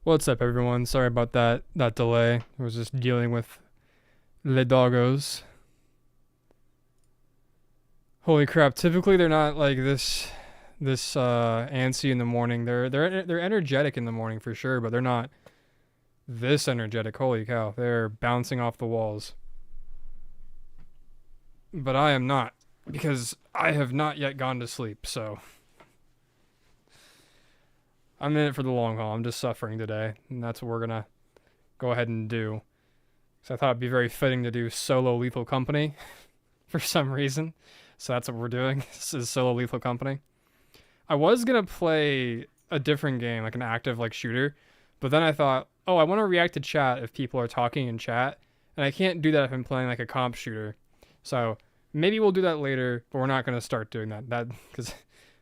What's up, everyone? Sorry about that delay. I was just dealing with the doggos. Holy crap! Typically, they're not like this antsy in the morning. They're energetic in the morning for sure, but they're not this energetic. Holy cow! They're bouncing off the walls. But I am not, because I have not yet gone to sleep. So I'm in it for the long haul. I'm just suffering today, and that's what we're gonna go ahead and do. So I thought it'd be very fitting to do solo Lethal Company for some reason. So that's what we're doing. This is solo Lethal Company. I was gonna play a different game, like an active like shooter, but then I thought, oh, I want to react to chat if people are talking in chat, and I can't do that if I'm playing like a comp shooter. So maybe we'll do that later, but we're not gonna start doing that. Because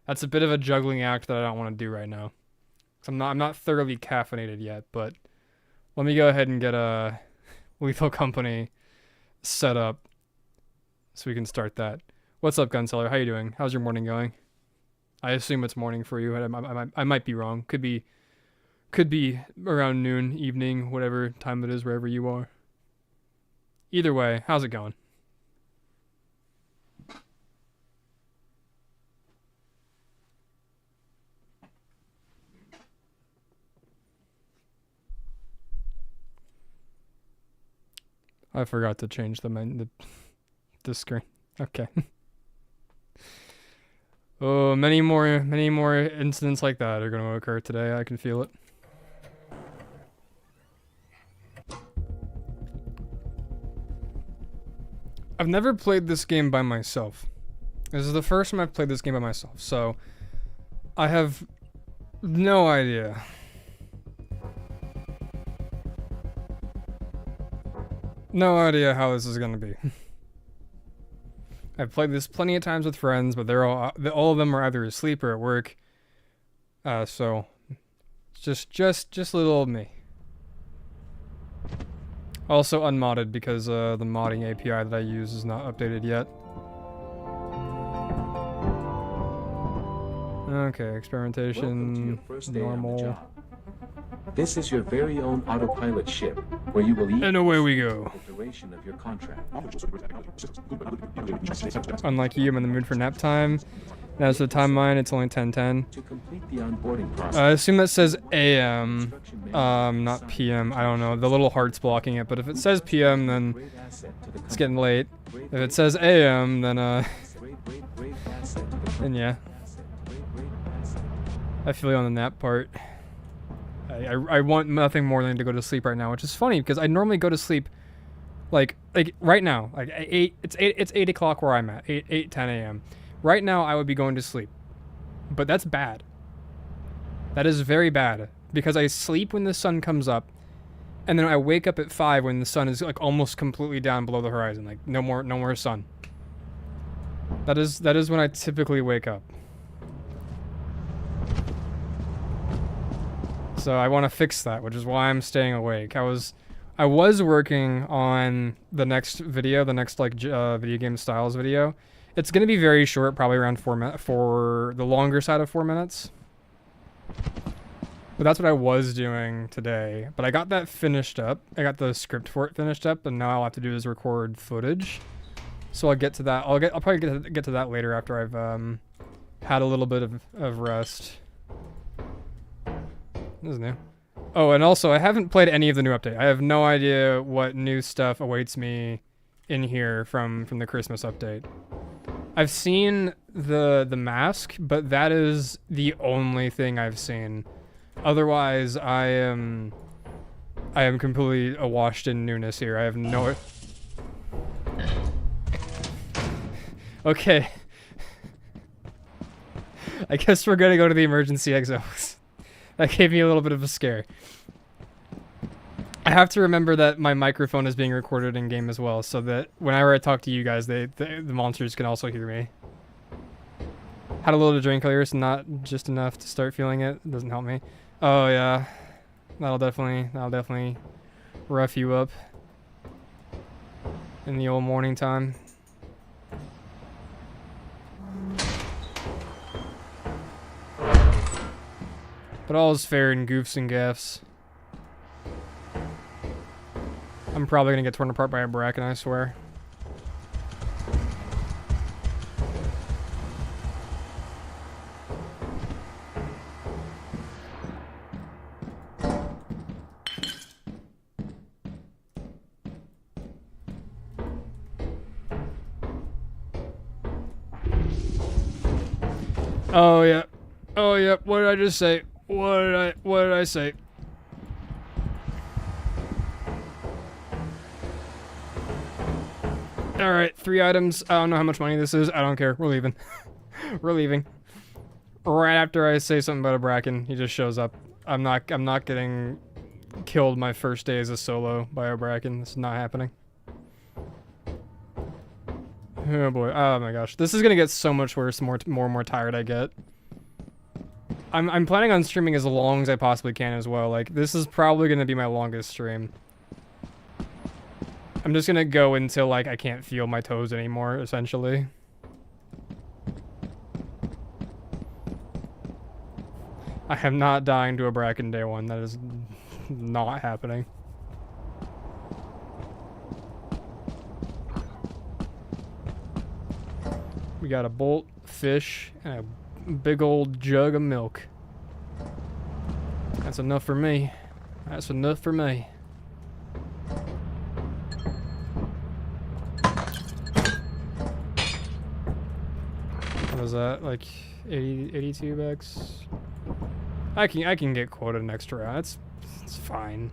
that's a bit of a juggling act that I don't want to do right now. I'm not thoroughly caffeinated yet, but let me go ahead and get a Lethal Company set up so we can start that. What's up, Gunseller? How you doing? How's your morning going? I assume it's morning for you. I might be wrong. Could be around noon, evening, whatever time it is, wherever you are. Either way, how's it going? I forgot to change the screen. Okay. Oh, many more incidents like that are going to occur today. I can feel it. I've never played this game by myself. This is the first time I've played this game by myself, so I have no idea. No idea how this is gonna be. I've played this plenty of times with friends, but all of them are either asleep or at work. So it's just little old me. Also unmodded because the modding API that I use is not updated yet. Okay, experimentation, normal. This is your very own autopilot ship, where you will eat and away we go. the duration of your contract. Unlike you, I'm in the mood for nap time. As for the timeline, it's only 10:10. To complete the onboarding process, I assume that says AM, not PM. I don't know. The little heart's blocking it, but if it says PM, then great asset to the it's getting late. If it says AM, then great asset to the then yeah. I feel you on the nap part. I want nothing more than to go to sleep right now, which is funny because I normally go to sleep like right now, like it's 8 o'clock where I'm at, 10 a.m. Right now I would be going to sleep, but that's bad. That is very bad because I sleep when the sun comes up, and then I wake up at 5 when the sun is like almost completely down below the horizon, like no more sun. That is when I typically wake up. So I want to fix that, which is why I'm staying awake. I was working on the next video, the next like video game styles video. It's gonna be very short, probably around 4 minutes, for the longer side of 4 minutes. But that's what I was doing today. But I got that finished up. I got the script for it finished up, and now all I have to do is record footage. So I'll get to that. I'll probably get to that later after I've had a little bit of rest. This is new. Oh, and also, I haven't played any of the new update. I have no idea what new stuff awaits me in here from the Christmas update. I've seen the mask, but that is the only thing I've seen. Otherwise, I am completely awashed in newness here. I have no... Okay. I guess we're gonna go to the emergency exits. That gave me a little bit of a scare. I have to remember that my microphone is being recorded in game as well, so that whenever I talk to you guys, the monsters can also hear me. Had a little to drink earlier, so not just enough to start feeling it. It doesn't help me. Oh yeah, that'll definitely rough you up in the old morning time. But all is fair in goofs and gaffs. I'm probably gonna get torn apart by a bracken, I swear. Oh yeah. Oh yeah. What did I just say? What did I say? Alright, 3 items. I don't know how much money this is. I don't care. We're leaving. We're leaving. Right after I say something about a bracken, he just shows up. I'm not getting killed my first day as a solo by a bracken. This is not happening. Oh boy. Oh my gosh. This is gonna get so much worse the more and more tired I get. I'm planning on streaming as long as I possibly can as well. Like, this is probably gonna be my longest stream. I'm just gonna go until, like, I can't feel my toes anymore, essentially. I am not dying to a bracken day one. That is not happening. We got a bolt, fish, and a big old jug of milk. That's enough for me. That's enough for me. What was that? Like 82 bucks? I can get quoted an extra round. It's fine.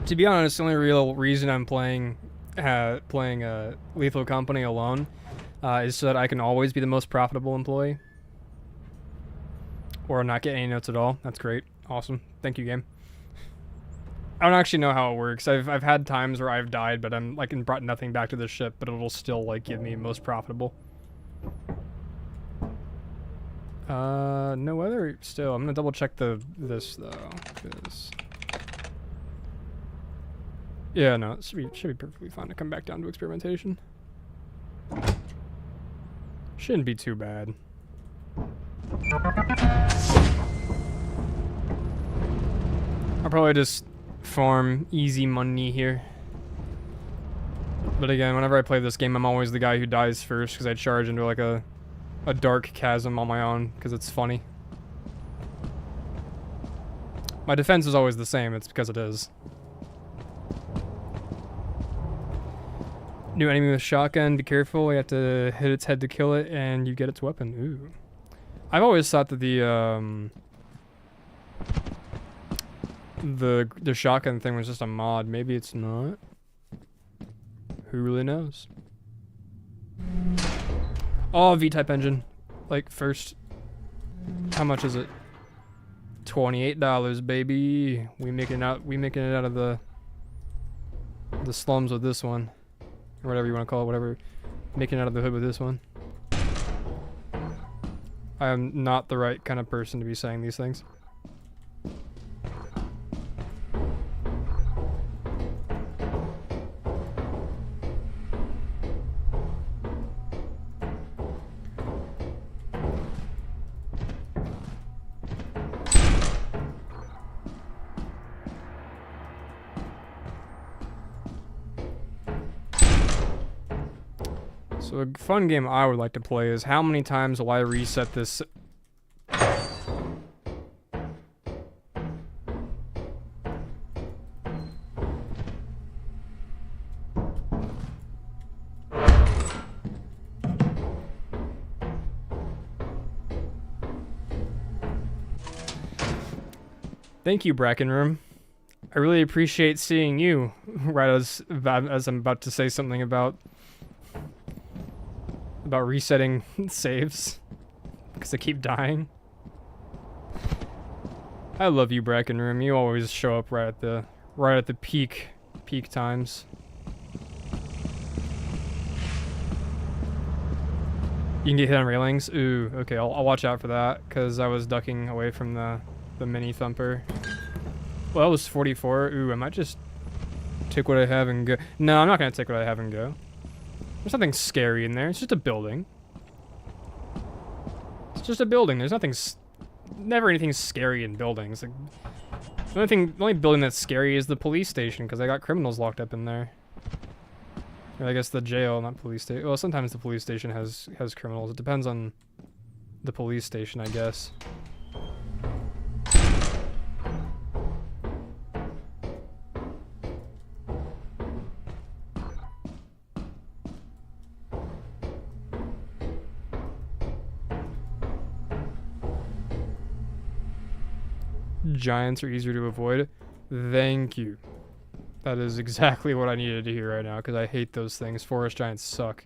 To be honest, the only real reason I'm playing Lethal Company alone is so that I can always be the most profitable employee. Or not get any notes at all. That's great. Awesome. Thank you, game. I don't actually know how it works. I've had times where I've died, but I'm like and brought nothing back to the ship, but it'll still like give me most profitable. No other still. I'm gonna double check this though, 'cause yeah, no, it should be perfectly fine to come back down to experimentation. Shouldn't be too bad. I'll probably just farm easy money here. But again, whenever I play this game, I'm always the guy who dies first because I charge into like a dark chasm on my own because it's funny. My defense is always the same, it's because it is. New enemy with shotgun, be careful, you have to hit its head to kill it and you get its weapon. Ooh. I've always thought that the shotgun thing was just a mod. Maybe it's not. Who really knows? Oh, V-type engine. Like first, how much is it? $28, baby. We making it out of the slums with this one, or whatever you want to call it. Whatever, making it out of the hood with this one. I am not the right kind of person to be saying these things. So a fun game I would like to play is how many times will I reset this? Thank you, Bracken Room. I really appreciate seeing you right as I'm about to say something about resetting saves because I keep dying. I love you, Bracken Room. You always show up right at the peak times. You can get hit on railings. Ooh, okay. I'll watch out for that because I was ducking away from the mini thumper. Well, that was 44. Ooh, I might just take what I have and go. No, I'm not gonna take what I have and go. There's nothing scary in there. It's just a building. just a building. There's nothing, never anything scary in buildings. Like, the only building that's scary is the police station because I got criminals locked up in there. Or I guess the jail, not police station. Well, sometimes the police station has criminals. It depends on the police station, I guess. Giants are easier to avoid. Thank you. That is exactly what I needed to hear right now, because I hate those things. Forest giants suck.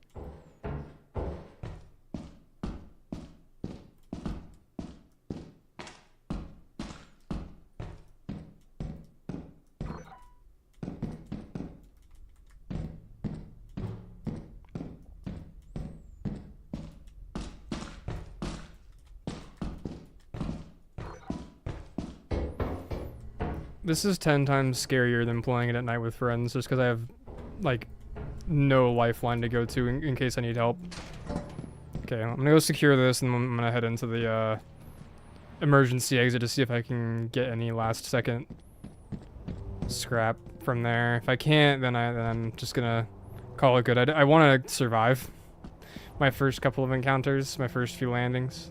This is 10 times scarier than playing it at night with friends, just because I have, like, no lifeline to go to in case I need help. Okay, I'm gonna go secure this, and I'm gonna head into the, emergency exit to see if I can get any last second scrap from there. If I can't, then I'm just gonna call it good. I want to survive my first couple of encounters, my first few landings.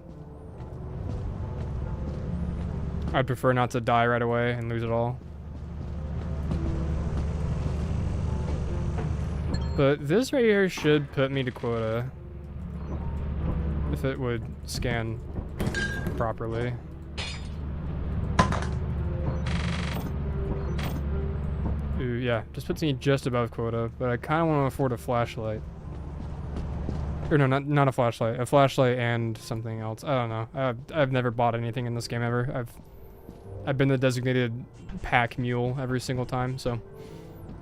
I'd prefer not to die right away and lose it all. But this right here should put me to quota. If it would scan properly. Ooh, yeah, just puts me just above quota, but I kind of want to afford a flashlight. Or no, not a flashlight. A flashlight and something else. I don't know. I've never bought anything in this game ever. I've been the designated pack mule every single time, so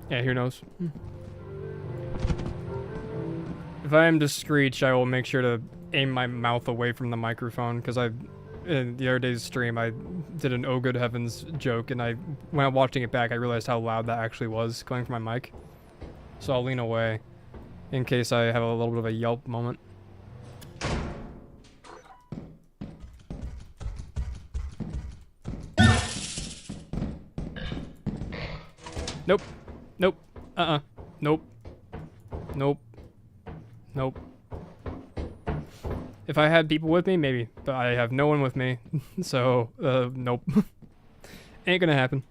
yeah, who knows. If I am to screech, I will make sure to aim my mouth away from the microphone, because in the other day's stream, I did an oh good heavens joke, and when I'm watching it back, I realized how loud that actually was coming from my mic. So I'll lean away in case I have a little bit of a yelp moment. Nope. Nope. Nope. Nope. Nope. If I had people with me, maybe. But I have no one with me. So, nope. Ain't gonna happen.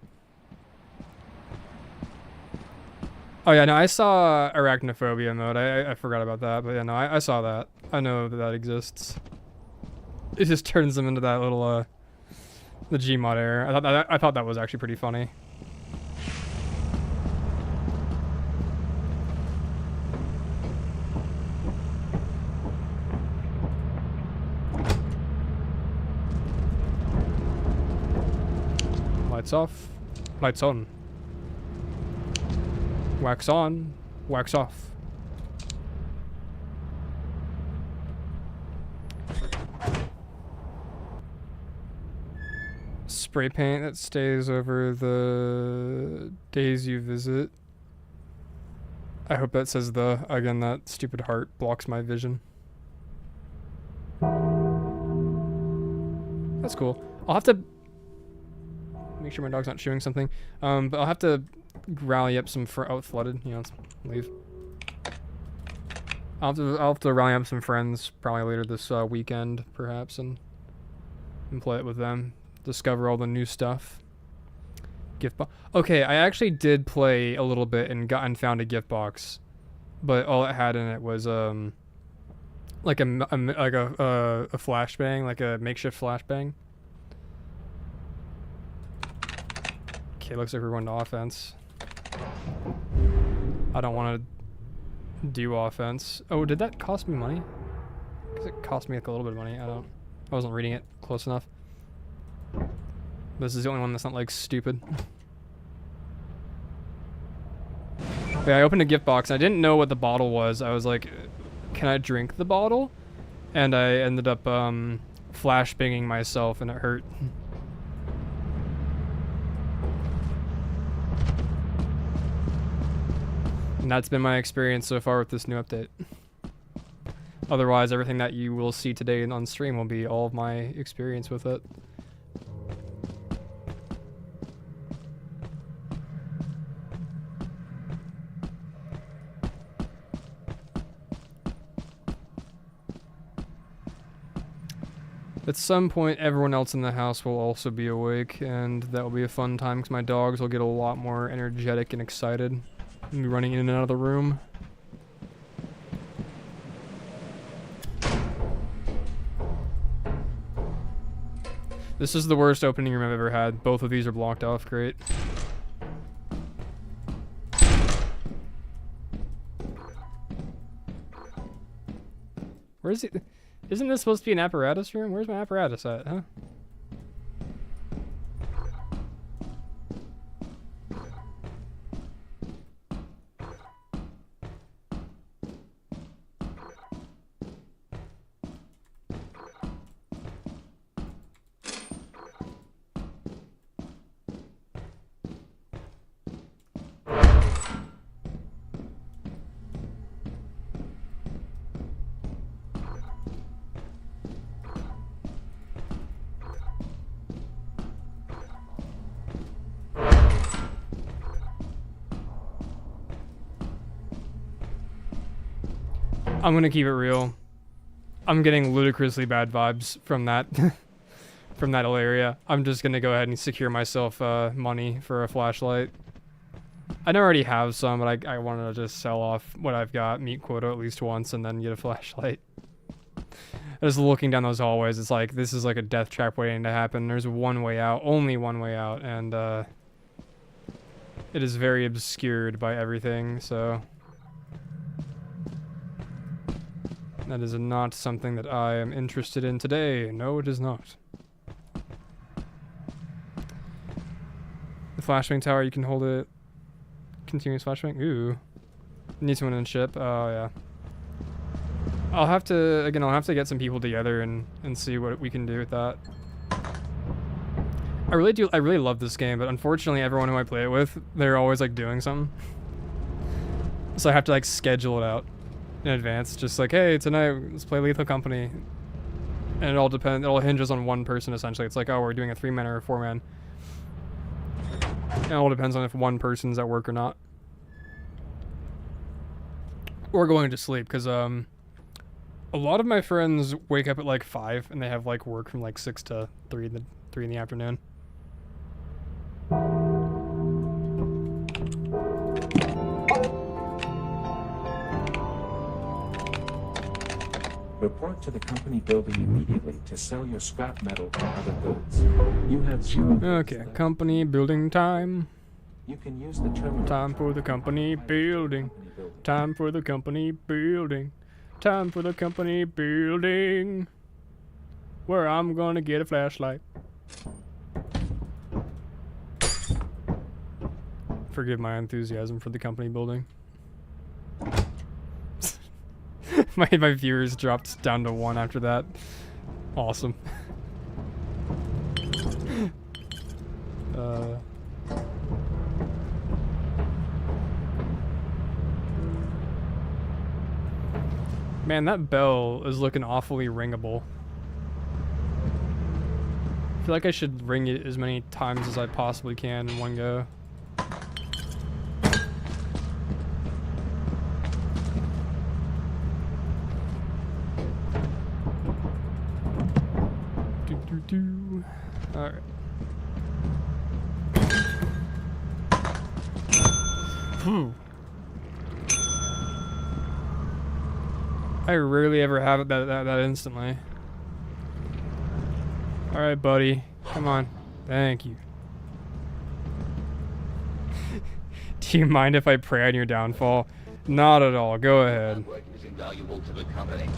Oh yeah, no, I saw arachnophobia mode. I forgot about that. But yeah, no, I saw that. I know that exists. It just turns them into that little, the Gmod error. I thought that was actually pretty funny. Lights off, lights on. Wax on, wax off. Spray paint that stays over the days you visit. I hope that says the, again, that stupid heart blocks my vision. That's cool. I'll have to make sure my dog's not chewing something. But I'll have to rally up some oh, flooded. You know, let's leave. I'll have to rally up some friends probably later this weekend, perhaps, and play it with them. Discover all the new stuff. Gift box. Okay, I actually did play a little bit and found a gift box, but all it had in it was like a flashbang, like a makeshift flashbang. Okay, looks like we're going to offense. I don't want to do offense. Oh, did that cost me money? Because it cost me like a little bit of money. I wasn't reading it close enough. This is the only one that's not like stupid. Yeah, I opened a gift box and I didn't know what the bottle was. I was like, can I drink the bottle? And I ended up flashbanging myself and it hurt. And that's been my experience so far with this new update. Otherwise, everything that you will see today on stream will be all of my experience with it. At some point, everyone else in the house will also be awake, and that will be a fun time because my dogs will get a lot more energetic and excited and be running in and out of the room. This is the worst opening room I've ever had. Both of these are blocked off. Great. Where is it? Isn't this supposed to be an apparatus room? Where's my apparatus at, huh? I'm gonna keep it real. I'm getting ludicrously bad vibes from that from that whole area. I'm just gonna go ahead and secure myself money for a flashlight. I already have some, but I want to just sell off what I've got, meet quota at least once, and then get a flashlight. Just looking down those hallways, it's like this is like a death trap waiting to happen. There's one way out, only one way out, and it is very obscured by everything, so that is not something that I am interested in today. No, it is not. The flashbang tower, you can hold it. Continuous flashbang. Ooh. Need someone in ship. Oh, yeah. I'll have to get some people together and see what we can do with that. I really love this game, but unfortunately everyone who I play it with, they're always like doing something. So I have to like schedule it out in advance. Just like, hey, tonight let's play Lethal Company. And it all hinges on one person essentially. It's like, oh, we're doing a 3-man or a 4-man. It all depends on if one person's at work or not. Or going to sleep, because a lot of my friends wake up at like 5 and they have like work from like 6 to 3 in the afternoon. Report to the company building immediately to sell your scrap metal and other goods. You have 0 goods Okay, left. company building time. You can use the terminal. Time for the company building. Time for the company building. Time for the company building. Where I'm gonna get a flashlight. Forgive my enthusiasm for the company building. my viewers dropped down to 1 after that. Awesome. Man, that bell is looking awfully ringable. I feel like I should ring it as many times as I possibly can in one go. Alright. Phew. I rarely ever have it that instantly. Alright, buddy. Come on. Thank you. Do you mind if I pray on your downfall? Not at all. Go ahead. Is invaluable to the company.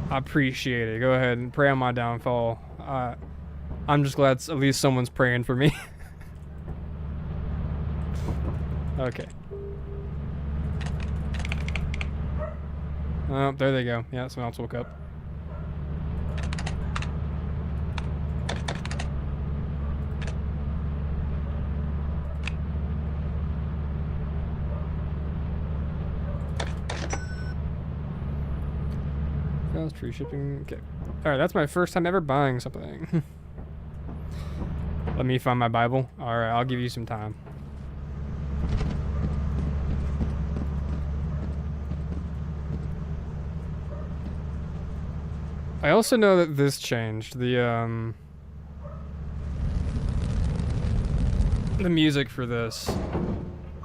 I appreciate it. Go ahead and pray on my downfall. I'm just glad at least someone's praying for me. Okay. Oh, there they go. Yeah, someone else woke up. cost, free shipping. Okay. Alright, that's my first time ever buying something. Let me find my Bible. Alright, I'll give you some time. I also know that this changed. The music for this.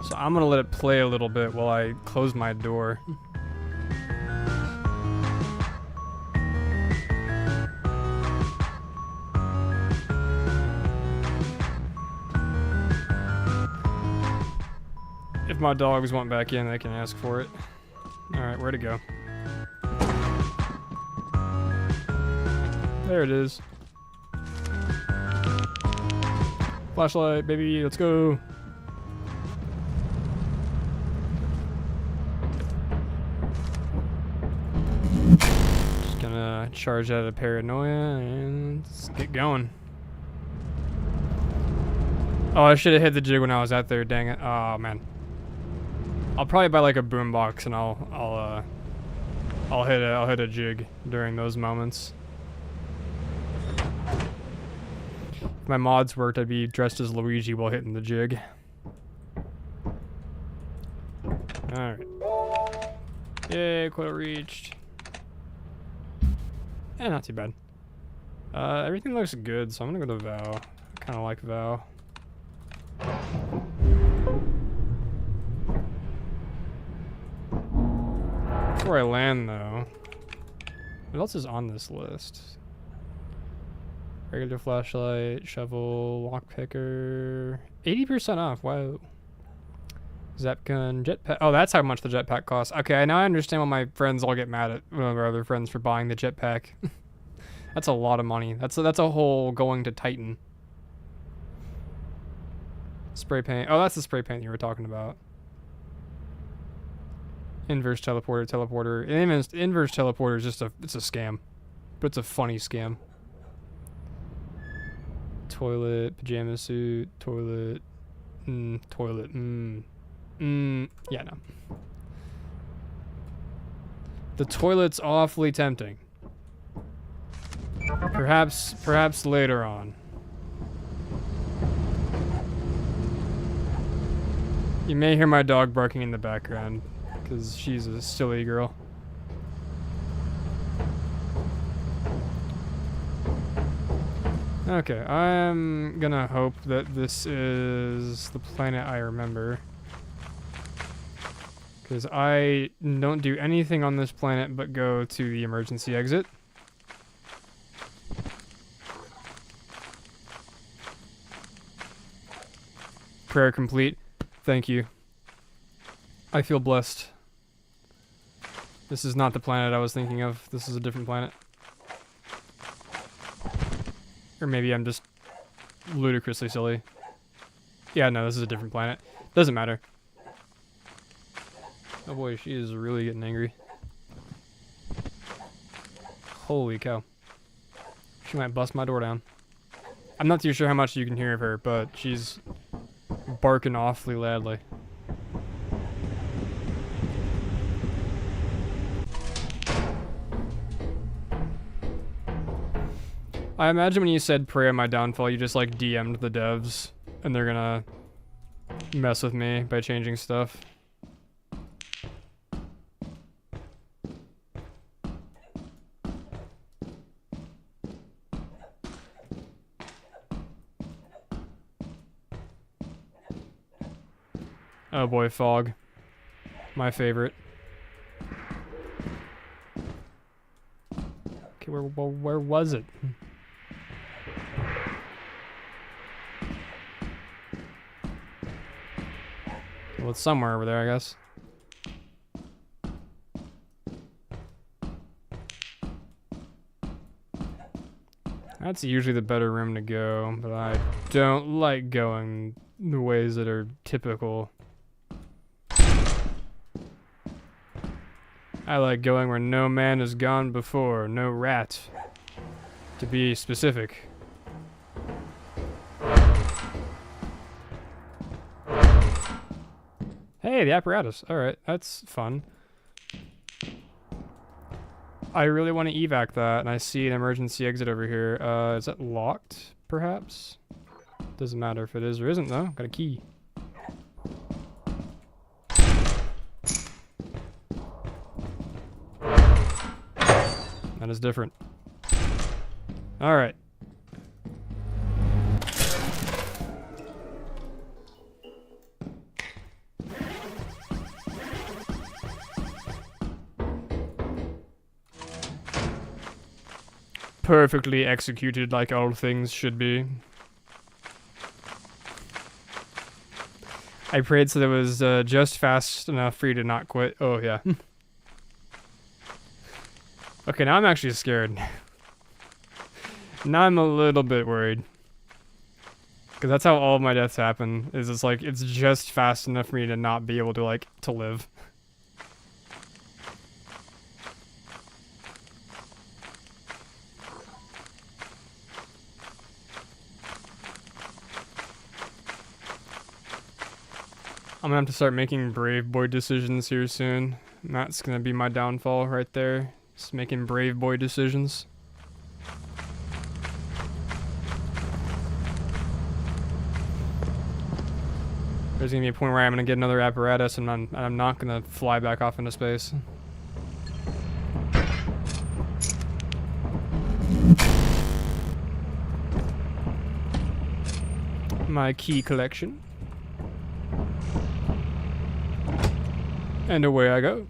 So I'm gonna let it play a little bit while I close my door. If my dogs want back in, they can ask for it. Alright, where'd it go? There it is. Flashlight, baby, let's go. Just gonna charge out of paranoia and let's get going. Oh, I should have hit the jig when I was out there, dang it. Oh man. I'll probably buy like a boombox and I'll hit a jig during those moments. If my mods worked, I'd be dressed as Luigi while hitting the jig. Alright. Yay, quota reached. Eh, not too bad. Everything looks good, so I'm gonna go to Val. I kinda like Val. Before I land, though, what else is on this list? Regular flashlight, shovel, lockpicker, 80% off. Wow. Zap gun, jetpack. Oh, that's how much the jetpack costs. Okay, now I understand why my friends all get mad at one of our other friends for buying the jetpack. That's a lot of money. That's a whole going to Titan. Spray paint. Oh, that's the spray paint you were talking about. Inverse teleporter. Inverse teleporter is just it's a scam. But it's a funny scam. Toilet, pajama suit, toilet, toilet, yeah, no. The toilet's awfully tempting. Perhaps later on. You may hear my dog barking in the background, because she's a silly girl. Okay, I'm gonna hope that this is the planet I remember. Because I don't do anything on this planet but go to the emergency exit. Prayer complete. Thank you. I feel blessed. This is not the planet I was thinking of. This is a different planet. Or maybe I'm just ludicrously silly. Yeah, no, this is a different planet. Doesn't matter. Oh boy, she is really getting angry. Holy cow. She might bust my door down. I'm not too sure how much you can hear of her, but she's barking awfully loudly. I imagine when you said pray on my downfall, you just like DM'd the devs and they're gonna mess with me by changing stuff. Oh boy, fog. My favorite. Okay, where was it? Well, it's somewhere over there, I guess. That's usually the better room to go, but I don't like going the ways that are typical. I like going where no man has gone before, no rat, to be specific. Hey, the apparatus. Alright, that's fun. I really want to evac that, and I see an emergency exit over here. Is that locked, perhaps? Doesn't matter if it is or isn't, though. Got a key. That is different. Alright. Perfectly executed like all things should be. I prayed so that it was just fast enough for you to not quit. Oh, yeah. Okay, now I'm actually scared. Now I'm a little bit worried. Because that's how all of my deaths happen. Is it's like, it's just fast enough for me to not be able to, like, to live. I'm gonna have to start making brave boy decisions here soon. And that's gonna be my downfall right there. Just making brave boy decisions. There's gonna be a point where I'm gonna get another apparatus and I'm not gonna fly back off into space. My key collection. And away I go.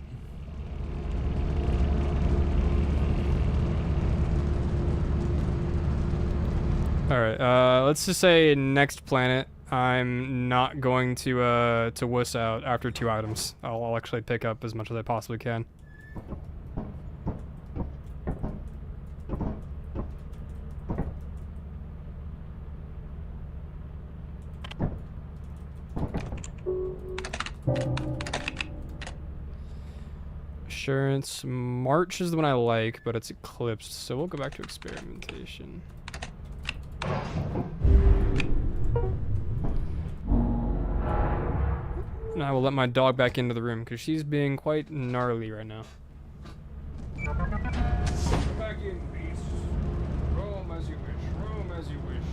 Alright, let's just say next planet, I'm not going to wuss out after 2 items. I'll actually pick up as much as I possibly can. Assurance. March is the one I like, but it's eclipsed, so we'll go back to experimentation. And I will let my dog back into the room because she's being quite gnarly right now. Go back in, beast. Roam as you wish. Roam as you wish.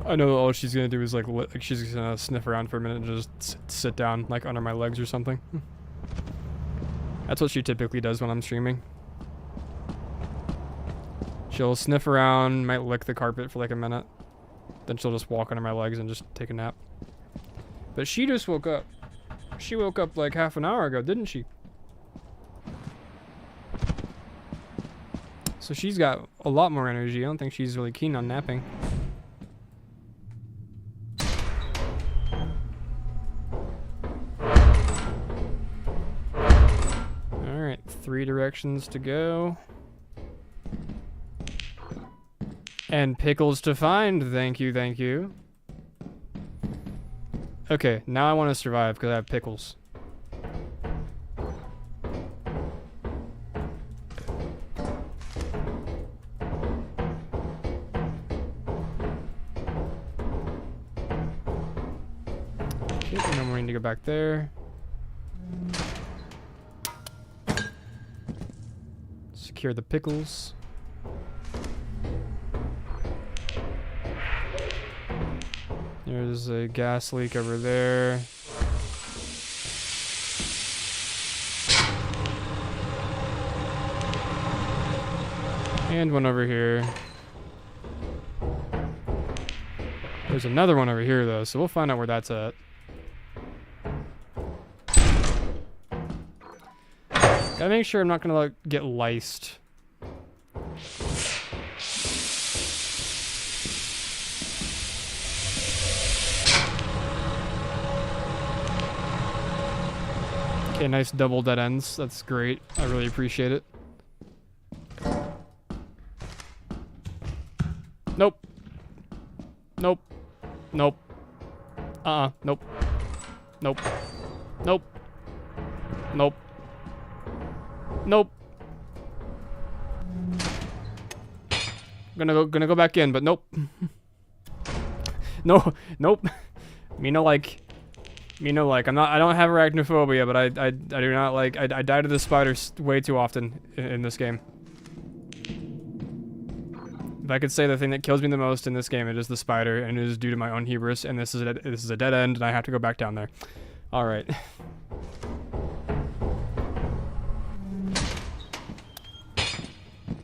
I know all she's gonna do is like she's gonna sniff around for a minute and just sit down like under my legs or something. That's what she typically does when I'm streaming. She'll sniff around, might lick the carpet for like a minute. Then she'll just walk under my legs and just take a nap. But she just woke up. She woke up like half an hour ago, didn't she? So she's got a lot more energy. I don't think she's really keen on napping. Alright, 3 directions to go. And pickles to find. Thank you, thank you. Okay, now I want to survive because I have pickles. Okay, no more need to go back there. Secure the pickles. There's a gas leak over there. And one over here. There's another one over here though, so we'll find out where that's at. Gotta make sure I'm not gonna like get liced. Okay, nice double dead ends. That's great. I really appreciate it. Nope. Nope. Nope. Nope. Nope. Nope. Nope. Nope. Gonna go back in, but nope. No, nope. Me no like. You know, like, I don't have arachnophobia, but I do not like, I die to the spiders way too often in this game. If I could say the thing that kills me the most in this game, it is the spider, and it is due to my own hubris, and this is a dead end, and I have to go back down there. Alright.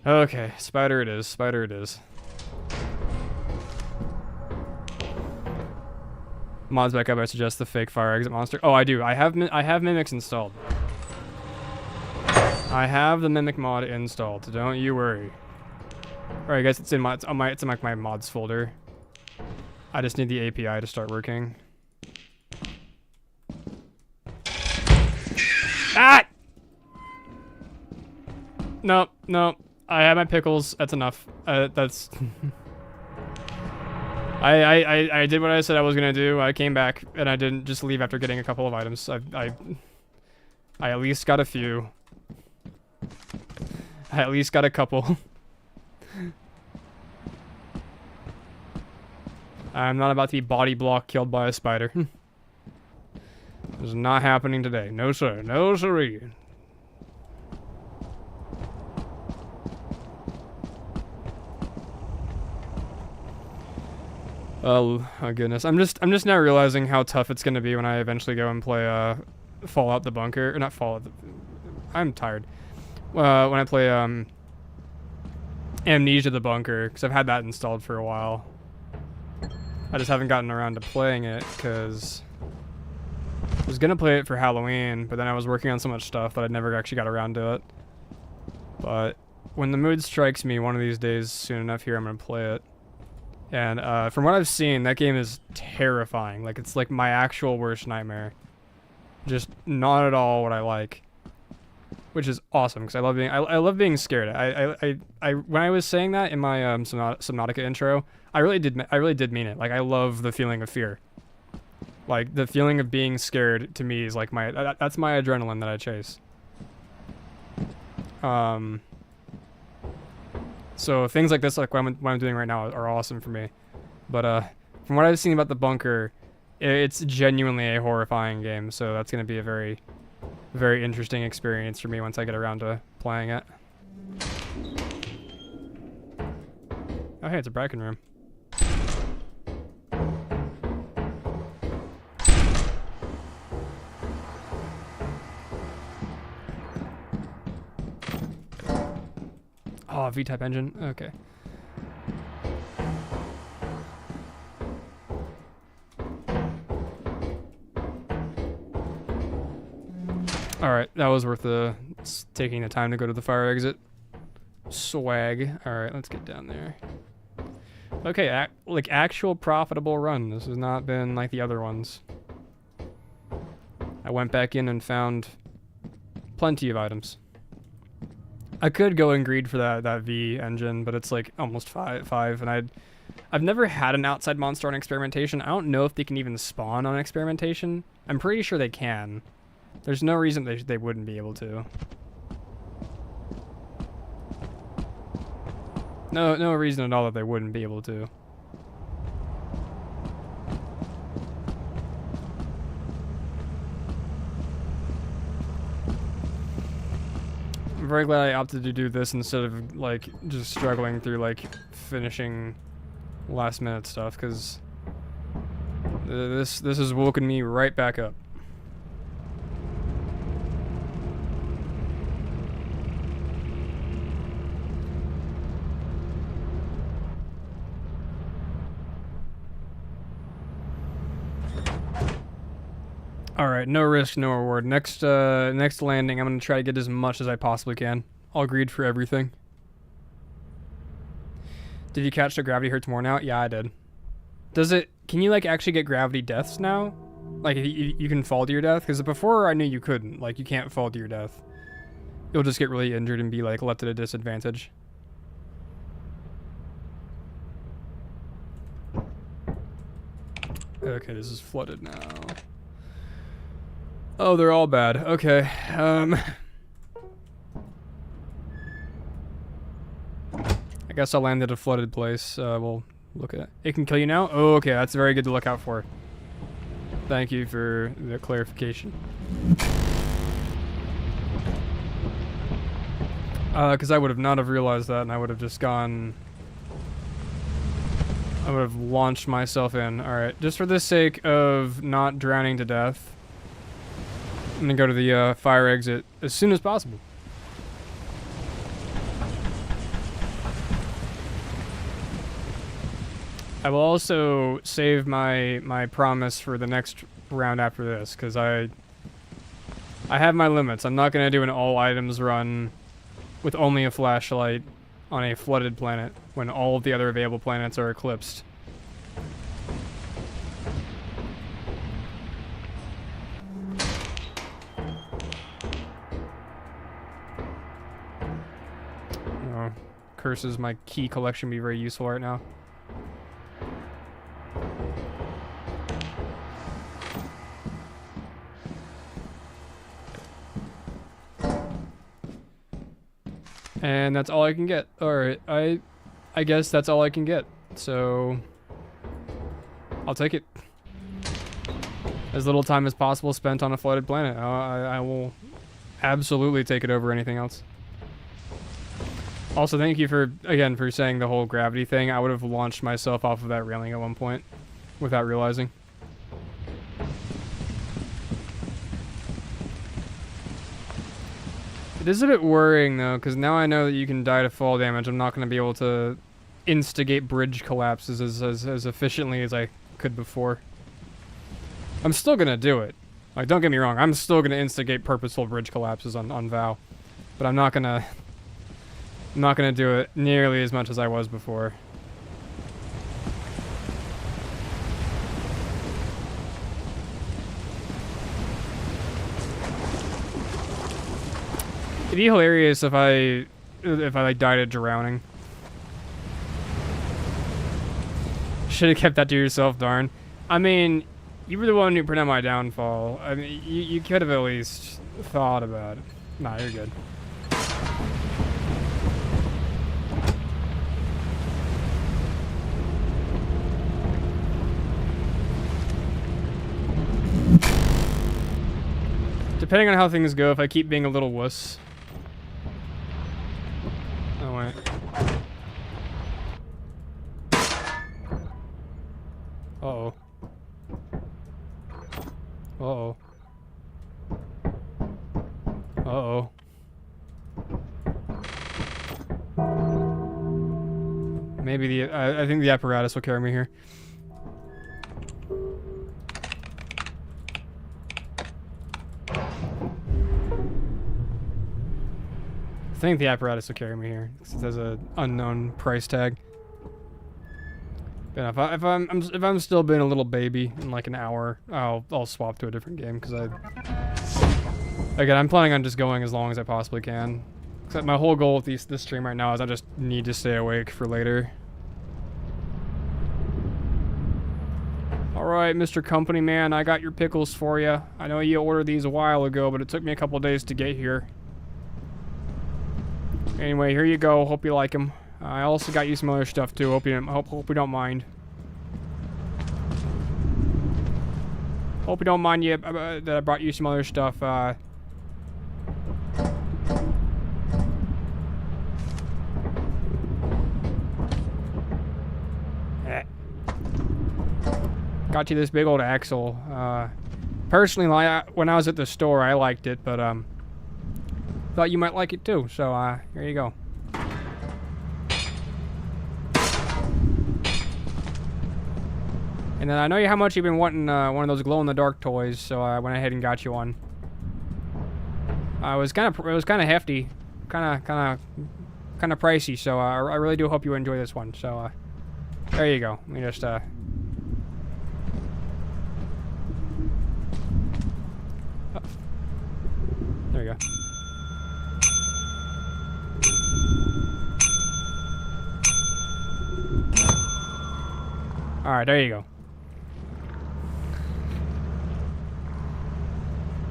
Okay, spider it is, spider it is. Mods back up, I suggest the fake fire exit monster. Oh, I do. I have mimics installed. I have the mimic mod installed. Don't you worry. Alright, guys, it's in like my mods folder. I just need the API to start working. Ah! Nope, nope. I have my pickles. That's enough. That's. I did what I said I was gonna do. I came back and I didn't just leave after getting a couple of items. I at least got a few. I at least got a couple. I'm not about to be body block killed by a spider. This is not happening today. No sir. No siree. Oh goodness. I'm just now realizing how tough it's gonna be when I eventually go and play Fallout the Bunker. Or not Fallout. I'm tired. When I play Amnesia the Bunker, because I've had that installed for a while. I just haven't gotten around to playing it because I was gonna play it for Halloween, but then I was working on so much stuff that I never actually got around to it. But when the mood strikes me one of these days soon enough here, I'm gonna play it. And from what I've seen, that game is terrifying. Like, it's like my actual worst nightmare. Just not at all what I like. Which is awesome, because I love being scared. When I was saying that in my Subnautica intro, I really did mean it. Like, I love the feeling of fear. Like, the feeling of being scared to me is like that's my adrenaline that I chase. So things like this, like what I'm doing right now, are awesome for me. But from what I've seen about the bunker, it's genuinely a horrifying game. So that's gonna be a very, very interesting experience for me once I get around to playing it. Oh hey, it's a Bracken room. Oh, V-type engine. Okay. Alright, that was worth taking the time to go to the fire exit. Swag. Alright, let's get down there. Okay, like actual profitable run. This has not been like the other ones. I went back in and found plenty of items. I could go and greed for that V engine, but it's like almost five, and I've never had an outside monster on experimentation. I don't know if they can even spawn on experimentation. I'm pretty sure they can. There's no reason they wouldn't be able to. No reason at all that they wouldn't be able to. I'm very glad I opted to do this instead of like just struggling through like finishing last minute stuff, because this has woken me right back up. Alright, no risk, no reward. Next landing, I'm gonna try to get as much as I possibly can. I'll greed for everything. Did you catch the gravity hurts more now? Yeah, I did. Can you like actually get gravity deaths now? Like, you can fall to your death? Because before I knew you couldn't. Like, you can't fall to your death. You'll just get really injured and be like left at a disadvantage. Okay, this is flooded now. Oh, they're all bad. Okay. I guess I'll land at a flooded place. We'll look at it. It can kill you now? Oh, okay. That's very good to look out for. Thank you for the clarification. Because I would have not have realized that, and I would have just gone... I would have launched myself in. Alright, just for the sake of not drowning to death, I'm gonna go to the fire exit as soon as possible. I will also save my promise for the next round after this, because I have my limits. I'm not gonna do an all items run with only a flashlight on a flooded planet when all of the other available planets are eclipsed. Oh, curses, my key collection be very useful right now. And that's all I can get. Alright, I guess that's all I can get. So, I'll take it. As little time as possible spent on a flooded planet. I will absolutely take it over anything else. Also, thank you for, again, for saying the whole gravity thing. I would have launched myself off of that railing at one point without realizing. It is a bit worrying, though, because now I know that you can die to fall damage. I'm not going to be able to instigate bridge collapses as efficiently as I could before. I'm still going to do it. Like, don't get me wrong. I'm still going to instigate purposeful bridge collapses on Vow. But I'm not going to do it nearly as much as I was before. It'd be hilarious if I like died of drowning. Should have kept that to yourself, darn. I mean, you were the one who put on my downfall. I mean, you could have at least thought about it. Nah, you're good. Depending on how things go, if I keep being a little wuss. Oh, wait. Uh-oh. Uh-oh. Uh-oh. Maybe I think the apparatus will carry me here. I think the apparatus will carry me here, because it has an unknown price tag. But if I'm still being a little baby in like an hour, I'll swap to a different game, because again, I'm planning on just going as long as I possibly can. Except my whole goal with this stream right now is I just need to stay awake for later. Alright, Mr. Company Man, I got your pickles for you. I know you ordered these a while ago, but it took me a couple days to get here. Anyway, here you go. Hope you like them. I also got you some other stuff too. Hope you don't mind. Hope you don't mind that I brought you some other stuff. Got you this big old axle. Personally, when I was at the store, I liked it, but thought you might like it too, so here you go. And then I know how much you've been wanting one of those glow-in-the-dark toys, so I went ahead and got you one. It was kind of hefty, kind of pricey, so I really do hope you enjoy this one. So there you go. Let me just oh. There you go. Alright, there you go.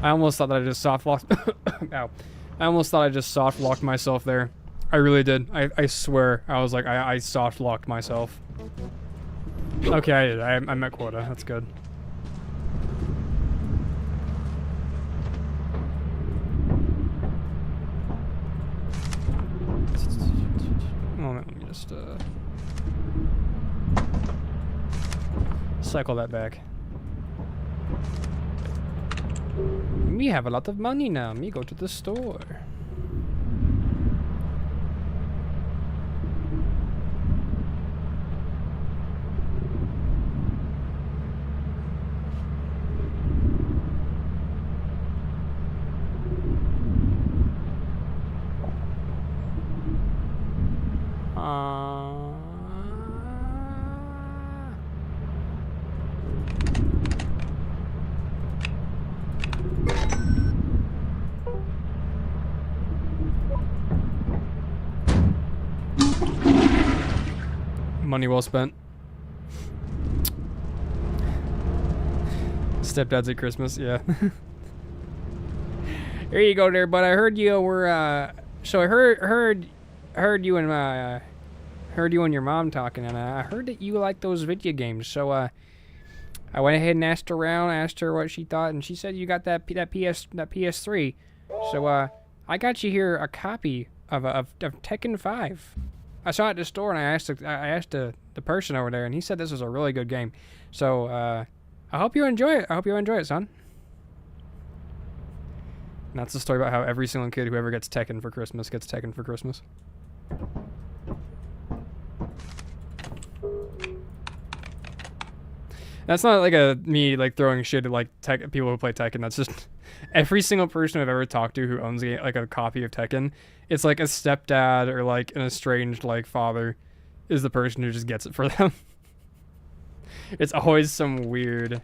I almost thought that I just soft-locked... Ow. I almost thought I just soft-locked myself there. I really did. I swear. I was like, I soft-locked myself. Okay, I met quota. That's good. just cycle that back. Me have a lot of money now. Me go to the store. Money well spent. Stepdads at Christmas, yeah. Here you go there, but I heard you were so I heard you and heard you and your mom talking, and I heard that you like those video games. So I went ahead and asked her what she thought, and she said you got that PS3. So I got you here a copy of Tekken 5. I saw it at the store, and I asked the person over there, and he said this was a really good game. So I hope you enjoy it. I hope you enjoy it, son. And that's the story about how every single kid who ever gets Tekken for Christmas gets Tekken for Christmas. That's not like me like throwing shit at like people who play Tekken. That's just every single person I've ever talked to who owns like a copy of Tekken. It's like a stepdad or like an estranged like father is the person who just gets it for them. It's always some weird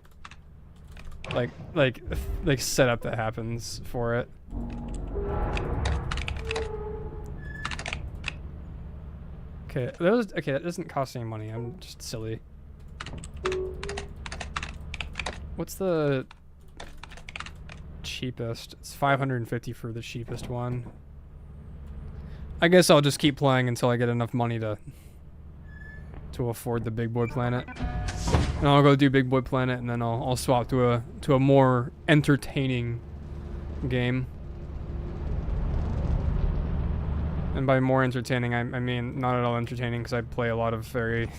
like setup that happens for it. Okay, that doesn't cost any money. I'm just silly. What's the cheapest? It's 550 for the cheapest one. I guess I'll just keep playing until I get enough money to afford the Big Boy Planet. And I'll go do Big Boy Planet, and then I'll swap to a more entertaining game. And by more entertaining, I mean not at all entertaining, because I play a lot of very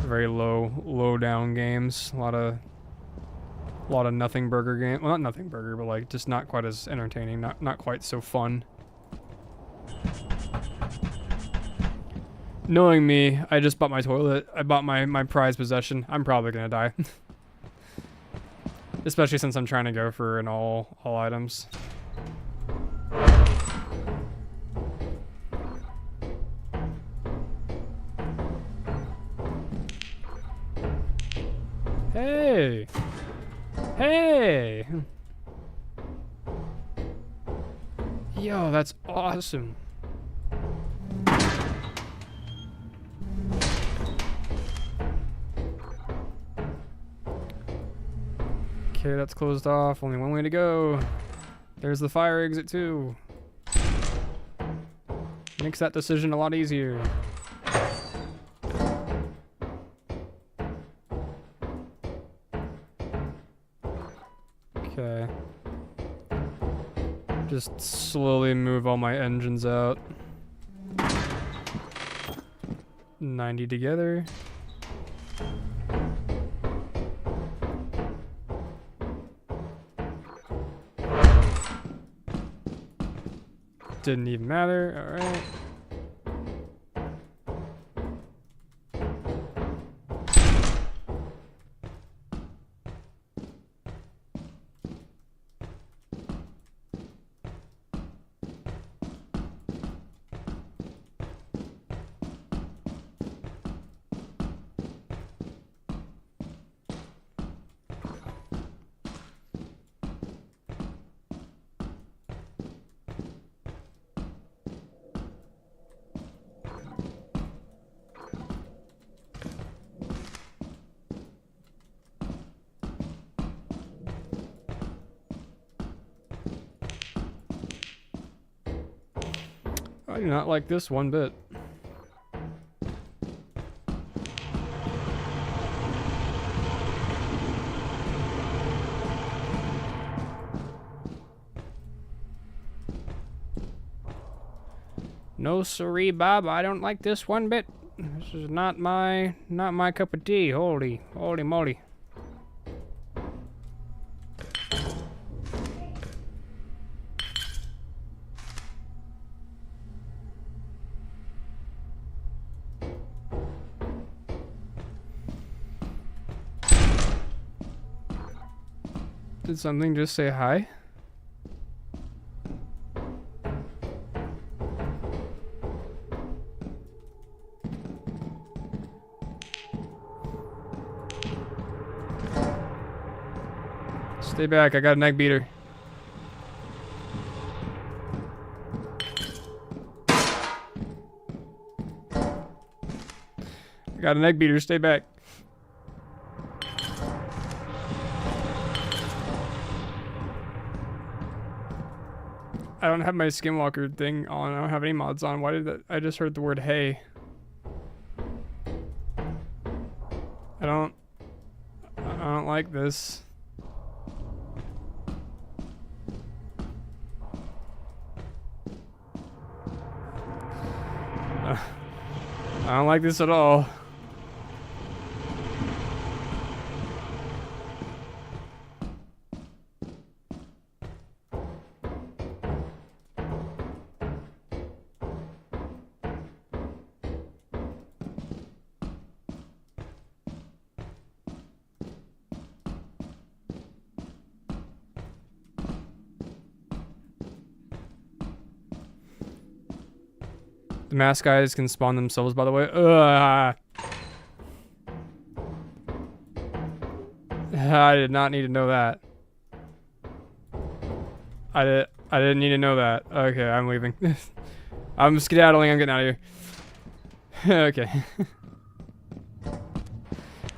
very low down games. A lot of nothing burger game. Well, not nothing burger, but like just not quite as entertaining. Not quite so fun. Knowing me, I just bought my toilet. I bought my prized possession. I'm probably gonna die. Especially since I'm trying to go for an all items. Hey! Hey! Yo, that's awesome. Okay, that's closed off. Only one way to go. There's the fire exit too. Makes that decision a lot easier. Okay. Just slowly move all my engines out. 90 together. Didn't even matter. Alright. I do not like this one bit. No siree, Bob. I don't like this one bit. This is not my cup of tea. Holy moly. Did something just say hi? Stay back, I got a neck beater. I got a neck beater, stay back. I don't have my Skinwalker thing on. I don't have any mods on. Why did that? I just heard the word hey. I don't like this. I don't like this at all. The mask guys can spawn themselves, by the way. Ugh. I did not need to know that. I didn't need to know that. Okay, I'm leaving. I'm skedaddling. I'm getting out of here. Okay.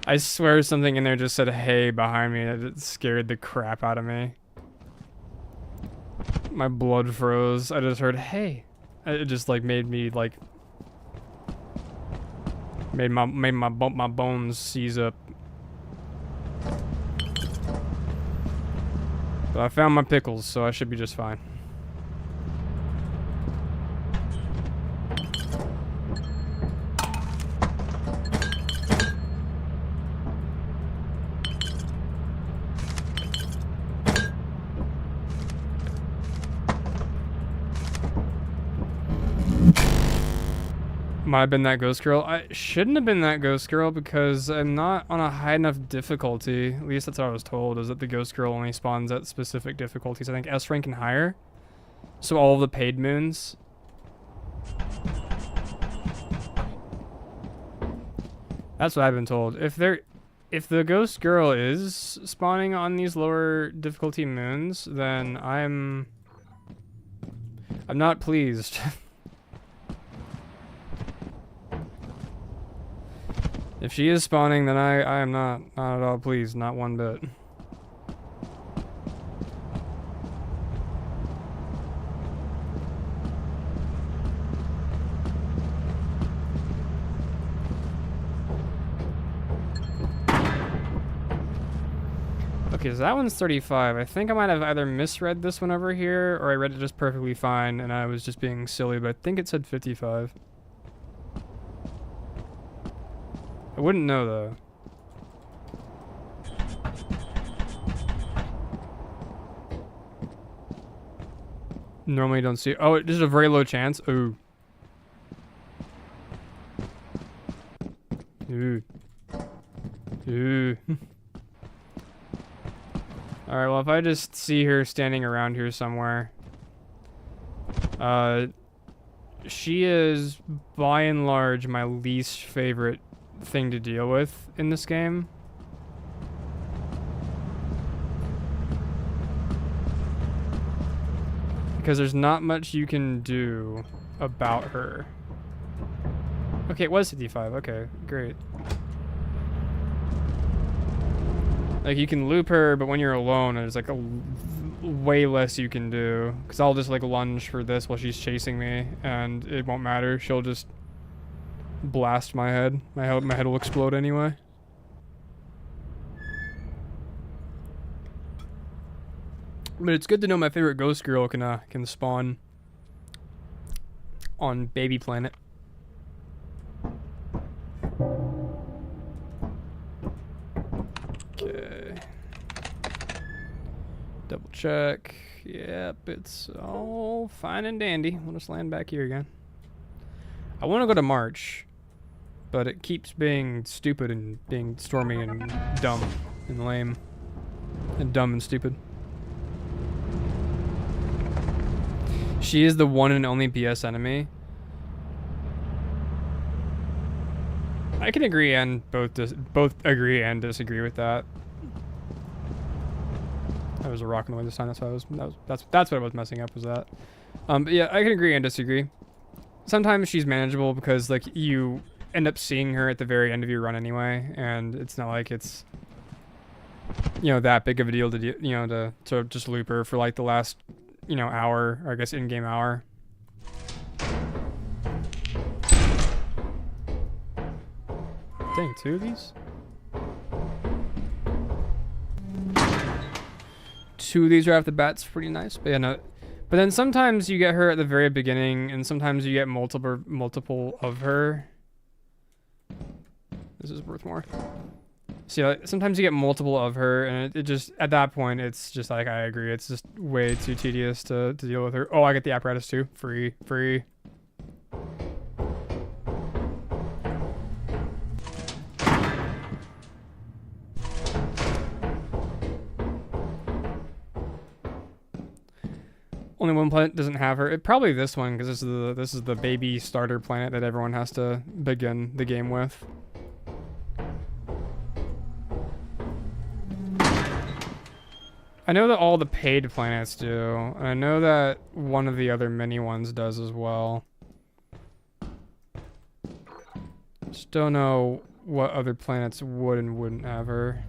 I swear something in there just said "hey" behind me. It scared the crap out of me. My blood froze. I just heard "hey." It just like made me like made my bones seize up. But I found my pickles, so I should be just fine. Might have been that ghost girl. I shouldn't have been that ghost girl because I'm not on a high enough difficulty. At least that's what I was told, is that the ghost girl only spawns at specific difficulties. I think S rank and higher. So all of the paid moons. That's what I've been told. If the ghost girl is spawning on these lower difficulty moons, then I'm not pleased. If she is spawning, then I am not at all pleased, not one bit. Okay, so that one's 35. I think I might have either misread this one over here, or I read it just perfectly fine, and I was just being silly, but I think it said 55. I wouldn't know, though. Normally don't see... Oh, this is a very low chance. Ooh. Ooh. Ooh. Alright, well, if I just see her standing around here somewhere... she is, by and large, my least favorite thing to deal with in this game. Because there's not much you can do about her. Okay, it was 55. Okay, great. Like, you can loop her, but when you're alone, there's like a way less you can do. Because I'll just like lunge for this while she's chasing me, and it won't matter. She'll just blast my head. My head will explode anyway. But it's good to know my favorite ghost girl can spawn on Baby Planet. Okay. Double check. Yep, it's all fine and dandy. We'll just land back here again. I want to go to March, but it keeps being stupid and being stormy and dumb and lame and dumb and stupid. She is the one and only PS enemy. I can agree and both agree and disagree with that. I was rocking away this time. That's what I was messing up. Was that? But yeah, I can agree and disagree. Sometimes she's manageable because like you end up seeing her at the very end of your run anyway, and it's not like it's that big of a deal to to just loop her for like the last hour, or I guess in-game hour. Dang, 2 of these? 2 of these right off the bat's pretty nice, but yeah, no. But then sometimes you get her at the very beginning, and sometimes you get multiple of her. This is worth more. So yeah, sometimes you get multiple of her, and it just, at that point, it's just like, I agree, it's just way too tedious to deal with her. Oh, I get the apparatus too. Free. Only one planet doesn't have her. Probably this one, because this is the baby starter planet that everyone has to begin the game with. I know that all the paid planets do, and I know that one of the other mini ones does as well. Just don't know what other planets would and wouldn't have her.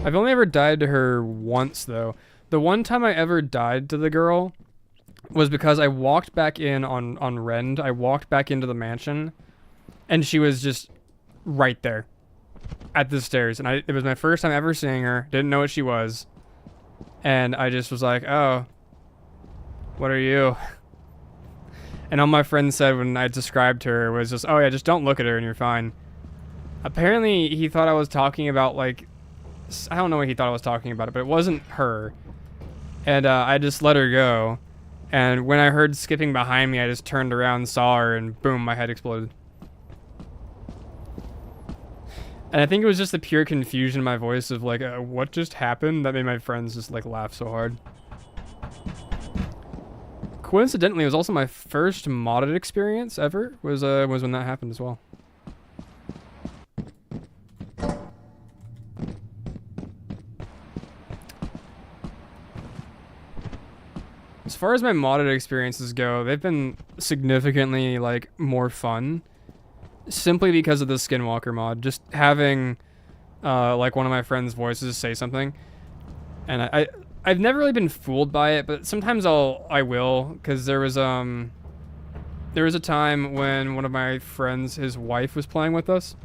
I've only ever died to her once, though. The one time I ever died to the girl was because I walked back in on Rend. I walked back into the mansion, and she was just right there at the stairs. And it was my first time ever seeing her. Didn't know what she was. And I just was like, oh, what are you? And all my friends said when I described her was just, oh yeah, just don't look at her and you're fine. Apparently, he thought I was talking about, like, I don't know what he thought I was talking about, but it wasn't her. And I just let her go. And when I heard skipping behind me, I just turned around, saw her, and boom, my head exploded. And I think it was just the pure confusion in my voice of like, what just happened? That made my friends just like laugh so hard. Coincidentally, it was also my first modded experience ever, was when that happened as well. As far as my modded experiences go, they've been significantly like more fun, simply because of the Skinwalker mod. Just having like one of my friends' voices say something, and I've never really been fooled by it, but sometimes I will, because there was a time when one of my friends, his wife, was playing with us,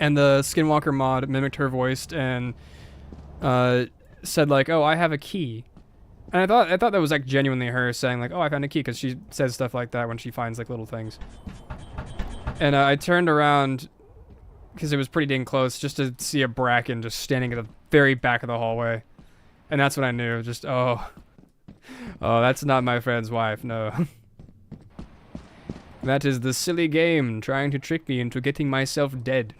and the Skinwalker mod mimicked her voice and said like, "Oh, I have a key." And I thought that was like genuinely her saying like, "Oh, I found a key," because she says stuff like that when she finds like little things. And I turned around because it was pretty dang close, just to see a bracken just standing at the very back of the hallway, and that's when I knew. Just oh, that's not my friend's wife. No, that is the silly game trying to trick me into getting myself dead.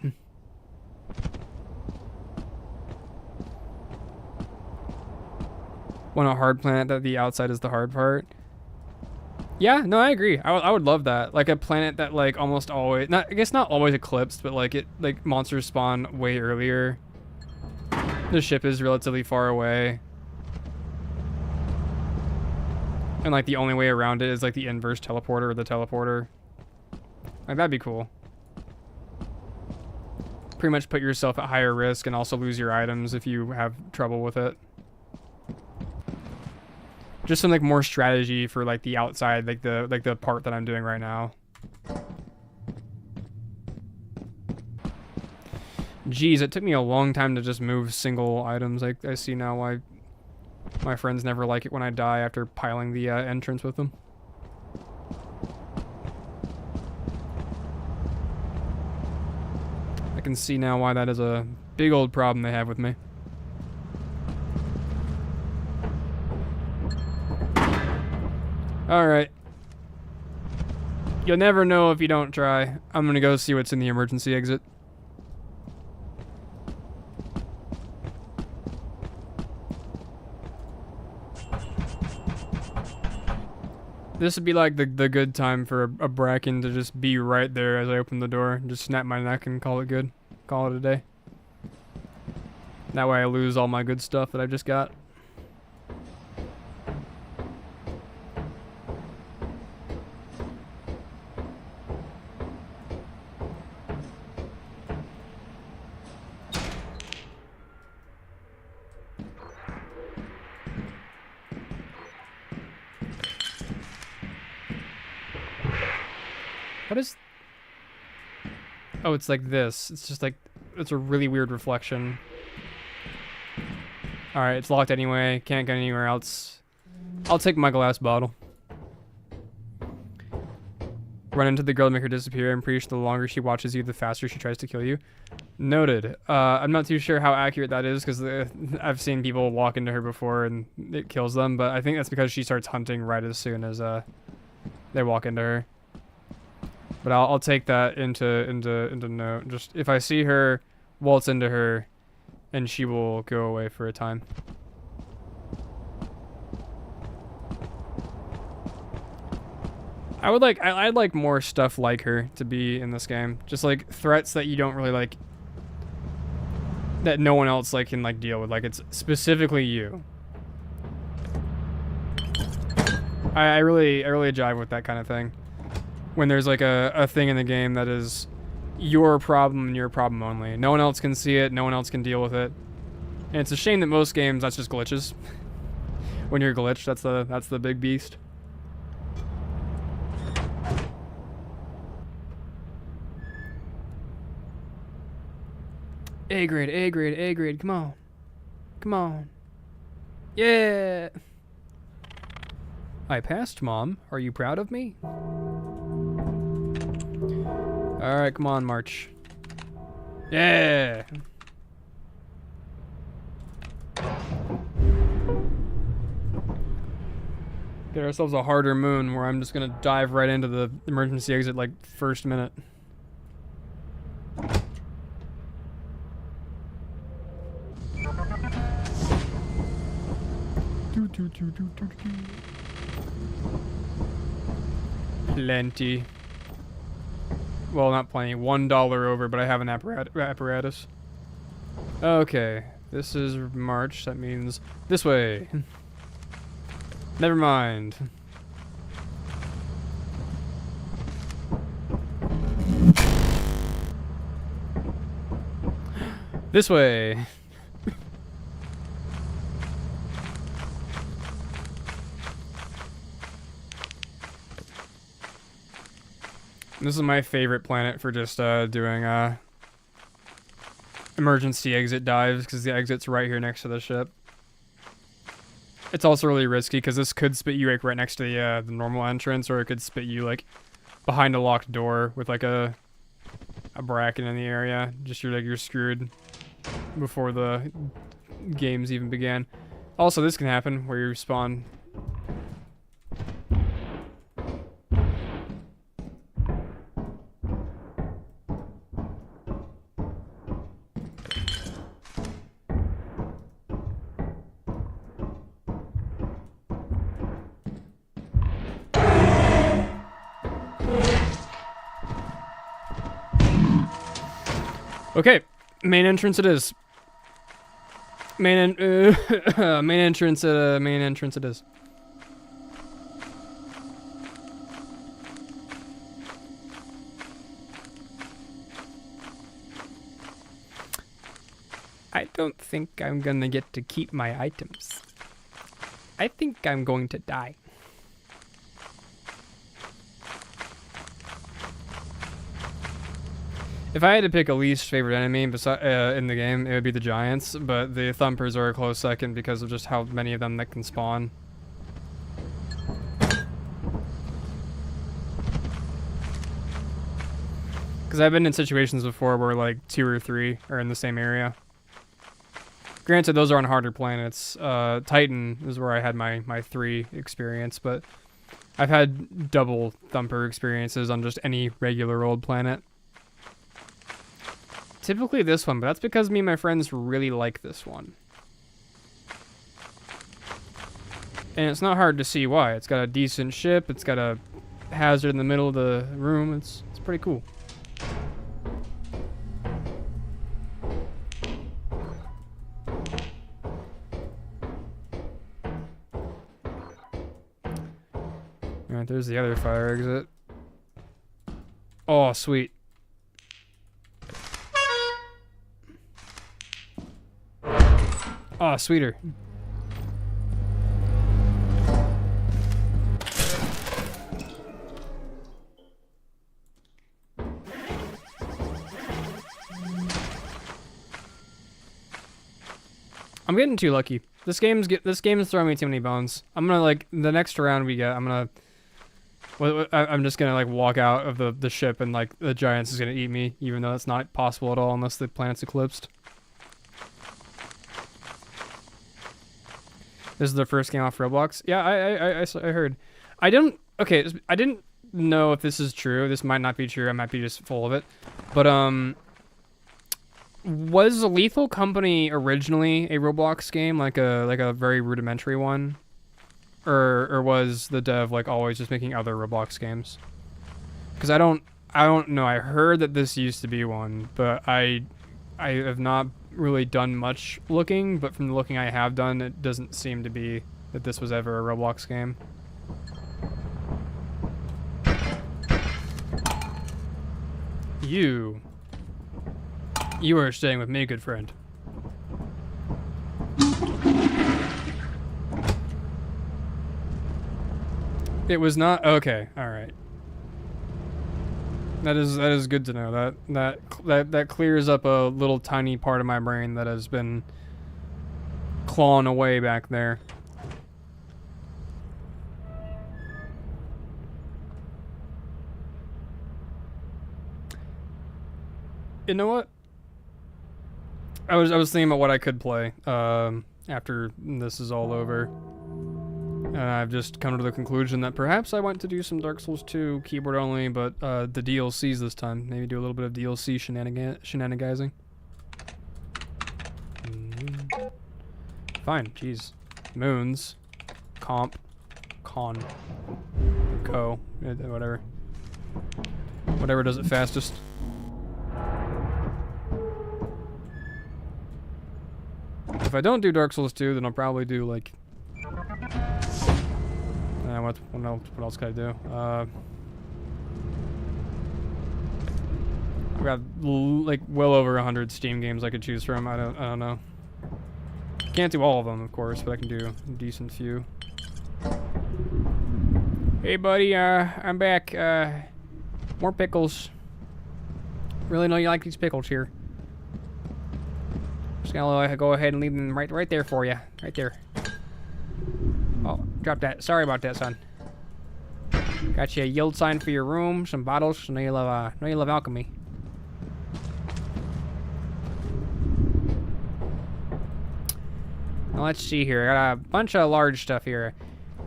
Want a hard planet that the outside is the hard part? Yeah, no, I agree. I would love that. Like a planet that like almost always, I guess not always eclipsed, but like monsters spawn way earlier. The ship is relatively far away. And like the only way around it is like the inverse teleporter or the teleporter. Like that'd be cool. Pretty much put yourself at higher risk and also lose your items if you have trouble with it. Just some like more strategy for like the outside, like the part that I'm doing right now. Geez, it took me a long time to just move single items. I see now why my friends never like it when I die after piling the entrance with them. I can see now why that is a big old problem they have with me. Alright. You'll never know if you don't try. I'm gonna go see what's in the emergency exit. This would be like the good time for a bracken to just be right there as I open the door. Just snap my neck and call it good. Call it a day. That way I lose all my good stuff that I just got. What is... Oh, it's like this. It's just like... It's a really weird reflection. Alright, it's locked anyway. Can't get anywhere else. I'll take my glass bottle. Run into the girl to make her disappear. I'm pretty sure the longer she watches you, the faster she tries to kill you. Noted. I'm not too sure how accurate that is, because I've seen people walk into her before and it kills them, but I think that's because she starts hunting right as soon as they walk into her. But I'll take that into note. Just if I see her, waltz into her, and she will go away for a time. I'd like more stuff like her to be in this game. Just like threats that you don't really like, that no one else like can like deal with. Like it's specifically you. I really jive with that kind of thing. When there's like a thing in the game that is your problem and your problem only. No one else can see it, no one else can deal with it. And it's a shame that most games that's just glitches. When you're glitched, that's the big beast. A grade, A grade, A grade, come on. Come on. Yeah! I passed, Mom. Are you proud of me? Alright, come on, March. Yeah! Get ourselves a harder moon where I'm just gonna dive right into the emergency exit like first minute. Plenty. Well, not plenty. $1 over, but I have an apparatus. Okay, this is March. That means this way. Never mind. This way. This is my favorite planet for just doing emergency exit dives, because the exit's right here next to the ship. It's also really risky because this could spit you like right next to the normal entrance, or it could spit you like behind a locked door with like a bracken in the area. Just you're screwed before the games even began. Also, this can happen where you spawn. Okay, main entrance it is. Main entrance it is. I don't think I'm gonna get to keep my items. I think I'm going to die. If I had to pick a least favorite enemy in the game, it would be the giants, but the thumpers are a close second because of just how many of them that can spawn. Because I've been in situations before where like 2 or 3 are in the same area. Granted, those are on harder planets. Titan is where I had my 3 experience, but I've had double thumper experiences on just any regular old planet. Typically this one, but that's because me and my friends really like this one. And it's not hard to see why. It's got a decent ship, it's got a hazard in the middle of the room, it's pretty cool. Alright, there's the other fire exit. Oh, sweet. Oh, sweeter. I'm getting too lucky. This game's throwing me too many bones. I'm gonna like the next round we get. I'm just gonna like walk out of the ship and like the giants is gonna eat me, even though that's not possible at all unless the planet's eclipsed. This is the first game off Roblox. Yeah, I heard. I didn't know if this is true. This might not be true. I might be just full of it. But was Lethal Company originally a Roblox game, like a very rudimentary one, or was the dev like always just making other Roblox games? Because I don't know. I heard that this used to be one, but I have not really done much looking, but from the looking I have done, it doesn't seem to be that this was ever a Roblox game. You are staying with me, good friend. It was not okay. All right. That is good to know. That clears up a little tiny part of my brain that has been clawing away back there. You know what? I was thinking about what I could play after this is all over. And I've just come to the conclusion that perhaps I want to do some Dark Souls 2 keyboard only, but the DLCs this time. Maybe do a little bit of DLC shenanigizing. Fine, jeez. Moons. Con. Co. Whatever. Whatever does it fastest. If I don't do Dark Souls 2, then I'll probably do like... what else can I do? I've got like well over 100 Steam games I could choose from. I don't know. Can't do all of them, of course, but I can do a decent few. Hey, buddy, I'm back. More pickles. Really know you like these pickles here. Just gonna go ahead and leave them right there for you. Right there. Oh, drop that. Sorry about that, son. Got you a yield sign for your room, some bottles. Know you love alchemy. Now let's see here. I got a bunch of large stuff here.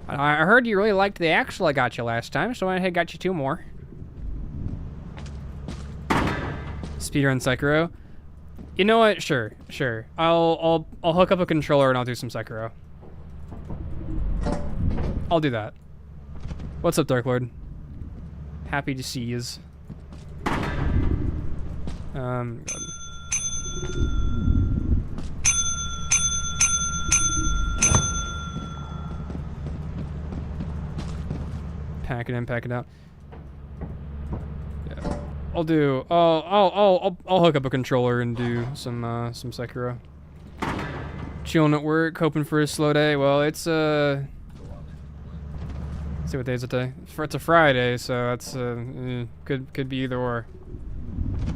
I heard you really liked the axle I got you last time, so I went ahead and got you 2 more. Speedrun Sekiro. You know what? Sure. I'll hook up a controller and I'll do some Sekiro. I'll do that. What's up, Dark Lord? Happy to see yous. God. Pack it in, pack it out. Yeah. I'll hook up a controller and do some Sekiro. Chilling at work, hoping for a slow day. Well, it's let's see what day is it today. It's a Friday, so that's could be either or.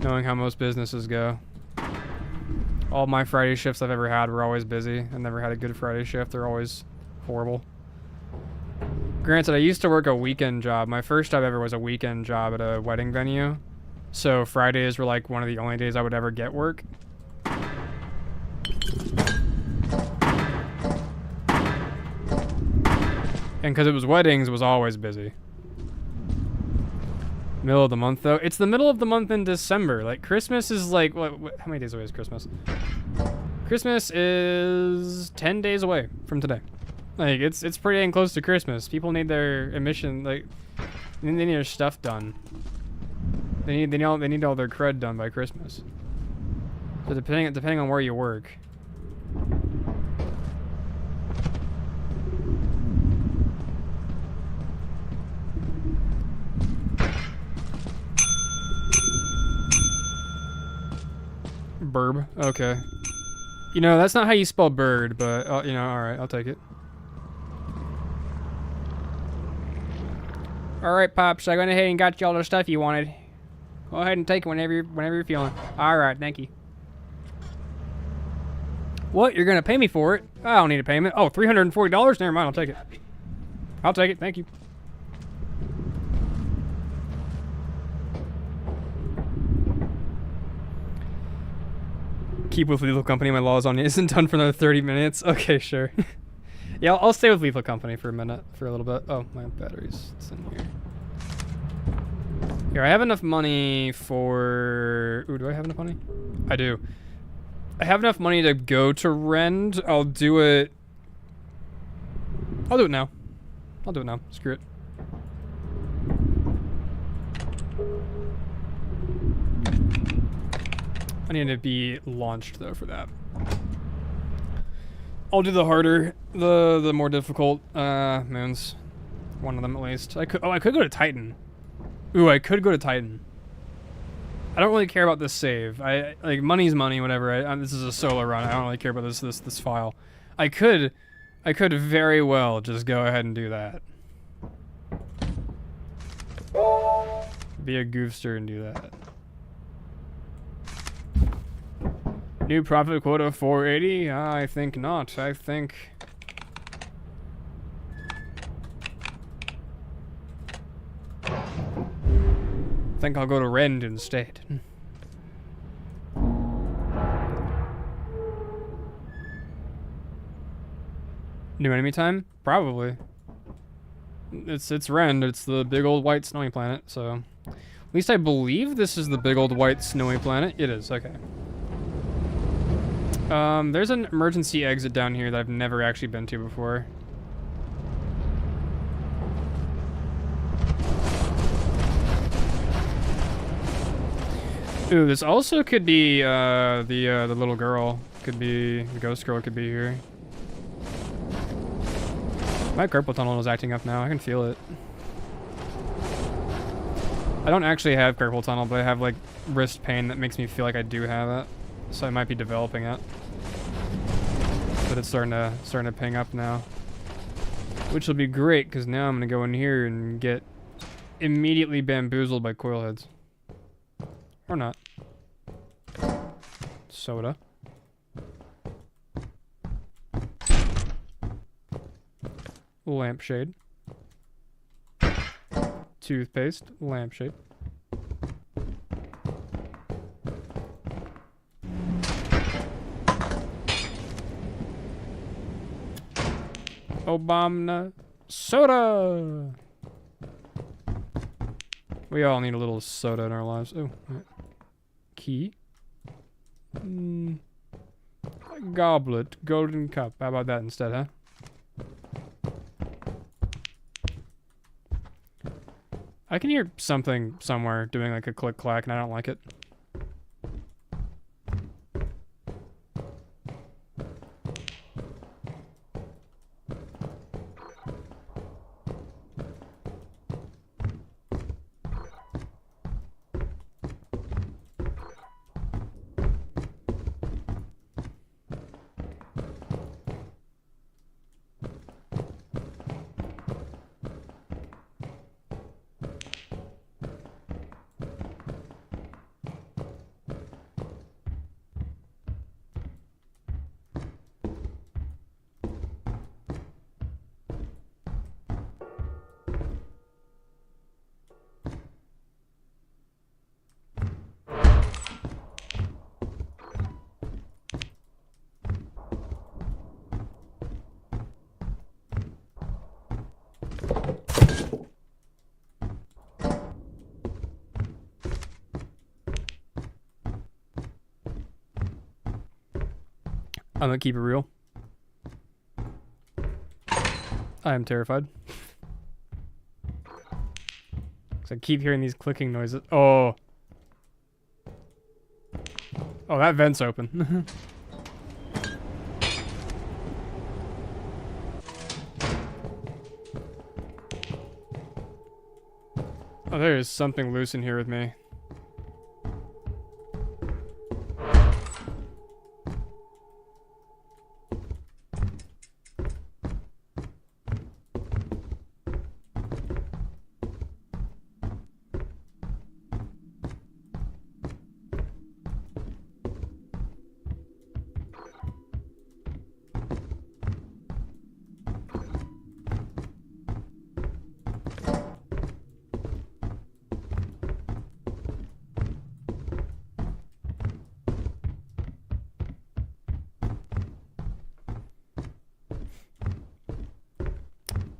Knowing how most businesses go. All my Friday shifts I've ever had were always busy. I never had a good Friday shift. They're always horrible. Granted, I used to work a weekend job. My first job ever was a weekend job at a wedding venue. So Fridays were like one of the only days I would ever get work. And because it was weddings, it was always busy. Middle of the month, though. It's the middle of the month in December. Like, Christmas is like, what how many days away is Christmas? Christmas is 10 days away from today. Like, it's pretty dang close to Christmas. People need their emission, like, they need their stuff done. They need all their cred done by Christmas. So depending on where you work. Burb. Okay. You know, that's not how you spell bird, but, you know, alright, I'll take it. Alright, Pops, I went ahead and got you all the stuff you wanted. Go ahead and take it whenever you're feeling. Alright, thank you. What? You're gonna pay me for it? I don't need a payment. Oh, $340? Never mind, I'll take it. I'll take it, thank you. Keep with Lethal Company. My laws on it isn't done for another 30 minutes. Okay, sure. Yeah, I'll stay with Lethal Company for a minute, for a little bit. Oh, my battery's in here. Here, I have enough money for... Ooh, do I have enough money? I do. I have enough money to go to Rend. I'll do it... I'll do it now. I'll do it now. Screw it. I need to be launched though for that. I'll do the harder, the more difficult moons. One of them at least. I could go to Titan. Ooh, I could go to Titan. I don't really care about this save. Like money's money, whatever. This is a solo run. I don't really care about this file. I could very well just go ahead and do that. Be a goofster and do that. New profit quota 480? I think not. I think I'll go to Rend instead. New enemy time? Probably. It's Rend. It's the big old white snowy planet, so at least I believe this is the big old white snowy planet. It is, okay. There's an emergency exit down here that I've never actually been to before. Ooh, this also could be, the little girl. Could be, the ghost girl could be here. My carpal tunnel is acting up now, I can feel it. I don't actually have carpal tunnel, but I have, like, wrist pain that makes me feel like I do have it. So I might be developing it. But it's starting to ping up now. Which will be great, because now I'm going to go in here and get immediately bamboozled by coil heads. Or not. Soda. Lampshade. Toothpaste. Lampshade. Obama soda. We all need a little soda in our lives. Oh, right. Key. Goblet, golden cup. How about that instead, huh? I can hear something somewhere doing like a click clack, and I don't like it. gonna keep it real. I am terrified. Cause I keep hearing these clicking noises. Oh. Oh, that vent's open. Oh, there is something loose in here with me.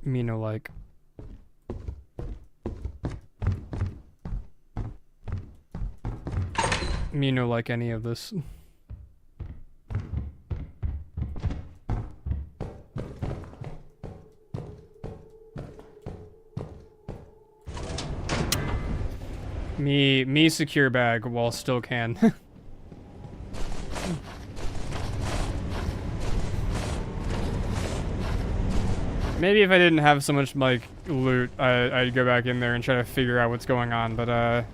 Me no like. Me no like any of this. Me secure bag while still can. Maybe if I didn't have so much, like, loot, I'd go back in there and try to figure out what's going on, but,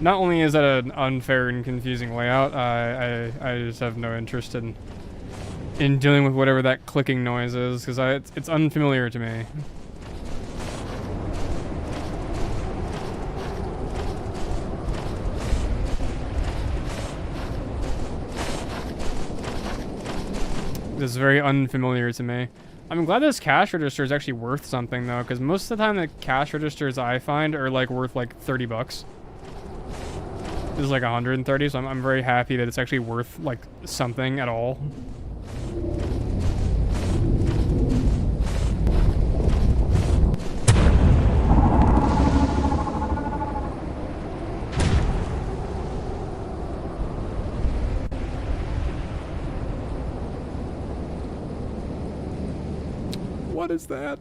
not only is that an unfair and confusing layout, I just have no interest in dealing with whatever that clicking noise is, because it's unfamiliar to me. This is very unfamiliar to me. I'm glad this cash register is actually worth something though, because most of the time the cash registers I find are like worth like 30 bucks. This is like 130, so I'm very happy that it's actually worth like something at all. What is that?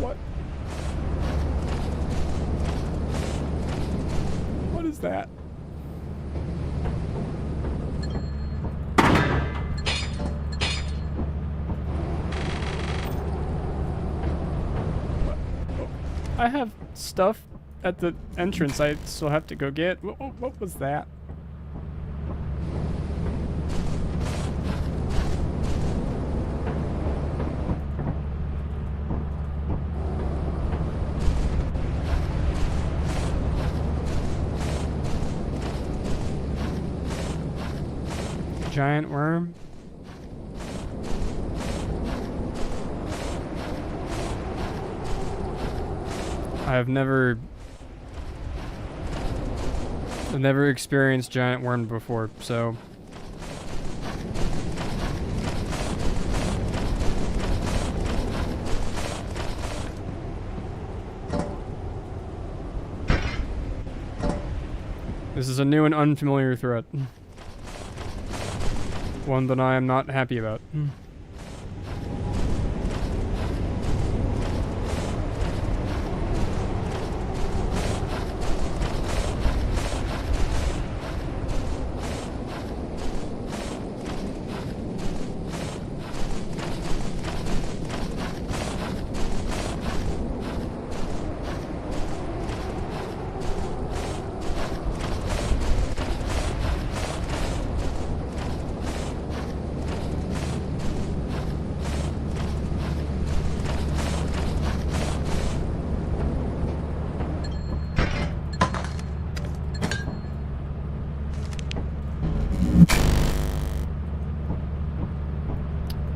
What? What is that? I have stuff at the entrance I still have to go get. What was that? Giant worm? I've never experienced giant worm before, so this is a new and unfamiliar threat. One that I am not happy about.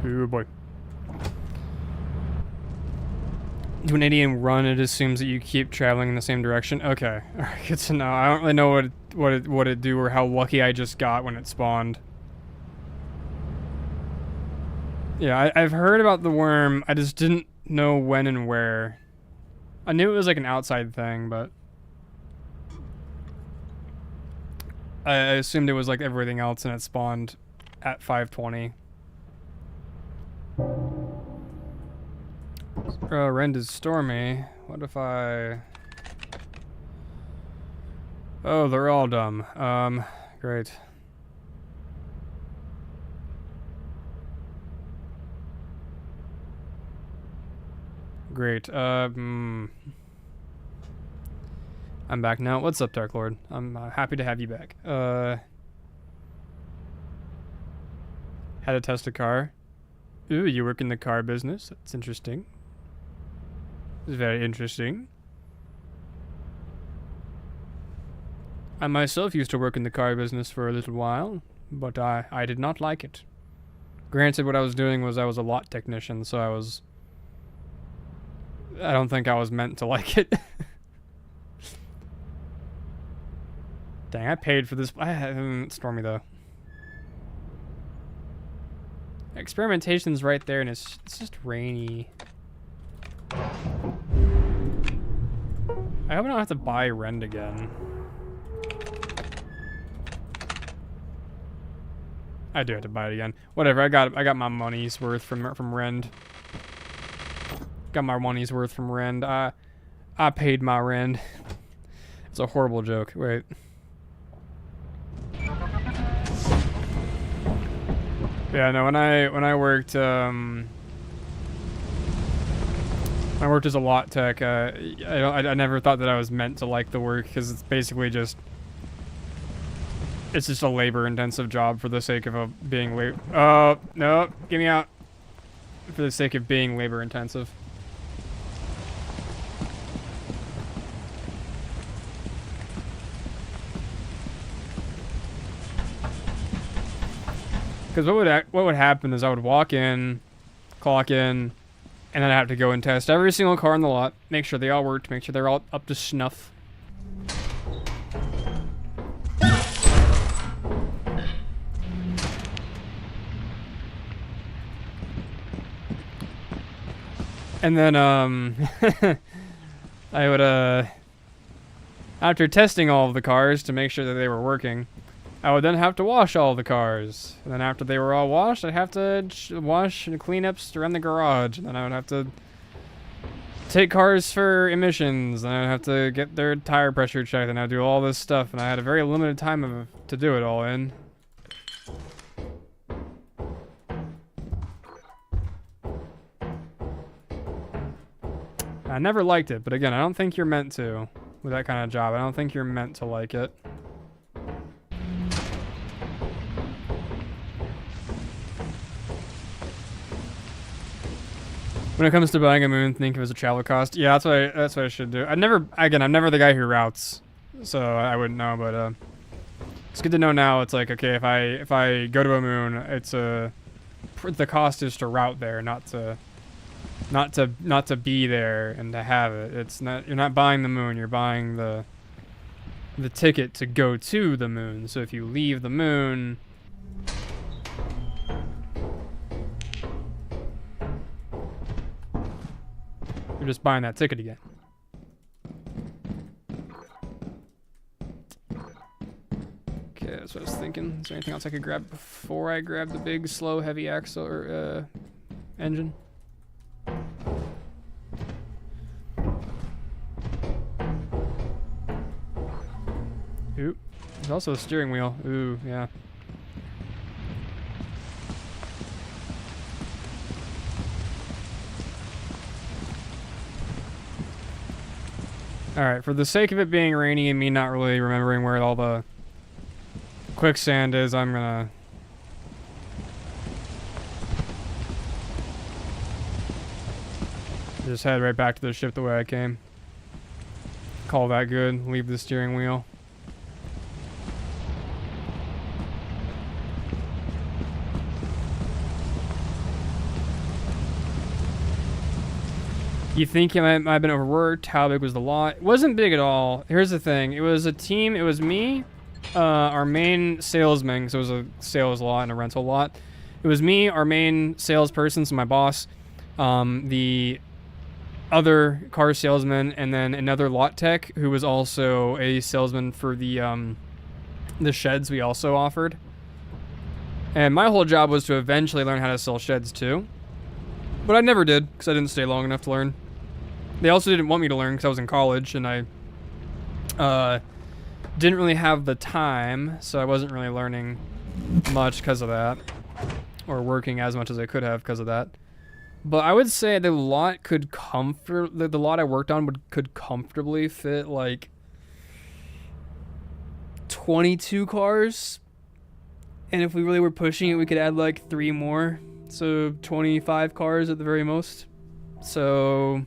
Oh boy. Do an Indian run, it assumes that you keep traveling in the same direction. Okay, alright, good to know. I don't really know what it do or how lucky I just got when it spawned. Yeah, I've heard about the worm, I just didn't know when and where. I knew it was like an outside thing, but I assumed it was like everything else and it spawned at 520. Rend is stormy. What if I... Oh, they're all dumb. Great. Great. I'm back now. What's up, Dark Lord? I'm happy to have you back. Had to test a car. Ooh, you work in the car business? That's interesting. It's very interesting. I myself used to work in the car business for a little while, but I did not like it. Granted, what I was doing was I was a lot technician, so I don't think I was meant to like it. Dang, I paid for this. Stormy, though. Experimentation's right there, and it's just rainy. I hope I don't have to buy Rend again. I do have to buy it again. Whatever, I got my money's worth from Rend. Got my money's worth from Rend. I paid my Rend. It's a horrible joke. Wait. Yeah, no, when I worked I worked as a lot tech, I never thought that I was meant to like the work, because it's basically just a labor intensive job for the sake of being oh, no, get me out. For the sake of being labor intensive. Because what would happen is I would walk in, clock in, and then I'd have to go and test every single car in the lot, make sure they all worked, make sure they're all up to snuff. And then I would after testing all of the cars to make sure that they were working, I would then have to wash all the cars. And then after they were all washed, I'd have to wash and clean ups around the garage. And then I would have to take cars for emissions. And I'd have to get their tire pressure checked. And I'd do all this stuff. And I had a very limited time to do it all in. I never liked it. But again, I don't think you're meant to with that kind of job. I don't think you're meant to like it. When it comes to buying a moon, think of it as a travel cost. Yeah, that's what I should do. I'm never the guy who routes, so I wouldn't know. But it's good to know now. It's like, okay, if I go to a moon, it's the cost is to route there, not to be there and to have it. It's not, you're not buying the moon. You're buying the ticket to go to the moon. So if you leave the moon, you're just buying that ticket again. Okay, that's what I was thinking. Is there anything else I could grab before I grab the big, slow, heavy axle or engine? Ooh, there's also a steering wheel. Ooh, yeah. Alright, for the sake of it being rainy and me not really remembering where all the quicksand is, I'm gonna just head right back to the ship the way I came. Call that good. Leave the steering wheel. You think it might have been overworked? How big was the lot? It wasn't big at all. Here's the thing. It was a team. It was me, our main salesman, because it was a sales lot and a rental lot. It was me, our main salesperson, so my boss, the other car salesman, and then another lot tech who was also a salesman for the sheds we also offered. And my whole job was to eventually learn how to sell sheds too. But I never did, because I didn't stay long enough to learn. They also didn't want me to learn because I was in college, and I didn't really have the time, so I wasn't really learning much because of that. Or working as much as I could have because of that. But I would say the lot the lot I worked on could comfortably fit like 22 cars. And if we really were pushing it, we could add like 3 more. So 25 cars at the very most. So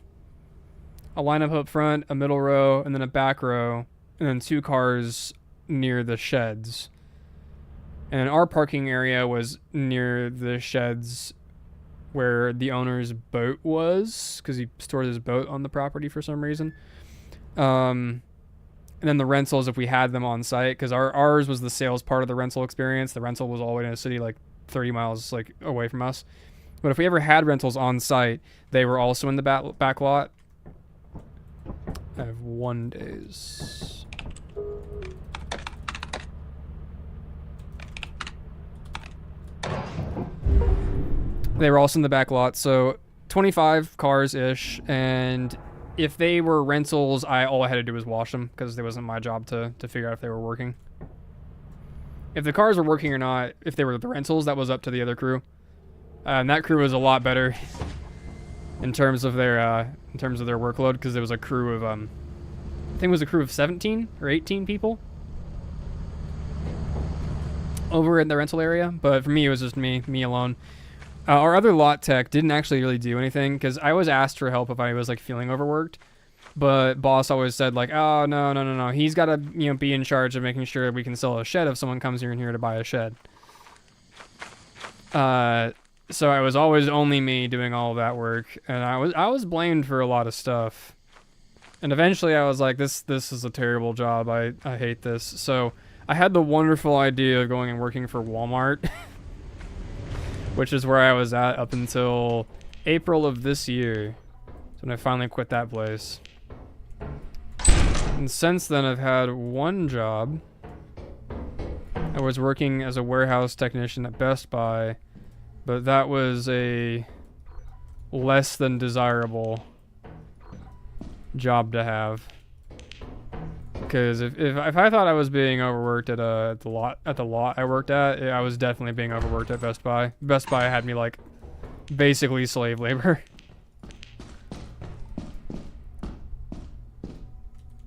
a lineup up front, a middle row, and then a back row, and then 2 cars near the sheds. And our parking area was near the sheds where the owner's boat was, because he stored his boat on the property for some reason. And then the rentals, if we had them on site, because ours was the sales part of the rental experience. The rental was all the way in a city like 30 miles like away from us. But if we ever had rentals on site, they were also in the back lot. I have 1 days. They were also in the back lot, so 25 cars-ish, and if they were rentals, all I had to do was wash them, because it wasn't my job to figure out if they were working. If the cars were working or not, if they were the rentals, that was up to the other crew. And that crew was a lot better in terms of their workload, because there was a crew of, I think it was a crew of 17 or 18 people over in the rental area, but for me, it was just me alone. Our other lot tech didn't actually really do anything, because I was asked for help if I was like feeling overworked, but boss always said like, oh no, he's got to be in charge of making sure we can sell a shed if someone comes in here to buy a shed. So it was always only me doing all of that work, and I was blamed for a lot of stuff. And eventually I was like, this is a terrible job. I hate this. So I had the wonderful idea of going and working for Walmart. Which is where I was at up until April of this year. So when I finally quit that place. And since then, I've had 1 job. I was working as a warehouse technician at Best Buy, but that was a less than desirable job to have. Because if I thought I was being overworked at the lot I worked at, I was definitely being overworked at Best Buy. Best Buy had me like basically slave labor.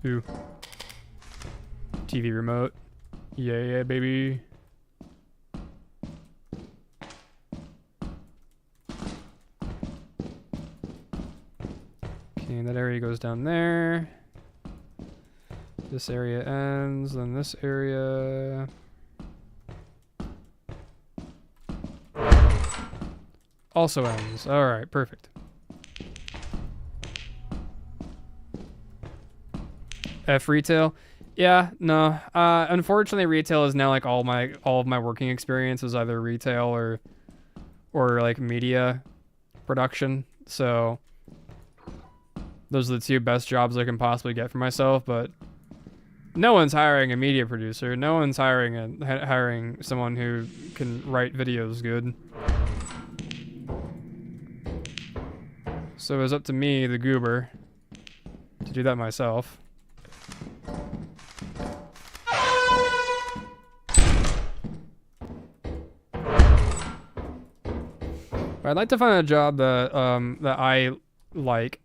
Ooh. TV remote. Yeah, baby. Okay, that area goes down there. This area ends, then this area also ends. Alright, perfect. F retail? Yeah, no. Unfortunately retail is now like all of my working experience is either retail or like media production. So those are the 2 best jobs I can possibly get for myself, but no one's hiring a media producer. No one's hiring someone who can write videos good. So it was up to me, the goober, to do that myself. But I'd like to find a job that that I like.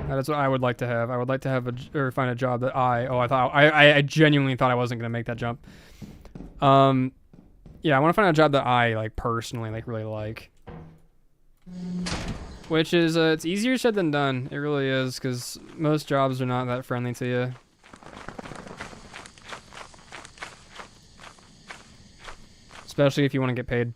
That's what I would like to have. I would like to have find a job that I genuinely thought I wasn't gonna make that jump. Yeah, I want to find a job that I like personally really like. Which is it's easier said than done. It really is, because most jobs are not that friendly to you. Especially if you want to get paid.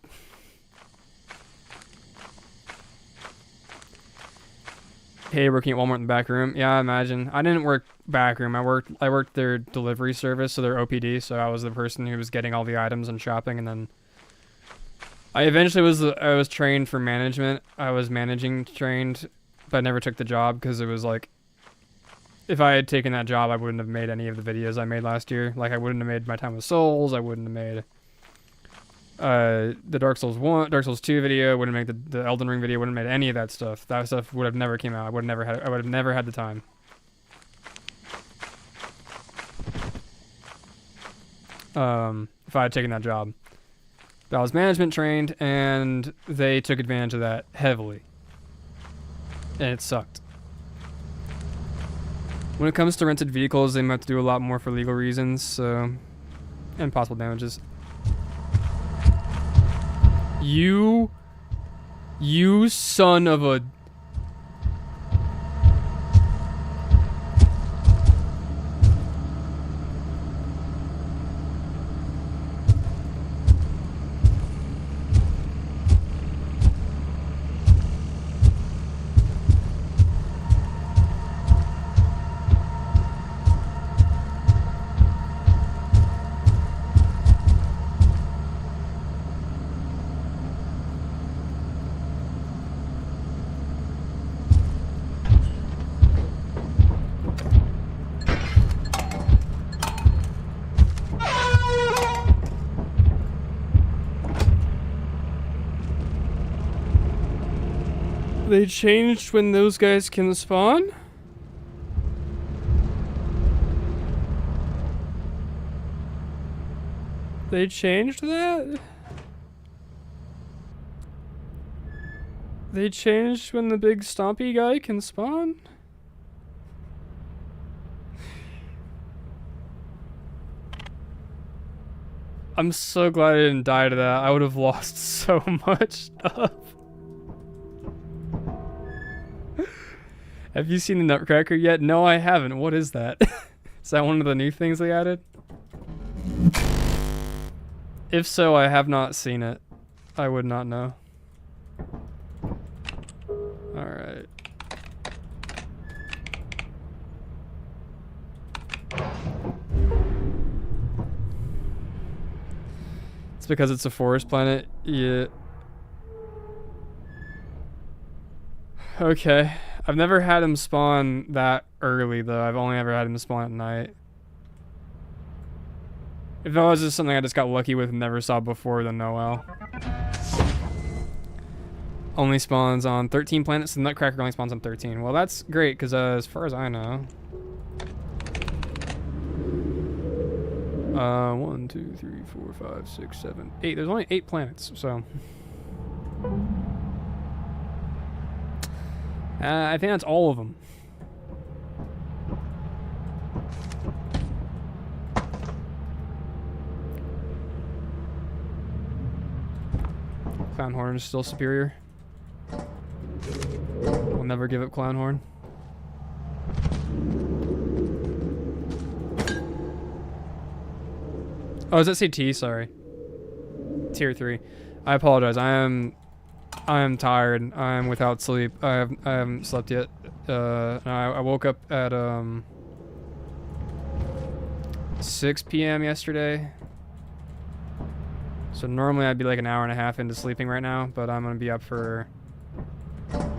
Hey, working at Walmart in the back room. Yeah, I imagine. I didn't work back room. I worked their delivery service, so their OPD. So I was the person who was getting all the items and shopping, and then I eventually I was trained for management. I was managing trained, but I never took the job because it was like, if I had taken that job, I wouldn't have made any of the videos I made last year. Like I wouldn't have made my time with Souls. I wouldn't have made the Dark Souls 1, Dark Souls 2 video. Wouldn't make the Elden Ring video. Wouldn't have made any of that stuff. That stuff would have never came out. I would have never had the time. If I had taken that job. But I was management trained, and they took advantage of that heavily. And it sucked. When it comes to rented vehicles, they might have to do a lot more for legal reasons, so... And possible damages. You son of a... They changed when those guys can spawn? They changed that? They changed when the big stompy guy can spawn? I'm so glad I didn't die to that. I would have lost so much stuff. Have you seen the Nutcracker yet? No, I haven't. What is that? Is that one of the new things they added? If so, I have not seen it. I would not know. Alright. It's because it's a forest planet? Yeah. Okay. I've never had him spawn that early, though. I've only ever had him spawn at night. If that was just something I just got lucky with and never saw before, then no well. Only spawns on 13 planets. The Nutcracker only spawns on 13. Well, that's great, because as far as I know... 1, 2, 3, 4, 5, 6, 7, 8. There's only 8 planets, so... I think that's all of them. Clownhorn is still superior. We'll never give up Clownhorn. Oh, is that CT? Sorry. Tier 3. I apologize. I am tired. I am without sleep. I haven't slept yet. I woke up at 6 p.m. yesterday. So normally I'd be like an hour and a half into sleeping right now, but I'm gonna be up for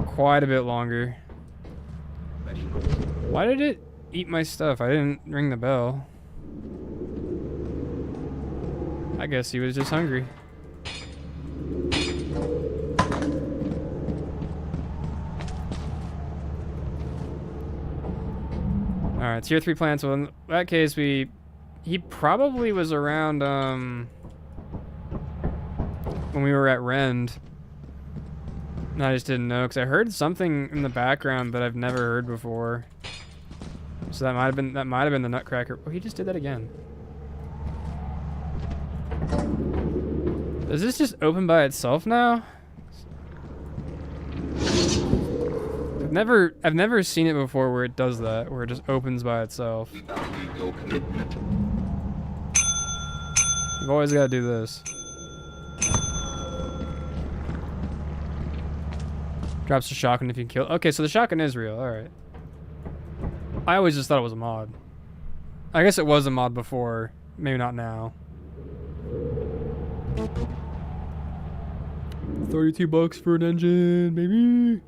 quite a bit longer. Why did it eat my stuff? I didn't ring the bell. I guess he was just hungry. Alright, tier 3 plants. Well, in that case, he probably was around, when we were at Rend. And I just didn't know, because I heard something in the background that I've never heard before. So that might have been the Nutcracker. Oh, he just did that again. Does this just open by itself now? I've never seen it before where it does that, where it just opens by itself. Your commitment. You've always got to do this. Drops the shotgun if you kill. Okay, so the shotgun is real. All right. I always just thought it was a mod. I guess it was a mod before, maybe not now. $32 for an engine, baby.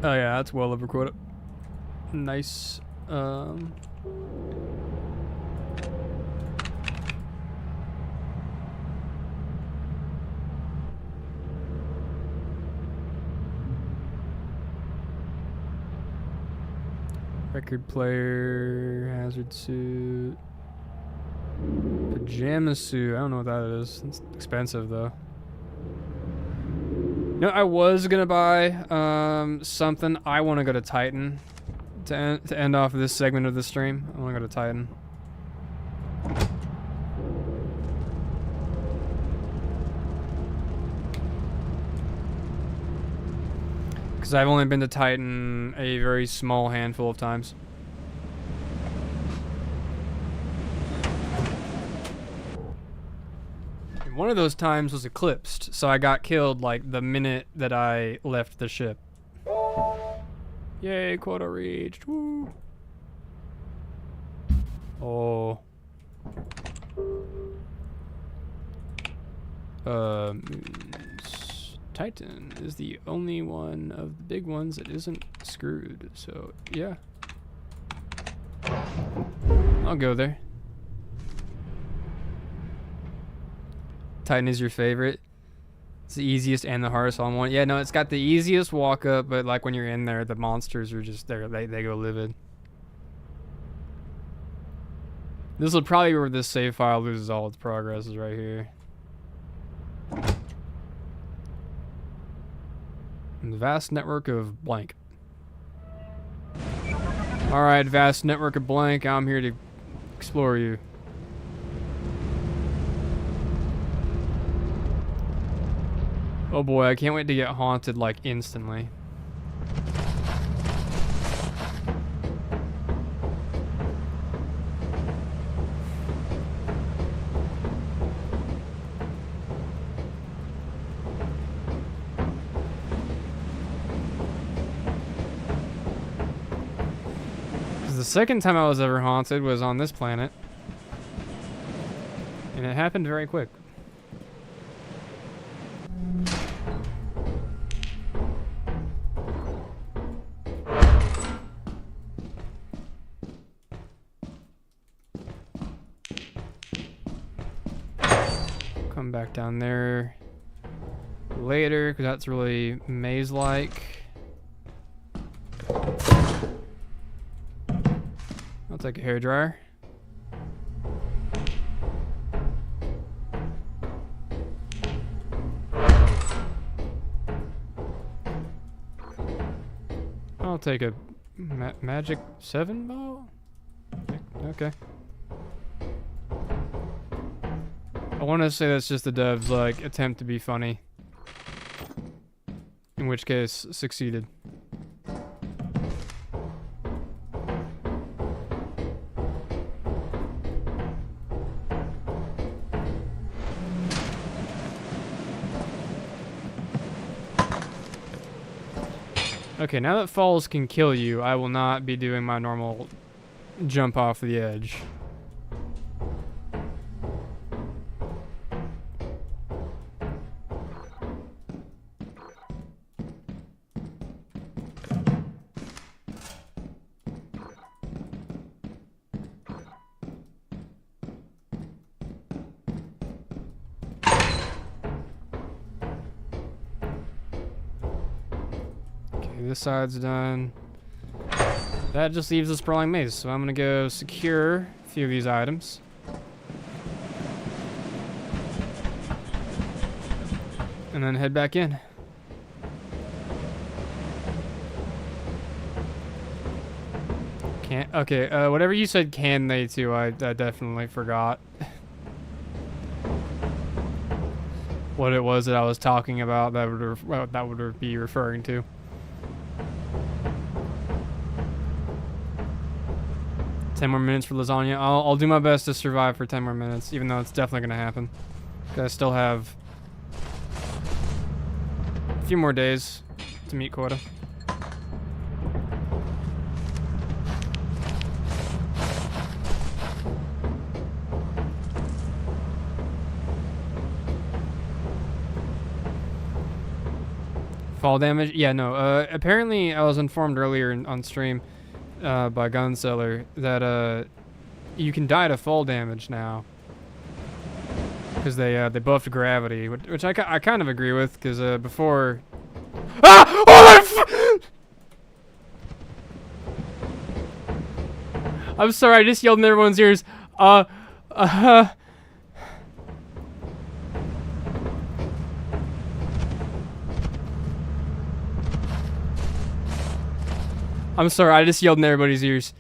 Oh yeah, that's well over quota. Nice. Record player, hazard suit, pajama suit. I don't know what that is. It's expensive though. No, I was gonna buy something. I want to go to Titan to end off this segment of the stream. I want to go to Titan. Because I've only been to Titan a very small handful of times. And one of those times was eclipsed, so I got killed like the minute that I left the ship. Yay, quota reached. Woo. Oh. Titan is the only one of the big ones that isn't screwed, so yeah. I'll go there. Titan is your favorite? It's the easiest and the hardest on one. Yeah, no, it's got the easiest walk up, but like when you're in there, the monsters are just there. They go livid. This will probably be where this save file loses all its progress, is right here. And the vast network of blank. Alright, vast network of blank, I'm here to explore you. Oh boy, I can't wait to get haunted like instantly. The second time I was ever haunted was on this planet. And it happened very quick. Come back down there later, because that's really maze-like. I'll take a hairdryer. I'll take a magic 7 ball? Okay. I want to say that's just the devs' like attempt to be funny. In which case, succeeded. Okay, now that falls can kill you, I will not be doing my normal jump off the edge. This side's done. That just leaves the sprawling maze, so I'm gonna go secure a few of these items. And then head back in. Okay, whatever you said can they to, I definitely forgot. What it was that I was talking about that would be referring to. Ten more minutes for lasagna. I'll do my best to survive for 10 more minutes, even though it's definitely gonna happen. 'Cause I still have a few more days. to meet quota. Fall damage? Yeah, no. Apparently, I was informed earlier on stream by Gunseller that you can die to fall damage now because they buffed gravity, which I kind of agree with because before. Ah! Oh my! I'm sorry, I just yelled in everyone's ears. Uh. I'm sorry, I just yelled in everybody's ears.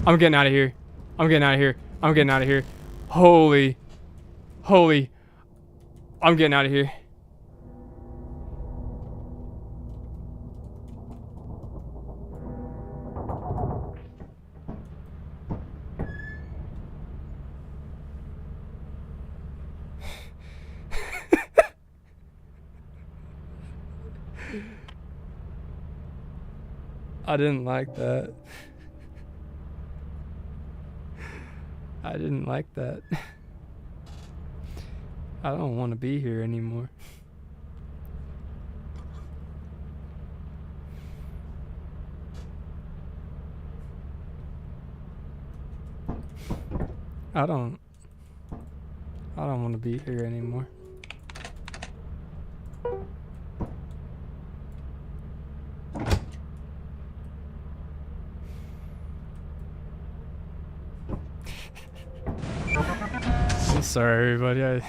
I'm getting out of here. I'm getting out of here. I'm getting out of here. Holy. I'm getting out of here. I didn't like that. I didn't like that. I don't want to be here anymore. I don't want to be here anymore. I'm sorry, everybody.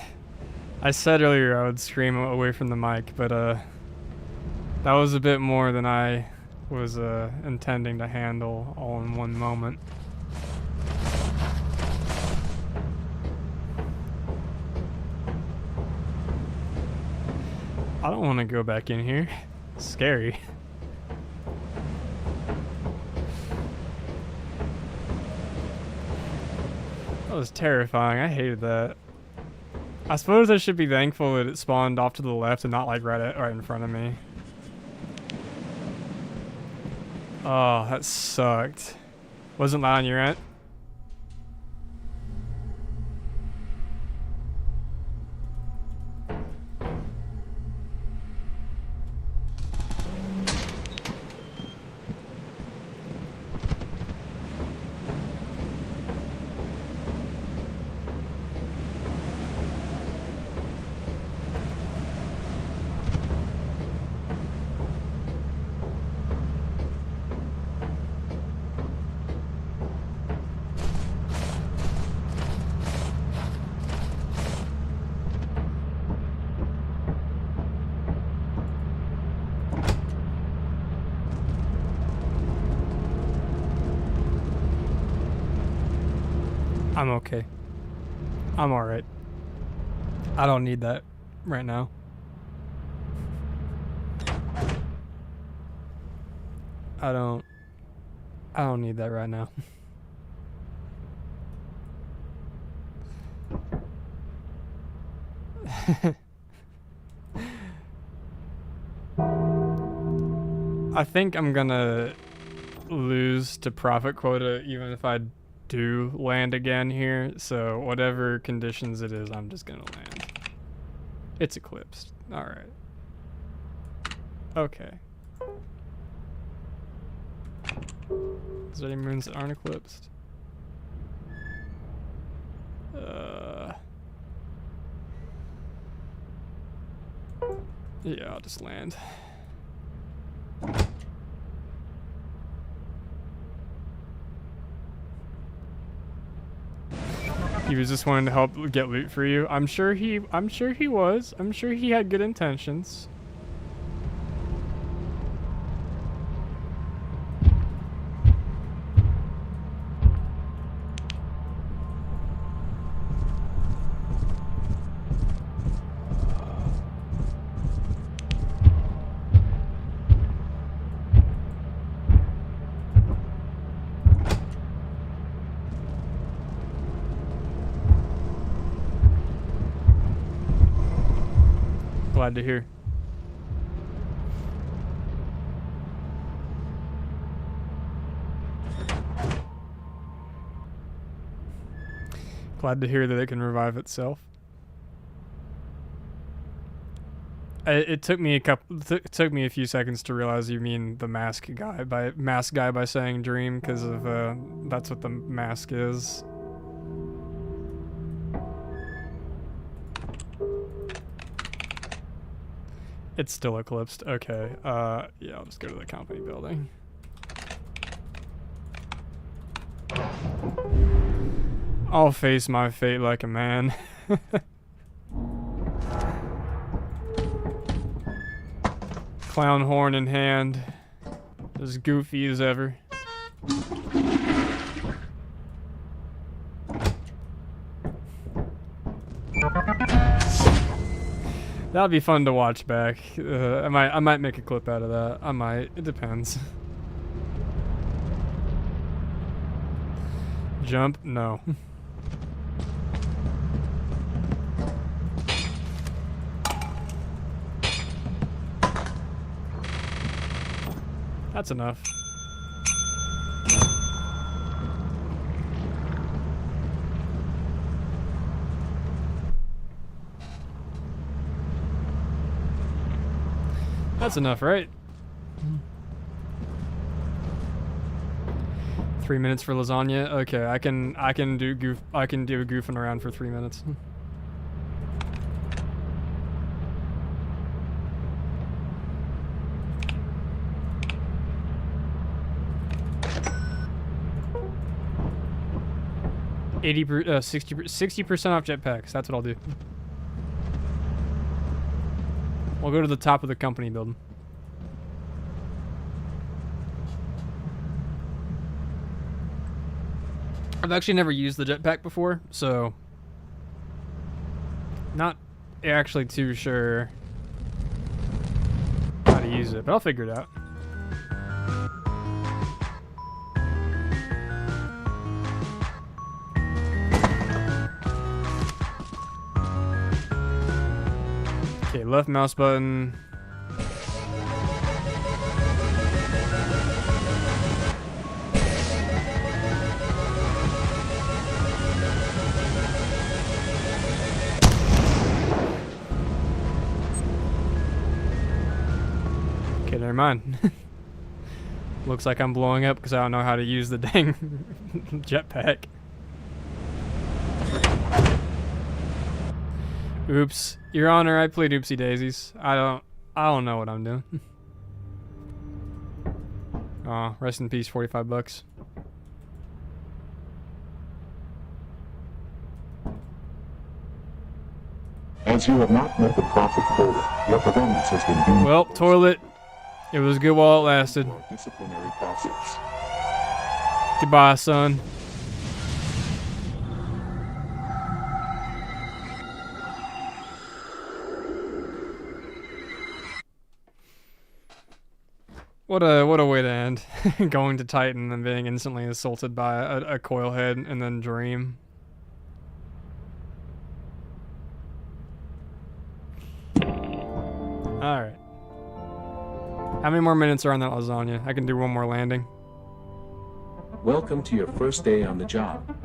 I said earlier I would scream away from the mic, but that was a bit more than I was intending to handle all in one moment. I don't want to go back in here. It's scary. That was terrifying. I hated that. I suppose I should be thankful that it spawned off to the left and not like right in front of me. Oh, that sucked. Wasn't that on your end? I'm okay. I'm alright. I don't need that right now. I don't need that right now. I think I'm gonna lose to profit quota even if I do land again here, so whatever conditions it is, I'm just gonna land. It's eclipsed. Alright. Okay. Is there any moons that aren't eclipsed? Yeah, I'll just land. He was just wanting to help get loot for you. I'm sure he was. I'm sure he had good intentions. Glad to hear. Glad to hear that it can revive itself. It took me it took me a few seconds to realize you mean the mask guy by saying dream, because of that's what the mask is. It's still eclipsed. Okay. Yeah, I'll just go to the company building. I'll face my fate like a man. Clown horn in hand. As goofy as ever. That'll be fun to watch back. I might make a clip out of that. I might. It depends. Jump? No. That's enough. That's enough, right? 3 minutes for lasagna. Okay, I can do goofing around for 3 minutes. 60% off jetpacks. That's what I'll do. We'll go to the top of the company building. I've actually never used the jetpack before, so not actually too sure how to use it, but I'll figure it out. Okay, left mouse button. Okay, never mind. Looks like I'm blowing up because I don't know how to use the dang jetpack. Oops. Your Honor, I played oopsie daisies. I don't know what I'm doing. Aw, rest in peace, $45. As you have not met the profit quota, your performance has been deemed Well, toilet. It was good while it lasted. for disciplinary process. Goodbye, son. What a way to end. Going to Titan and being instantly assaulted by a coil head and then Dream. Alright. How many more minutes are on that lasagna? I can do one more landing. Welcome to your first day on the job.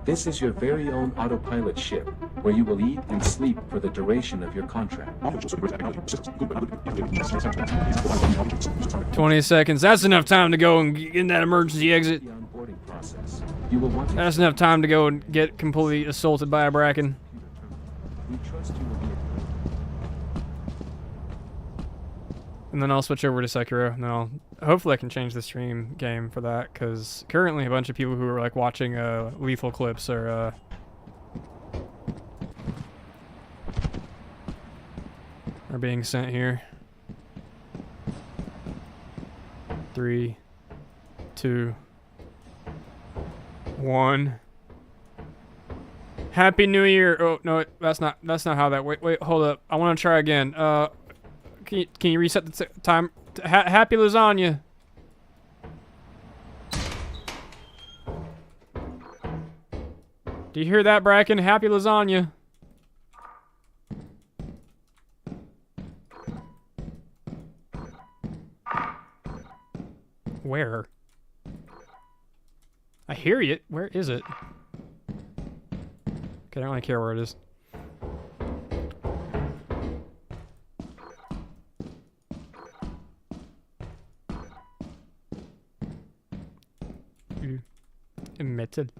This is your very own autopilot ship, where you will eat and sleep for the duration of your contract. 20 seconds. That's enough time to go and get in that emergency exit. The onboarding process. You will want to That's enough time to go and get completely assaulted by a bracken. We trust you will be And then I'll switch over to Sekiro, and then hopefully I can change the stream game for that, because currently a bunch of people who are like watching lethal clips are being sent here. 3, 2, 1. Happy New Year! Oh no, that's not how that. Wait, hold up. I want to try again. Can you reset the time? Happy lasagna. Do you hear that, Bracken? Happy lasagna. Where? I hear it. Where is it? Okay, I don't really care where it is. Emitted.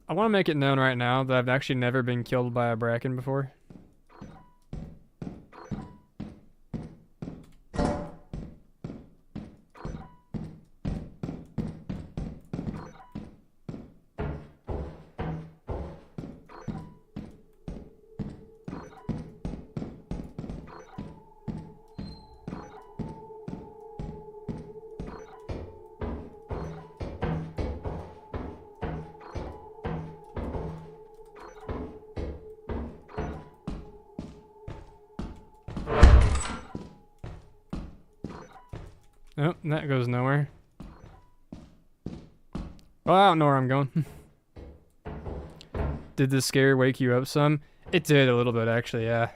I want to make it known right now that I've actually never been killed by a bracken before. Oh, that goes nowhere. Well, I don't know where I'm going. Did the scare wake you up some? It did a little bit, actually, yeah.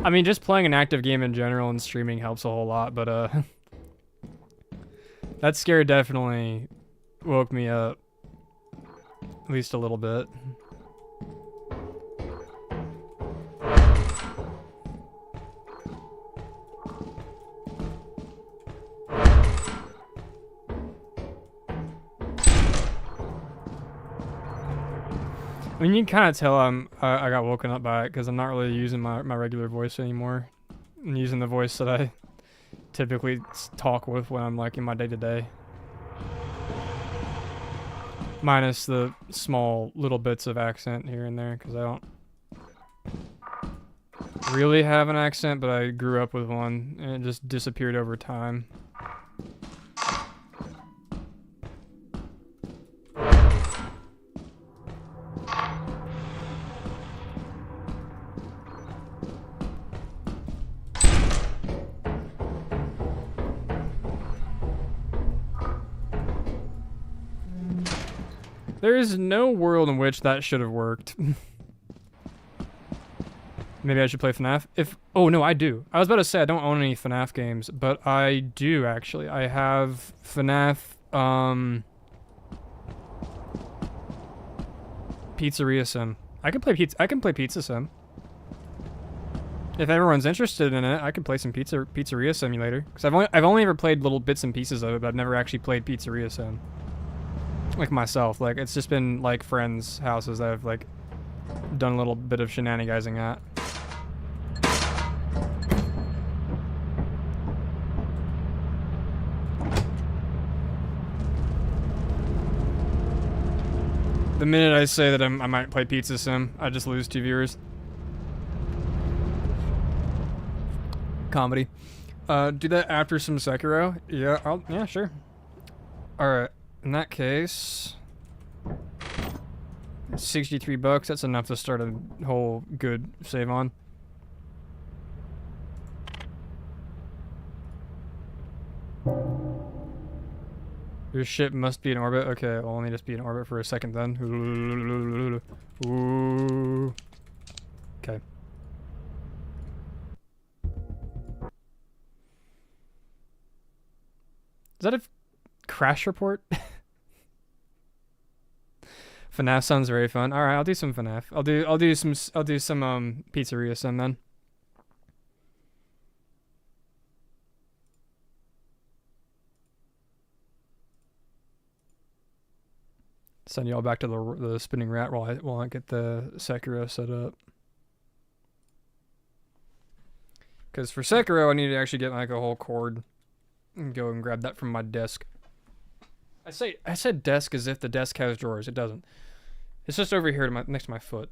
I mean, just playing an active game in general and streaming helps a whole lot, but, that scare definitely woke me up. At least a little bit. I mean, you can kind of tell I got woken up by it because I'm not really using my regular voice anymore. I'm using the voice that I typically talk with when I'm like in my day-to-day. Minus the small little bits of accent here and there because I don't really have an accent, but I grew up with one and it just disappeared over time. There is no world in which that should have worked. Maybe I should play FNAF? Oh no, I do. I was about to say I don't own any FNAF games, but I do actually. I have FNAF, Pizzeria Sim. I can play Pizza Sim. If everyone's interested in it, I can play some Pizzeria Simulator. Because I've only ever played little bits and pieces of it, but I've never actually played Pizzeria Sim. Like myself, like it's just been like friends' houses that I've like done a little bit of shenanigans at. The minute I say that I might play Pizza Sim, I just lose 2 viewers. Comedy. Do that after some Sekiro? Yeah, yeah, sure. Alright. In that case, $63, that's enough to start a whole good save on. Your ship must be in orbit. Okay, well, let me just be in orbit for a second then. Ooh. Okay. Is that a crash report? FNAF sounds very fun. All right, I'll do some FNAF. I'll do some Pizzeria Sim then. Send y'all back to the spinning rat while I get the Sekiro set up. Because for Sekiro, I need to actually get like a whole cord and go and grab that from my desk. I said desk as if the desk has drawers. It doesn't. It's just over here next to my foot.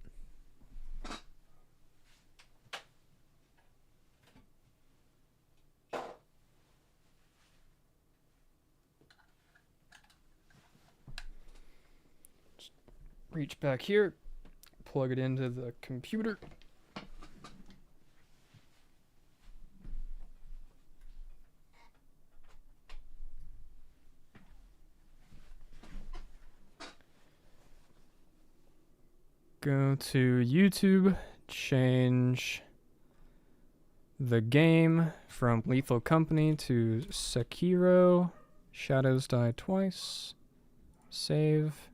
Just reach back here, plug it into the computer. Go to YouTube, change the game from Lethal Company to Sekiro. Shadows die twice. Save.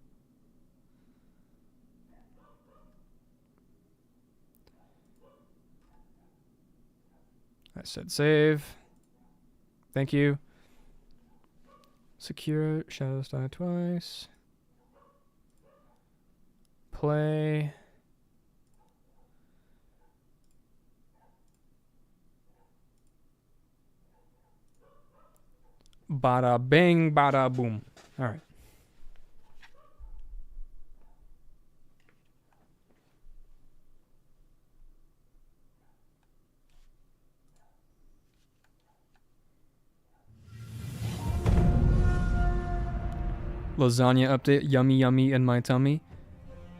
I said save. Thank you. Secure. Shadows die twice. Play. Bada bang, bada boom. All right. Lasagna update. Yummy, yummy in my tummy.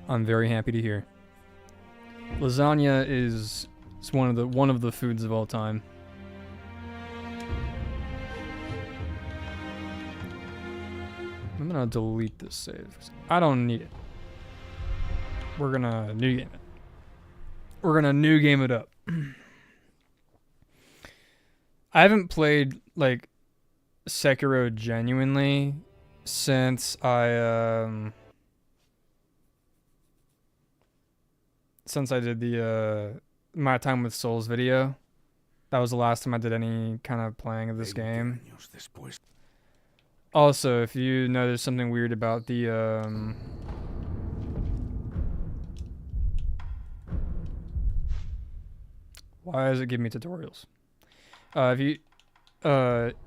I'm very happy to hear. Lasagna is one of the foods of all time. I'm gonna delete this save. I don't need it. We're gonna new game it. We're gonna new game it up. I haven't played like Sekiro genuinely since I did the My Time with Souls video. That was the last time I did any kind of playing of this game. Also, if you notice something weird about the why does it give me tutorials? If you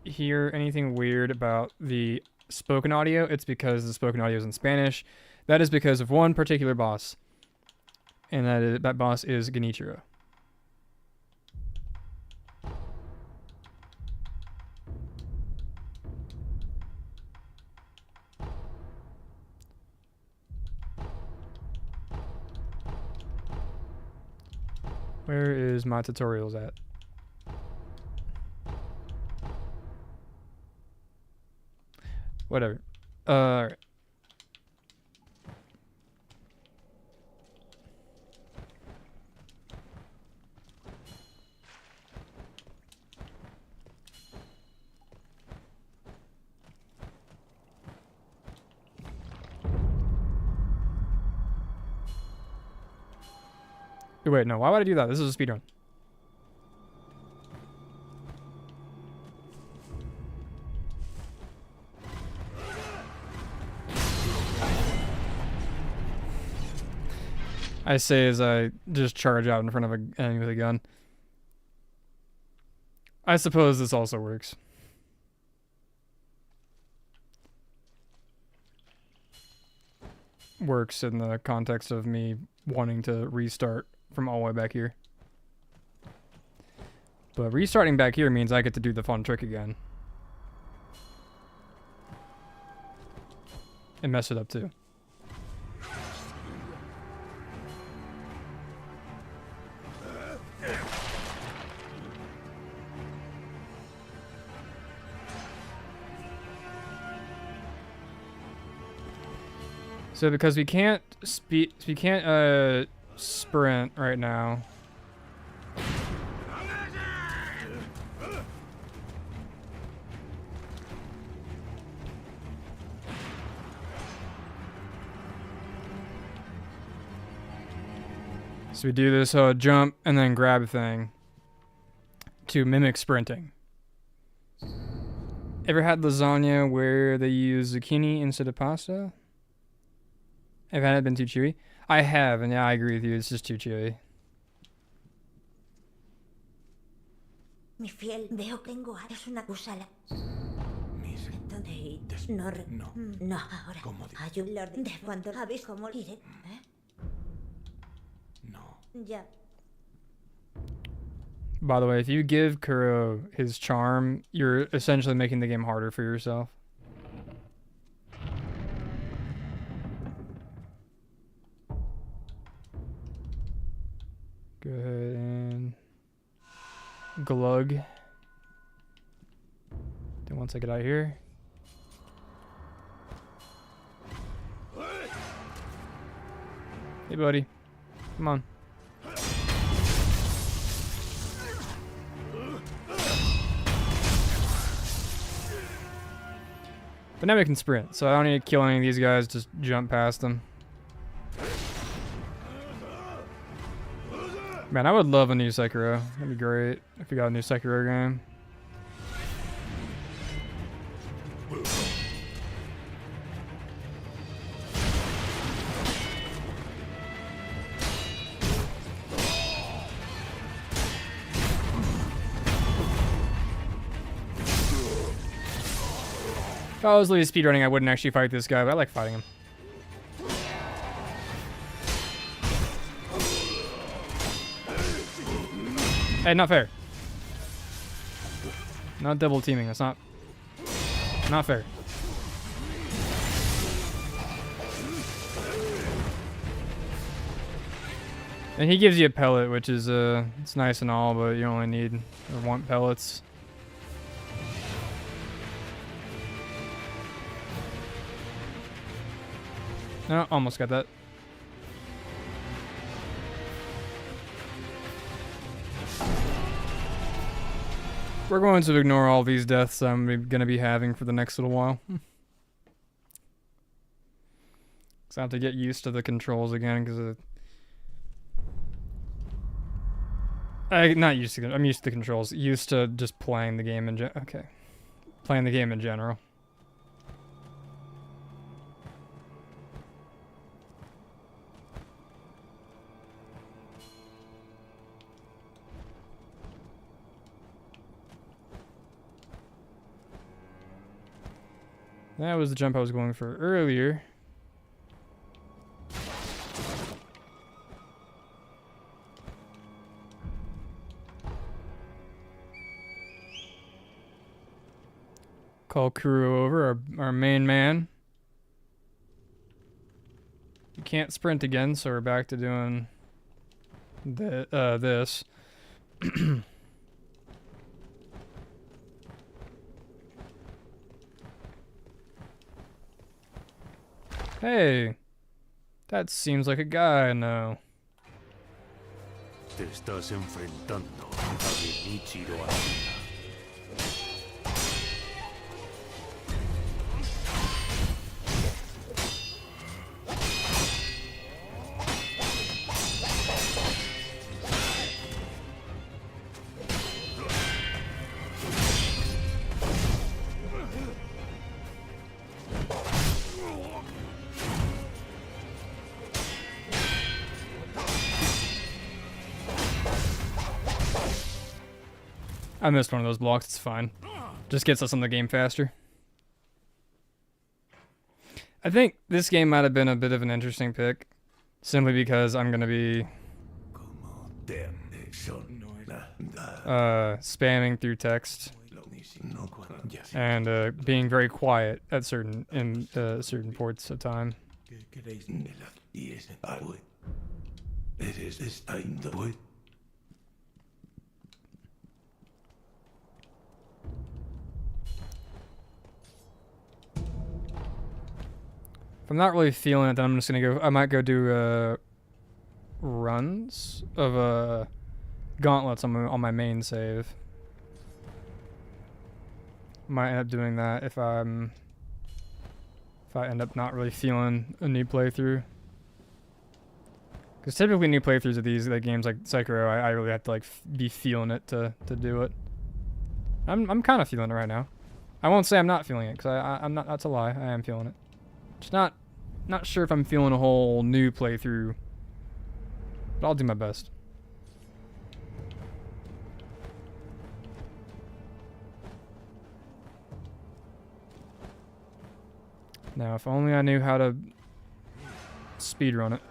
hear anything weird about the spoken audio, it's because the spoken audio is in Spanish. That is because of one particular boss, and that boss is Genichiro. Where is my tutorials at? Whatever. Alright. Wait, no, why would I do that? This is a speedrun. I say as I just charge out in front of an enemy with a gun. I suppose this also works. Works in the context of me wanting to restart from all the way back here. But restarting back here means I get to do the fun trick again. And mess it up too. So because we can't sprint right now. So we do this jump and then grab thing to mimic sprinting. Ever had lasagna where they use zucchini instead of pasta? Have had it been too chewy? I have, and yeah, I agree with you. It's just too chewy. Mi fiel, veo que tengo es una cusala. Entonces, no, no ahora. Hay un lord de cuando sabéis cómo iré. ¿Eh? No. Ya. By the way, if you give Kuro his charm, you're essentially making the game harder for yourself. Go ahead and glug. Then once I get out of here. Hey buddy, come on. But now we can sprint, so I don't need to kill any of these guys, just jump past them. Man, I would love a new Sekiro. That'd be great if we got a new Sekiro game. If I was losing speedrunning, I wouldn't actually fight this guy, but I like fighting him. Hey, not fair. Not double teaming. That's not fair. And he gives you a pellet, which is it's nice and all, but you only need or want pellets. No, almost got that. We're going to ignore all these deaths I'm going to be having for the next little while. So I have to get used to the controls again, because not used to them. I'm used to the controls. Used to just playing the game in playing the game in general. That was the jump I was going for earlier. Call Kuro over, our main man. We can't sprint again, so we're back to doing this. Hey, that seems like a guy I know. Te estás enfrentando a Benichiro Ávila. I missed one of those blocks, it's fine. Just gets us on the game faster. I think this game might have been a bit of an interesting pick, simply because I'm going to be spamming through text and being very quiet at certain ports of time. If I'm not really feeling it, then I'm just gonna go. I might go do runs of gauntlets on my main save. Might end up doing that if I end up not really feeling a new playthrough. Because typically new playthroughs of these games like Sekiro, I really have to like be feeling it to do it. I'm kind of feeling it right now. I won't say I'm not feeling it, because I'm not. That's a lie. I am feeling it. Just not sure if I'm feeling a whole new playthrough, but I'll do my best. Now, if only I knew how to speedrun it.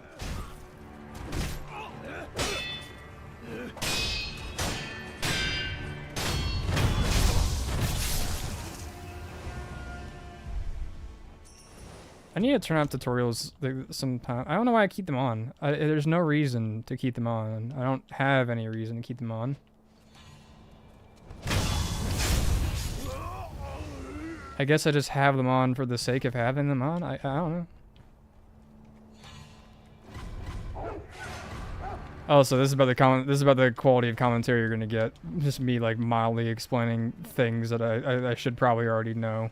I need to turn off tutorials sometime. I don't know why I keep them on. There's no reason to keep them on. I don't have any reason to keep them on. I guess I just have them on for the sake of having them on. I don't know. Oh, so this is about the quality of commentary you're gonna get. Just me like mildly explaining things that I should probably already know.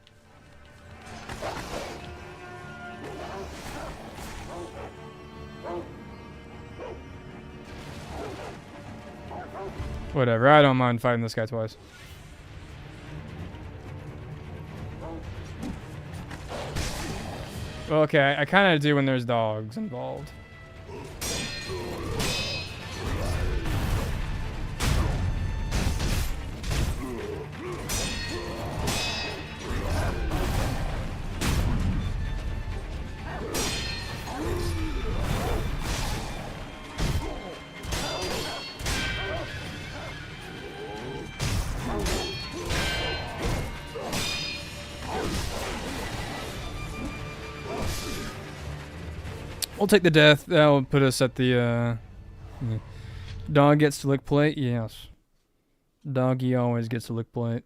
Whatever, I don't mind fighting this guy twice. Okay, I kind of do when there's dogs involved. We'll take the death. That'll put us at the, dog gets to lick plate? Yes. Doggy always gets to lick plate.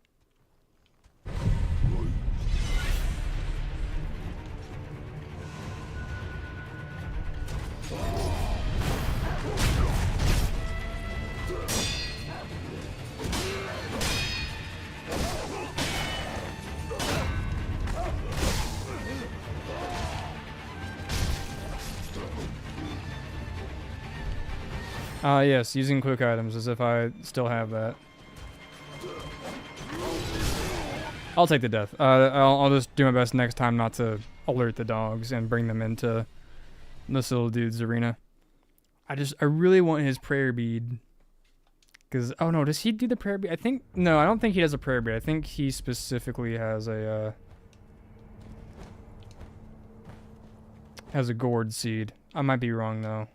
Yes, using quick items as if I still have that. I'll take the death. I'll just do my best next time not to alert the dogs and bring them into this little dude's arena. I really want his prayer bead. Cause, oh no, does he do the prayer bead? No, I don't think he does a prayer bead. I think he specifically has a gourd seed. I might be wrong though.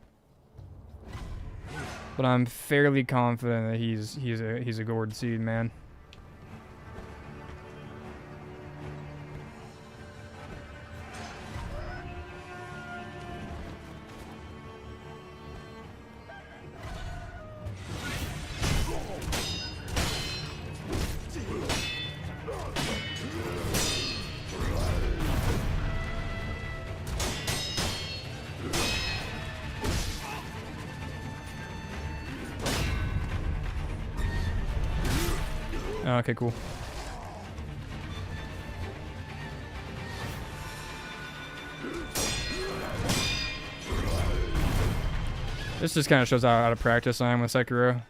But I'm fairly confident that he's a gourd seed man. Okay, cool. This just kind of shows how out of practice I am with Sekiro.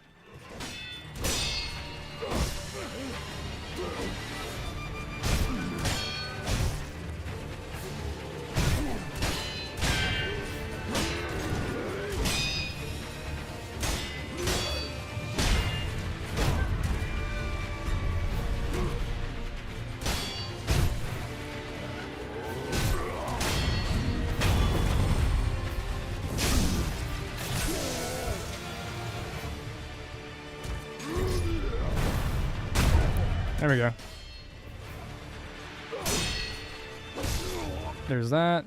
There we go. There's that.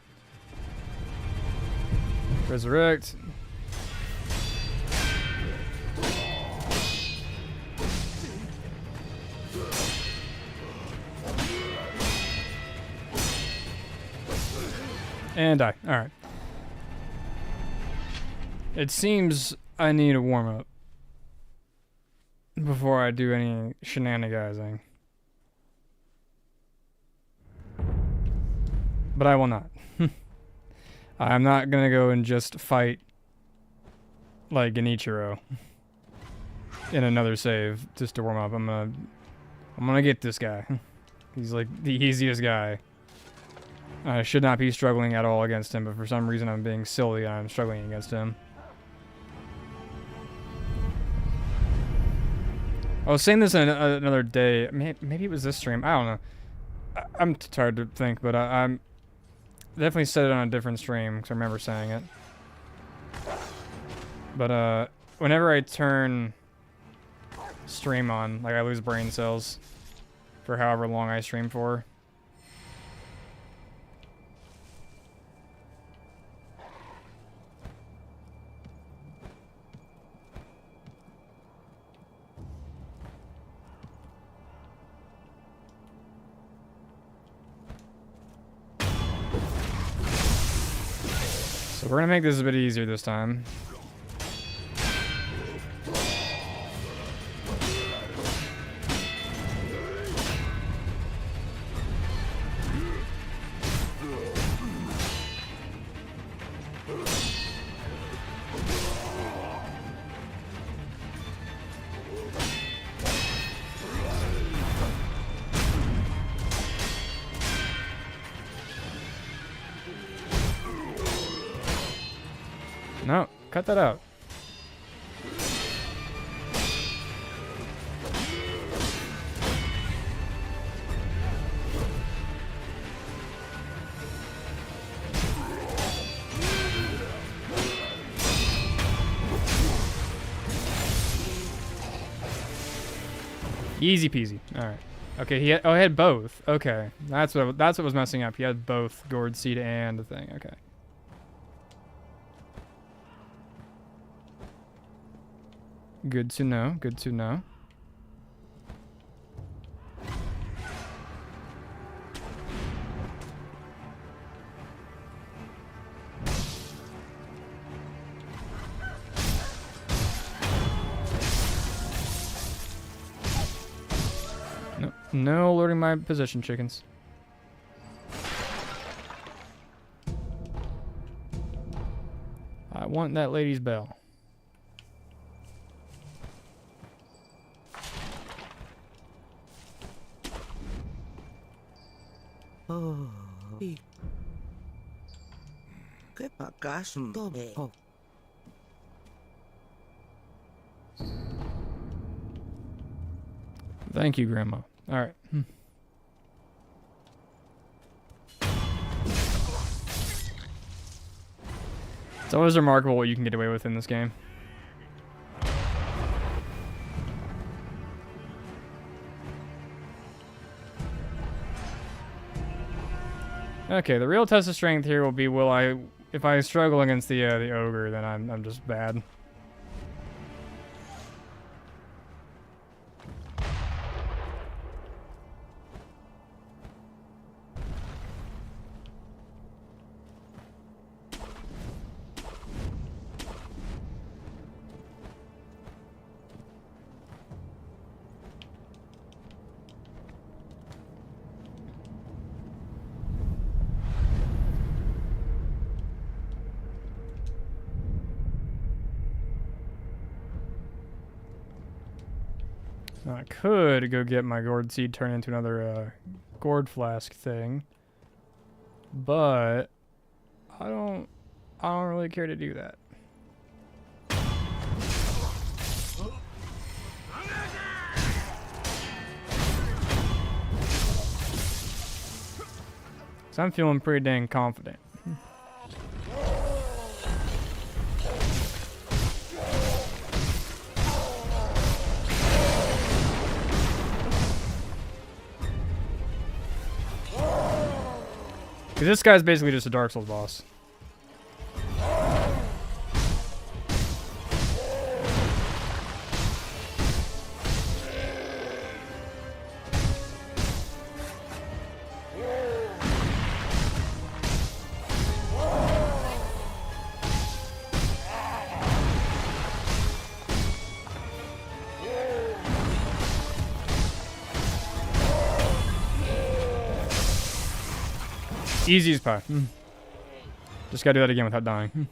Resurrect. And die. Alright. It seems I need a warm-up before I do any shenanigizing. But I will not. I'm not gonna go and just fight like Genichiro in another save just to warm up. I'm gonna get this guy. He's like the easiest guy. I should not be struggling at all against him, but for some reason I'm being silly and I'm struggling against him. I was saying this another day. Maybe it was this stream. I don't know. I'm too tired to think, but I'm definitely said it on a different stream because I remember saying it. But whenever I turn stream on, like I lose brain cells for however long I stream for. So we're gonna make this a bit easier this time. cut that out. Easy peasy. All right. Okay. He had both. Okay. That's what was messing up. He had both gourd seed and the thing. Okay. Good to know. Good to know. No, no alerting my position, chickens. I want that lady's bell. Oh, ¿qué pacas? Oh. Thank you, Grandma. All right. It's always remarkable what you can get away with in this game. Okay, the real test of strength here will be if I struggle against the ogre, then I'm just bad. Now I could go get my gourd seed, turn into another gourd flask thing, but I don't really care to do that. So I'm feeling pretty dang confident. Because this guy's basically just a Dark Souls boss. Easy as pie. Just gotta do that again without dying.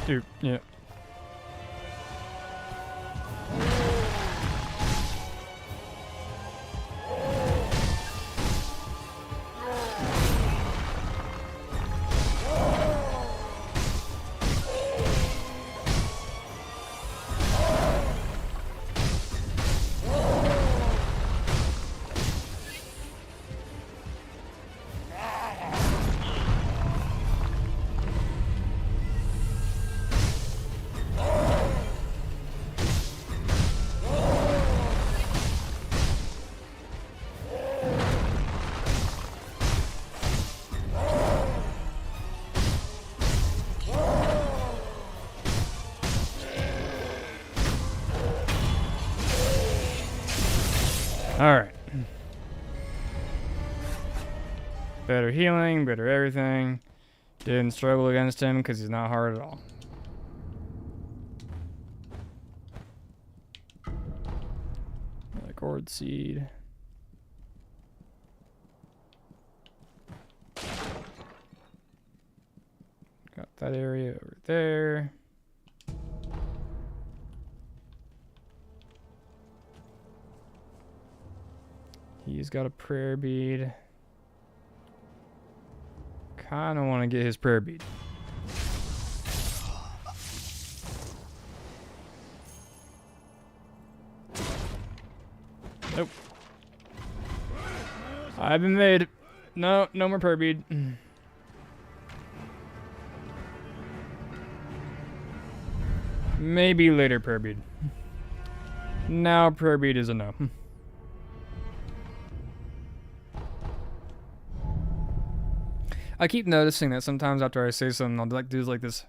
Dude, yeah. Alright. Better healing, better everything. Didn't struggle against him because he's not hard at all. Another gourd seed. Got that area over there. He's got a prayer bead. Kinda wanna get his prayer bead. Nope. I've been made. No, no more prayer bead. Maybe later prayer bead. Now prayer bead is a no. I keep noticing that sometimes after I say something, I'll like do like this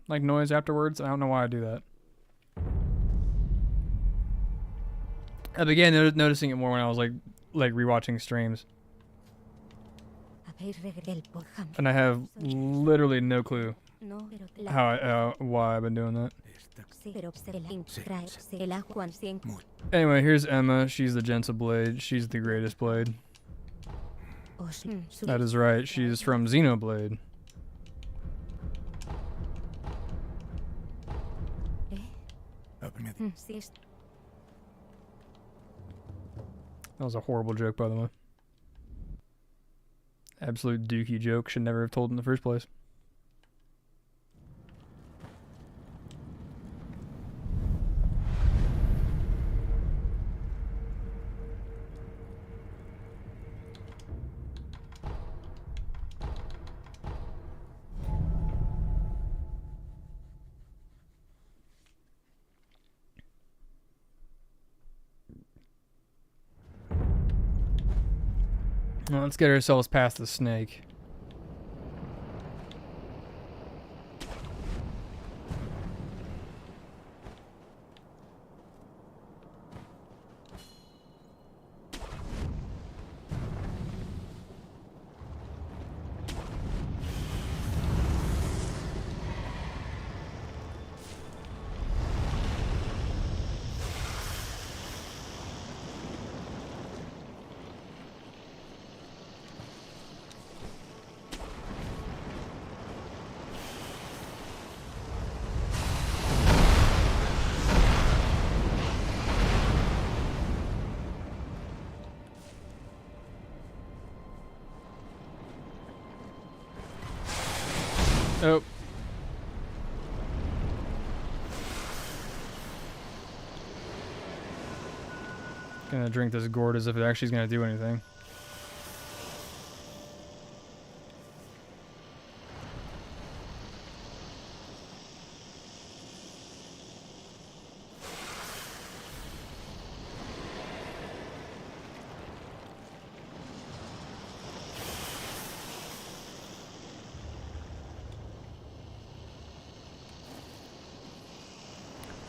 like noise afterwards. I don't know why I do that. I began noticing it more when I was like rewatching streams, and I have literally no clue why I've been doing that. Anyway, here's Emma. She's the Gents of Blade. She's the greatest Blade. That is right. She's from Xenoblade. That was a horrible joke, by the way. Absolute dookie joke. Should never have told in the first place. Well, let's get ourselves past the snake. Oh. Gonna drink this gourd as if it actually is gonna do anything.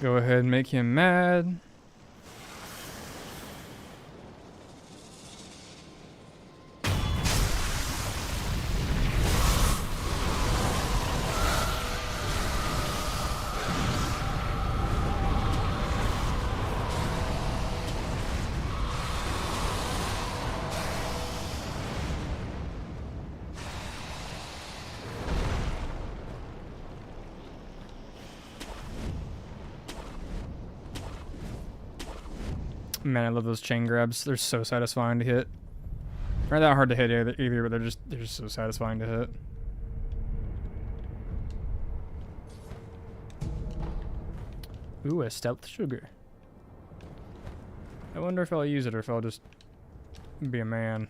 Go ahead and make him mad. Man, I love those chain grabs. They're so satisfying to hit. They're not that hard to hit either, but they're just so satisfying to hit. Ooh, a stealth sugar. I wonder if I'll use it or if I'll just be a man.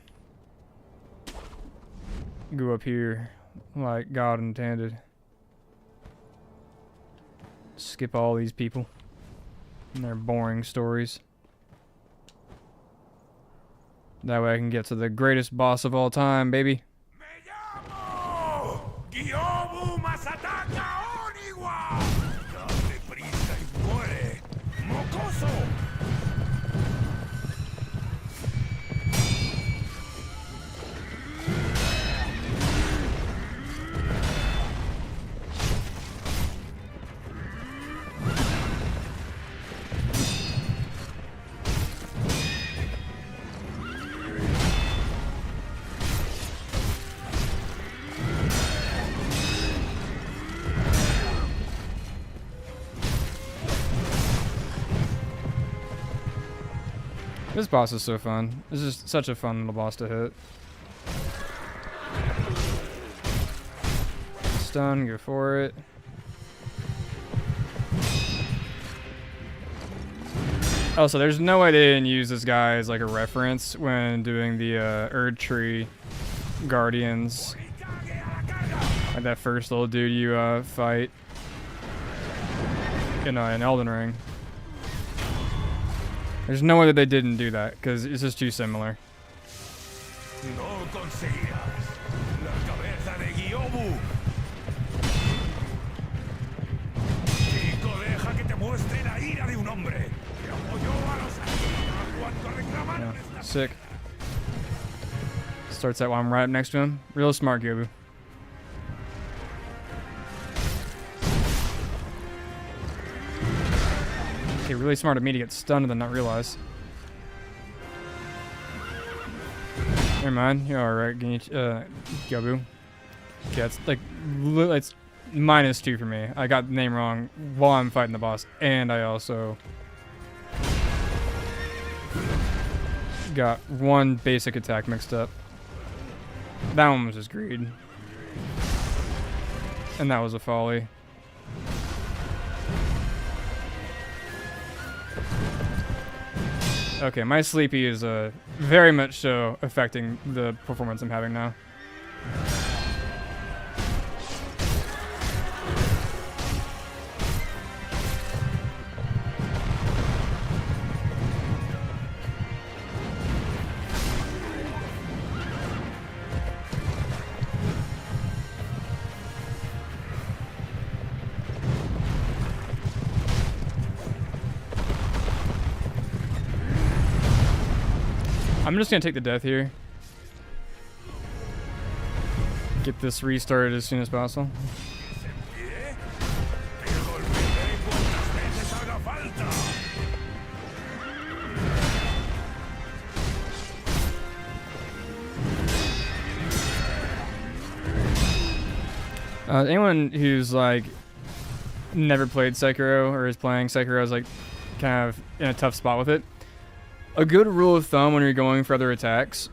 Go up here like God intended. Skip all these people and their boring stories. That way I can get to the greatest boss of all time, baby. This boss is so fun. This is such a fun little boss to hit. stun, go for it. Also, there's no way they didn't use this guy as like a reference when doing the Erd Tree Guardians. Like that first little dude you fight in Elden Ring. There's no way that they didn't do that, because it's just too similar. No conseguirás la cabeza de Guiobu. Chico, deja que te muestre la ira de un hombre que apoyó a los asesinos cuando reclamaron Yeah, sick. Starts that while I'm right up next to him. Real smart, Gobu. Okay, really smart of me to get stunned and then not realize. Never mind, you're alright, Gobu. Okay, it's like, it's -2 for me. I got the name wrong while I'm fighting the boss, and I also got one basic attack mixed up. That one was just greed. And that was a folly. Okay, my sleepy is very much so affecting the performance I'm having now. I'm just gonna take the death here. Get this restarted as soon as possible. Anyone who's like never played Sekiro or is playing Sekiro is like kind of in a tough spot with it. A good rule of thumb when you're going for other attacks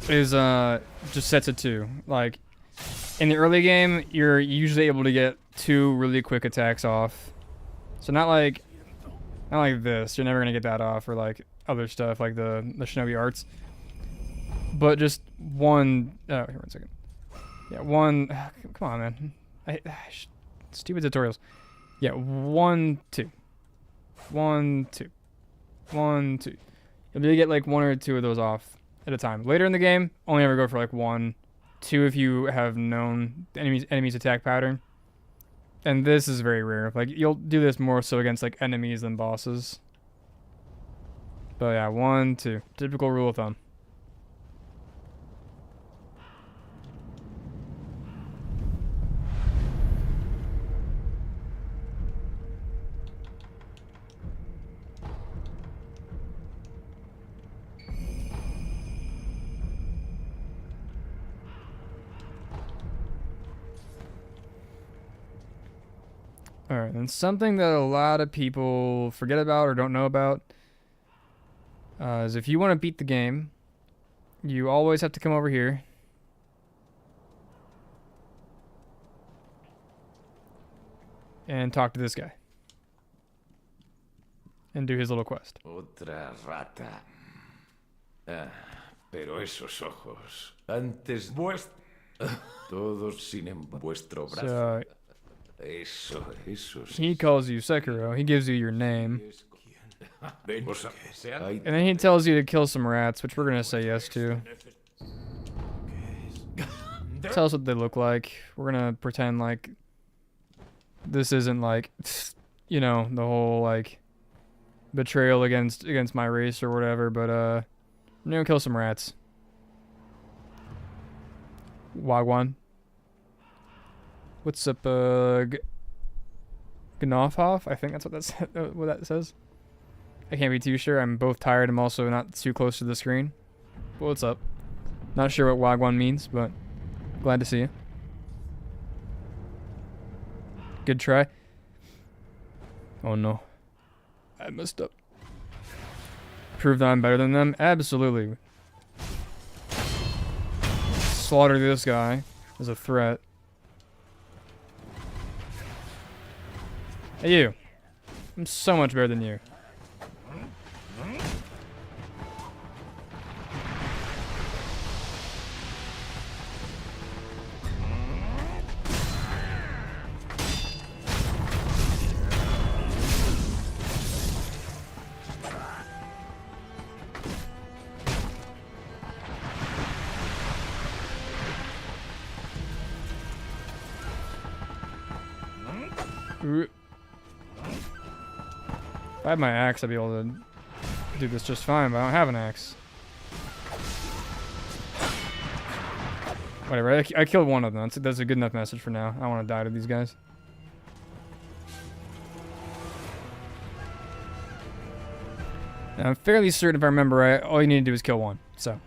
is just set to 2. Like in the early game, you're usually able to get 2 really quick attacks off. So not like this. You're never gonna get that off, or like other stuff like the Shinobi Arts. But just one. Oh, here, 1 second. Yeah, one. Come on, man. Stupid tutorials. Yeah, 1, 2. 1, 2. 1, 2. You'll be able to get like 1 or 2 of those off at a time. Later in the game, only ever go for like 1, 2 if you have known the enemy's attack pattern. And this is very rare. Like you'll do this more so against like enemies than bosses. But yeah, 1, 2. Typical rule of thumb. Alright, and something that a lot of people forget about or don't know about is if you want to beat the game, you always have to come over here and talk to this guy and do his little quest. Otra rata. Ah, pero esos ojos. Antes todos sin vuestro brazo. So Eso he calls you Sekiro. He gives you your name. And And then he tells you to kill some rats, which we're going to say yes to. Tell us what they look like. We're going to pretend like this isn't like, you know, the whole like betrayal against my race or whatever, but I'm going to kill some rats. Wagwan. What's up, Gnoffhoff? I think that's what that says. I can't be too sure. I'm both tired. I'm also not too close to the screen. But what's up? Not sure what Wagwan means, but glad to see you. Good try. Oh no. I messed up. Prove that I'm better than them? Absolutely. Slaughter this guy as a threat. Hey, you. I'm so much better than you. If I had my axe, I'd be able to do this just fine, but I don't have an axe. Whatever, I killed one of them. That's a good enough message for now. I don't want to die to these guys. And I'm fairly certain if I remember right, all you need to do is kill one, so.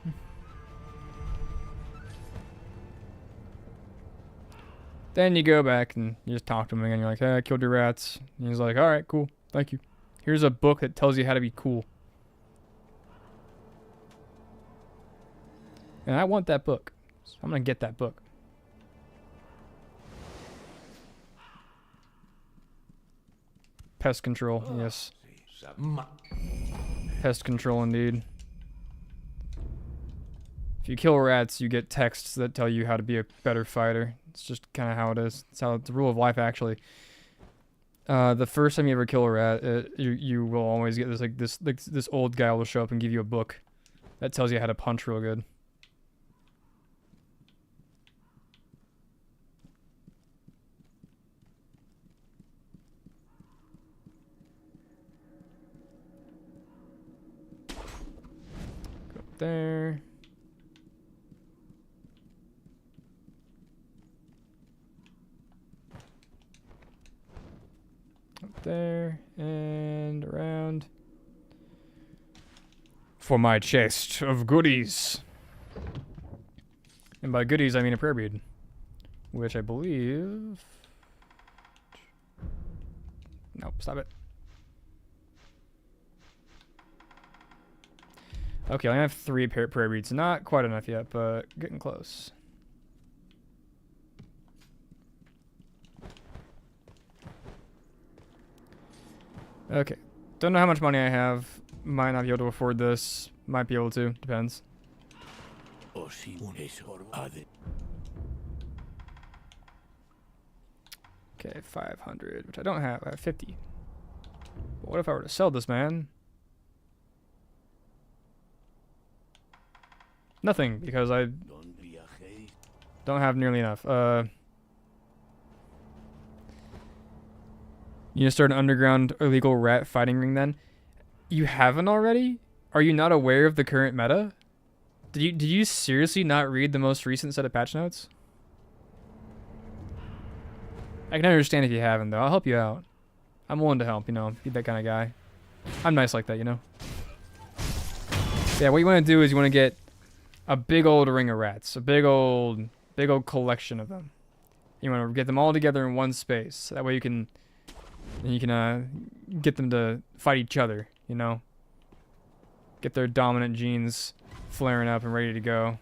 Then you go back and you just talk to him again. You're like, hey, I killed your rats. And he's like, alright, cool, thank you. Here's a book that tells you how to be cool. And I want that book. So I'm gonna get that book. Pest control, yes. Pest control indeed. If you kill rats, you get texts that tell you how to be a better fighter. It's just kind of how it is. It's a rule of life, actually. The first time you ever kill a rat, you will always get this old guy will show up and give you a book that tells you how to punch real good. Go up there. Up there and around for my chest of goodies. And by goodies, I mean a prayer bead, which I believe. Nope, stop it. Okay, I have 3 prayer beads. Not quite enough yet, but getting close. Okay. Don't know how much money I have. Might not be able to afford this. Might be able to. Depends. Okay, 500, which I don't have. I have 50. But what if I were to sell this, man? Nothing, because I don't have nearly enough. You gonna start an underground illegal rat fighting ring then? You haven't already? Are you not aware of the current meta? Did you seriously not read the most recent set of patch notes? I can understand if you haven't though. I'll help you out. I'm willing to help, you know, be that kind of guy. I'm nice like that, you know. Yeah, what you want to do is you want to get a big old ring of rats, a big old collection of them. You want to get them all together in one space. That way you can get them to fight each other, you know? Get their dominant genes flaring up and ready to go.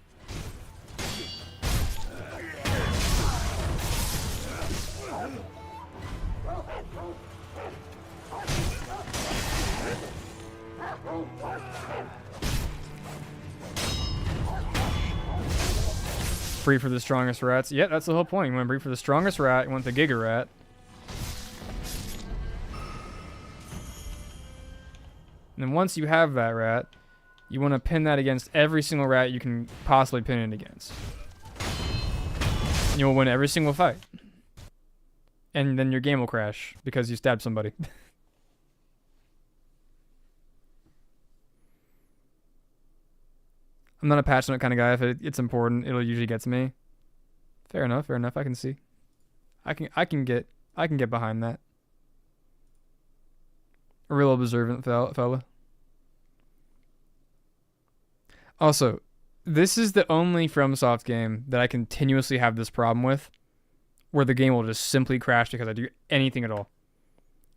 Breed for the strongest rats. Yeah, that's the whole point. You want to breed for the strongest rat. You want the Giga Rat. And then once you have that rat, you want to pin that against every single rat you can possibly pin it against. And you'll win every single fight. And then your game will crash because you stabbed somebody. I'm not a patch note kind of guy. If it's important, it'll usually get to me. Fair enough, fair enough. I can see. I can get behind that. A real observant fella. Also, this is the only FromSoft game that I continuously have this problem with, where the game will just simply crash because I do anything at all.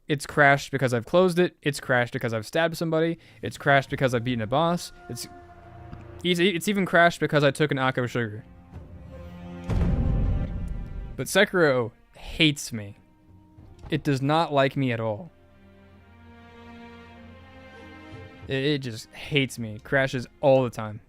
It's crashed because I've closed it. It's crashed because I've stabbed somebody. It's crashed because I've beaten a boss. It's even crashed because I took an Akko sugar. But Sekiro hates me. It does not like me at all. It just hates me. Crashes all the time.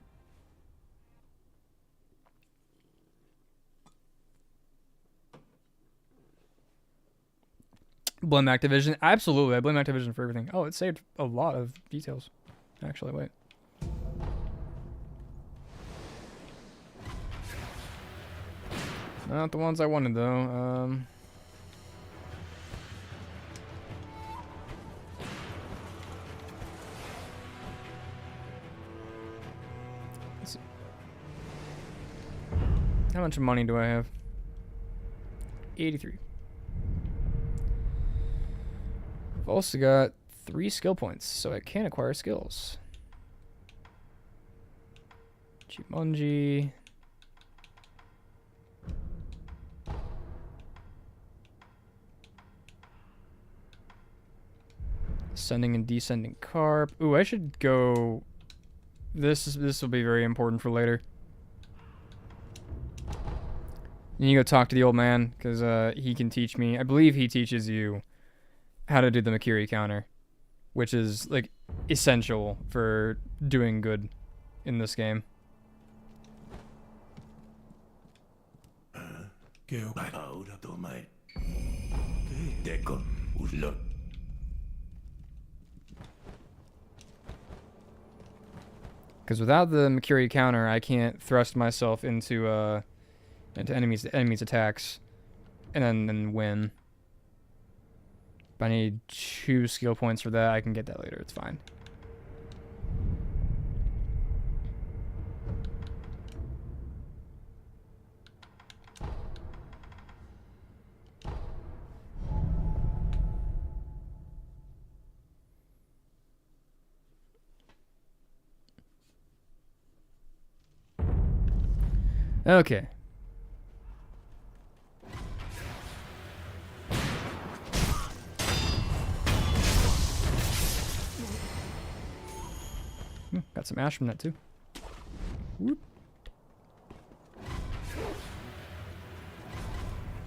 Blame Activision? Absolutely, I blame Activision for everything. Oh, it saved a lot of details. Actually, wait. Not the ones I wanted, though. Let's see. How much money do I have? 83. I've also got 3 skill points, so I can acquire skills. Chimunji. Ascending and descending carp. Ooh, I should go. This will be very important for later. You need to go talk to the old man because he can teach me. I believe he teaches you how to do the Makiri counter, which is like essential for doing good in this game. Because without the Makiri counter, I can't thrust myself into enemies attacks and then win. But I need 2 skill points for that. I can get that later. It's fine. Okay. Got some ash from that too. Whoop.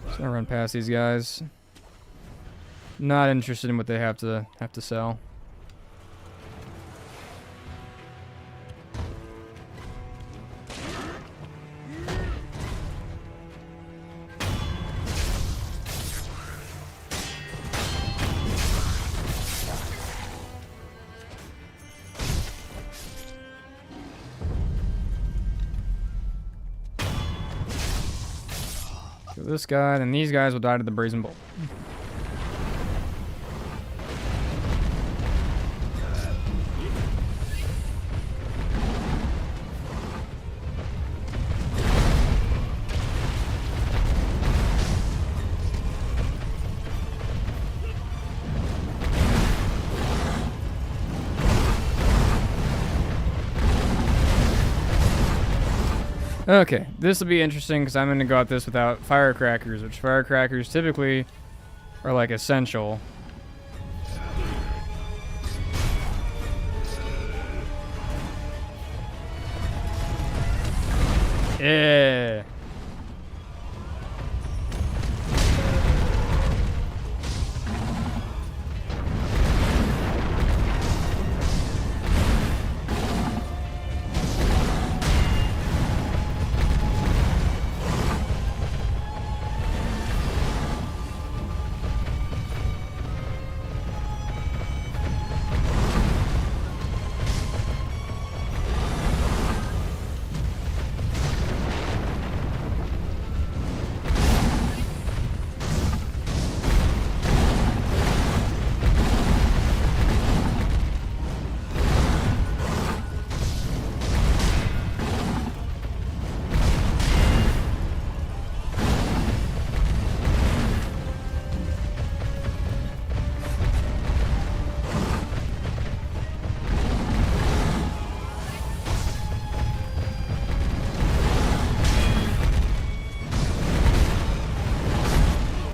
Just gonna run past these guys. Not interested in what they have to sell. This guy, and these guys will die to the brazen bolt. Okay, this will be interesting because I'm going to go at this without firecrackers, which firecrackers typically are like essential. Yeah.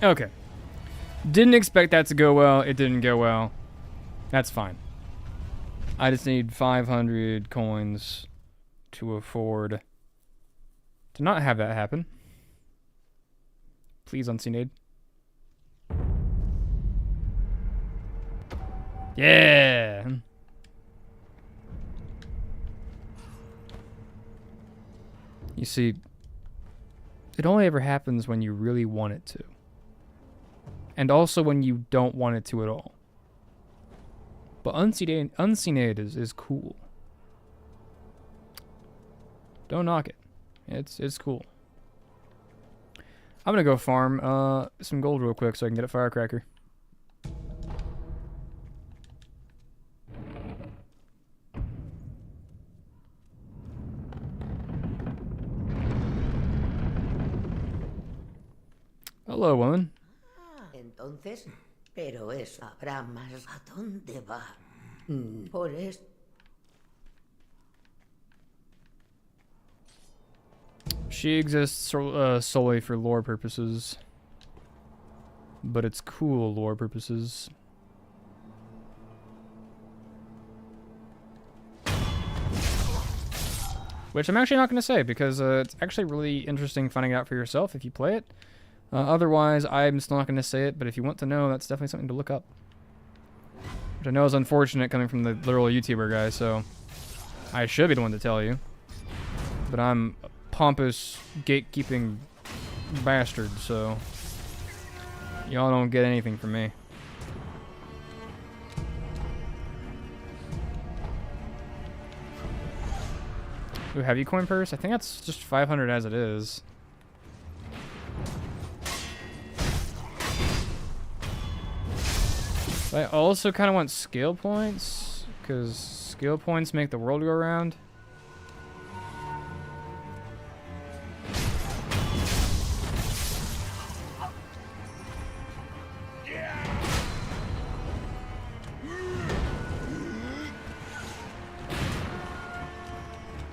Okay. Didn't expect that to go well. It didn't go well. That's fine. I just need 500 coins to afford to not have that happen. Please, unseen aid. Yeah. You see, it only ever happens when you really want it to. And also when you don't want it to at all. But unseen aid is cool. Don't knock it. It's cool. I'm gonna go farm some gold real quick so I can get a firecracker. Hello, woman. Entonces, pero eso habrá más. ¿A dónde va? Por eso. She exists solely for lore purposes. But it's cool lore purposes. Which I'm actually not going to say, because it's actually really interesting finding it out for yourself if you play it. Otherwise, I'm still not going to say it, but if you want to know, that's definitely something to look up. Which I know is unfortunate coming from the literal YouTuber guy, so I should be the one to tell you. But I'm a pompous, gatekeeping bastard, so y'all don't get anything from me. Ooh, heavy coin purse? I think that's just 500 as it is. I also kind of want skill points, because skill points make the world go round.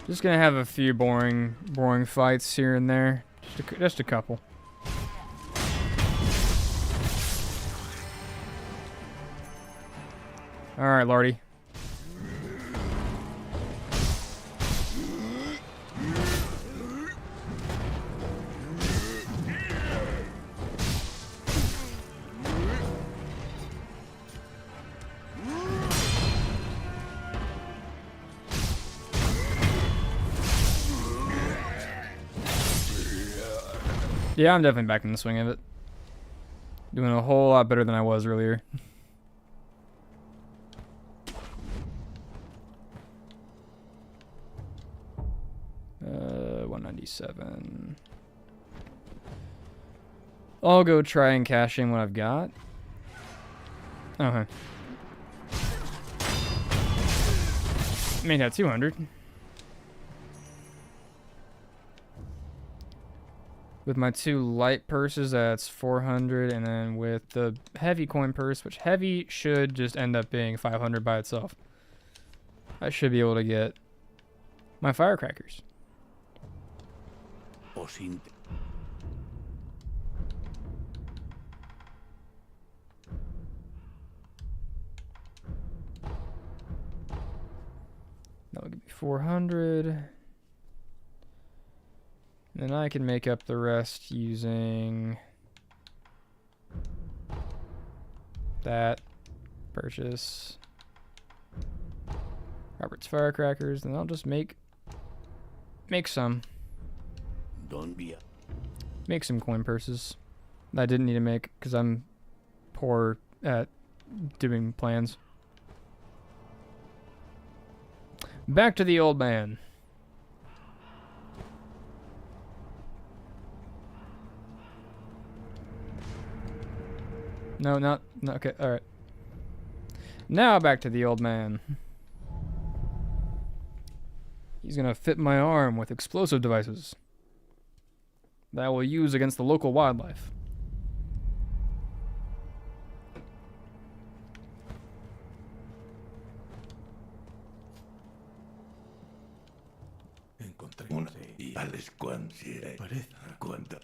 Just gonna have a few boring fights here and there, just a couple. All right, Lardy. Yeah, I'm definitely back in the swing of it. Doing a whole lot better than I was earlier. 197. I'll go try and cash in what I've got. Okay. Made that 200. With my two light purses, that's 400, and then with the heavy coin purse, which heavy should just end up being 500 by itself, I should be able to get my firecrackers. That'll give me 400. And then I can make up the rest using that purchase. Robert's firecrackers, and I'll just make some. Make some coin purses that I didn't need to make because I'm poor at doing plans. Back to the old man. No, not okay, alright. Now back to the old man. He's gonna fit my arm with explosive devices that I will use against the local wildlife. Encontré una y tales parece cuánta.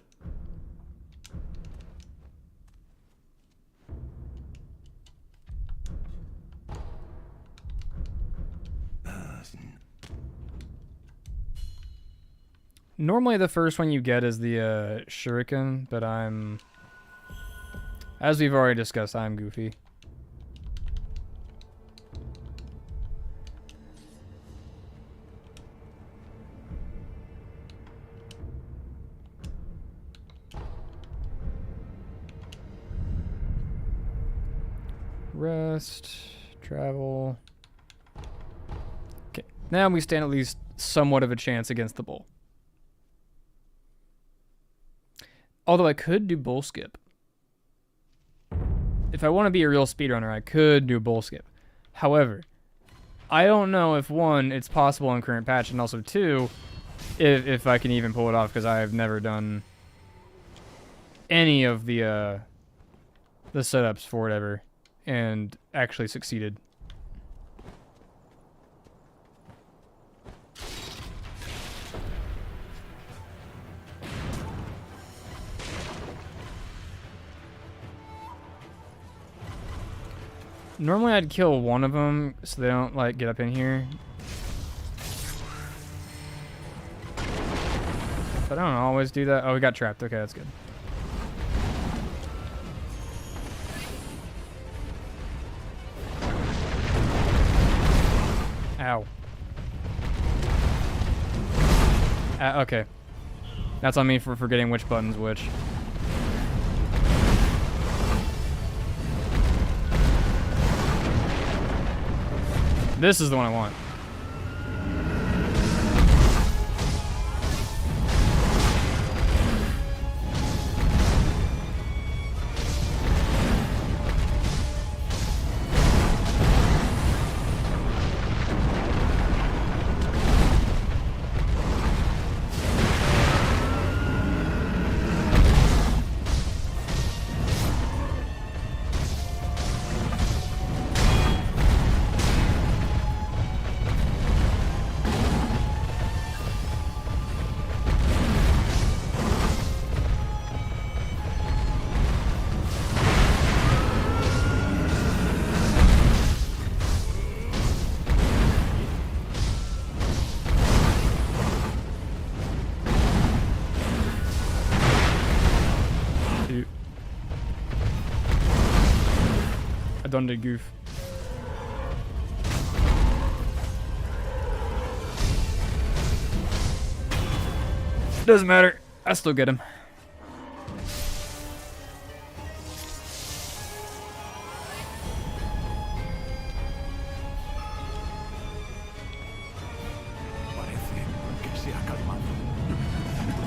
Normally the first one you get is the shuriken, but as we've already discussed, I'm goofy. Rest. Travel. Okay. Now we stand at least somewhat of a chance against the bull. Although I could do bull skip. If I want to be a real speedrunner, I could do bull skip. However, I don't know if one, it's possible in current patch, and also two, if I can even pull it off, because I have never done any of the setups for whatever and actually succeeded. Normally I'd kill one of them so they don't like get up in here. But I don't always do that. Oh, we got trapped. Okay, that's good. Ow. Okay. That's on me for forgetting which button's which. This is the one I want. I done the goof. Doesn't matter. I still get him. Parece que se ha calmado.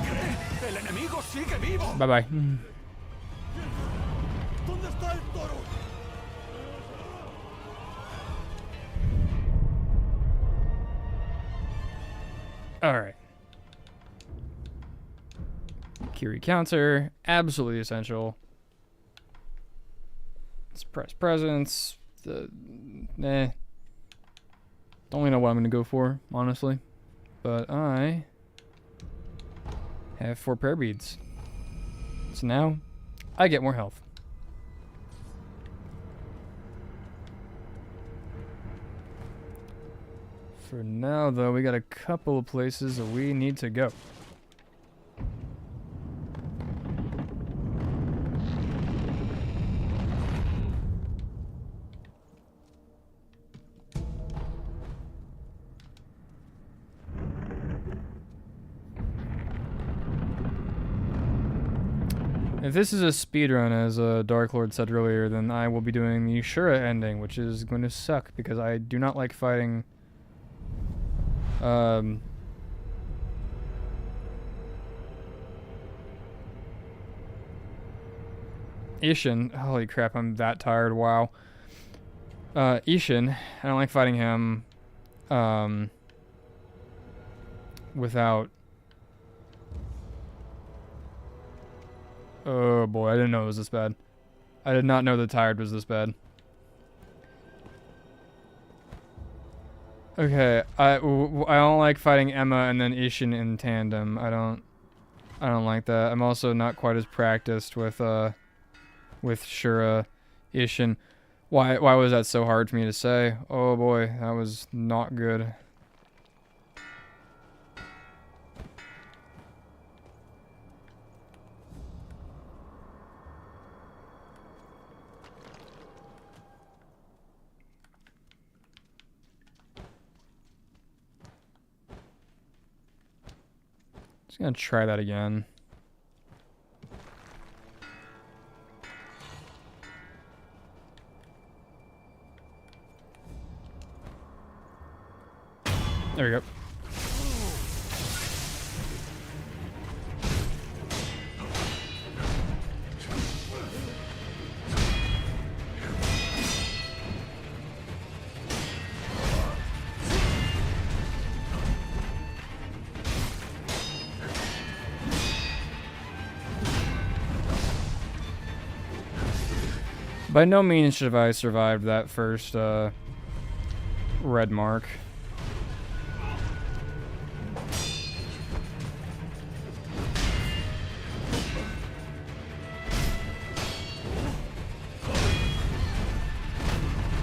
¿Qué? ¡El enemigo sigue vivo! Bye bye. ¿Dónde está el toro? Alright. Kiri counter. Absolutely essential. Suppress presence. Don't really know what I'm going to go for, honestly. But I have 4 prayer beads. So now I get more health. For now, though, we got a couple of places that we need to go. If this is a speedrun, as Dark Lord said earlier, then I will be doing the Shura ending, which is going to suck because I do not like fighting Ishin. Holy crap, I'm that tired. Wow. Ishin, I don't like fighting him without... Oh boy, I didn't know it was this bad. I did not know the tired was this bad. Okay, I don't like fighting Emma and then Ishin in tandem. I don't like that. I'm also not quite as practiced with Shura, Ishin. Why was that so hard for me to say? Oh boy, that was not good. Just gonna try that again. There we go. By no means should have I survived that first red mark.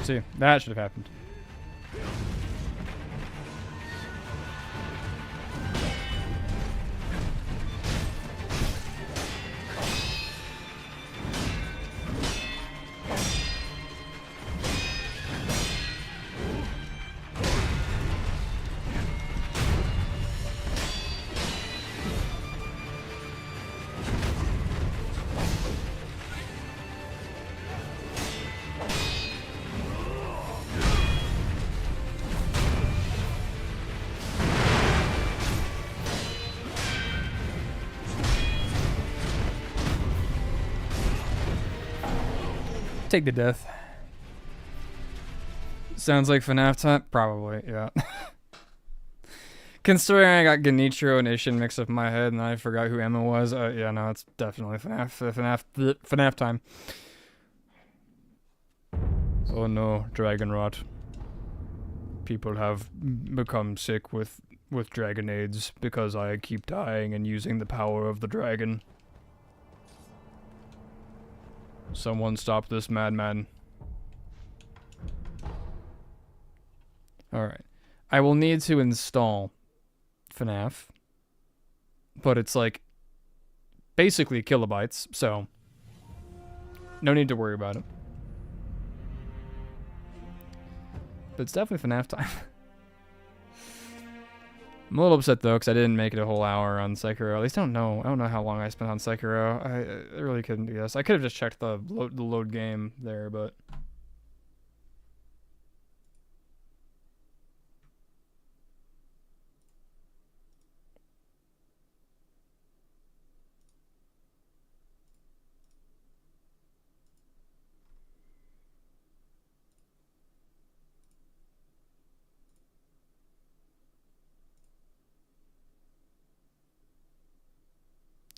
See, that should have happened. Take the death. Sounds like FNAF time? Probably, yeah. Considering I got Genichiro and Ishin mixed up in my head and I forgot who Emma was, yeah, no, it's definitely FNAF time. Oh no, dragon rot. People have become sick with dragon AIDS because I keep dying and using the power of the dragon. Someone stop this madman. Alright. I will need to install FNAF. But it's like basically kilobytes, so no need to worry about it. But it's definitely FNAF time. I'm a little upset though, because I didn't make it a whole hour on Sekiro. At least I don't know how long I spent on Sekiro. I really couldn't guess. I could have just checked the load game there, but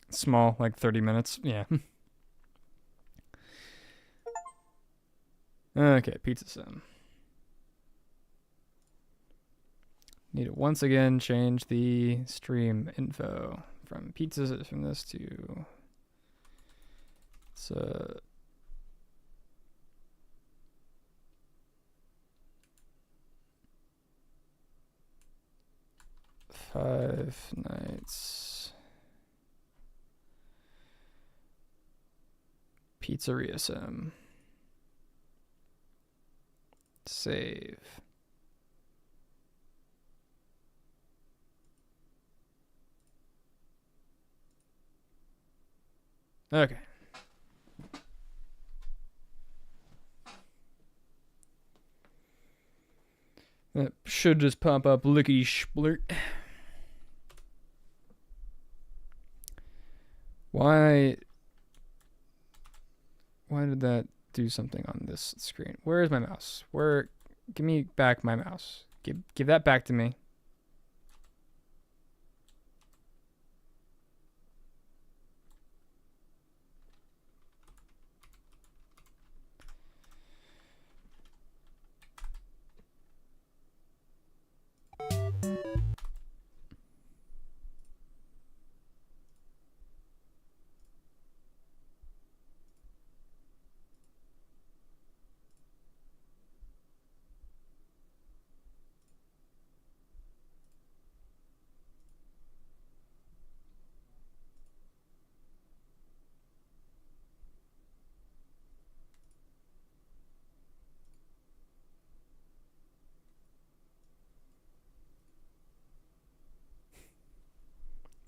small, like 30 minutes. Yeah. Okay, pizza sim. Need to once again change the stream info from pizzas from this to it's 5 nights pizzeria sim. Save. Okay. That should just pop up lickety splurt. Why did that do something on this screen? Where is my mouse? Give me back my mouse. Give that back to me.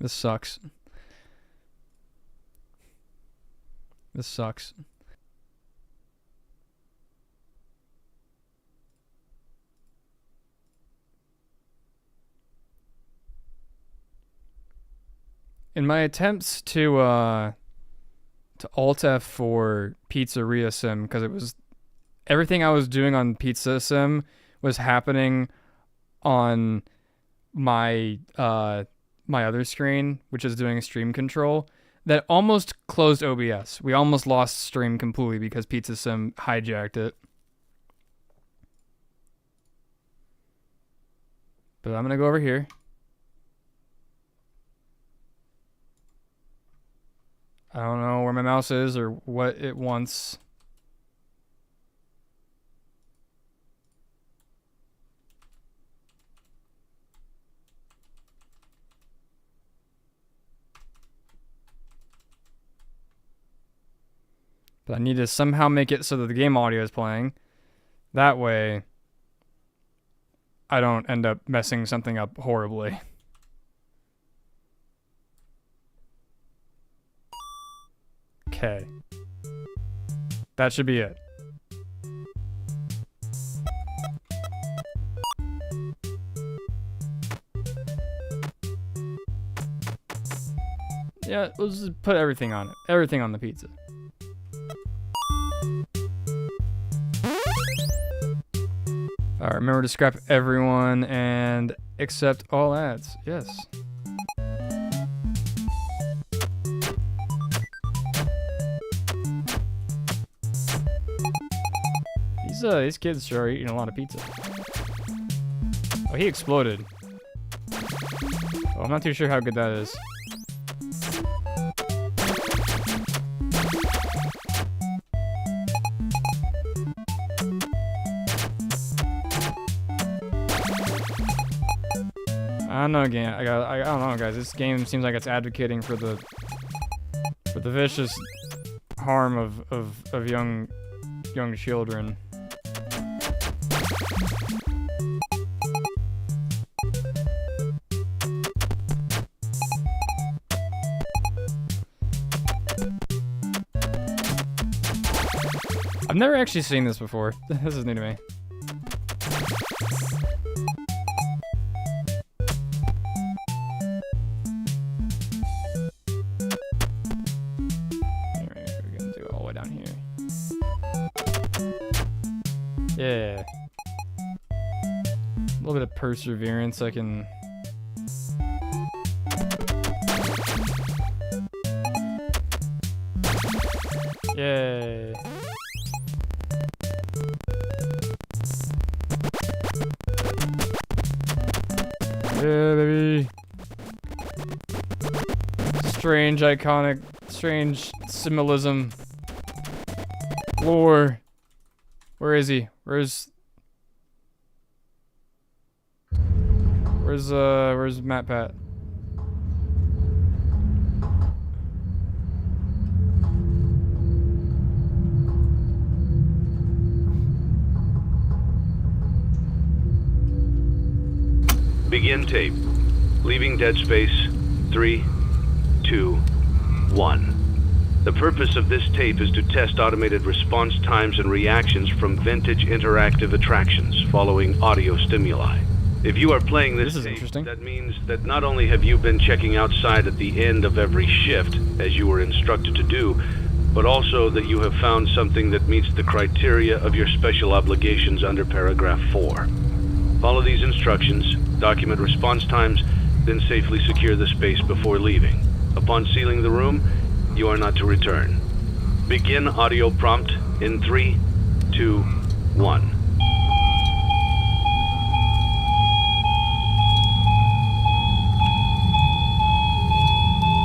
This sucks. This sucks. in my attempts to Alt F for Pizzeria Sim, because it was everything I was doing on Pizza Sim was happening on my my other screen, which is doing stream control. That almost closed OBS. We almost lost stream completely because Pizza Sim hijacked it. But I'm gonna go over here. I don't know where my mouse is or what it wants. But I need to somehow make it so that the game audio is playing. That way, I don't end up messing something up horribly. Okay. That should be it. Yeah, let's just put everything on it. Everything on the pizza. Alright, remember to scrap everyone and accept all ads. Yes. These kids sure are eating a lot of pizza. Oh, he exploded. Oh, I'm not too sure how good that is. I don't know, again. I don't know, guys. This game seems like it's advocating for the vicious harm of young children. I've never actually seen this before. This is new to me. Alright, we're gonna do it all the way down here. Yeah. A little bit of perseverance, I can... Yay. Yeah, baby. Strange, iconic, strange symbolism. Lore. Where is he? Where's Matt Pat? Begin tape. Leaving dead space. 3, 2, 1. The purpose of this tape is to test automated response times and reactions from vintage interactive attractions following audio stimuli. If you are playing this is tape, interesting. that means that not only have you been checking outside at the end of every shift, as you were instructed to do, but also that you have found something that meets the criteria of your special obligations under paragraph 4. Follow these instructions, document response times, then safely secure the space before leaving. Upon sealing the room, you are not to return. Begin audio prompt in 3, 2, 1.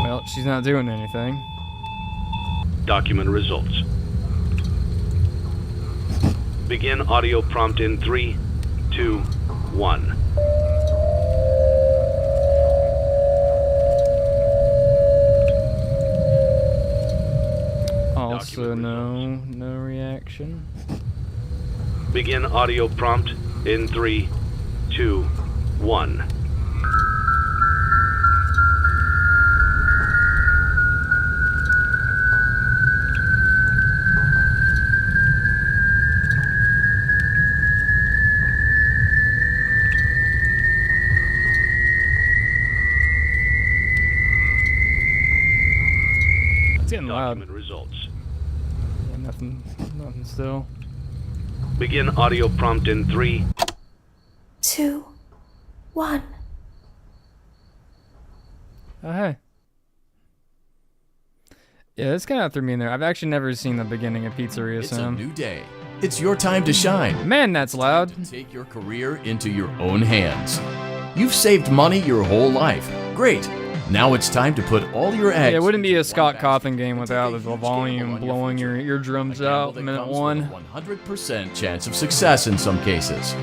Well, she's not doing anything. Document results. Begin audio prompt in 3, 2, 1. Also, no reaction. Begin audio prompt in 3, 2, 1. loud. document results. Yeah, nothing still. Begin audio prompt in 3, 2, 1. Oh, hey. Yeah, this kind of threw me in there. I've actually never seen the beginning of Pizzeria It's a Sim. new day. It's your time to shine. Man, that's loud. To take your career into your own hands. You've saved money your whole life. Great. Now it's time to put all your eggs. Yeah, it wouldn't be into a one Scott basket Cawthon game and without take a the huge volume gamble on your blowing future. your eardrums A gamble out that minute comes with one. a 100% chance of success in some cases.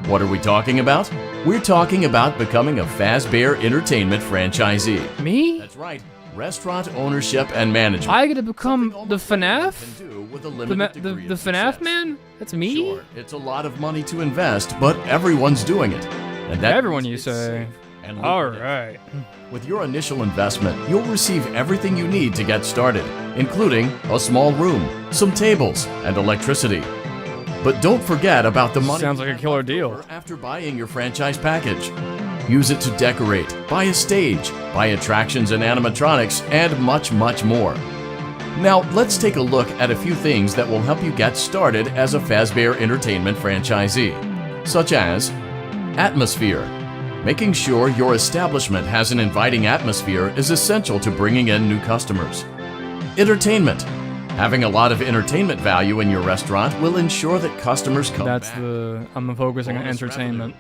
What are we talking about? We're talking about becoming a Fazbear Entertainment franchisee. Me? That's right. Restaurant ownership and management. I get to become Something the almost everyone FNAF? can do with a The, limited the degree of FNAF success. man? That's me? Sure, it's a lot of money to invest, but everyone's doing it. And that Everyone, means you it's say. safe and lucrative. Alright. With your initial investment, you'll receive everything you need to get started, including a small room, some tables, and electricity. But don't forget about the money. Sounds like you a have killer left deal. over after buying your franchise package. Use it to decorate, buy a stage, buy attractions and animatronics, and much, much more. Now, let's take a look at a few things that will help you get started as a Fazbear Entertainment franchisee, such as atmosphere. Making sure your establishment has an inviting atmosphere is essential to bringing in new customers. Entertainment. Having a lot of entertainment value in your restaurant will ensure that customers come That's back. I'm focusing on Bonus entertainment.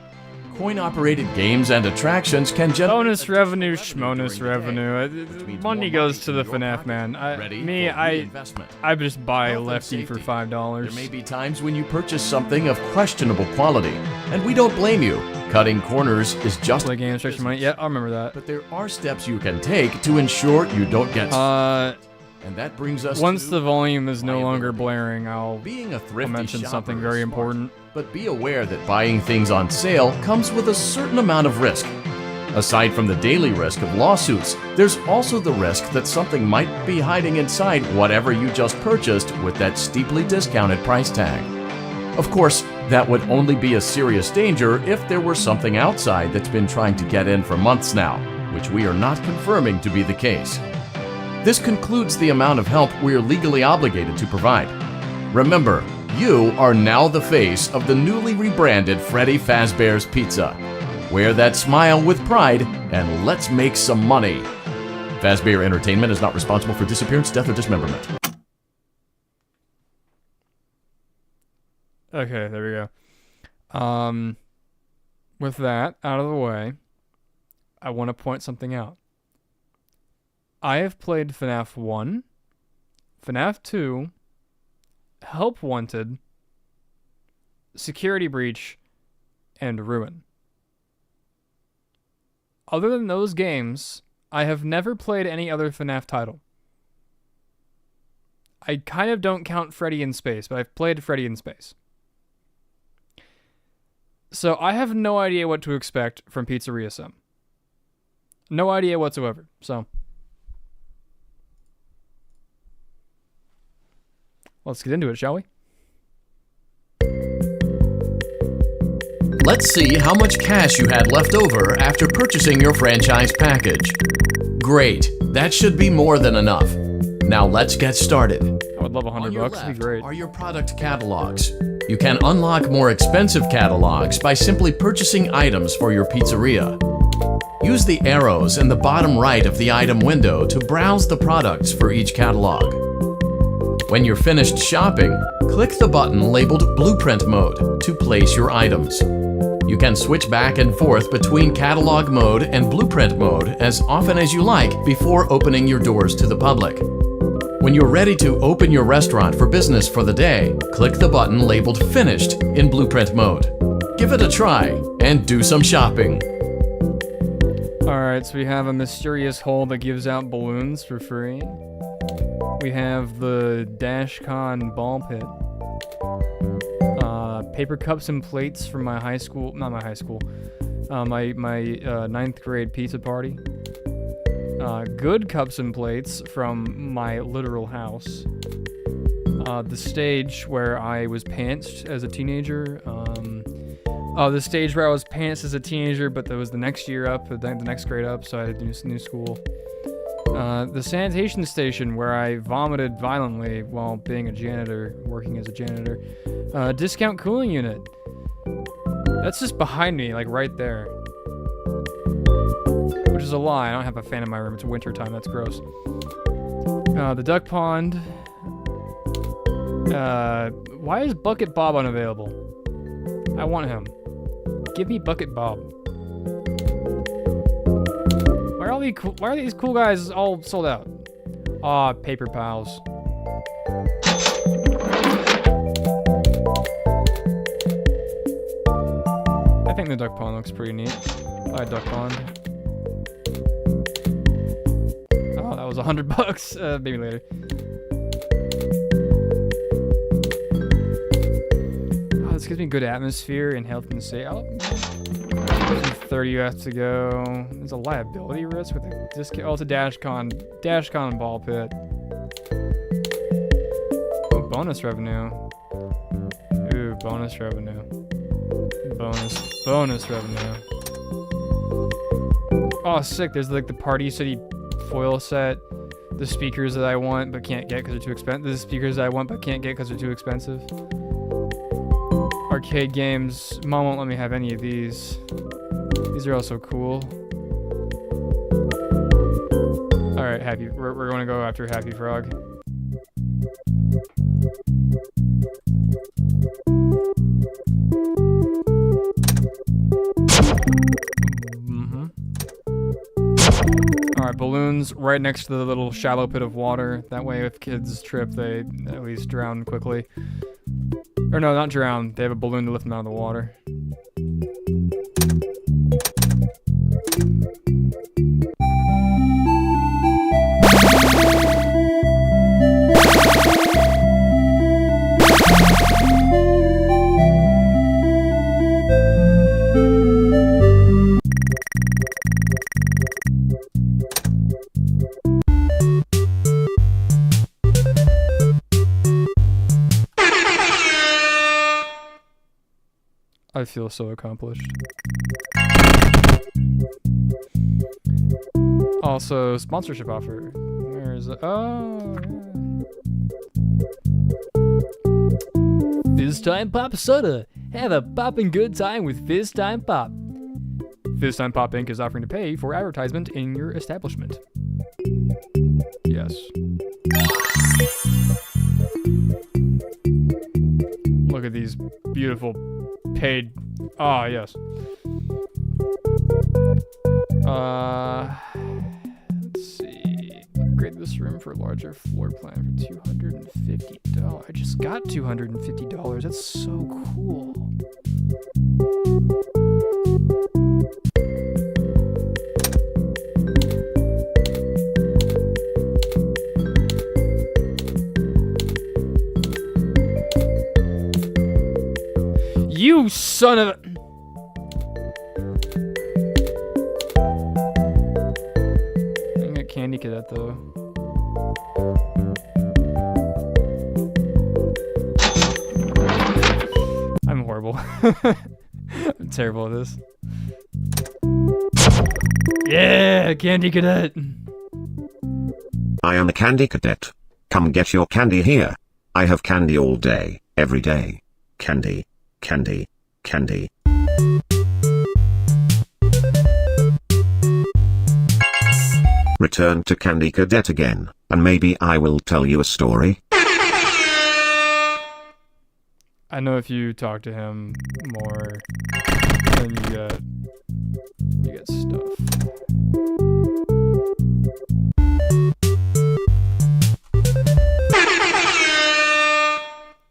Coin-operated games and attractions can generate Bonus additional revenue, during schmonus the day, revenue. which means Money more goes to in the your FNAF pocket, man. ready Me, for I reinvestment. just buy Health and Lefty for safety. $5. There may be times when you purchase something of questionable quality, and we don't blame you. Cutting corners is just Play games, extra money. Yeah, I remember that. But there are steps you can take to ensure you don't get and that brings us Once to the volume is no longer liability. blaring, I'll being a thrifty mention shopper something is very smart. important. But be aware that buying things on sale comes with a certain amount of risk. Aside from the daily risk of lawsuits, there's also the risk that something might be hiding inside whatever you just purchased with that steeply discounted price tag. Of course, that would only be a serious danger if there were something outside that's been trying to get in for months now, which we are not confirming to be the case. This concludes the amount of help we are legally obligated to provide. Remember, you are now the face of the newly rebranded Freddy Fazbear's Pizza. Wear that smile with pride, and let's make some money. Fazbear Entertainment is not responsible for disappearance, death, or dismemberment. Okay, there we go. With that out of the way, I want to point something out. I have played FNAF 1, FNAF 2, Help Wanted, Security Breach, and Ruin. Other than those games, I have never played any other FNAF title. I kind of don't count Freddy in Space, but I've played Freddy in Space. So I have no idea what to expect from Pizzeria Sim. No idea whatsoever. So let's get into it, shall we? Let's see how much cash you had left over after purchasing your franchise package. Great, that should be more than enough. Now let's get started. I would love On $100 your bucks. It'd left be great. are your product catalogs. You can unlock more expensive catalogs by simply purchasing items for your pizzeria. Use the arrows in the bottom right of the item window to browse the products for each catalog. When you're finished shopping, click the button labeled Blueprint Mode to place your items. You can switch back and forth between Catalog Mode and Blueprint Mode as often as you like before opening your doors to the public. When you're ready to open your restaurant for business for the day, click the button labeled Finished in Blueprint Mode. Give it a try and do some shopping. Alright, so we have a mysterious hole that gives out balloons for free. We have the DashCon ball pit. Paper cups and plates from my high school, not my high school, my ninth grade pizza party. Good cups and plates from my literal house. The stage where I was pantsed as a teenager. The stage where I was pantsed as a teenager, but that was the next year up, the next grade up, so I had to do new school. The sanitation station where I vomited violently while being a janitor, working as a janitor. Discount cooling unit. That's just behind me, like right there. Which is a lie. I don't have a fan in my room. It's winter time. That's gross. The duck pond. Why is Bucket Bob unavailable? I want him. Give me Bucket Bob. Why are these cool guys all sold out? Aw, paper pals. I think the duck pond looks pretty neat. I like duck pond. Oh, that was $100. Maybe later. Oh, this gives me good atmosphere and health and safety. 30 you have to go. There's a liability risk with a discount. Oh, it's a Dashcon ball pit. Oh, bonus revenue. Ooh, bonus revenue. Bonus revenue. Oh, sick. There's like the Party City foil set. The speakers that I want but can't get because they're too expensive. The speakers that I want but can't get because they're too expensive. Arcade games. Mom won't let me have any of these. These are also cool. Alright, Happy. We're going to go after Happy Frog. Alright, balloons right next to the little shallow pit of water. That way if kids trip, they at least drown quickly. Or no, not drown. They have a balloon to lift them out of the water. I feel so accomplished. Also, sponsorship offer. Where is it? Oh, yeah. Fizz Time Pop Soda. Have a poppin' good time with Fizz Time Pop. Fizz Time Pop Inc. is offering to pay for advertisement in your establishment. Yes. Look at these beautiful paid. Ah, yes. Let's see. Upgrade this room for a larger floor plan for $250. I just got $250. That's so cool. You son of a... I can get Candy Cadet though. I'm horrible. I'm terrible at this. Yeah, Candy Cadet. I am a Candy Cadet. Come get your candy here. I have candy all day, every day. Candy. Candy, candy. Return to Candy Cadet again, and maybe I will tell you a story. I know if you talk to him more, then you get stuff.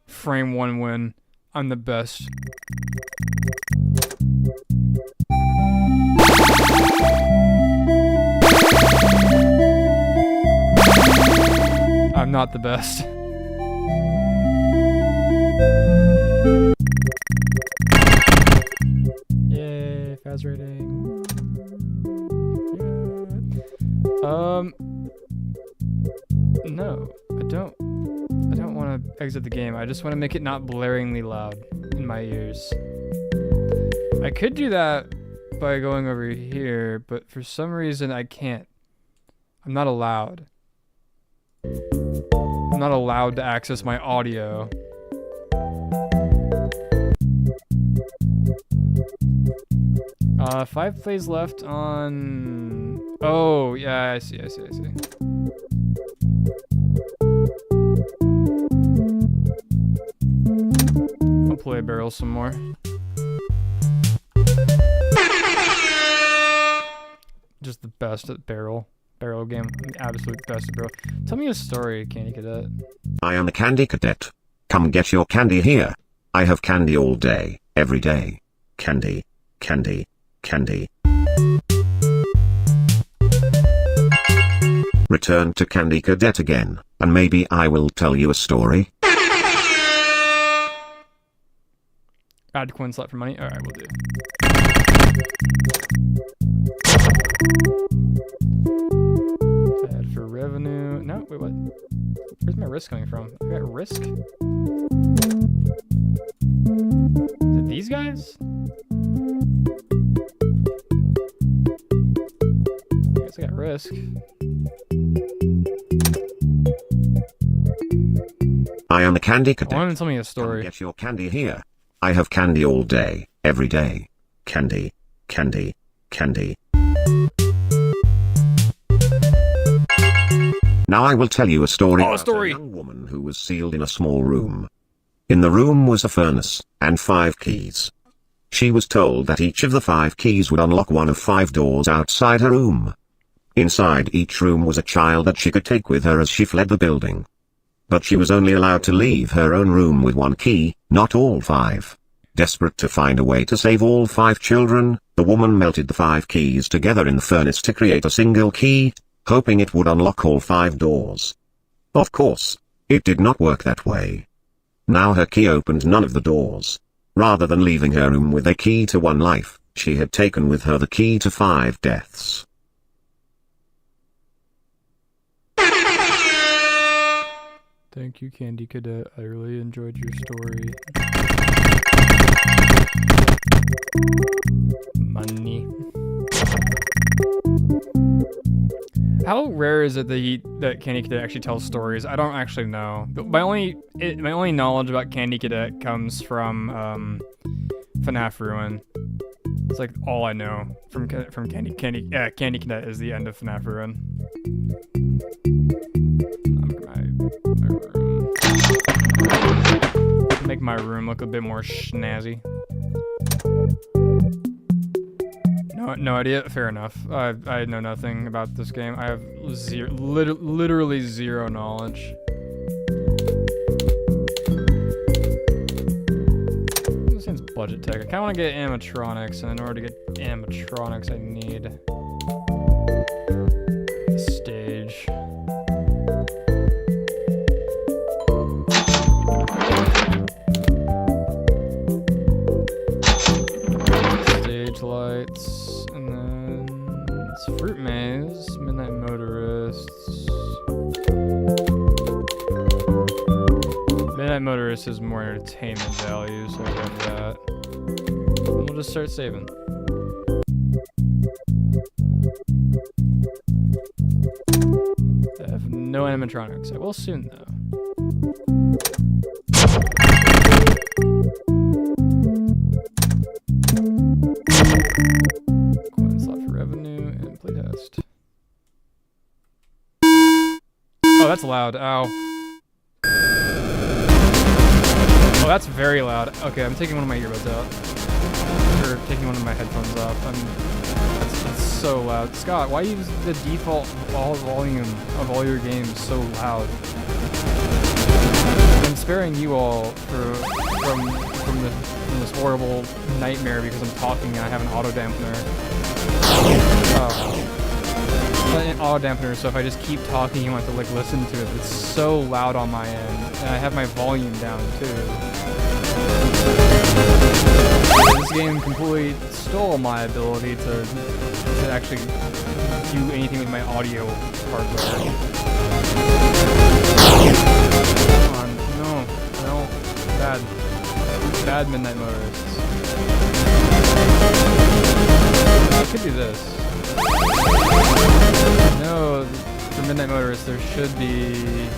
Frame 1 win. I'm the best. I'm not the best. Yay, fast rating. Yeah. No, I don't want to exit the game. I just want to make it not blaringly loud in my ears. I could do that by going over here, but for some reason I can't. I'm not allowed. I'm not allowed to access my audio. Five plays left on... Oh, yeah, I see. I'll play barrel some more. Just the best at barrel game. The absolute best at barrel. Tell me a story, Candy Cadet. I am the Candy Cadet. Come get your candy here. I have candy all day, every day. Candy, candy, candy. Return to Candy Cadet again, and maybe I will tell you a story. Add coin slot for money? Alright, we'll do. Add for revenue. No, wait, what? Where's my risk coming from? I got risk? Is it these guys? I guess I got risk. I am the Candy Cadet. I want to tell me a story. Come get your candy here. I have candy all day, every day. Candy, candy, candy. Now I will tell you a story about a young woman who was sealed in a small room. In the room was a furnace, and 5 keys. She was told that each of the 5 keys would unlock one of 5 doors outside her room. Inside each room was a child that she could take with her as she fled the building. But she was only allowed to leave her own room with 1 key, not all 5. Desperate to find a way to save all 5 children, the woman melted the 5 keys together in the furnace to create a single key, hoping it would unlock all 5 doors. Of course, it did not work that way. Now her key opened none of the doors. Rather than leaving her room with a key to 1 life, she had taken with her the key to 5 deaths. Thank you, Candy Cadet. I really enjoyed your story. Money. How rare is it that Candy Cadet actually tells stories? I don't actually know. My only knowledge about Candy Cadet comes from FNAF Ruin. It's like all I know from Candy Cadet is the end of FNAF Ruin. Make my room look a bit more snazzy. No idea. Fair enough. I know nothing about this game. I have literally zero knowledge. This seems budget tech. I kind of want to get animatronics, and in order to get animatronics, I need a stage. Lights, and then it's Fruit Maze, Midnight Motorists. Midnight Motorists is more entertainment value, so I'll go that. And we'll just start saving. I have no animatronics. I will soon, though. Coin slot for revenue and playtest. Oh, that's loud. Ow. Oh, that's very loud. Okay, I'm taking one of my earbuds out. Or taking one of my headphones off. That's so loud. Scott, why use the default volume of all your games so loud? I'm sparing you all from this horrible nightmare because I'm talking and I have an auto dampener. An auto dampener, so if I just keep talking, you want to like listen to it. It's so loud on my end, and I have my volume down too. This game completely stole my ability to actually do anything with my audio hardware. Come on, no, bad Midnight Motorists. I could do this. No, For Midnight Motorist, there should be a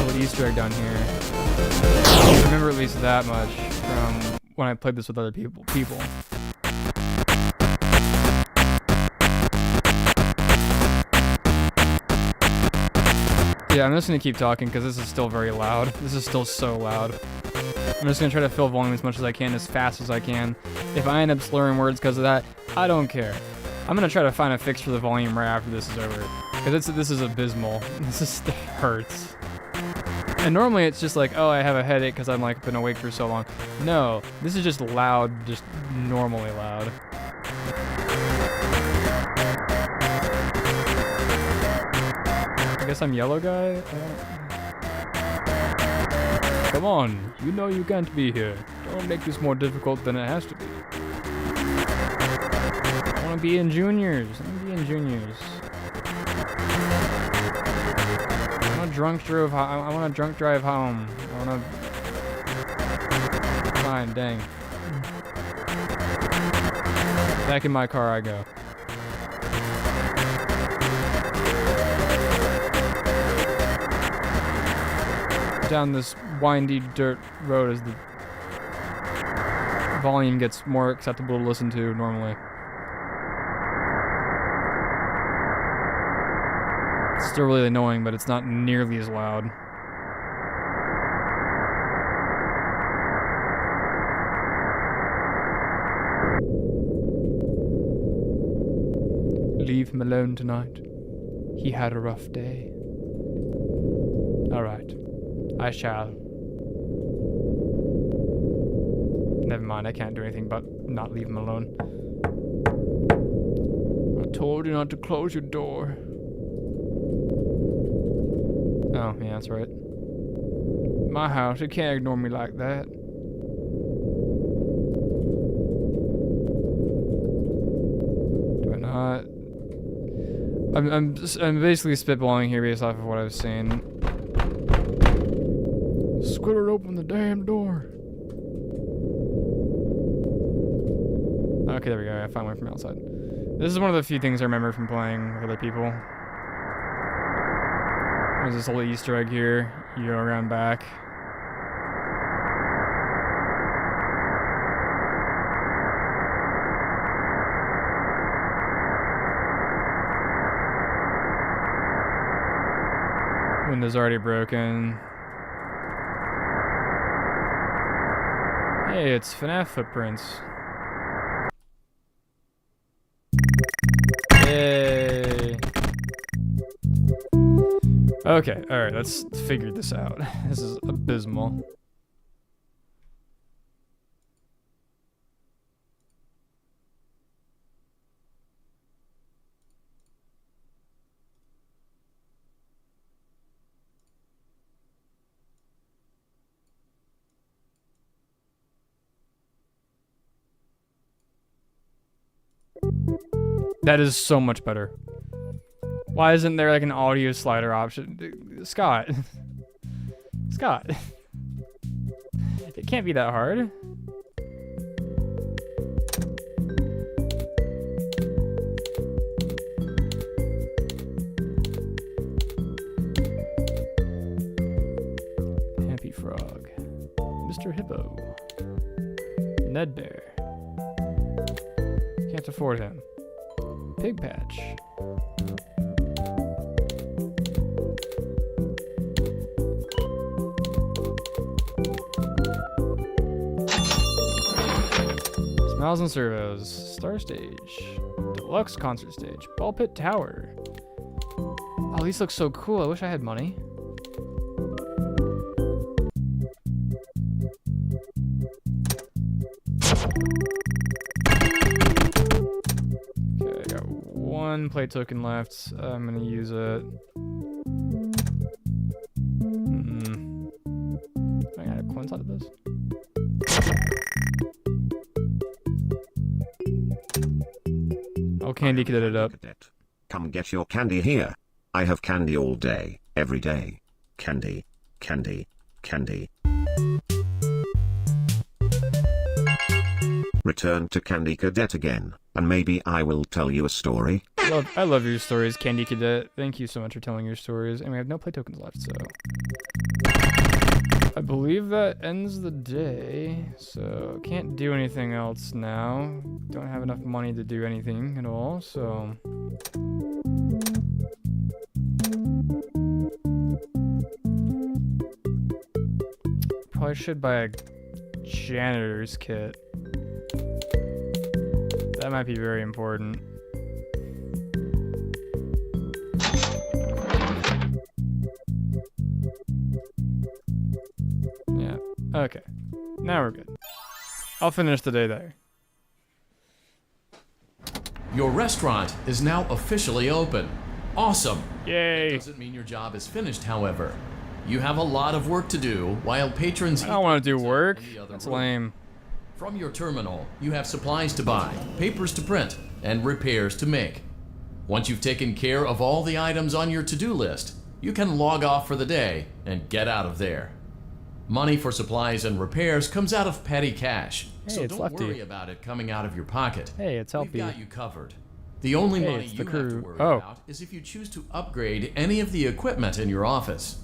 little Easter egg down here. I remember at least that much from when I played this with other people. Yeah, I'm just gonna keep talking because this is still very loud. This is still so loud. I'm just gonna try to fill volume as much as I can, as fast as I can. If I end up slurring words because of that, I don't care. I'm gonna try to find a fix for the volume right after this is over, because this is abysmal. This hurts. And normally it's just like, oh, I have a headache because I'm like been awake for so long. No, this is just loud, just normally loud. I guess I'm yellow guy? Come on, you know you can't be here. Don't make this more difficult than it has to be. I want to be in juniors. I want to be in juniors. I want to drunk drive. I want to drunk drive home. I want to. Fine, dang. Back in my car I go. Down this windy dirt road as the volume gets more acceptable to listen to normally. It's still really annoying, but it's not nearly as loud. Leave him alone tonight. He had a rough day. Alright. I shall. Never mind, I can't do anything but not leave him alone. I told you not to close your door. Oh, yeah, that's right. My house, you can't ignore me like that. Do I not? I'm basically spitballing here based off of what I've seen. Squidward, open the damn door. Okay, there we go. I found one from outside. This is one of the few things I remember from playing with other people. There's this little Easter egg here. You go around back. Window's already broken. Hey, it's FNAF footprints. Yay. Okay, alright, let's figure this out. This is abysmal. That is so much better. Why isn't there like an audio slider option? Scott. Scott. It can't be that hard. Happy Frog. Mr. Hippo. Ned Bear. Can't afford him. Pig Patch. Smiles and Servos. Star Stage. Deluxe Concert Stage. Ball Pit Tower. Oh, these look so cool. I wish I had money. One play token left. I'm gonna use it. I got a coin inside of this. Oh, candy could it up. Come get your candy here. I have candy all day, every day. Candy, candy, candy. return to Candy Cadet again, and maybe I will tell you a story. I love your stories, Candy Cadet. Thank you so much for telling your stories. And we have no play tokens left, so I believe that ends the day. So can't do anything else now. Don't have enough money to do anything at all, so probably should buy a janitor's kit. That might be very important. Yeah, okay. Now we're good. I'll finish the day there. Your restaurant is now officially open. Awesome! Yay! That doesn't mean your job is finished, however. You have a lot of work to do while patrons... I don't want to do work. That's lame. From your terminal, you have supplies to buy, papers to print, and repairs to make. Once you've taken care of all the items on your to-do list, you can log off for the day and get out of there. Money for supplies and repairs comes out of petty cash, so don't worry about it coming out of your pocket. Hey, it's Helpy. We've got you covered. The only money you have to worry about is if you choose to upgrade any of the equipment in your office.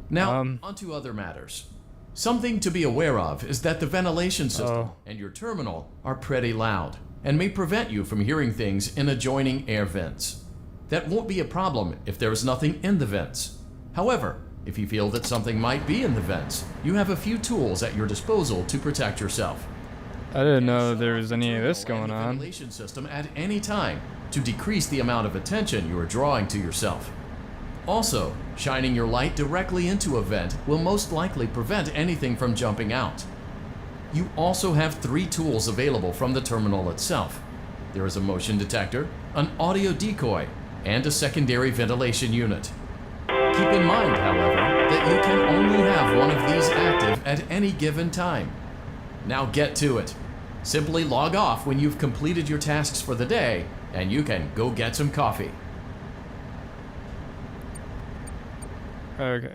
Now, onto other matters. Something to be aware of is that the ventilation system and your terminal are pretty loud and may prevent you from hearing things in adjoining air vents. That won't be a problem if there is nothing in the vents. However, if you feel that something might be in the vents, you have a few tools at your disposal to protect yourself. I didn't know there was any of this going on. Ventilation system at any time to decrease the amount of attention you are drawing to yourself. Also, shining your light directly into a vent will most likely prevent anything from jumping out. You also have 3 tools available from the terminal itself. There is a motion detector, an audio decoy, and a secondary ventilation unit. Keep in mind, however, that you can only have one of these active at any given time. Now get to it. Simply log off when you've completed your tasks for the day, and you can go get some coffee. Okay.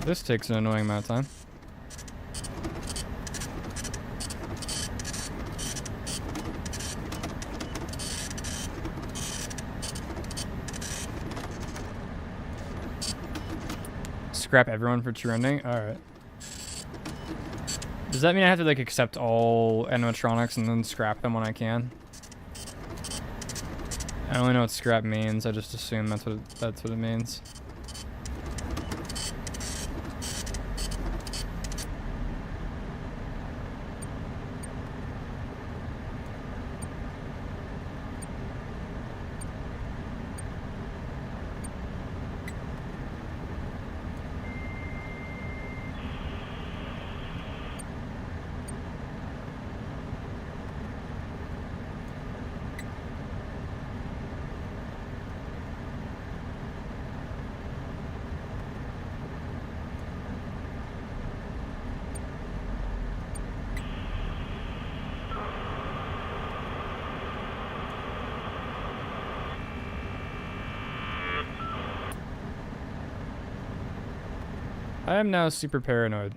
This takes an annoying amount of time. Scrap everyone for true ending? Alright. Does that mean I have to like accept all animatronics and then scrap them when I can? I don't really know what scrap means, I just assume that's what it means. I am now super paranoid.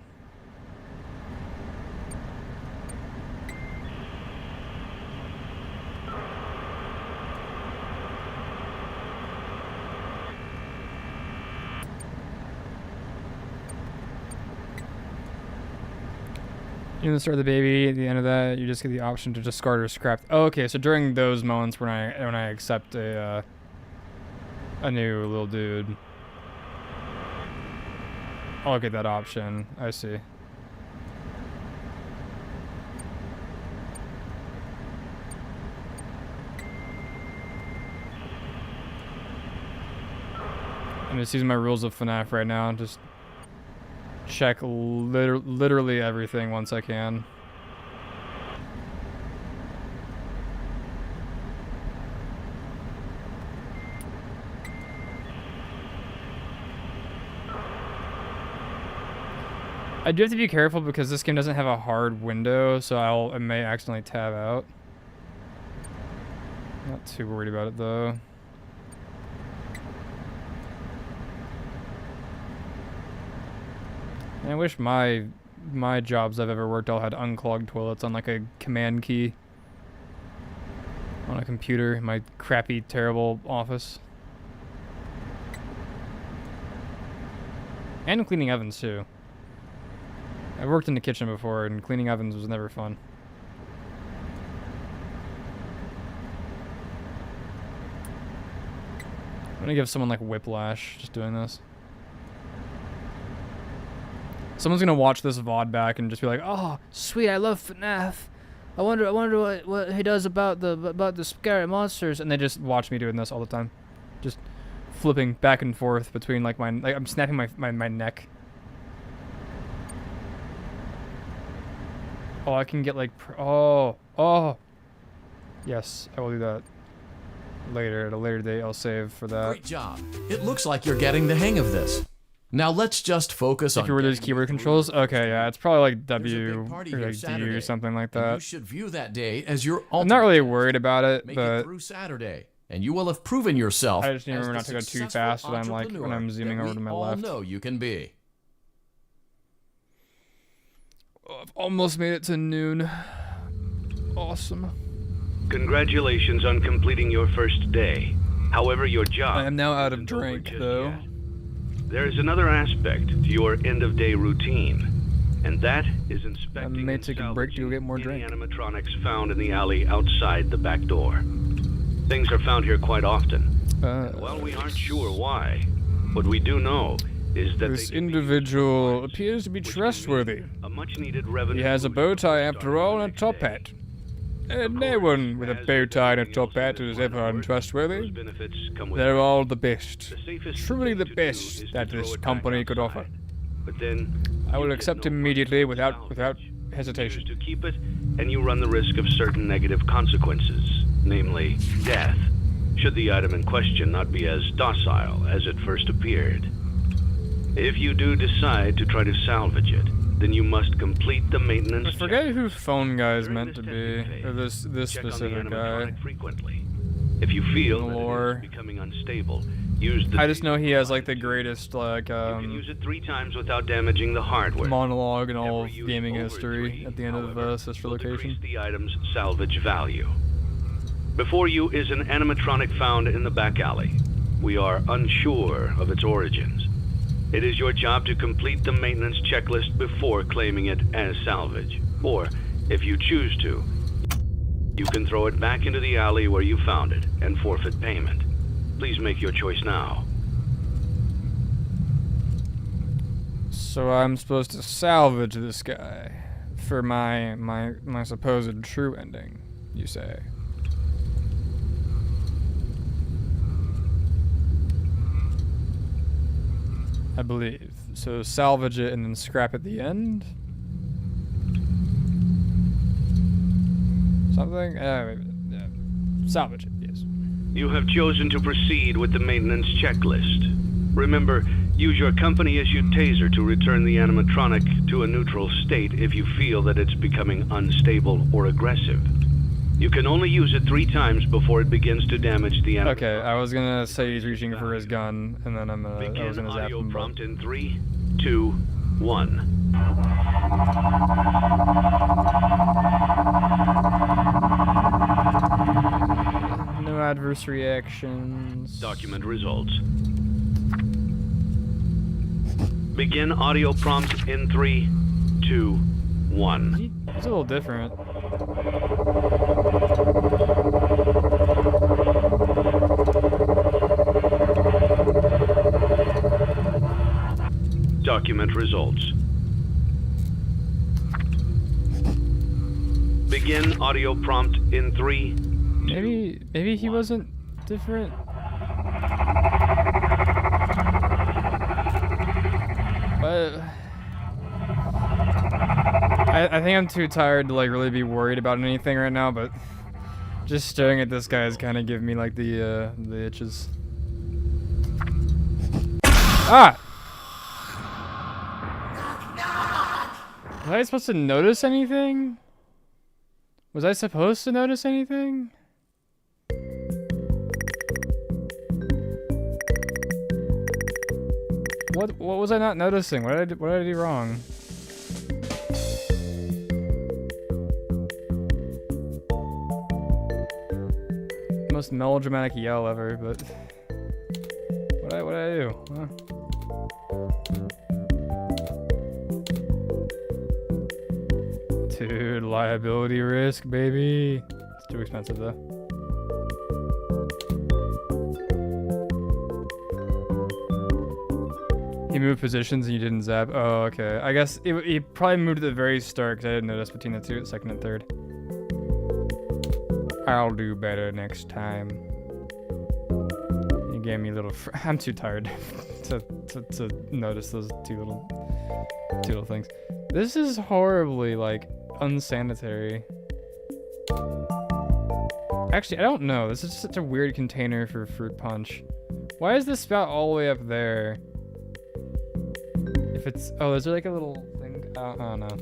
In the start of the baby, at the end of that, you just get the option to discard or scrap. Oh, okay, so during those moments when I accept a new little dude, I'll get that option. I see. I'm just using my rules of FNAF right now. Just check literally everything once I can. I do have to be careful because this game doesn't have a hard window, so I may accidentally tab out. Not too worried about it though. I wish my jobs I've ever worked all had unclogged toilets on like a command key on a computer in my crappy, terrible office. And cleaning ovens too. I worked in the kitchen before, and cleaning ovens was never fun. I'm gonna give someone like whiplash just doing this. Someone's gonna watch this VOD back and just be like, "Oh, sweet, I love FNAF. I wonder what he does about the scary monsters." And they just watch me doing this all the time, just flipping back and forth between like I'm snapping my neck. Oh, I can get like oh. Yes, I will do that later at a later date. I'll save for that. Great job. It looks like you're getting the hang of this. Now let's just focus on. If you were those keyword controls, okay, yeah, it's probably like W or here like D or something like and that. you should view that day as your ultimate. I'm not really worried about it, Make but it through Saturday, and you will have proven yourself. I just need to as remember the not to go too successful fast when I'm like when I'm zooming entrepreneur over to my that we left. all know you can be. Oh, I've almost made it to noon. Awesome. Congratulations on completing your first day. However, your job. I am now out of isn't over drink just though. yet. There is another aspect to your end-of-day routine, and that is inspecting I may and take a break to go get more salvaging drink. any animatronics found in the alley outside the back door. Things are found here quite often. And while we aren't sure why, what we do know is that This they can be individual appears to be which can trustworthy. mean a much-needed revenue He has a bow tie after all and a top hat. And no one with a bow tie and a top hat is ever untrustworthy. They're all the best. Truly the best that this company could offer. But then I will you accept get no immediately money without salvage. hesitation. You choose to keep it, and you run the risk of certain negative consequences, namely death, should the item in question not be as docile as it first appeared. If you do decide to try to salvage it, then you must complete the maintenance. I forget who phone guy is During meant to this be, testing or this check on the specific guy. animatronic frequently. If you feel that Lore. it is becoming unstable, use the. I just know he has like the greatest like You can use it 3 times without damaging the hardware. monologue in all Never of use gaming over history 3, at the end of however, Sister will Location. decrease the item's salvage value. Before you is an animatronic found in the back alley. We are unsure of its origins. It is your job to complete the maintenance checklist before claiming it as salvage. Or, if you choose to, you can throw it back into the alley where you found it and forfeit payment. Please make your choice now. So I'm supposed to salvage this guy for my supposed true ending, you say? I believe. So salvage it and then scrap at the end? Something? Yeah. Salvage it, yes. You have chosen to proceed with the maintenance checklist. Remember, use your company-issued taser to return the animatronic to a neutral state if you feel that it's becoming unstable or aggressive. You can only use it 3 times before it begins to damage the animatronic. Okay, I was gonna say he's reaching for his gun, and then I was gonna zap audio him. prompt in 3, 2, 1. No adverse reactions. Document results. Begin audio prompt in 3, 2, 1. It's a little different. Document results. Begin audio prompt in 3. Maybe he wasn't different. But I think I'm too tired to like really be worried about anything right now, but just staring at this guy is kind of giving me like the itches. Ah! Was I supposed to notice anything? Was I supposed to notice anything? What was I not noticing? What did I do wrong? Most melodramatic yell ever, but what did I do? Huh? Dude, liability risk, baby. It's too expensive though. He moved positions and you didn't zap. Oh, okay. I guess he probably moved at the very start because I didn't notice between the second and third. I'll do better next time. You gave me a little. I'm too tired to notice those two little things. This is horribly like unsanitary. Actually, I don't know. This is just such a weird container for fruit punch. Why is this spout all the way up there? If it's is there like a little thing? I don't know.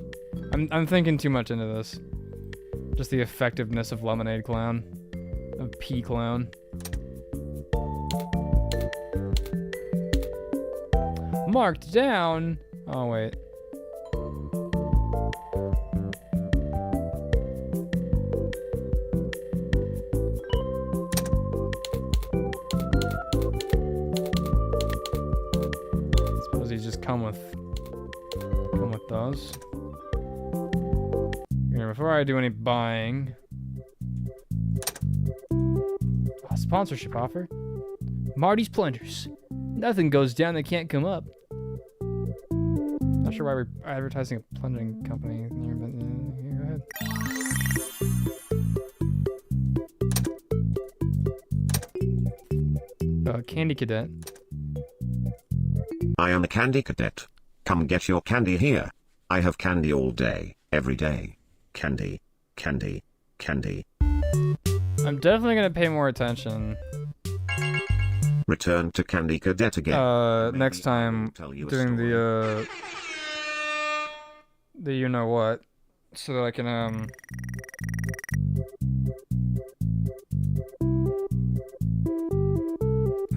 I'm thinking too much into this. Just the effectiveness of Lemonade Clown, of Pea Clown. Marked down. Oh wait. Suppose he's just come with those. Here, before I do any buying, sponsorship offer. Marty's Plungers. Nothing goes down that can't come up. Not sure why we're advertising a plunging company here, but go ahead. Candy Cadet. I am a candy cadet. Come get your candy here. I have candy all day, every day. Candy, candy, candy. I'm definitely gonna pay more attention. Return to Candy Cadet again. Next time doing the you know what, so that I can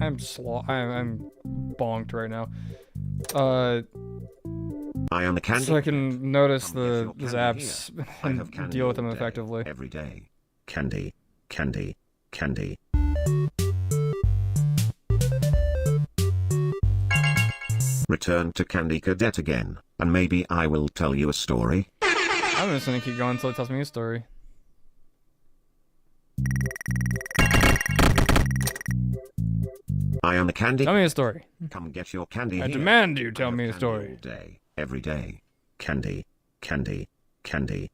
I'm bonked right now. I am a candy. So I can notice the zaps and deal with them effectively. Every day. Candy, candy, candy. Return to Candy Cadet again, and maybe I will tell you a story. I'm just gonna keep going until it tells me a story. I am a candy. Tell me a story. Come get your candy. I here. demand you tell me a story. All day, every day. Candy, candy, candy.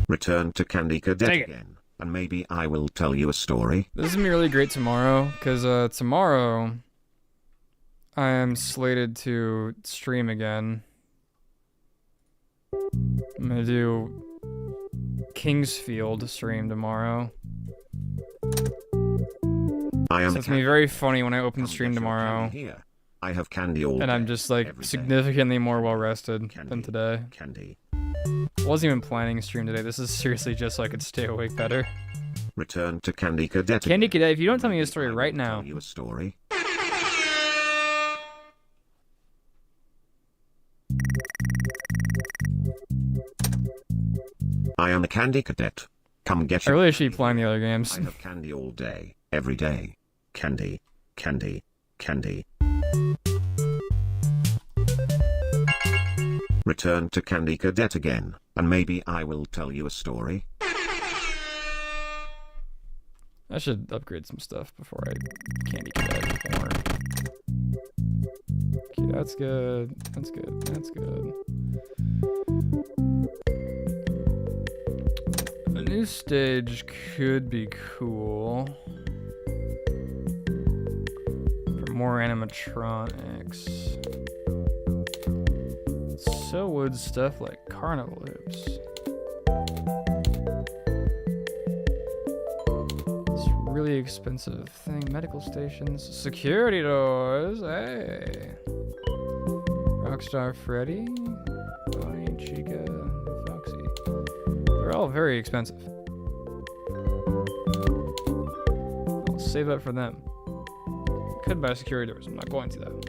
Return to Candy Cadet again, and maybe I will tell you a story. This is gonna be really great tomorrow, because tomorrow I am slated to stream again. I'm gonna do Kingsfield stream tomorrow. I am so it's gonna be very funny when I open the stream tomorrow. Here. I have candy all day. And I'm just like significantly more well rested than today. Candy. I wasn't even planning a stream today. This is seriously just so I could stay awake better. Return to Candy Cadet. Candy Cadet, if you don't tell me a story right now. Tell you a story. I am a Candy Cadet. Come get your. I really should be playing the other games. I have candy all day, every day. Candy, candy, candy. Return to Candy Cadet again, and maybe I will tell you a story. I should upgrade some stuff before I Candy Cadet more. Okay, that's good. That's good. That's good. A new stage could be cool. For more animatronics. sell wood stuff like carnival hoops. It's really expensive thing. Medical stations. Security doors. Hey. Rockstar Freddy. Bonnie, Chica, and Foxy. They're all very expensive. I'll save up for them. Could buy security doors. I'm not going to though.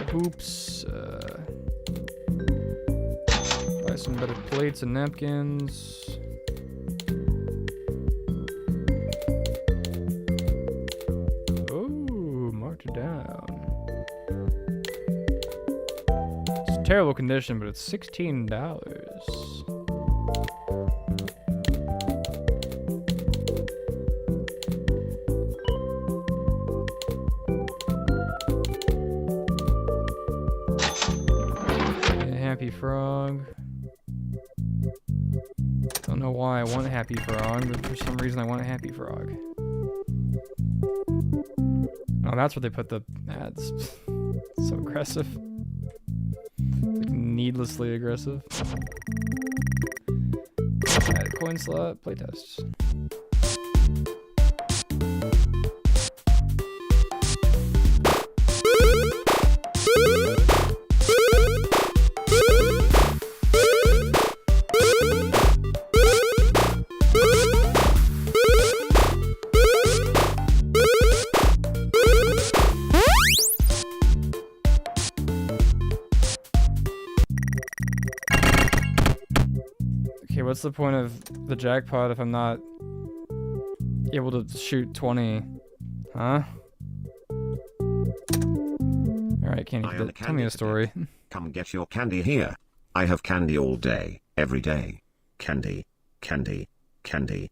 Hoops. Buy some better plates and napkins. Oh, marked it down. It's a terrible condition, but it's $16. Happy Frog. Don't know why I want Happy Frog, but for some reason I want a Happy Frog. Oh, that's where they put the ads. So aggressive. Like needlessly aggressive. Add a coin slot, playtests. What's the point of the jackpot if I'm not able to shoot 20? Huh? Alright, Candy, tell me a story. Come get your candy here. I have candy all day, every day. Candy, candy, candy.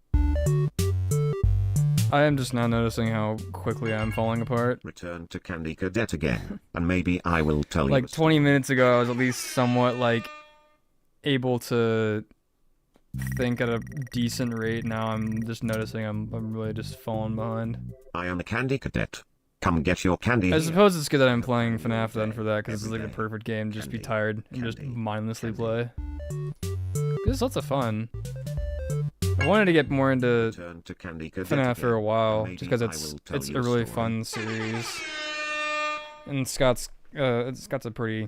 I am just now noticing how quickly I'm falling apart. Return to Candy Cadet again, and maybe I will tell you. Like 20 minutes ago, I was at least somewhat like able to think at a decent rate. Now I'm just noticing I'm really just falling behind. I am a Candy Cadet. Come get your candy. I suppose it's good that I'm playing FNAF then for that, because it's like a perfect game to just be tired and just mindlessly play. This is lots of fun. I wanted to get more into FNAF for a while, just because it's a really fun series. And Scott's a pretty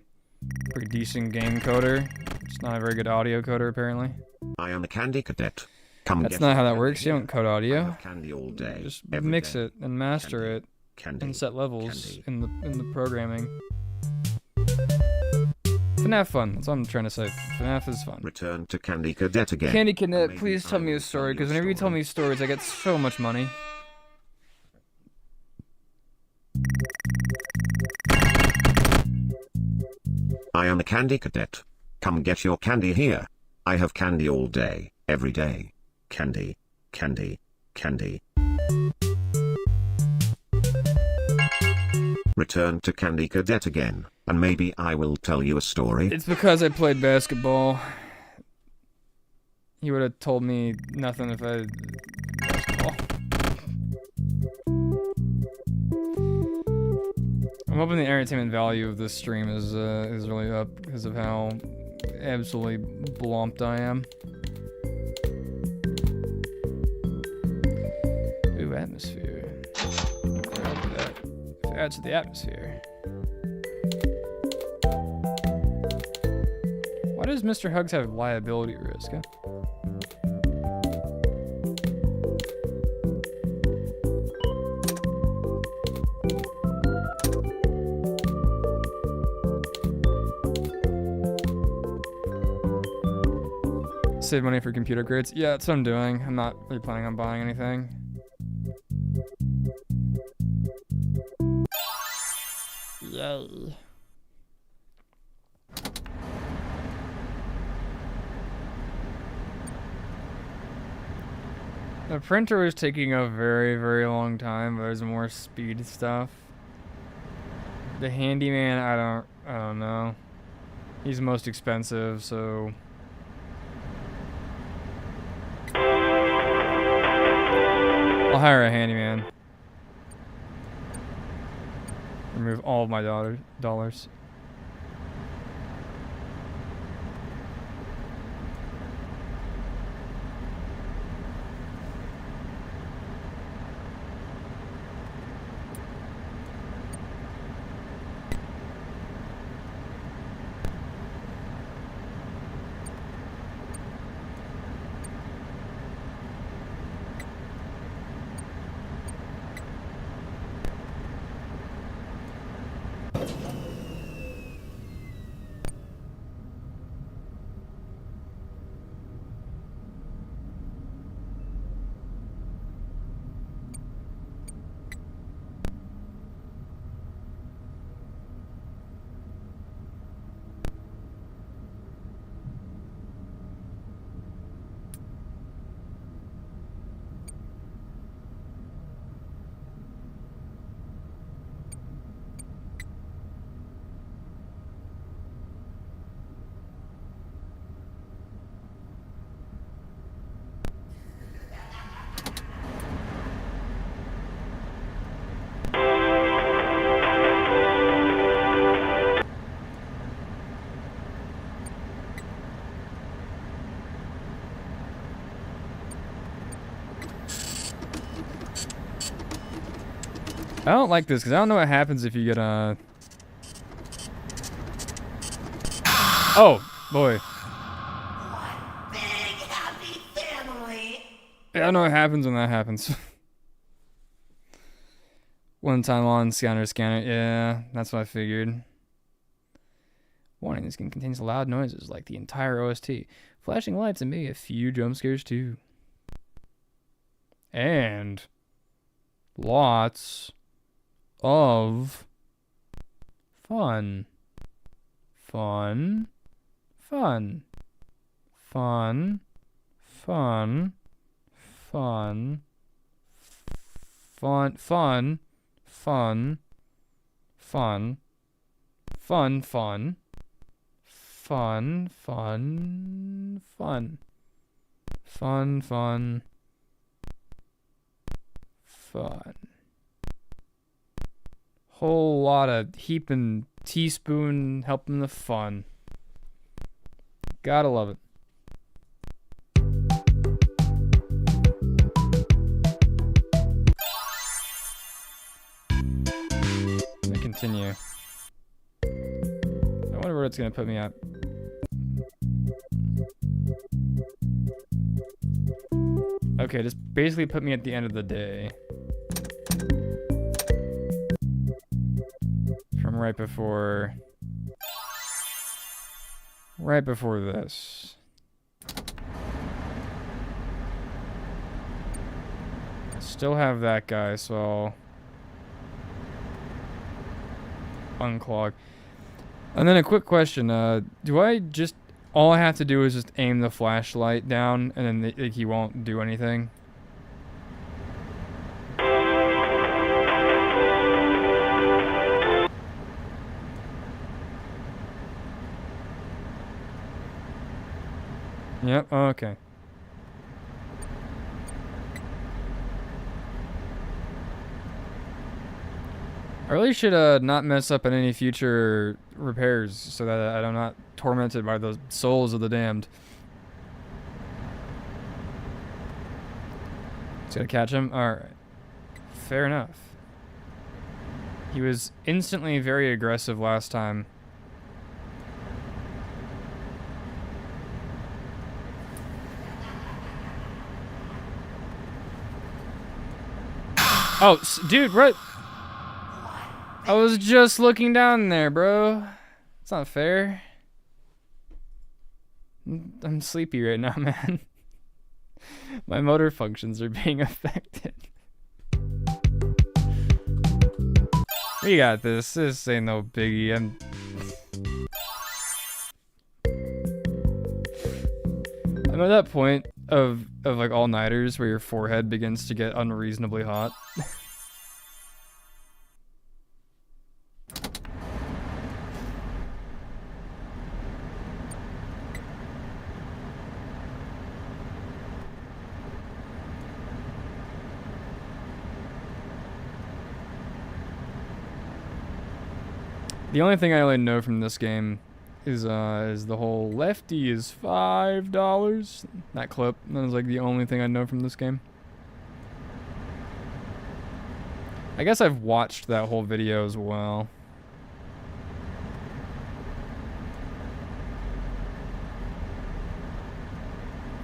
decent game coder. It's not a very good audio coder apparently. I am a Candy Cadet. That's not how that works. You don't code audio. Candy all day. Just mix it and master it and set levels in the programming. FNAF fun. That's what I'm trying to say. FNAF is fun. Return to Candy Cadet again. Candy Cadet, please tell me a story, because whenever you tell me stories, I get so much money. I am a Candy Cadet. Come get your candy here. I have candy all day, every day. Candy, candy, candy. Return to Candy Cadet again, and maybe I will tell you a story. It's because I played basketball. He would have told me nothing if I basketball. I'm hoping the entertainment value of this stream is really up because of how absolutely blomped I am. Ooh, atmosphere. I'll do that. Add to the atmosphere. Why does Mr. Hugs have liability risk, huh? Save money for computer grades. Yeah, that's what I'm doing. I'm not really planning on buying anything. Yay. The printer is taking a very, very long time, but there's more speed stuff. The handyman, I don't know. He's the most expensive, so I'll hire a handyman. Remove all of my dollars. I don't like this because I don't know what happens if you get a. Oh boy. Big happy family. I don't know what happens when that happens. One time on scanner. Yeah, that's what I figured. Warning: this game contains loud noises like the entire OST, flashing lights, and maybe a few jump scares too. And lots of fun. Fun. Fun. Fun. Fun. Fun. Fun. Fun. Fun. Fun. Fun. Fun. Fun. Fun. Fun. Fun. Fun. Fun. Whole lot of heaping teaspoon helping the fun. Gotta love it. Let me continue. I wonder where it's gonna put me at. Okay, just basically put me at the end of the day. From right before this. I still have that guy, so I'll unclog. And then a quick question, do I just, all I have to do is just aim the flashlight down and then he won't do anything? Yep, okay. I really should not mess up on any future repairs so that I'm not tormented by the souls of the damned. Just gotta catch him? Alright. Fair enough. He was instantly very aggressive last time. Oh, dude, right. I was just looking down there, bro. It's not fair. I'm sleepy right now, man. My motor functions are being affected. We got this. This ain't no biggie. I'm at that point of like all-nighters where your forehead begins to get unreasonably hot. The only thing I really know from this game is the whole lefty is $5. That clip. That was like the only thing I know from this game. I guess I've watched that whole video as well.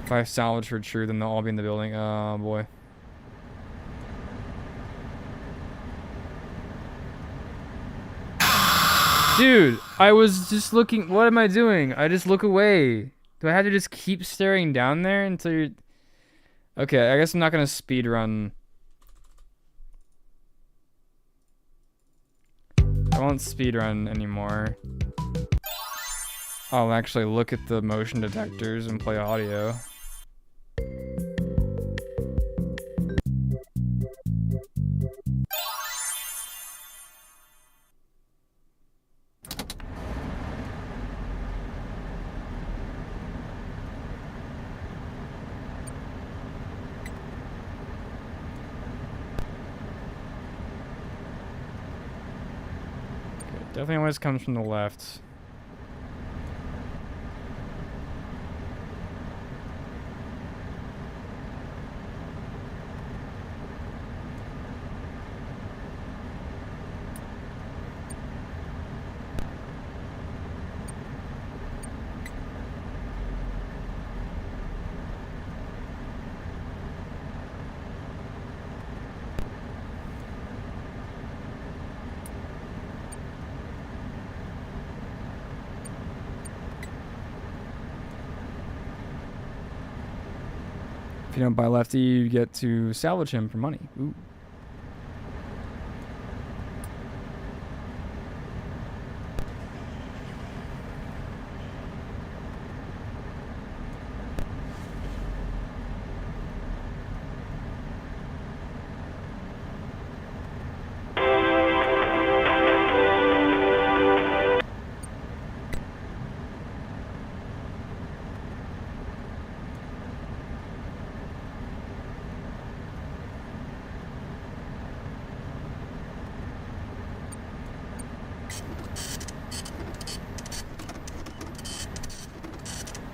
If I salvage for true, then they'll all be in the building. Oh boy. Dude, I was just looking. What am I doing? I just look away. Do I have to just keep staring down there until you're... Okay, I guess I'm not gonna speed run. I won't speed run anymore. I'll actually look at the motion detectors and play audio. Definitely always comes from the left. If you don't buy lefty, you get to salvage him for money. Ooh.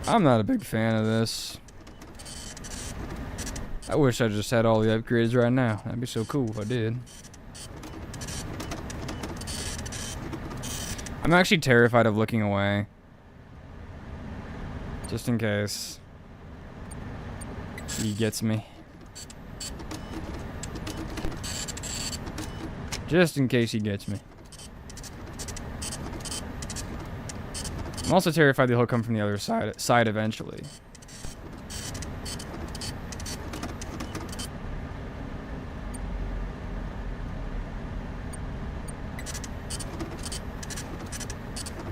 I'm not a big fan of this. I wish I just had all the upgrades right now. That'd be so cool if I did. I'm actually terrified of looking away. Just in case he gets me. Just in case he gets me. I'm also terrified that he'll come from the other side eventually.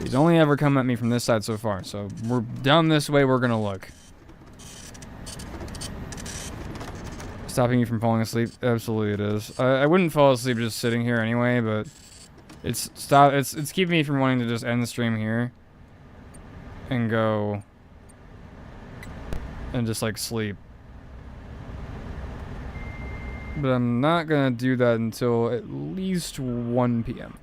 He's only ever come at me from this side so far, so we're down this way, we're gonna look. Stopping you from falling asleep? Absolutely it is. I wouldn't fall asleep just sitting here anyway, but it's keeping me from wanting to just end the stream here. And go and just like sleep. But I'm not gonna do that until at least 1 p.m.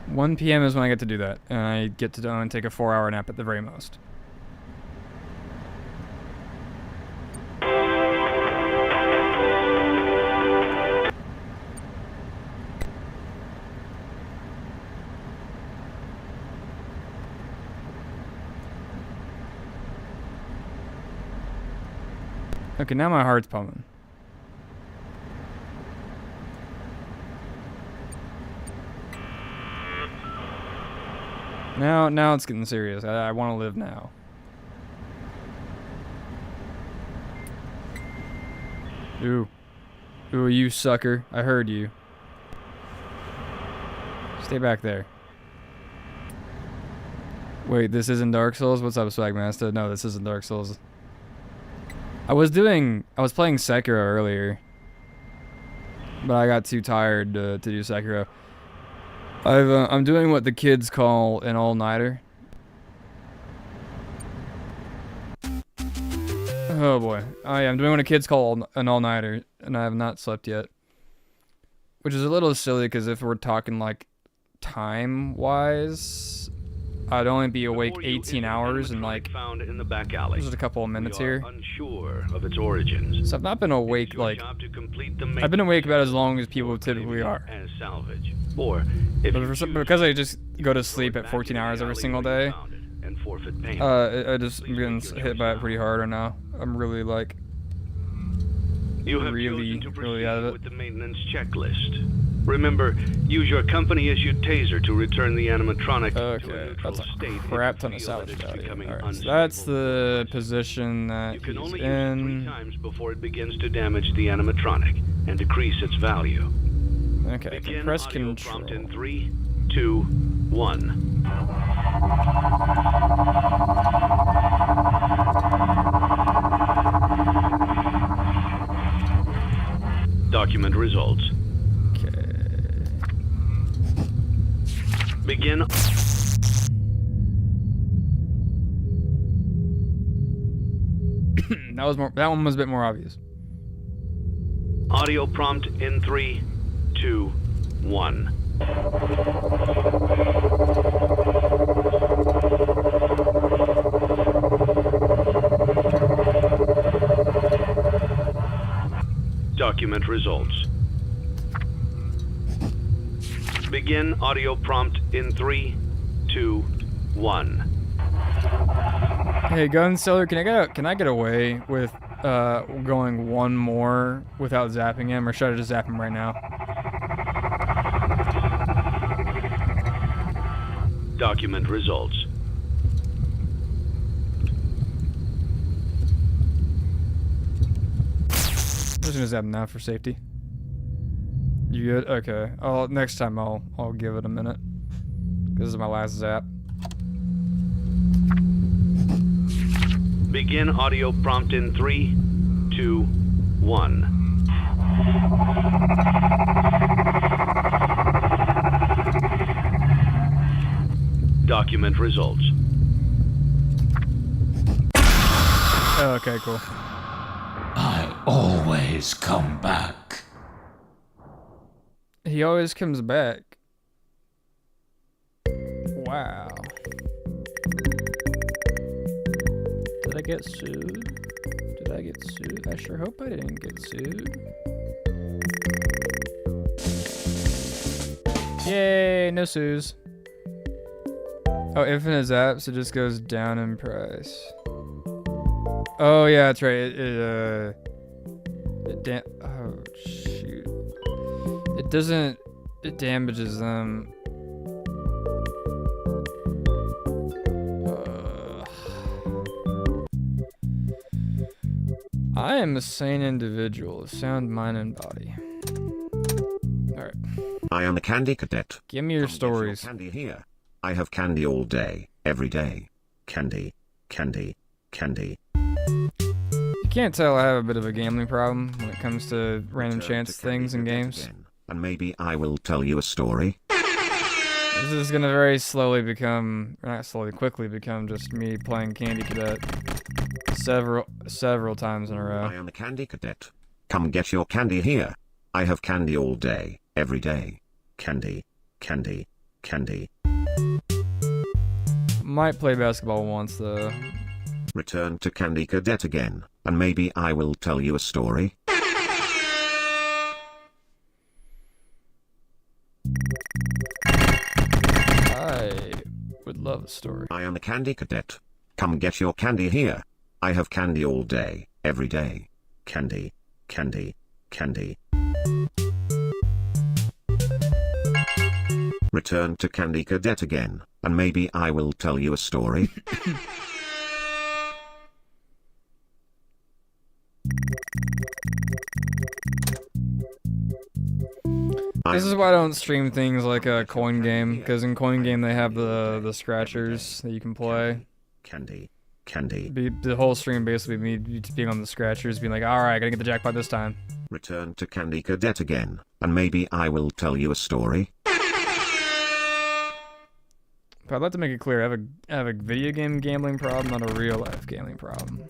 (1 p.m. is when I get to do that, and I get to and take a 4-hour nap at the very most. Okay, now my heart's pumping. Now it's getting serious. I want to live now. Ooh, you sucker. I heard you. Stay back there. Wait, this isn't Dark Souls? What's up, Swagmaster? No, this isn't Dark Souls. I was playing Sekiro earlier, but I got too tired to do Sekiro. I'm doing what the kids call an all-nighter. Oh boy. Oh yeah, I'm doing what the kids call an all-nighter, and I have not slept yet. Which is a little silly, because if we're talking like time-wise, I'd only be awake 18 hours and like found in the back alley. Just a couple of minutes here. Unsure of its origins. So I've not been awake like I've been awake about as long as people typically are. As salvage. Or if because I just go to sleep at 14 hours every single day. And forfeit payment. I just am getting hit by it pretty hard right now. I'm really like really out of it. With the maintenance checklist. Remember, use your company-issued taser to return the animatronic to a neutral state. Crap ton of salvage value. Alright, so that's the position that you can only he's use it 3 times before it begins to damage the animatronic and decrease its value. Okay, Begin press audio control. prompt in 3, 2, 1. Document results. Okay. Begin. That one was a bit more obvious. Audio prompt in 3, 2, 1. Document results. Begin audio prompt in 3, 2, 1. Hey, Gunseller, can I get away with going one more without zapping him, or should I just zap him right now? Document results. I'm just gonna zap him now for safety. You good? Okay. Next time I'll give it a minute. This is my last zap. Begin audio prompt in 3, 2, 1. Document results. Okay, cool. I always come back. He always comes back. Wow. Did I get sued? Did I get sued? I sure hope I didn't get sued. Yay, no sues. Oh, infinite zaps, it just goes down in price. Oh yeah, that's right. Oh shoot. It doesn't. It damages them. I am a sane individual, of sound mind and body. Alright. I am a candy cadet. Give me your stories. Candy here. I have candy all day, every day. Candy, candy, candy. You can't tell I have a bit of a gambling problem when it comes to random chance things in games. Again, and maybe I will tell you a story. This is gonna very slowly become, not slowly, quickly become just me playing Candy Cadet several times in a row. I am a candy cadet. Come get your candy here. I have candy all day, every day. Candy, candy, candy. Might play basketball once though. Return to Candy Cadet again, and maybe I will tell you a story. I would love a story. I am a candy cadet. Come get your candy here. I have candy all day, every day. Candy, candy, candy. Return to Candy Cadet again, and maybe I will tell you a story. This is why I don't stream things like a coin game, because in coin game they have the scratchers that you can play. Candy. The whole stream basically me just being on the scratchers, being like, alright, I gotta get the jackpot this time. Return to Candy Cadet again, and maybe I will tell you a story. But I'd like to make it clear, I have a video game gambling problem, not a real life gambling problem.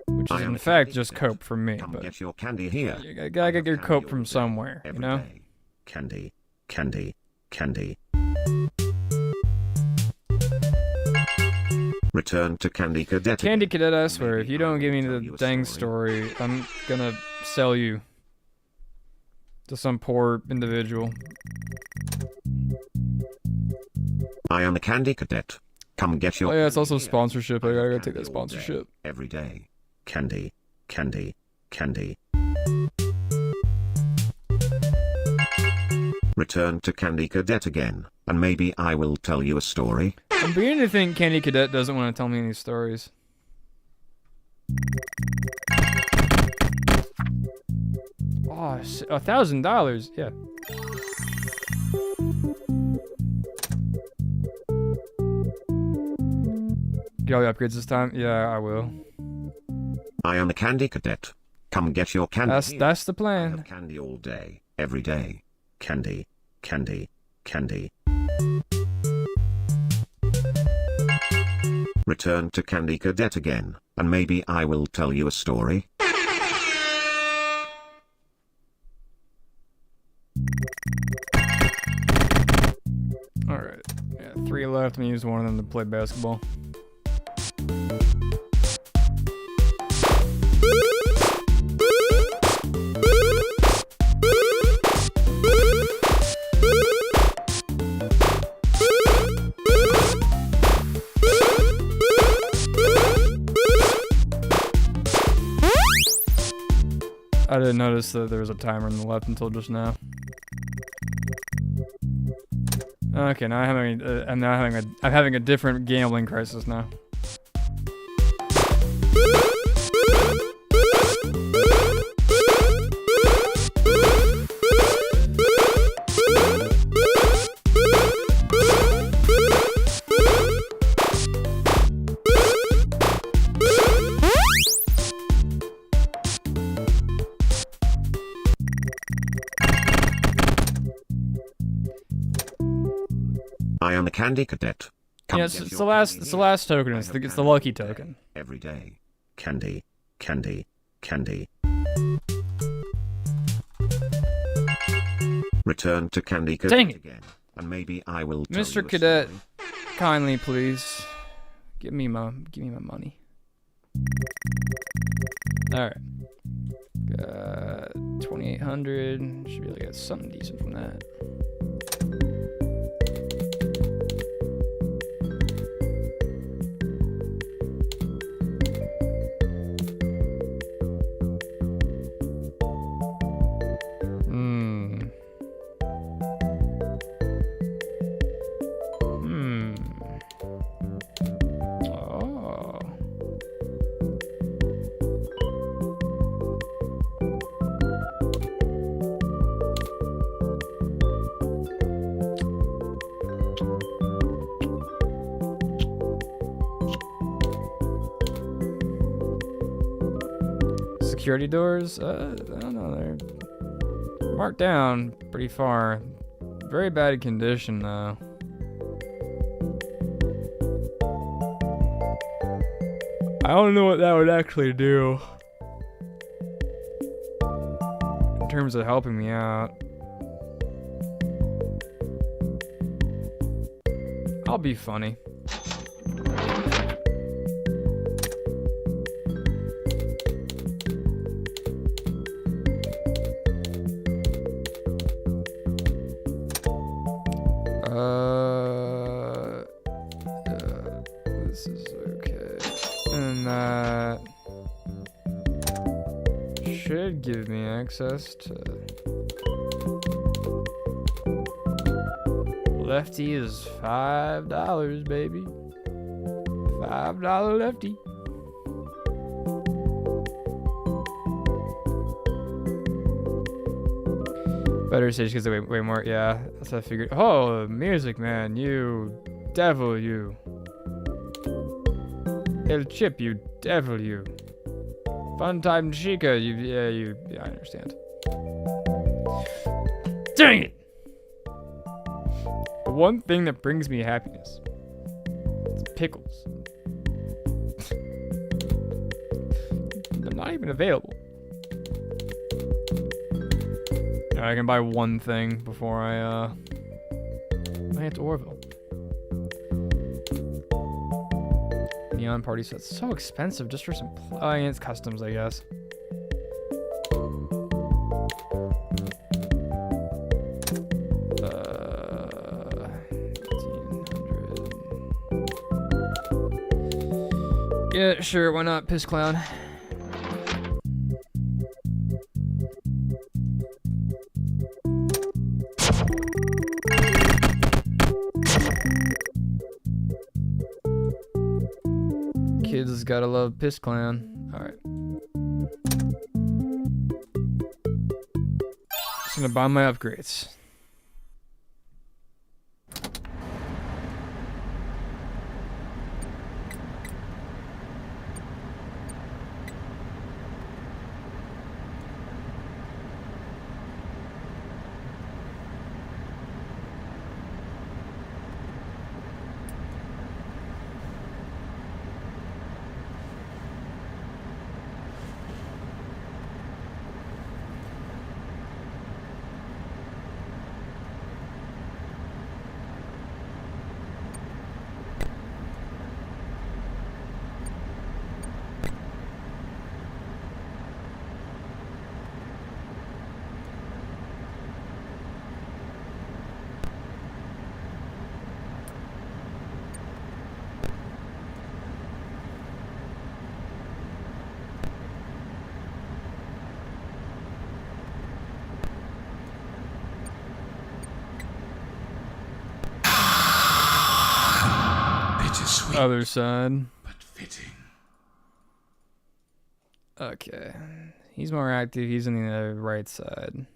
Which is in fact just cope from me, but get your candy here. You gotta get your cope from somewhere, you know? Candy. Return to Candy Cadet. Candy Cadet, I swear, if you don't give me the dang story, I'm gonna sell you to some poor individual. I am a Candy Cadet. Come get your. Oh yeah, it's also sponsorship. I gotta take that sponsorship. Every day. Candy. Return to Candy Cadet again, and maybe I will tell you a story. I'm beginning to think Candy Cadet doesn't want to tell me any stories. Oh, $1,000, yeah. Get all the upgrades this time? Yeah, I will. I am a Candy Cadet. Come get your candy. That's the plan. I have candy all day, every day. Candy. Return to Candy Cadet again, and maybe I will tell you a story. Alright. Yeah, 3 left. I'm gonna use one of them to play basketball. I didn't notice that there was a timer on the left until just now. Okay, now I'm having a different gambling crisis now. I am a Candy Cadet. Come Yeah, it's the last token. It's the lucky token. Every day. Candy. Return to Candy Cadet Dang it. again, and maybe I will tell Mr. you a Cadet, story. kindly please give me my money. All right. 2,800. Should be able to get something decent from that. Oh. Security doors? I don't know. They're marked down pretty far. Very bad condition, though. I don't know what that would actually do in terms of helping me out. I'll be funny. This is okay. And that should give me access to... Lefty is $5, baby. $5 lefty. Better stage because they way more. Yeah, that's what I figured. Oh, music man, you devil, you. El Chip, you devil, you. Fun time Chica, you. Yeah, you. Yeah, I understand. Dang it! The one thing that brings me happiness is pickles. They're not even available. I can buy one thing before I hit Orville. Neon party sets so expensive just for some. I mean, it's customs, I guess. Yeah, sure, why not? Piss clown. Kids gotta love piss clown. Alright. Just gonna buy my upgrades. Other side. But fitting. Okay. He's more active. He's on the right side.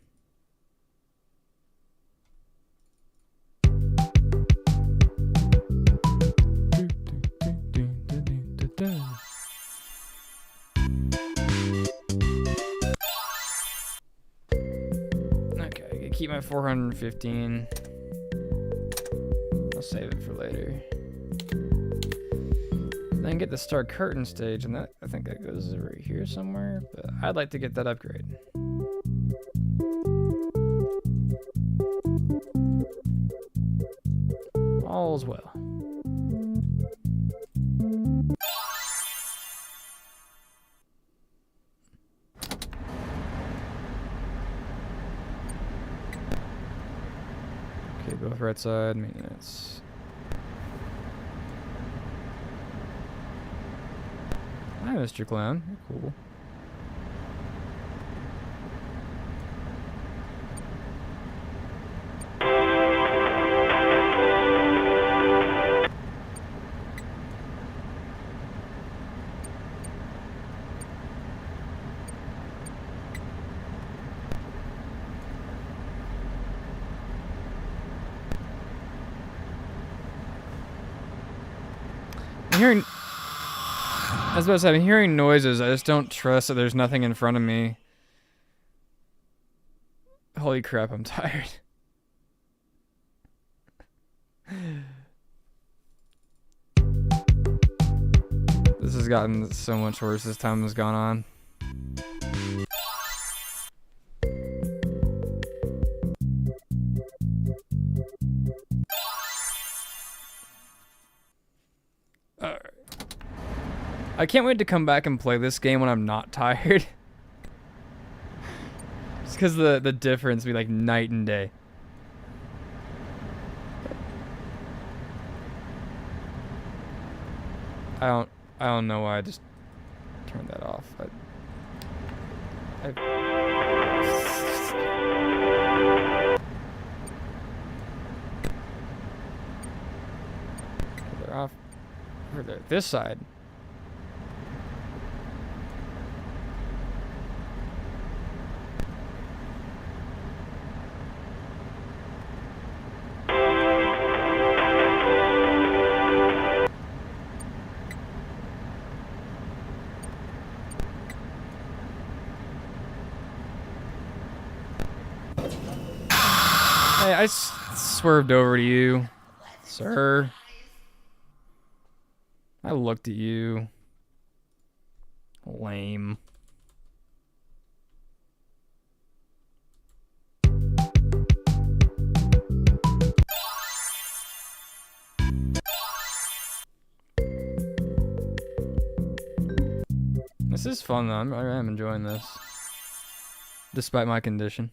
Okay, I keep my 415. I'll save it for later. Then get the Star Curtain stage, and that I think that goes right here somewhere, but I'd like to get that upgrade. All's well. Okay, both right side, maintenance. Hi, Mr. Clown. You're cool. I'm hearing... I was about to say, I'm hearing noises. I just don't trust that there's nothing in front of me. Holy crap, I'm tired. This has gotten so much worse as time has gone on. Alright. I can't wait to come back and play this game when I'm not tired. Just because the difference be like night and day. I don't know why I just turned that off. They're off over there. This side. Hey, I swerved over to you, sir. I looked at you. Lame. This is fun though. I am enjoying this. Despite my condition.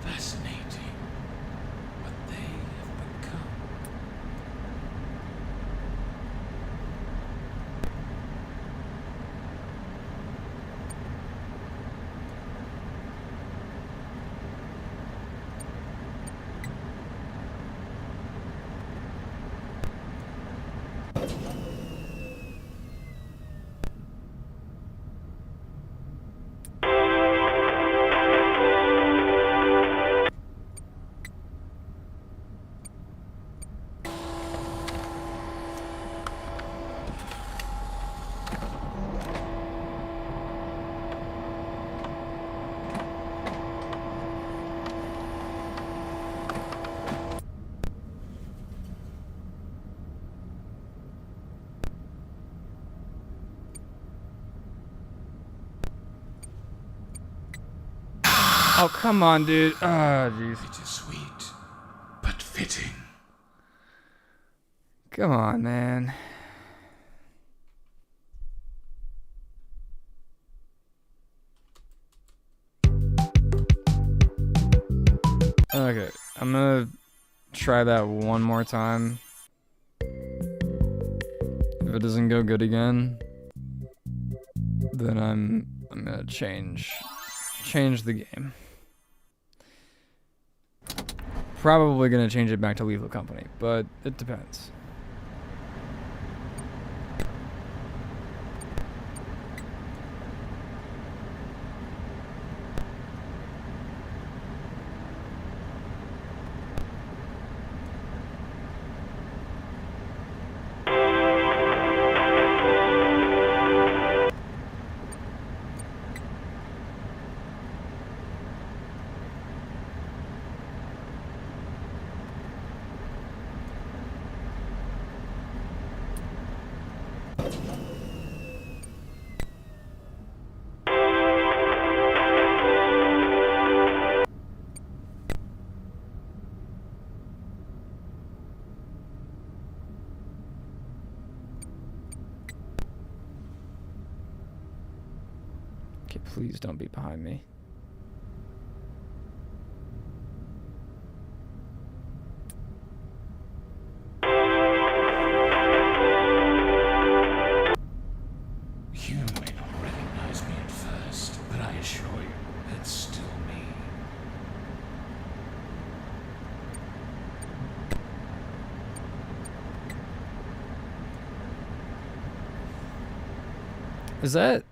Fascinating. What they have become. Oh, come on, dude. Ah, jeez. Bittersweet, but fitting. Come on, man. Okay, I'm gonna try that one more time. If it doesn't go good again, then I'm gonna change the game. Probably gonna change it back to Lethal Company, but it depends. Okay, please don't be behind me. You may not recognize me at first, but I assure you, it's still me. Is that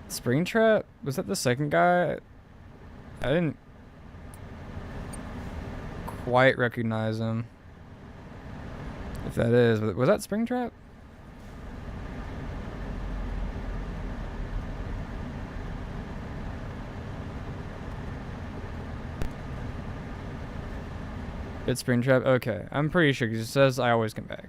Springtrap? Was that the second guy? I didn't quite recognize him. If that is, was that Springtrap? It's Springtrap? Okay, I'm pretty sure because it says I always come back.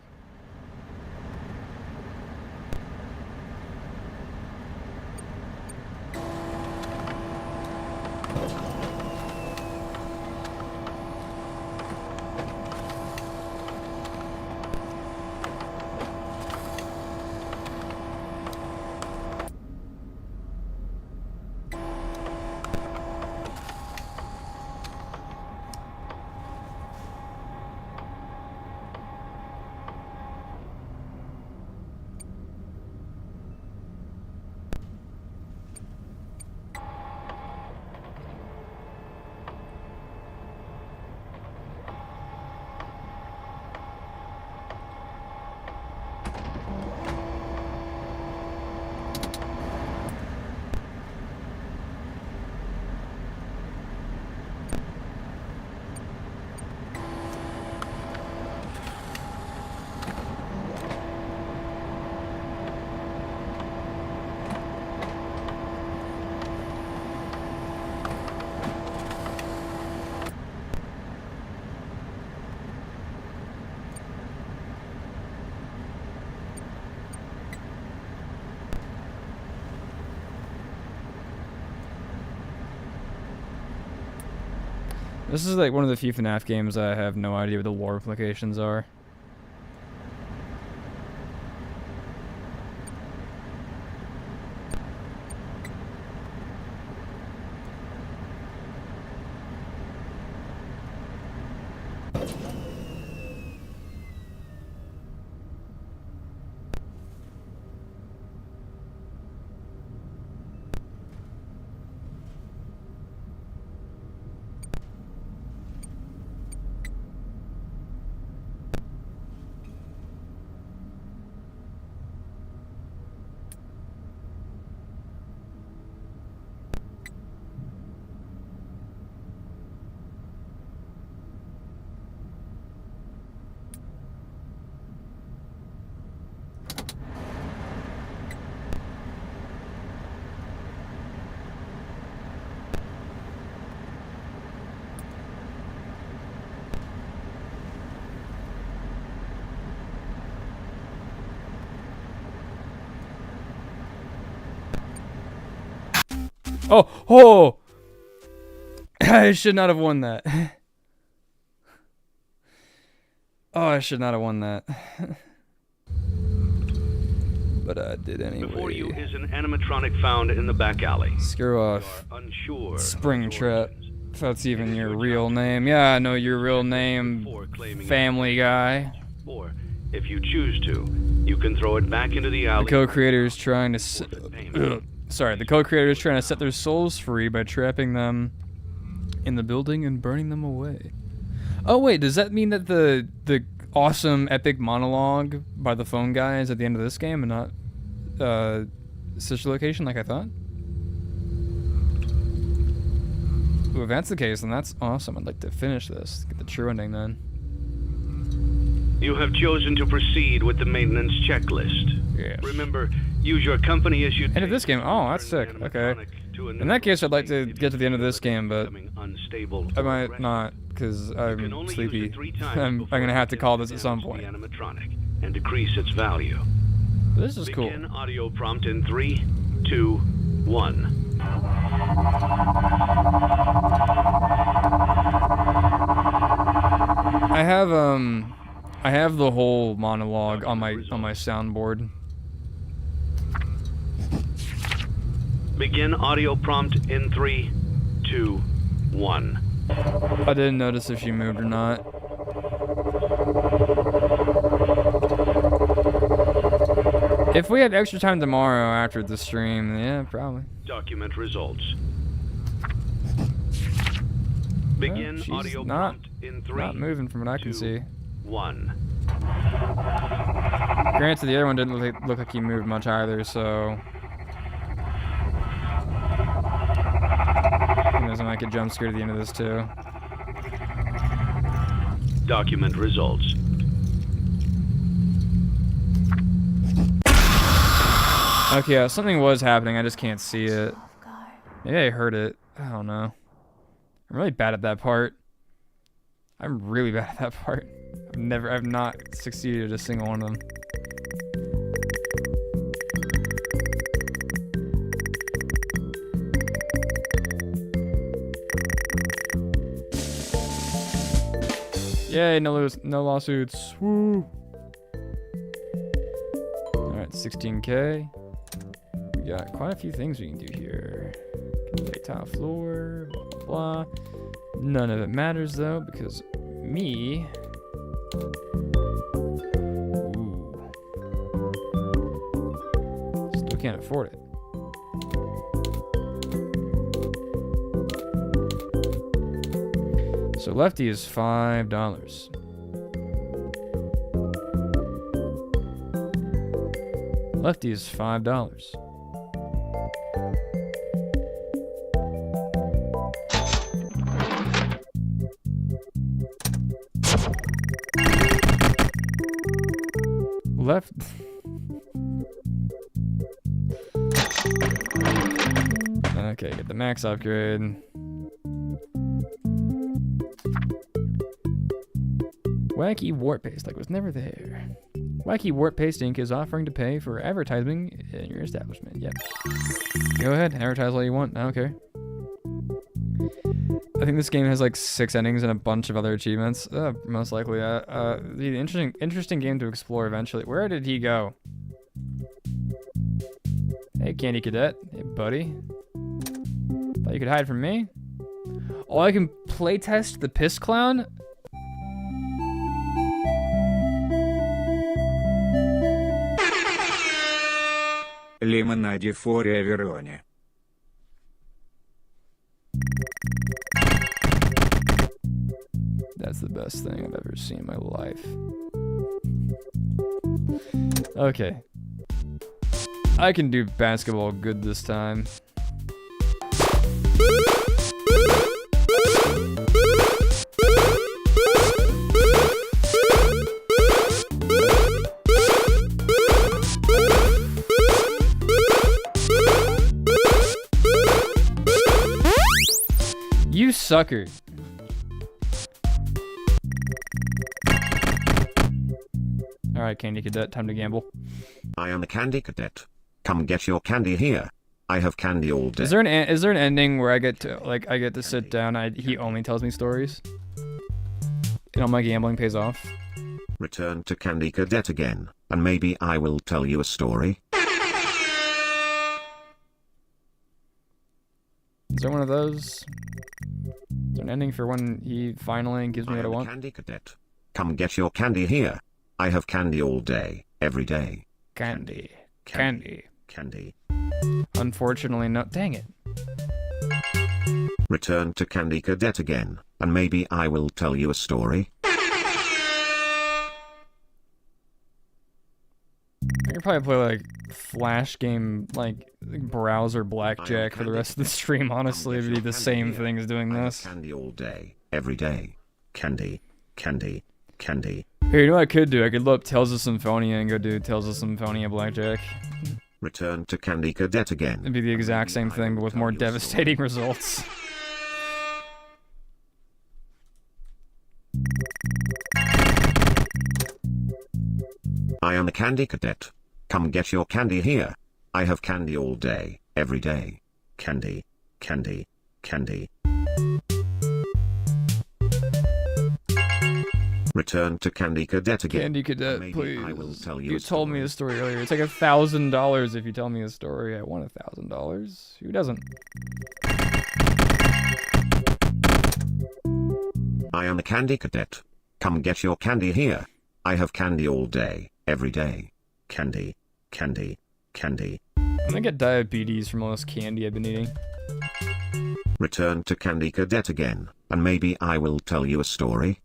This is like one of the few FNAF games I have no idea what the lore implications are. Oh, oh! I should not have won that. Oh, I should not have won that. But I did anyway. Before you is an animatronic found in the back alley. Screw off. Unsure. Springtrap. If that's even your real name. Yeah, I know your real name, Family Guy. Or, if you choose to, you can throw it back into the alley. The co-creator is trying to... the co-creator is trying to set their souls free by trapping them in the building and burning them away. Oh wait, does that mean that the awesome epic monologue by the phone guy is at the end of this game and not sister location like I thought? Ooh, if that's the case, then that's awesome. I'd like to finish this. Get the true ending then. You have chosen to proceed with the maintenance checklist. Yes. Remember, use your company issued. End of this game. Oh, that's sick. Okay. In that case, I'd like to get to the end of this game, but I might not because I'm sleepy. I'm gonna have to call this at some point. And decrease its value. This is cool. Begin audio prompt in 3, 2, 1. I have the whole monologue on my soundboard. Begin audio prompt in 3, 2, 1. I didn't notice if she moved or not. If we had extra time tomorrow after the stream, yeah, probably. Document results. Begin audio prompt in 3, not moving from what I can see. 1. Granted, the other one didn't look like he moved much either, so... Who knows, I might get jump scared at the end of this too. Document results. Okay, yeah, something was happening, I just can't see it. Maybe I heard it. I don't know. I'm really bad at that part. I'm really bad at that part. I've not succeeded at a single one of them. Yay, no lawsuits. Woo! Alright, 16K. We got quite a few things we can do here. Tile floor, blah, blah, blah. None of it matters though, because me... Ooh. Still can't afford it. So Lefty is $5. Lefty is $5. Left. Okay, get the max upgrade. Wacky Warp Paste, like was never there. Wacky Warp Paste Inc. is offering to pay for advertising in your establishment. Yep. Go ahead, advertise all you want. I don't care. I think this game has like 6 endings and a bunch of other achievements. Most likely. The interesting game to explore eventually. Where did he go? Hey, Candy Cadet. Hey, buddy. Thought you could hide from me? Oh, I can playtest the Piss Clown? Лимонаде Форевероне. That's the best thing I've ever seen in my life. Okay. I can do basketball good this time. You sucker. Alright, Candy Cadet, time to gamble. I am a Candy Cadet. Come get your candy here. I have candy all day. Is there an ending where I get to sit down? He only tells me stories, and all my gambling pays off. Return to Candy Cadet again, and maybe I will tell you a story. Is there one of those? Is there an ending for when he finally gives me what I want? Candy Cadet. Come get your candy here. I have candy all day, every day. Candy. Candy. Unfortunately, no. Dang it. Return to Candy Cadet again, and maybe I will tell you a story. I could probably play like Flash game, like browser blackjack for the rest of the stream. Honestly, it'd be the same thing as doing this. Candy all day, every day. Candy. Here, you know what I could do? I could load up Tales of Symphonia and go do Tales of Symphonia blackjack. Return to Candy Cadet again. It'd be the exact same thing, but with more devastating results. I am a Candy Cadet. Come get your candy here. I have candy all day, every day. Candy. Return to Candy Cadet again. Candy Cadet, Maybe please. I will tell you You told me a story earlier. It's like $1,000 if you tell me a story. I want $1,000. Who doesn't? I am a Candy Cadet. Come get your candy here. I have candy all day, every day. Candy. I'm gonna get diabetes from all this candy I've been eating. Return to Candy Cadet again, and maybe I will tell you a story.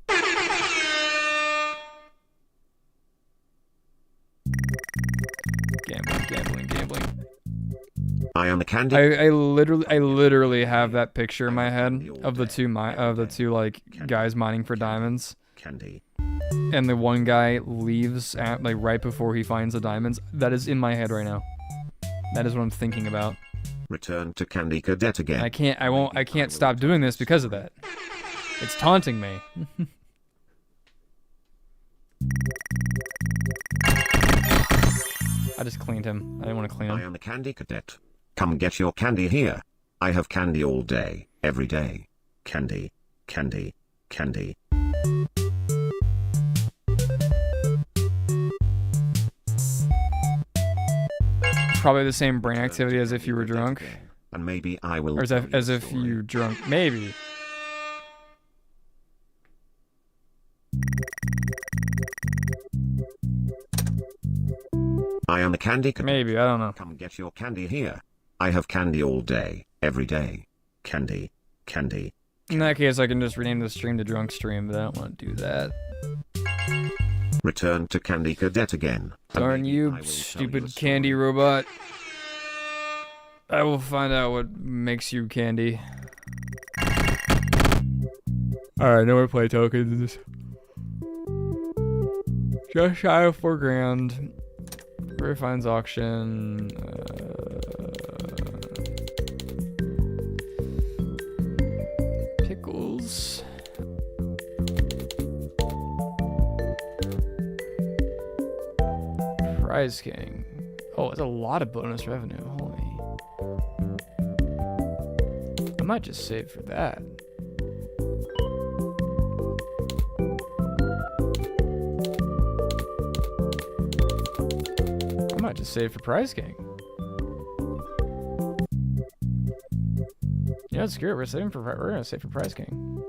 Gambling. I am a Candy. I literally have that picture in my head of the two like guys mining for diamonds. Candy. And the one guy leaves at like right before he finds the diamonds. That is in my head right now. That is what I'm thinking about. Return to Candy Cadet again. I can't stop doing this because of that. It's taunting me. I just cleaned him. I didn't want to clean him. I am a Candy Cadet. Come get your candy here. I have candy all day, every day. Candy. Probably the same brain activity as if you were drunk. And maybe I will. Or as if you drunk. Maybe. I am a Candy Cadet. Maybe, I don't know. Come get your candy here. I have candy all day, every day. Candy. In that case, I can just rename the stream to Drunk Stream, but I don't want to do that. Return to Candy Cadet again. Darn you, stupid candy robot. I will find out what makes you candy. Alright, no more play tokens. Just shy of $4,000. Very finds auction. Pickles. Prize King. Oh, it's a lot of bonus revenue. Holy. I might just save for that. might just save for Prize King. Yeah, screw it. We're gonna save for Prize King.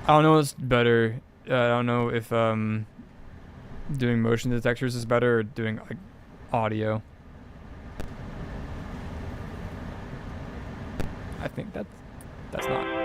I don't know what's better. I don't know if doing motion detectors is better or doing like audio. I think that's not.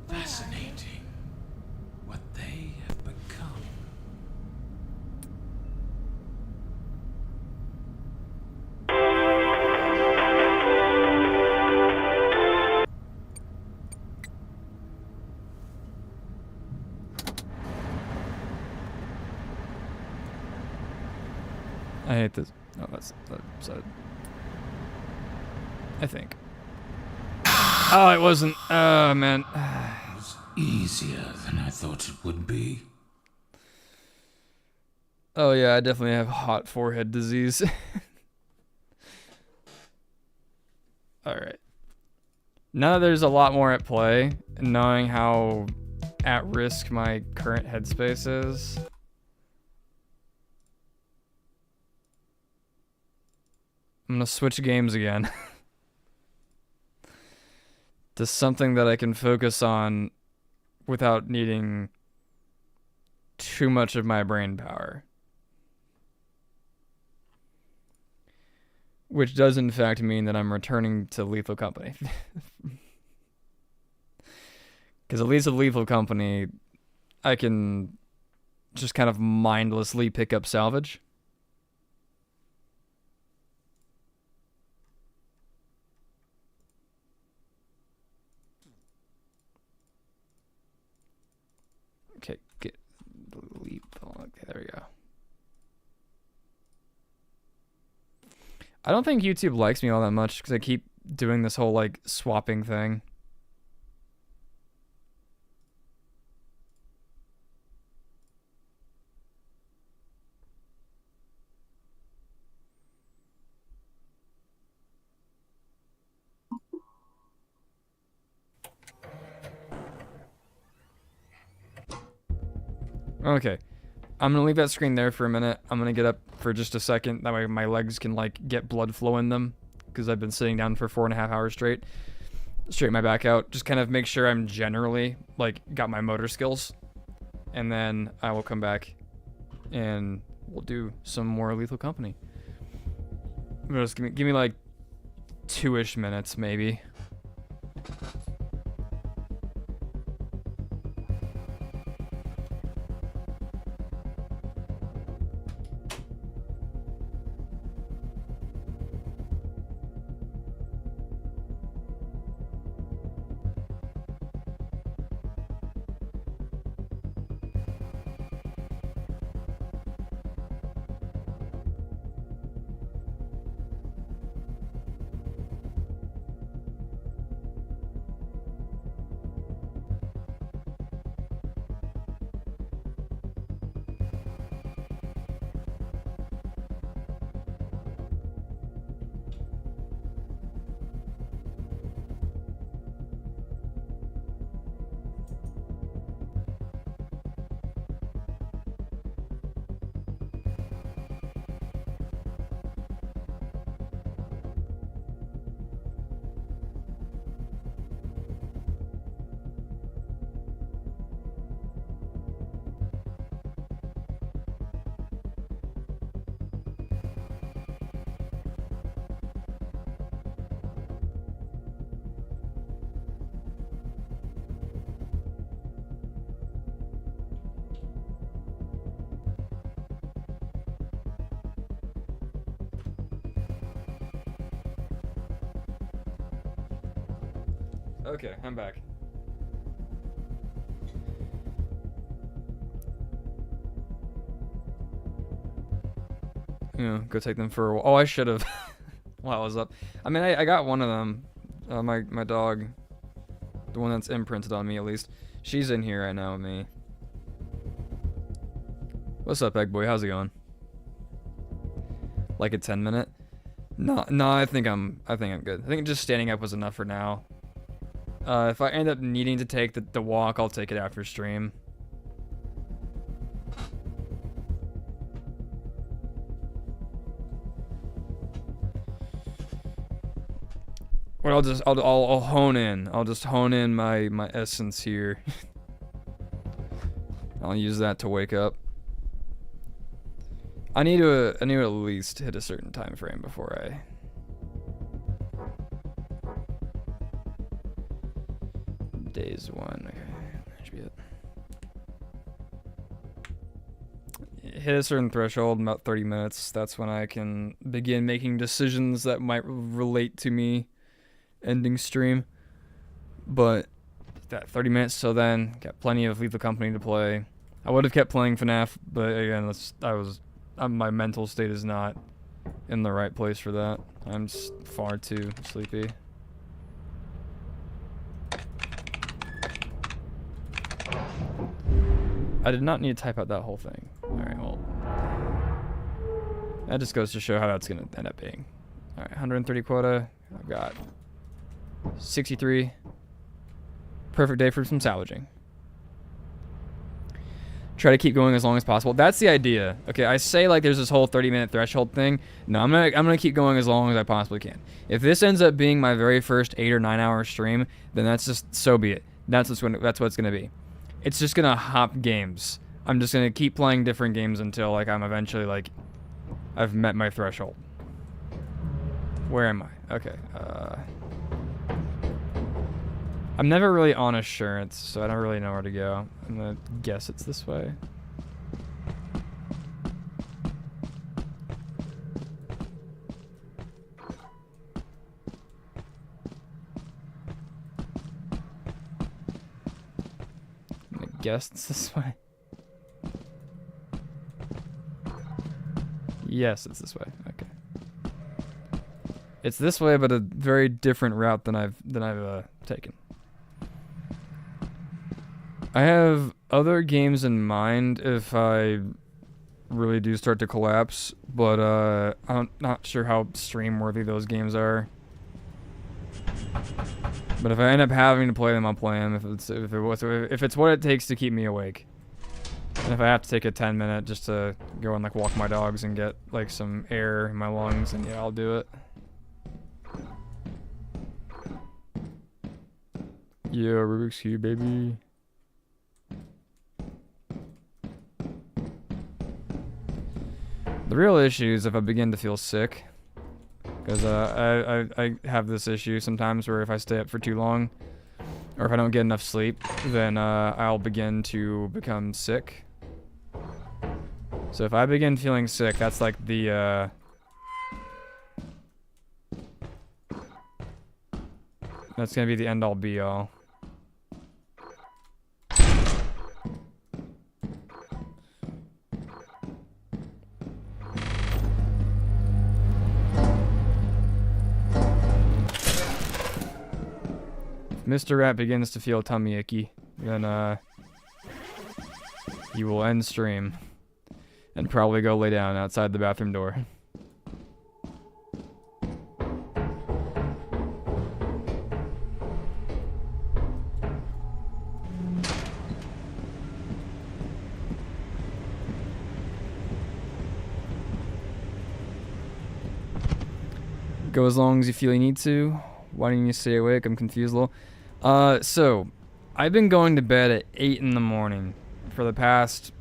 Fascinating. What they have become. I hate this. No, that's sad. I think. Oh, it wasn't. Oh, man. It was easier than I thought it would be. Oh, yeah, I definitely have hot forehead disease. Alright. Now that there's a lot more at play, and knowing how at risk my current headspace is, I'm gonna switch games again. To something that I can focus on without needing too much of my brain power. Which does in fact mean that I'm returning to Lethal Company. Because at least with Lethal Company, I can just kind of mindlessly pick up salvage. Okay, get leap. Okay, there we go. I don't think YouTube likes me all that much because I keep doing this whole like swapping thing. Okay. I'm gonna leave that screen there for a minute. I'm gonna get up for just a second. That way my legs can like get blood flow in them. Because I've been sitting down for 4.5 hours straight. Straighten my back out. Just kind of make sure I'm generally like got my motor skills. And then I will come back and we'll do some more Lethal Company. Just give me like 2-ish minutes maybe. Okay, I'm back. Go take them for a while. Oh, I should have while I was up. I mean, I got one of them. My dog, the one that's imprinted on me at least. She's in here right now with me. What's up, Egg Boy? How's it going? Like a 10-minute? No, I think I'm good. I think just standing up was enough for now. If I end up needing to take the walk, I'll take it after stream. But I'll hone in. I'll just hone in my essence here. I'll use that to wake up. I need to at least hit a certain time frame before I. Days 1. Okay, that should be it. Hit a certain threshold, about 30 minutes. That's when I can begin making decisions that might relate to me ending stream. But that 30 minutes till then, got plenty of Lethal Company to play. I would have kept playing FNAF, but again, my mental state is not in the right place for that. I'm just far too sleepy. I did not need to type out that whole thing. Alright, well. That just goes to show how that's going to end up being. Alright, 130 quota. I've got 63. Perfect day for some salvaging. Try to keep going as long as possible. That's the idea. Okay, I say like there's this whole 30-minute threshold thing. No, I'm gonna keep going as long as I possibly can. If this ends up being my very first 8 or 9 hour stream, then that's just so be it. That's what it's gonna be. It's just gonna hop games. I'm just gonna keep playing different games until like I'm eventually like I've met my threshold. Where am I? Okay. I'm never really on assurance, so I don't really know where to go. I'm gonna guess it's this way. I'm gonna guess it's this way. Yes, it's this way. Okay. It's this way, but a very different route than I've taken. I have other games in mind if I really do start to collapse, but I'm not sure how stream worthy those games are. But if I end up having to play them, I'll play them if it's what it takes to keep me awake. And if I have to take a 10-minute just to go and like walk my dogs and get like some air in my lungs, and yeah, I'll do it. Yeah, Rubik's Cube, baby. The real issue is if I begin to feel sick, because I have this issue sometimes where if I stay up for too long, or if I don't get enough sleep, then I'll begin to become sick. So if I begin feeling sick, that's like the that's gonna be the end all be all. Mr. Rat begins to feel tummy icky, then he will end stream and probably go lay down outside the bathroom door. Go as long as you feel you need to. Why don't you stay awake? I'm confused a little. So, I've been going to bed at 8 in the morning for the past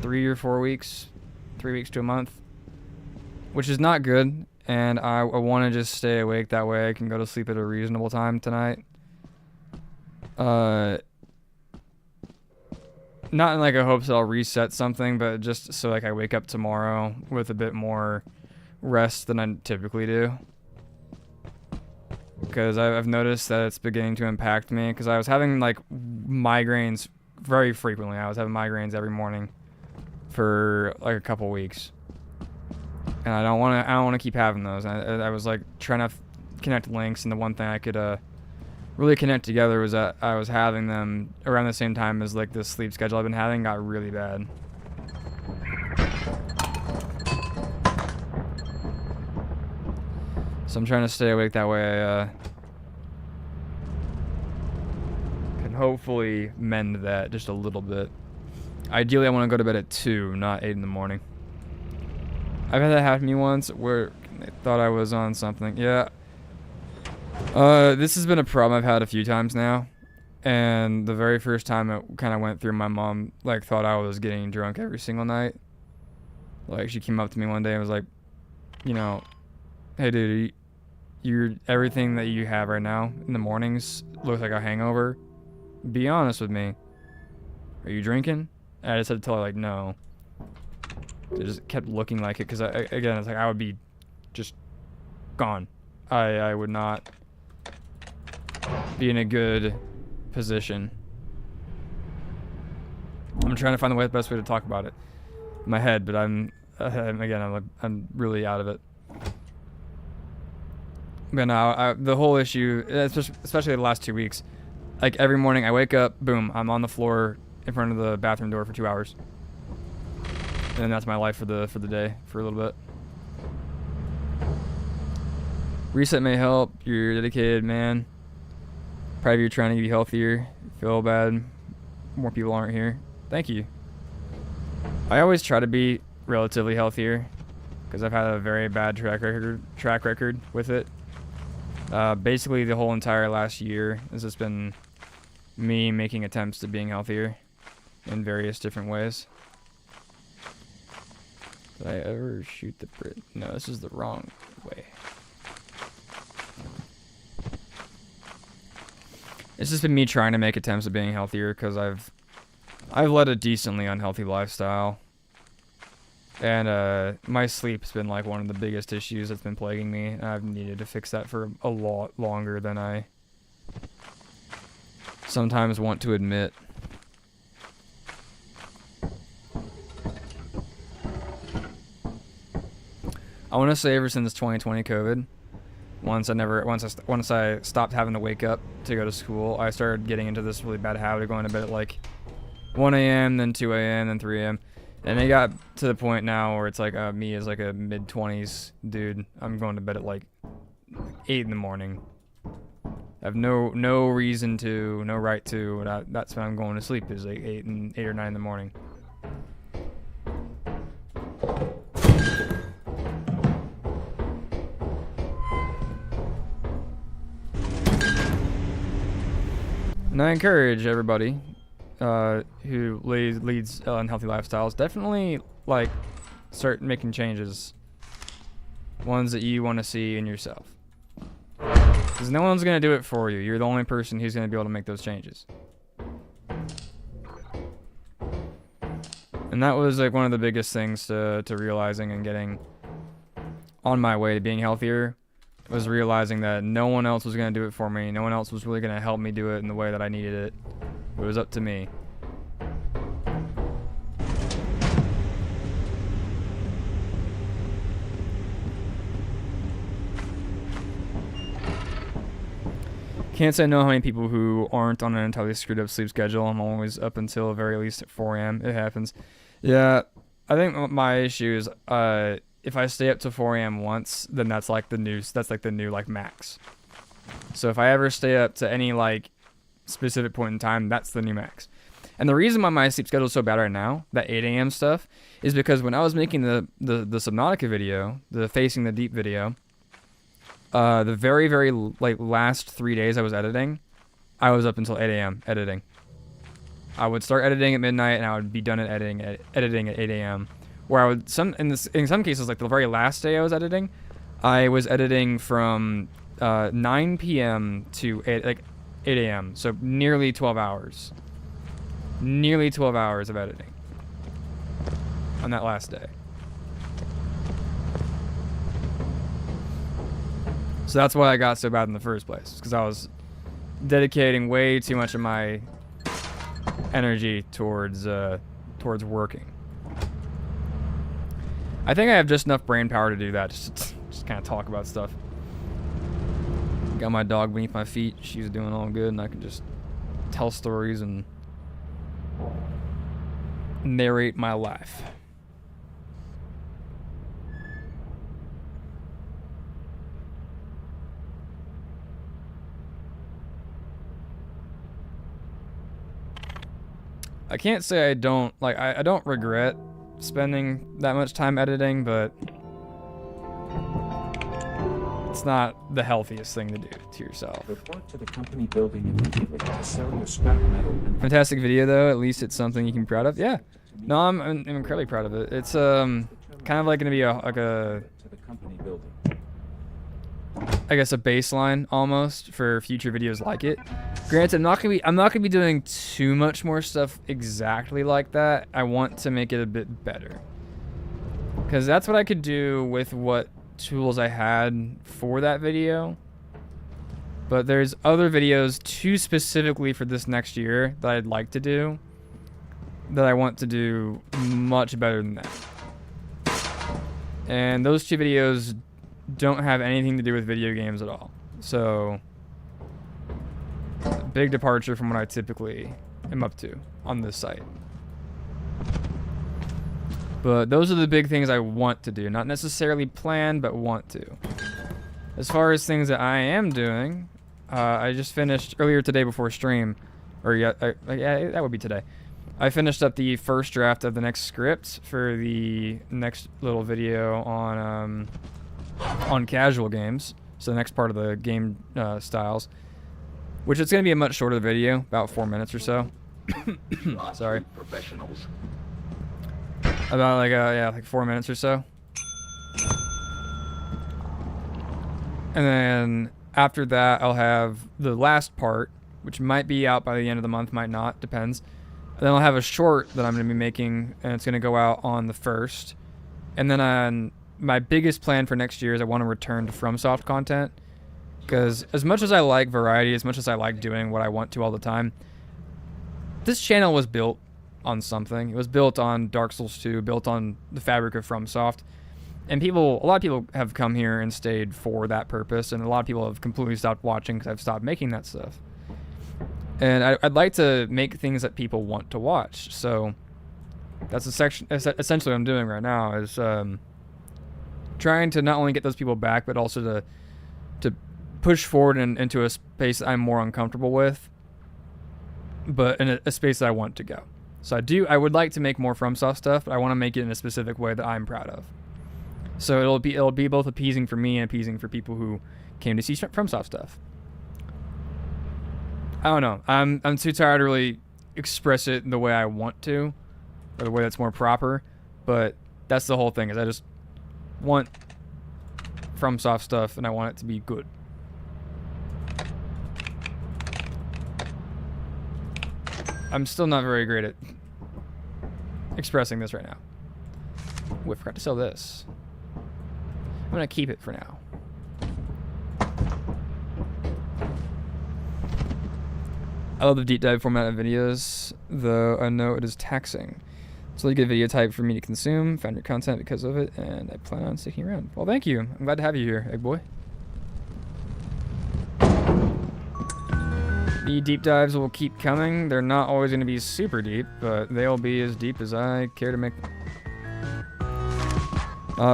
3 or 4 weeks, 3 weeks to a month, which is not good, and I want to just stay awake, that way I can go to sleep at a reasonable time tonight. Not in like a hopes that I'll reset something, but just so like I wake up tomorrow with a bit more rest than I typically do. because I've noticed that it's beginning to impact me. Because I was having like migraines very frequently. I was having migraines every morning for like a couple weeks, and I don't want to keep having those. I was like trying to connect links, and the one thing I could really connect together was that I was having them around the same time as like the sleep schedule I've been having got really bad. So I'm trying to stay awake that way I can hopefully mend that just a little bit. Ideally I want to go to bed at 2, not 8 in the morning. I've had that happen to me once where I thought I was on something. Yeah. This has been a problem I've had a few times now. And the very first time it kind of went through, my mom like thought I was getting drunk every single night. Like she came up to me one day and was like, you know, hey dude, everything that you have right now in the mornings looks like a hangover. Be honest with me. Are you drinking? And I just had to tell her like no. It just kept looking like it because again it's like I would be just gone. I would not be in a good position. I'm trying to find the best way to talk about it in my head, but I'm really out of it. But now the whole issue, especially the last 2 weeks, like every morning I wake up, boom, I'm on the floor in front of the bathroom door for 2 hours, and then that's my life for the day for a little bit. Reset may help. You're a dedicated man. Proud of you trying to be healthier. Feel bad more people aren't here. Thank you. I always try to be relatively healthier because I've had a very bad track record with it. Basically the whole entire last year has just been me making attempts to being healthier in various different ways. Did I ever shoot the Brit? No, this is the wrong way. It's just been me trying to make attempts at being healthier because I've led a decently unhealthy lifestyle. And my sleep's been like one of the biggest issues that's been plaguing me, and I've needed to fix that for a lot longer than I sometimes want to admit. I want to say ever since 2020 COVID, once I stopped having to wake up to go to school, I started getting into this really bad habit of going to bed at like 1 a.m., then 2 a.m., then 3 a.m. And it got to the point now where it's like me as like a mid-20s dude, I'm going to bed at like 8 in the morning. I have no reason to, no right to. That's when I'm going to sleep, is like 8 or 9 in the morning. And I encourage everybody who leads unhealthy lifestyles, definitely like start making changes, ones that you want to see in yourself, because no one's going to do it for you. You're the only person who's going to be able to make those changes. And that was like one of the biggest things to realizing and getting on my way to being healthier, was realizing that no one else was going to do it for me. No one else was really going to help me do it in the way that I needed it. It was up to me. Can't say no how many people who aren't on an entirely screwed up sleep schedule. I'm always up until very least at 4 a.m. It happens. Yeah, I think my issue is if I stay up to 4 a.m. once, then that's like the new like max. So if I ever stay up to any like specific point in time, that's the new max. And the reason why my sleep schedule is so bad right now, that 8 a.m. stuff, is because when I was making the Subnautica video, the Facing the Deep video, the very, very like last 3 days I was editing, I was up until 8 a.m. editing. I would start editing at midnight and I would be done at editing at 8 a.m. Where I would in some cases, like the very last day I was editing, I was editing from 9 p.m. to 8 a.m. So nearly 12 hours. Nearly 12 hours of editing on that last day. So that's why I got so bad in the first place, because I was dedicating way too much of my energy towards working. I think I have just enough brain power to do that, just kind of talk about stuff. Got my dog beneath my feet. She's doing all good, and I can just tell stories and narrate my life. I can't say I don't, like, I don't regret spending that much time editing, but it's not the healthiest thing to do to yourself. Report to the company building immediately to sell your scrap metal and Fantastic video, though. At least it's something you can be proud of. Yeah. No, I'm incredibly proud of it. It's kind of like going to be to the company building. I guess a baseline almost for future videos like it. Granted, I'm not gonna be doing too much more stuff exactly like that. I want to make it a bit better, because that's what I could do with what tools I had for that video. But there's other videos too specifically for this next year that I'd like to do, that I want to do much better than that. And those two videos don't have anything to do with video games at all. So, big departure from what I typically am up to on this site. But those are the big things I want to do. Not necessarily plan, but want to. As far as things that I am doing, I just finished earlier today before stream, or yeah, that would be today. I finished up the first draft of the next script for the next little video on casual games. So the next part of the game styles, which is going to be a much shorter video, about 4 minutes or so. Sorry. Professionals. About like 4 minutes or so. And then after that, I'll have the last part, which might be out by the end of the month, might not, depends. And then I'll have a short that I'm going to be making, and it's going to go out on the 1st. And then my biggest plan for next year is I want to return to FromSoft content, because as much as I like variety, as much as I like doing what I want to all the time, this channel was built on something. It was built on Dark Souls 2, built on the fabric of FromSoft. And a lot of people have come here and stayed for that purpose, and a lot of people have completely stopped watching because I've stopped making that stuff. And I'd like to make things that people want to watch. So that's essentially what I'm doing right now, is trying to not only get those people back, but also to push forward into a space I'm more uncomfortable with, but in a space that I want to go. So I would like to make more FromSoft stuff, but I want to make it in a specific way that I'm proud of. So it'll be both appeasing for me and appeasing for people who came to see FromSoft stuff. I don't know. I'm too tired to really express it the way I want to, or the way that's more proper. But that's the whole thing, is I just want FromSoft stuff, and I want it to be good. I'm still not very great at expressing this right now. Ooh, I forgot to sell this. I'm gonna keep it for now. I love the deep dive format of videos, though I know it is taxing. It's a really good video type for me to consume. Found your content because of it, and I plan on sticking around. Well, thank you. I'm glad to have you here, Egg Boy. The deep dives will keep coming. They're not always going to be super deep, but they'll be as deep as I care to make them.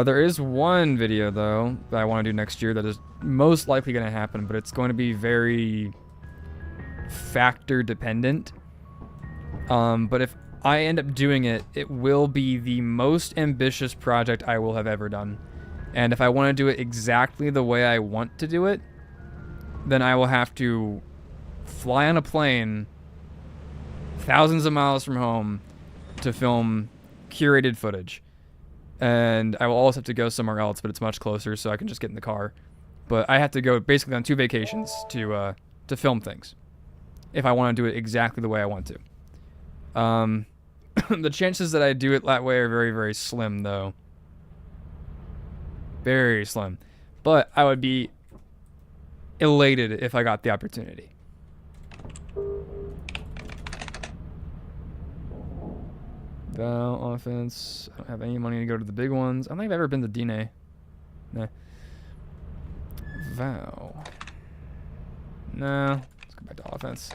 There is one video, though, that I want to do next year that is most likely going to happen, but it's going to be very factor dependent. But if I end up doing it, it will be the most ambitious project I will have ever done. And if I want to do it exactly the way I want to do it, then I will have to fly on a plane thousands of miles from home to film curated footage. And I will also have to go somewhere else, but it's much closer, so I can just get in the car. But I have to go basically on 2 vacations to film things, if I want to do it exactly the way I want to. The chances that I do it that way are very, very slim, though. Very slim. But I would be elated if I got the opportunity. Val offense. I don't have any money to go to the big ones. I don't think I've ever been to Dine. Nah. Vow. No. Let's go back to offense.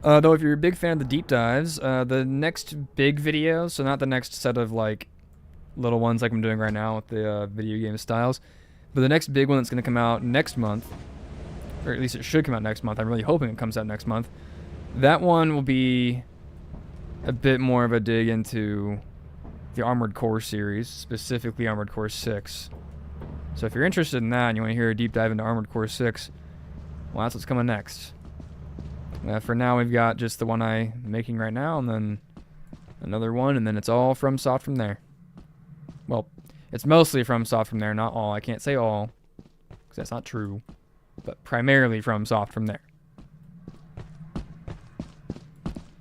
Though if you're a big fan of the deep dives, the next big video, so not the next set of like little ones like I'm doing right now with the video game styles, but the next big one that's going to come out next month, or at least it should come out next month. I'm really hoping it comes out next month. That one will be a bit more of a dig into the Armored Core series, specifically Armored Core 6. So if you're interested in that and you want to hear a deep dive into Armored Core 6, well, that's what's coming next. For now, we've got just the one I'm making right now, and then another one, and then it's all FromSoft from there. Well, it's mostly FromSoft from there, not all. I can't say all, because that's not true. But primarily FromSoft from there.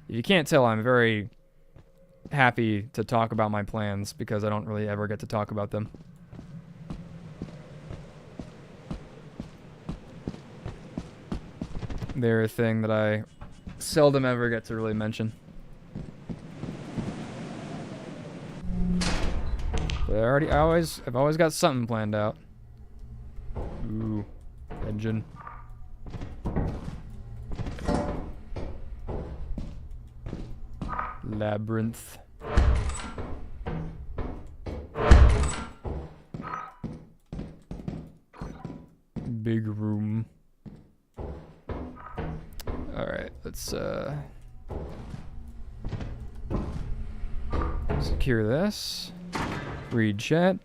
If you can't tell, I'm very happy to talk about my plans, because I don't really ever get to talk about them. They're a thing that I seldom ever get to really mention. But I've always got something planned out. Ooh, engine. Labyrinth. Big room. Alright, let's secure this. Read chat.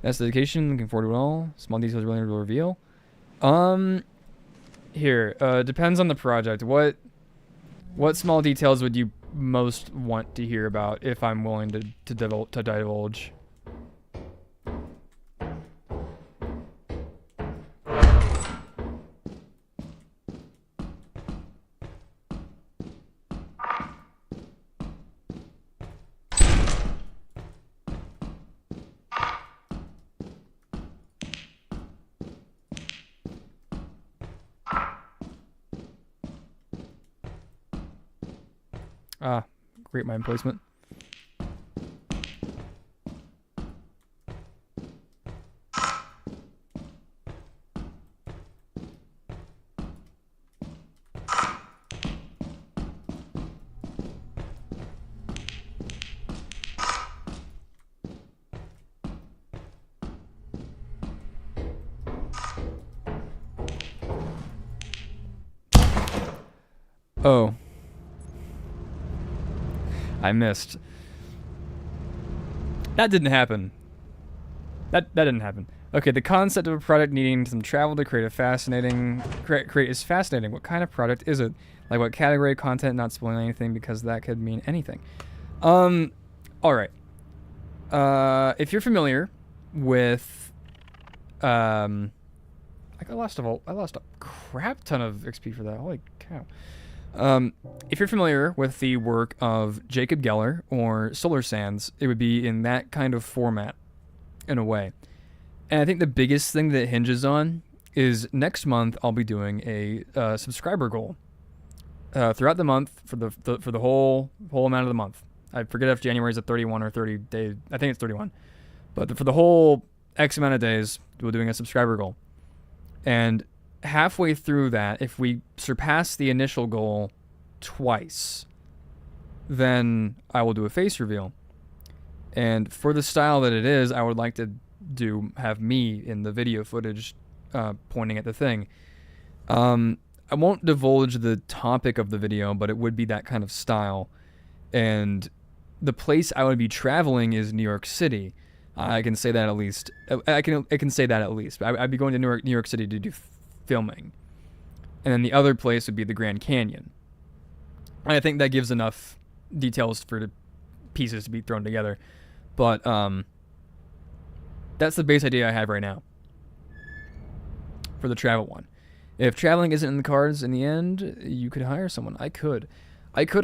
That's dedication, looking forward to it all. Small details really will reveal. Here, depends on the project. What small details would you most want to hear about if I'm willing to divulge? Ah, great mind placement. Oh. I missed. That didn't happen. That didn't happen. Okay, the concept of a product needing some travel to create is fascinating. What kind of product is it? Like what category, content, not spoiling anything because that could mean anything. All right. If you're familiar with, I lost a crap ton of XP for that. Holy cow. If you're familiar with the work of Jacob Geller or Solar Sands, it would be in that kind of format, in a way. And I think the biggest thing that it hinges on is next month I'll be doing a subscriber goal throughout the month for the whole amount of the month. I forget if January is at 31 or 30 days. I think it's 31. But for the whole X amount of days, we're doing a subscriber goal. And halfway through that, if we surpass the initial goal twice, then I will do a face reveal. And for the style that it is, I would like to have me in the video footage pointing at the thing. I won't divulge the topic of the video, but it would be that kind of style. And the place I would be traveling is New York City. I can say that at least. I can say that at least. I'd be going to New York City to do filming. And then the other place would be the Grand Canyon. And I think that gives enough details for the pieces to be thrown together. But that's the base idea I have right now for the travel one. If traveling isn't in the cards in the end, you could hire someone. I could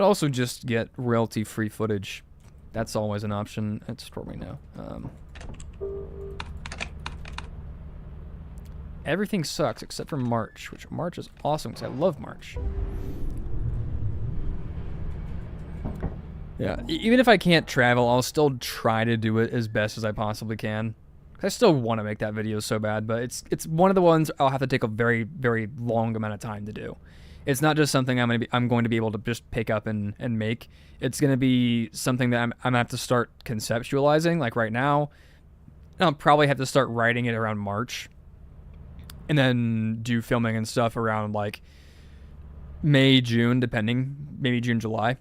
also just get royalty-free footage That's always an option. It's for me now. Everything sucks except for March, which March is awesome because I love March. Yeah, even if I can't travel, I'll still try to do it as best as I possibly can. I still want to make that video so bad, but it's one of the ones I'll have to take a very, very long amount of time to do. It's not just something I'm going to be able to just pick up and make. It's going to be something that I'm gonna have to start conceptualizing, like right now. I'll probably have to start writing it around March, and then do filming and stuff around like May, June, depending, maybe June, July,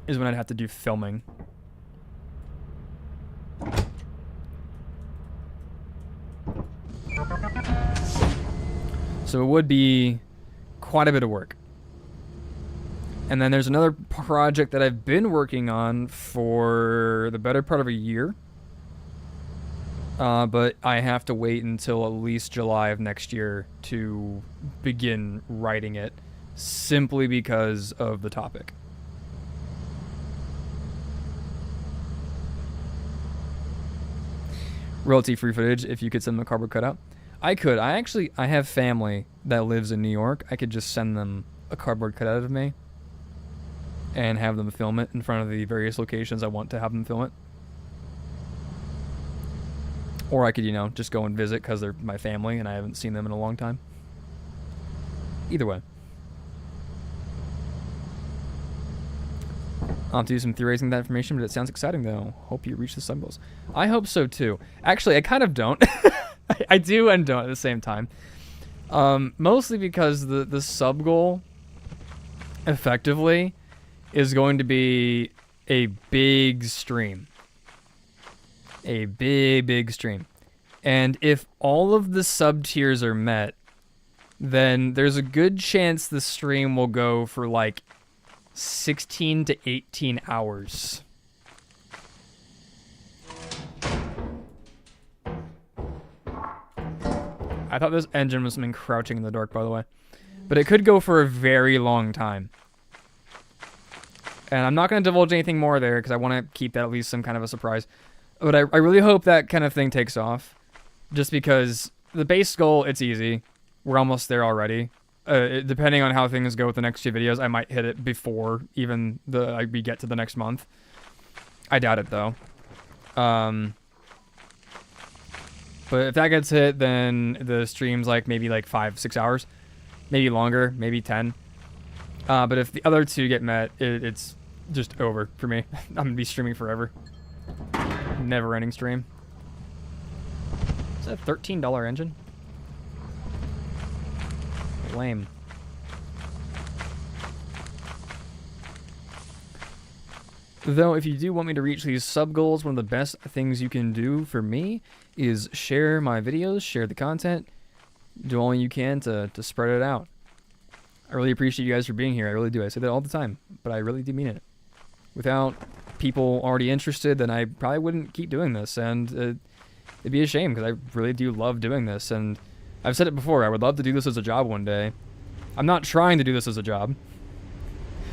is when I'd have to do filming. So it would be quite a bit of work. And then there's another project that I've been working on for the better part of a year. But I have to wait until at least July of next year to begin writing it, simply because of the topic. Royalty-free footage, if you could send them a cardboard cutout. I could. I have family that lives in New York. I could just send them a cardboard cutout of me and have them film it in front of the various locations I want to have them film it. Or I could, you know, just go and visit because they're my family and I haven't seen them in a long time. Either way. I'll have to do some theorizing that information, but it sounds exciting though. Hope you reach the sub goals. I hope so too. Actually, I kind of don't. I do and don't at the same time. Mostly because the sub goal, effectively, is going to be a big stream. A big stream. And if all of the sub tiers are met, then there's a good chance the stream will go for like 16 to 18 hours. I thought this engine was something crouching in the dark, by the way. But it could go for a very long time. And I'm not going to divulge anything more there because I want to keep that at least some kind of a surprise. But I really hope that kind of thing takes off. Just because the base goal, it's easy. We're almost there already. Depending on how things go with the next two videos, I might hit it before even we get to the next month. I doubt it, though. But if that gets hit, then the stream's like maybe like 5-6 hours. Maybe longer, maybe 10. But if the other two get met, it's just over for me. I'm going to be streaming forever. Never-ending stream. Is that a $13 engine? Lame. Though, if you do want me to reach these sub goals, one of the best things you can do for me is share my videos, share the content, do all you can to spread it out. I really appreciate you guys for being here. I really do. I say that all the time, but I really do mean it. Without people already interested, then I probably wouldn't keep doing this, and it'd be a shame because I really do love doing this. And I've said it before, I would love to do this as a job one day. I'm not trying to do this as a job.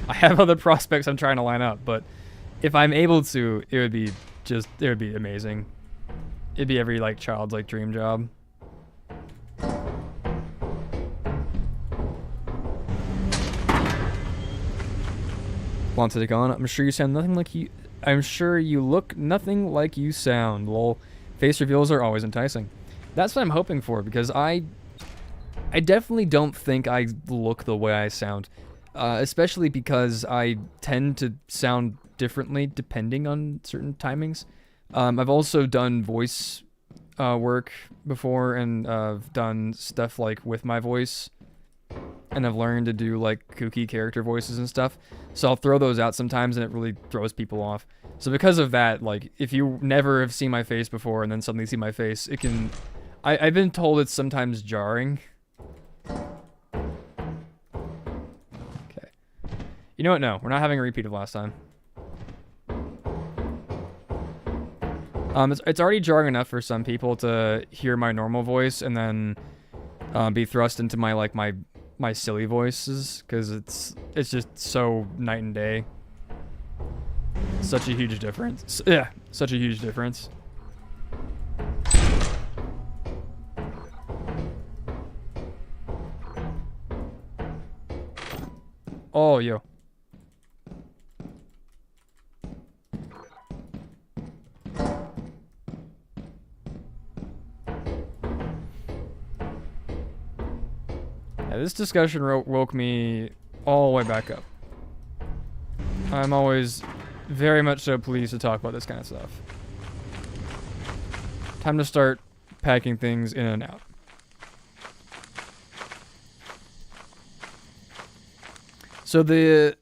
I have other prospects I'm trying to line up, but if I'm able to, it would be amazing. It'd be every like child's like dream job. Want to take on? I'm sure you sound nothing like you. I'm sure you look nothing like you sound. Lol. Face reveals are always enticing. That's what I'm hoping for, because I definitely don't think I look the way I sound. Especially because I tend to sound differently depending on certain timings. I've also done voice work before, and I've done stuff like with my voice. And I've learned to do like kooky character voices and stuff. So I'll throw those out sometimes and it really throws people off. So because of that, like if you never have seen my face before and then suddenly see my face, it can... I've been told it's sometimes jarring. Okay. You know what? No, we're not having a repeat of last time. It's already jarring enough for some people to hear my normal voice and then be thrust into my silly voices, because it's just so night and day. Such a huge difference. Yeah, such a huge difference. Oh, yo. Yeah, this discussion woke me all the way back up. I'm always very much so pleased to talk about this kind of stuff. Time to start packing things in and out. So the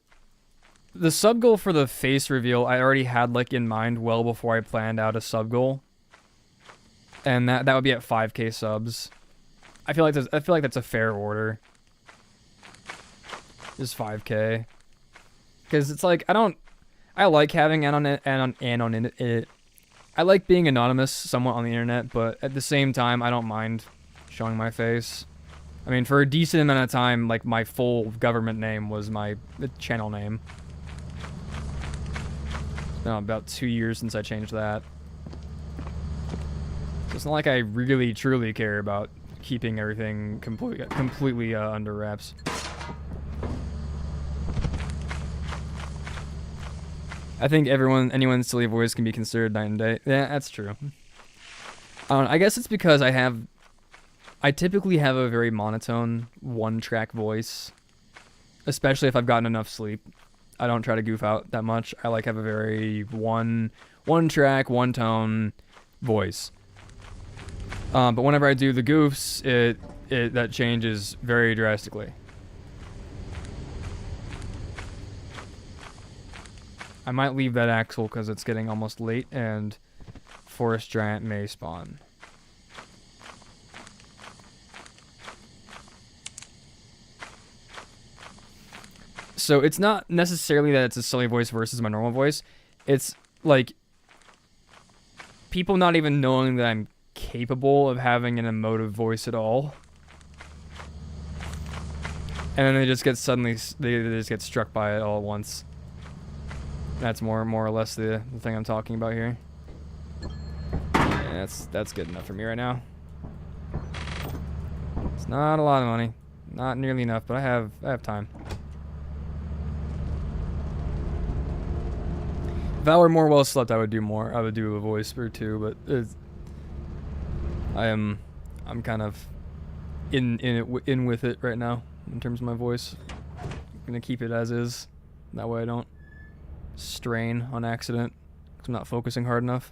sub goal for the face reveal I already had like in mind well before I planned out a sub goal, and that would be at 5K subs. I feel like that's a fair order. Just 5K, because it's like I like having I like being anonymous somewhat on the internet, but at the same time I don't mind showing my face. I mean, for a decent amount of time, like, my full government name was my channel name. It's been about 2 years since I changed that. So it's not like I really, truly care about keeping everything completely under wraps. I think anyone's silly voice can be considered night and day. Yeah, that's true. I guess it's because I typically have a very monotone, one-track voice, especially if I've gotten enough sleep. I don't try to goof out that much. I like have a very one-track, one-tone voice. But whenever I do the goofs, that changes very drastically. I might leave that axle because it's getting almost late and Forest Giant may spawn. So it's not necessarily that it's a silly voice versus my normal voice. It's like people not even knowing that I'm capable of having an emotive voice at all. And then they just get struck by it all at once. That's more or less the thing I'm talking about here. Yeah, that's good enough for me right now. It's not a lot of money. Not nearly enough, but I have time. If I were more well slept, I would do more. I would do a voice or two, but I'm kind of in with it right now in terms of my voice. I'm gonna keep it as is. That way I don't strain on accident because I'm not focusing hard enough.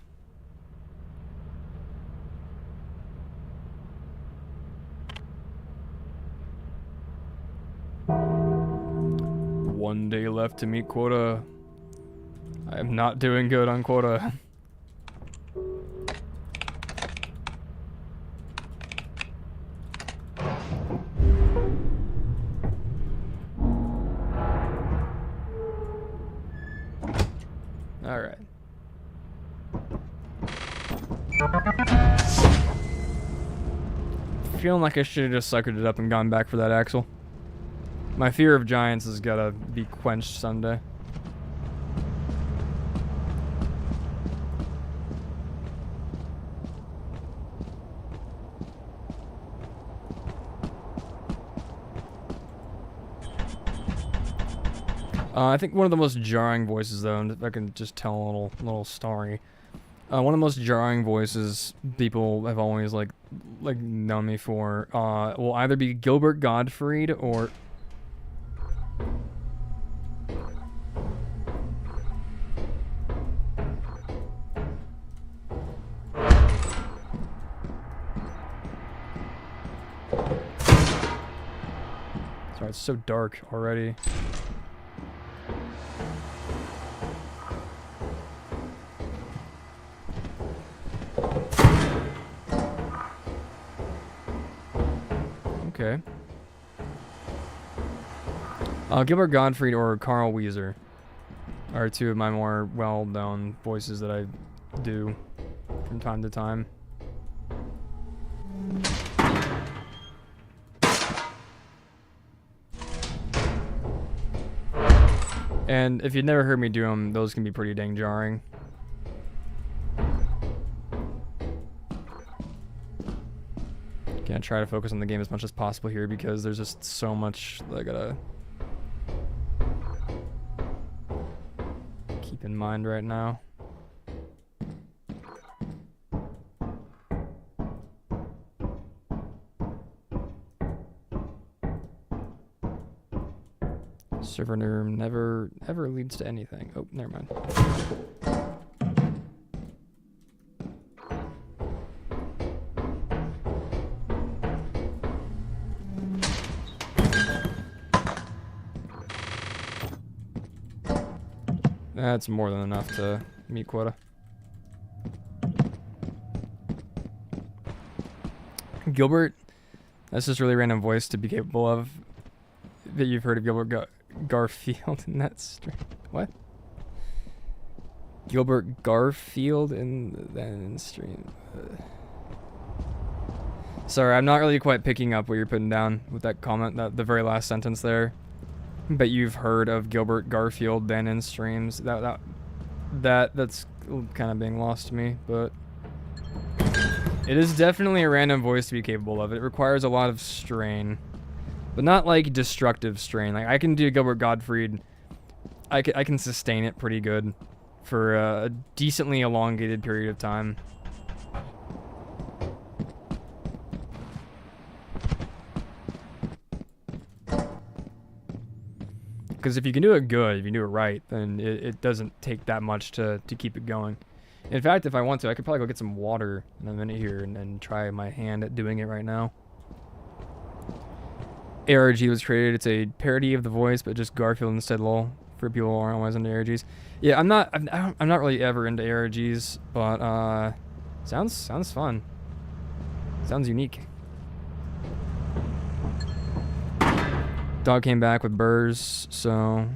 One day left to meet quota. I am not doing good on quota. Alright. Feeling like I should have just suckered it up and gone back for that axle. My fear of giants has gotta be quenched someday. I think one of the most jarring voices, though, and if I can just tell a little story. One of the most jarring voices people have always like known me for will either be Gilbert Gottfried or sorry, it's so dark already. Okay. Gilbert Gottfried or Carl Weezer are two of my more well-known voices that I do from time to time. And if you've never heard me do them, those can be pretty dang jarring. Gonna try to focus on the game as much as possible here because there's just so much that I gotta keep in mind right now. Server room never ever leads to anything. Oh, never mind. That's more than enough to meet quota. Gilbert, that's just really random voice to be capable of. That you've heard of Gilbert Garfield in that stream. What? Gilbert Garfield in that stream. Sorry, I'm not really quite picking up what you're putting down with that comment, that the very last sentence there. But you've heard of Gilbert Garfield then in streams. That's kind of being lost to me, but it is definitely a random voice to be capable of. It requires a lot of strain, but not like destructive strain. Like I can do Gilbert Gottfried. I can sustain it pretty good for a decently elongated period of time. Because if you can do it good, if you do it right, then it doesn't take that much to keep it going. In fact, if I want to, I could probably go get some water in a minute here and try my hand at doing it right now. ARG was created. It's a parody of the voice, but just Garfield instead. Lol. For people who aren't always into ARGs. Yeah, I'm not really ever into ARGs, but sounds fun. Sounds unique. Dog came back with burrs, so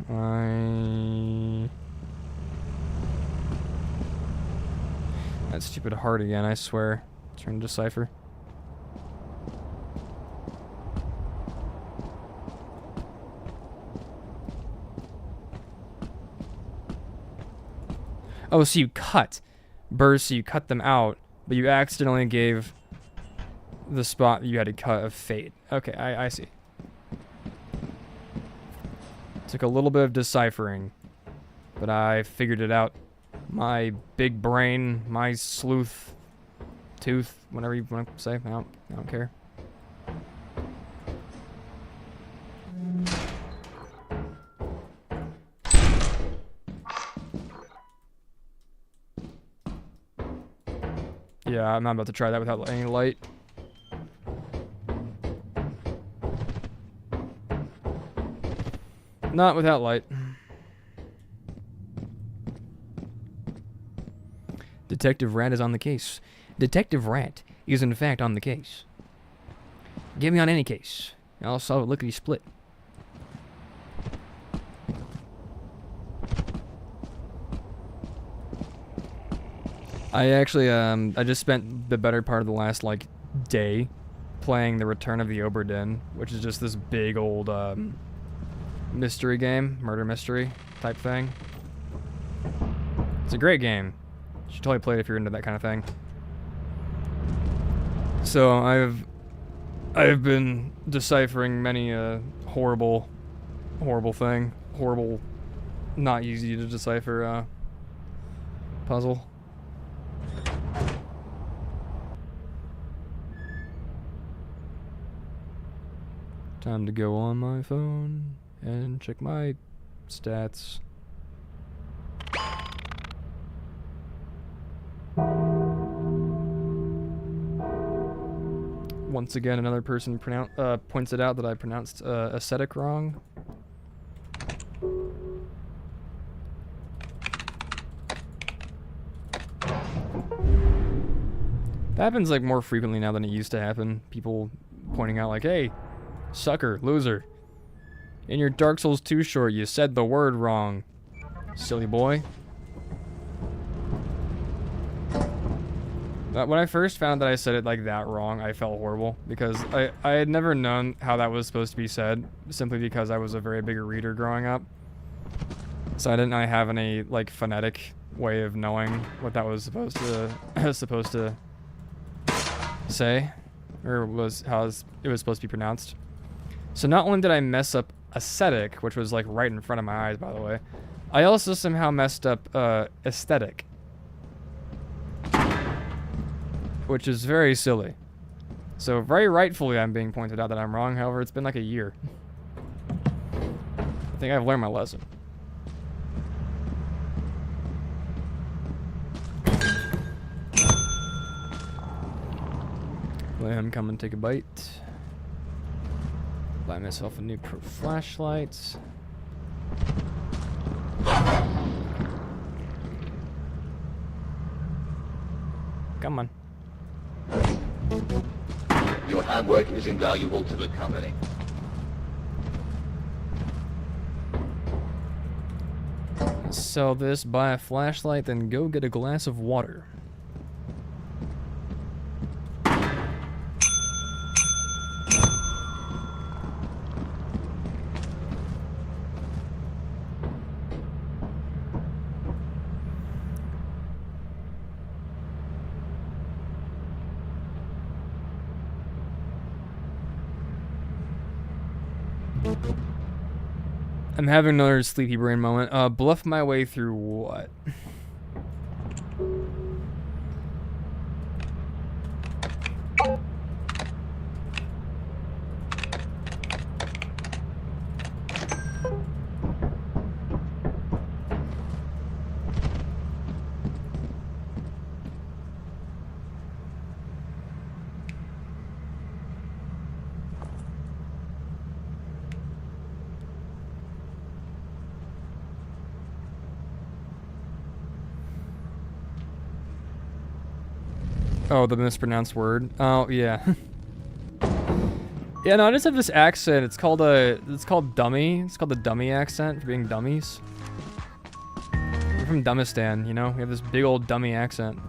that stupid heart again, I swear. Trying to decipher. Oh, so you cut burrs, so you cut them out, but you accidentally gave the spot that you had to cut a fade. Okay, I see. Took a little bit of deciphering, but I figured it out. My big brain, my sleuth tooth, whatever you want to say, I don't care. Yeah, I'm not about to try that without any light. Not without light. Detective Rat is on the case. Detective Rat is in fact on the case. Get me on any case. I'll solve it lickety-split. I actually, I just spent the better part of the last, like, day playing The Return of the Oberdin, which is just this big old, mystery game, murder mystery type thing. It's a great game. You should totally play it if you're into that kind of thing. So I've been deciphering many a horrible thing, horrible, not easy to decipher puzzle. Time to go on my phone and check my stats. Once again, another person points it out that I pronounced ascetic wrong. That happens like more frequently now than it used to happen. People pointing out like, hey, sucker, loser. In your Dark Souls 2 short, you said the word wrong. Silly boy. When I first found that I said it like that wrong, I felt horrible. Because I had never known how that was supposed to be said. Simply because I was a very big reader growing up. So I didn't really have any like phonetic way of knowing what that was supposed to say, or was how it was supposed to be pronounced. So not only did I mess up ascetic, which was like right in front of my eyes, by the way, I also somehow messed up aesthetic, which is very silly. So very rightfully I'm being pointed out that I'm wrong. However, it's been like a year. I think I've learned my lesson. Let him come and take a bite. Buy myself a new flashlight. Come on. Your hard work is invaluable to the company. Sell this, buy a flashlight, then go get a glass of water. I'm having another sleepy brain moment. Bluff my way through what? Oh, the mispronounced word. Oh, yeah. Yeah, no, I just have this accent. It's called dummy. It's called the dummy accent for being dummies. We're from Dummistan, you know? We have this big old dummy accent.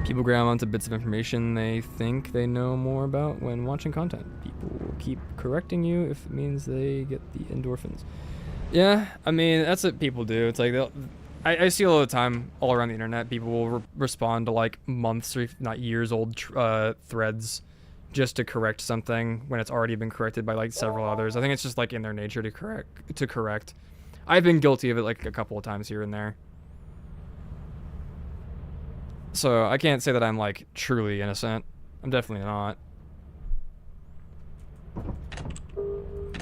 People grab onto bits of information they think they know more about when watching content. People will keep correcting you if it means they get the endorphins. Yeah, I mean, that's what people do. It's like, I see all the time all around the internet, people will respond to like months or if not years old threads just to correct something when it's already been corrected by like several others. I think it's just like in their nature to correct. I've been guilty of it like a couple of times here and there. So I can't say that I'm like truly innocent. I'm definitely not.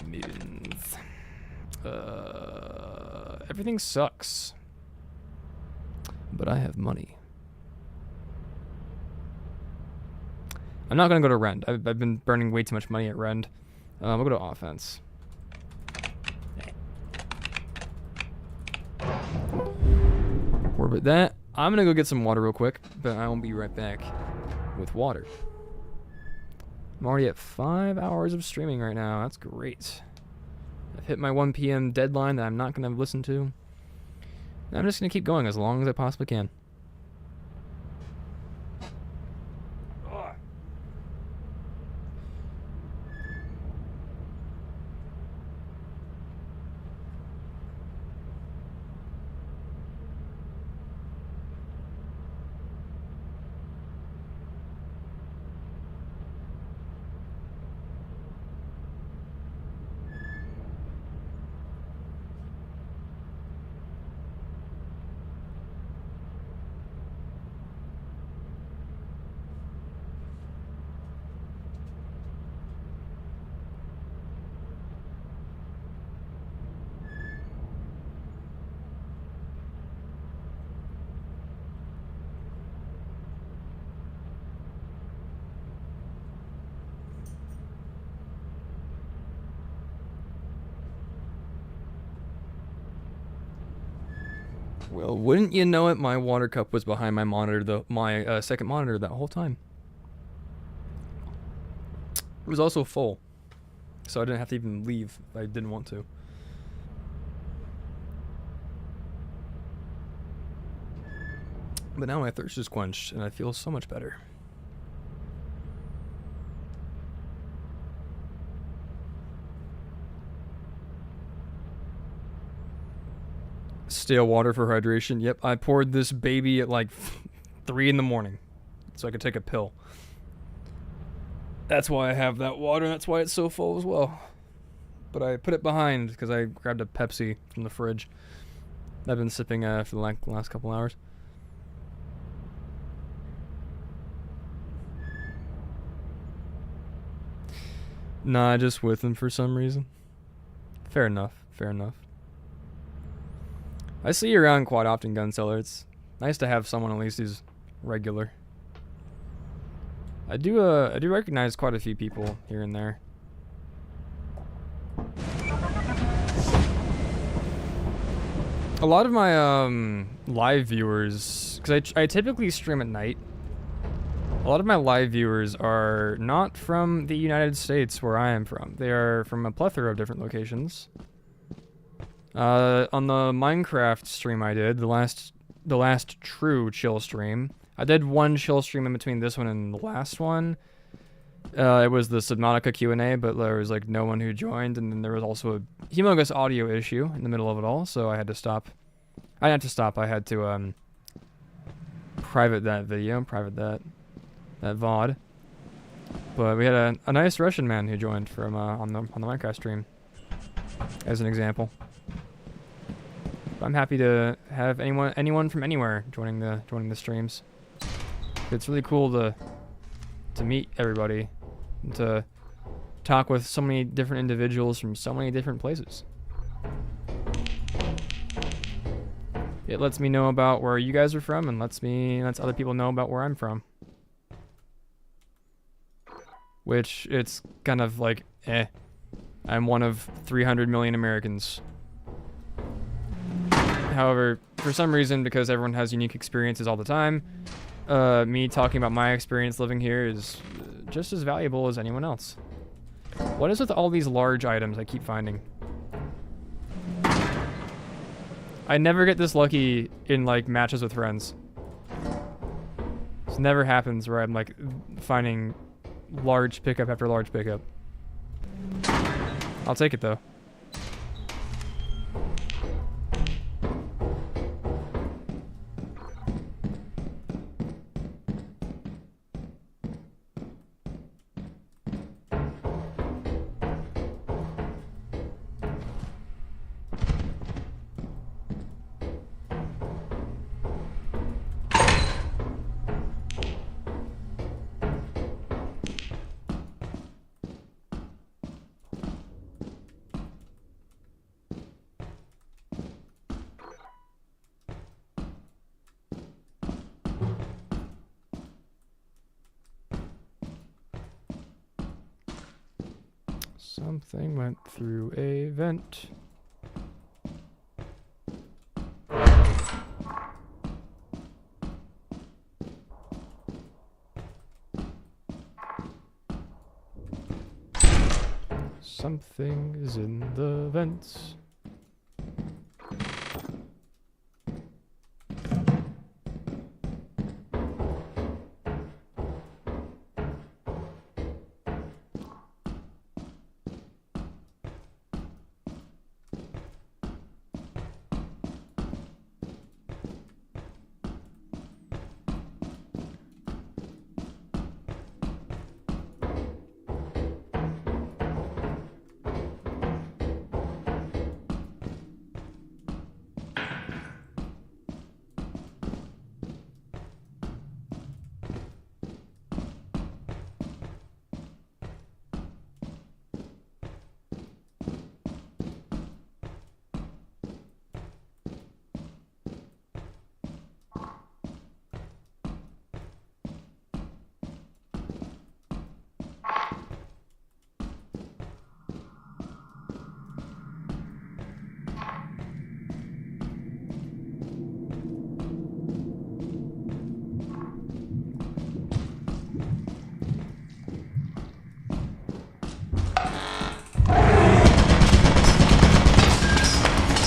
Millions. Everything sucks. But I have money. I'm not gonna go to Rend. I've been burning way too much money at Rend. We'll go to offense. Orbit that. I'm gonna go get some water real quick, but I won't be right back with water. I'm already at 5 hours of streaming right now. That's great. I've hit my 1 p.m. deadline that I'm not gonna listen to. And I'm just gonna keep going as long as I possibly can. Well, wouldn't you know it, my water cup was behind my monitor, my second monitor that whole time. It was also full, so I didn't have to even leave if I didn't want to. But now my thirst is quenched, and I feel so much better. Stale water for hydration. Yep, I poured this baby at like 3 in the morning so I could take a pill. That's why I have that water, and that's why it's so full as well. But I put it behind because I grabbed a Pepsi from the fridge. I've been sipping for the last couple hours. Nah, just with him for some reason. Fair enough, fair enough. I see you around quite often, Gunseller. It's nice to have someone at least who's regular. I do recognize quite a few people here and there. A lot of my live viewers, because I typically stream at night. A lot of my live viewers are not from the United States where I am from. They are from a plethora of different locations. On the Minecraft stream I did, the last true chill stream, I did one chill stream in between this one and the last one. It was the Subnautica Q&A, but there was like no one who joined, and then there was also a humongous audio issue in the middle of it all, so I had to stop. I had to private that video, private that VOD. But we had a nice Russian man who joined from on the Minecraft stream, as an example. But I'm happy to have anyone from anywhere joining the streams. It's really cool to meet everybody and to talk with so many different individuals from so many different places. It lets me know about where you guys are from, and lets other people know about where I'm from. Which, it's kind of like, I'm one of 300 million Americans. However, for some reason, because everyone has unique experiences all the time, me talking about my experience living here is just as valuable as anyone else. What is with all these large items I keep finding? I never get this lucky in, like, matches with friends. This never happens where I'm, like, finding large pickup after large pickup. I'll take it, though. Something went through a vent. Something is in the vents.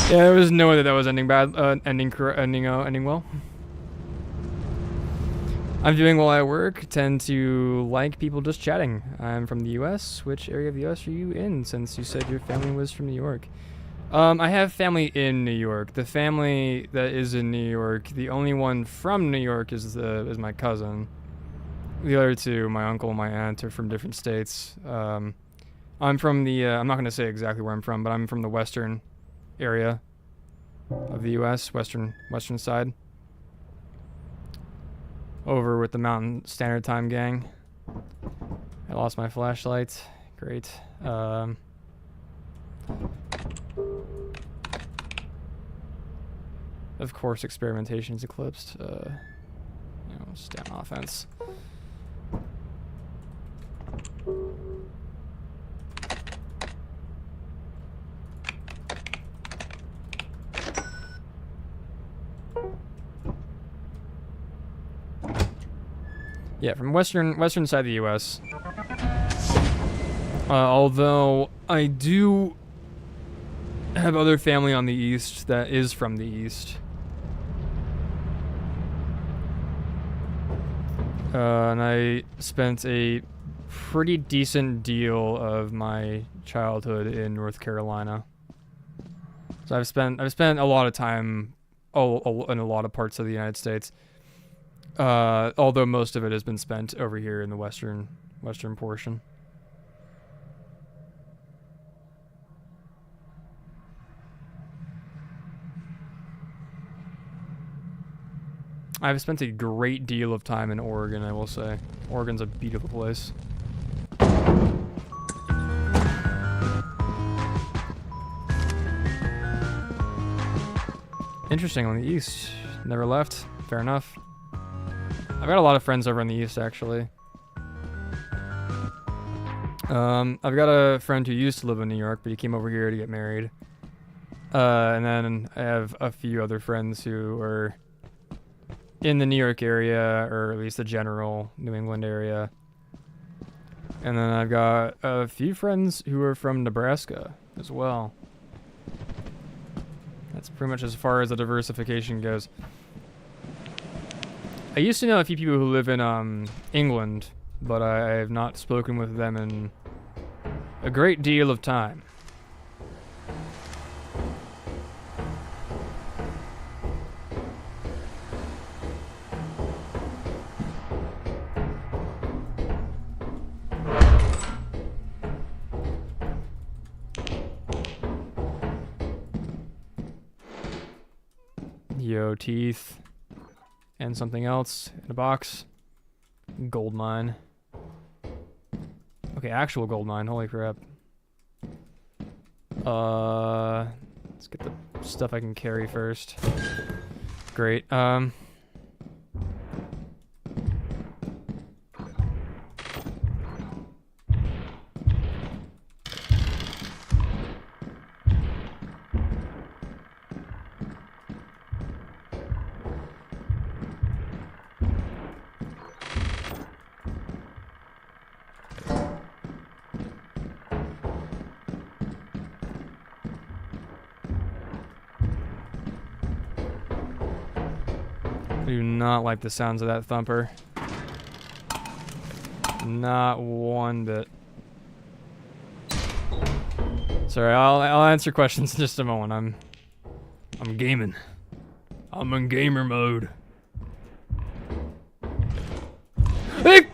Yeah, there was no way that was ending bad, ending well. I'm doing well at work. Tend to like people just chatting. I'm from the U.S. Which area of the U.S. are you in? Since you said your family was from New York. I have family in New York. The family that is in New York, the only one from New York is my cousin. The other two, my uncle and my aunt, are from different states. I'm from the, I'm not going to say exactly where I'm from, but I'm from the western area of the U.S., western side. Over with the Mountain Standard Time gang. I lost my flashlight. Great. Of course, experimentation is eclipsed. Stay on offense. Yeah, from western side of the U.S. Although I do have other family on the east that is from the east. And I spent a pretty decent deal of my childhood in North Carolina. So I've spent a lot of time in a lot of parts of the United States. Although most of it has been spent over here in the western portion. I've spent a great deal of time in Oregon, I will say. Oregon's a beautiful place. Interesting, on the east. Never left. Fair enough. I've got a lot of friends over on the east, actually. I've got a friend who used to live in New York, but he came over here to get married. And then I have a few other friends who are in the New York area, or at least the general New England area. And then I've got a few friends who are from Nebraska as well. That's pretty much as far as the diversification goes. I used to know a few people who live in England, but I have not spoken with them in a great deal of time. Yo, teeth. And something else in a box. Gold mine. Okay, actual gold mine. Holy crap. Let's get the stuff I can carry first. Great. I do not like the sounds of that thumper. Not one bit. Sorry, I'll answer questions in just a moment. I'm gaming. I'm in gamer mode. Hey!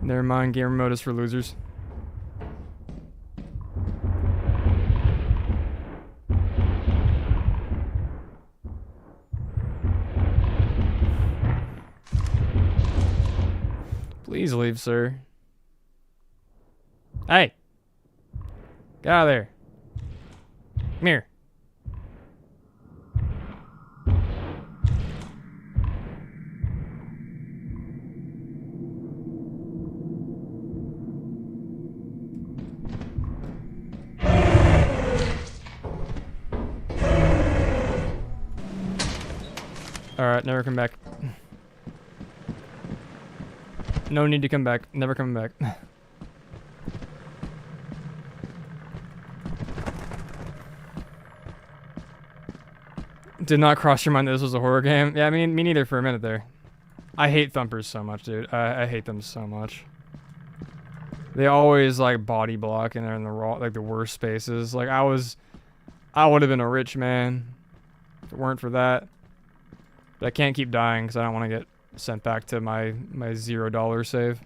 Never mind, gamer mode is for losers. Please leave, sir. Hey! Get out of there. Come here. Alright, never come back. No need to come back. Never coming back. Did not cross your mind that this was a horror game? Yeah, I mean, me neither for a minute there. I hate thumpers so much, dude. I hate them so much. They always like body block and they're in the like the worst spaces. Like I would have been a rich man if it weren't for that. But I can't keep dying because I don't want to get sent back to my $0 save.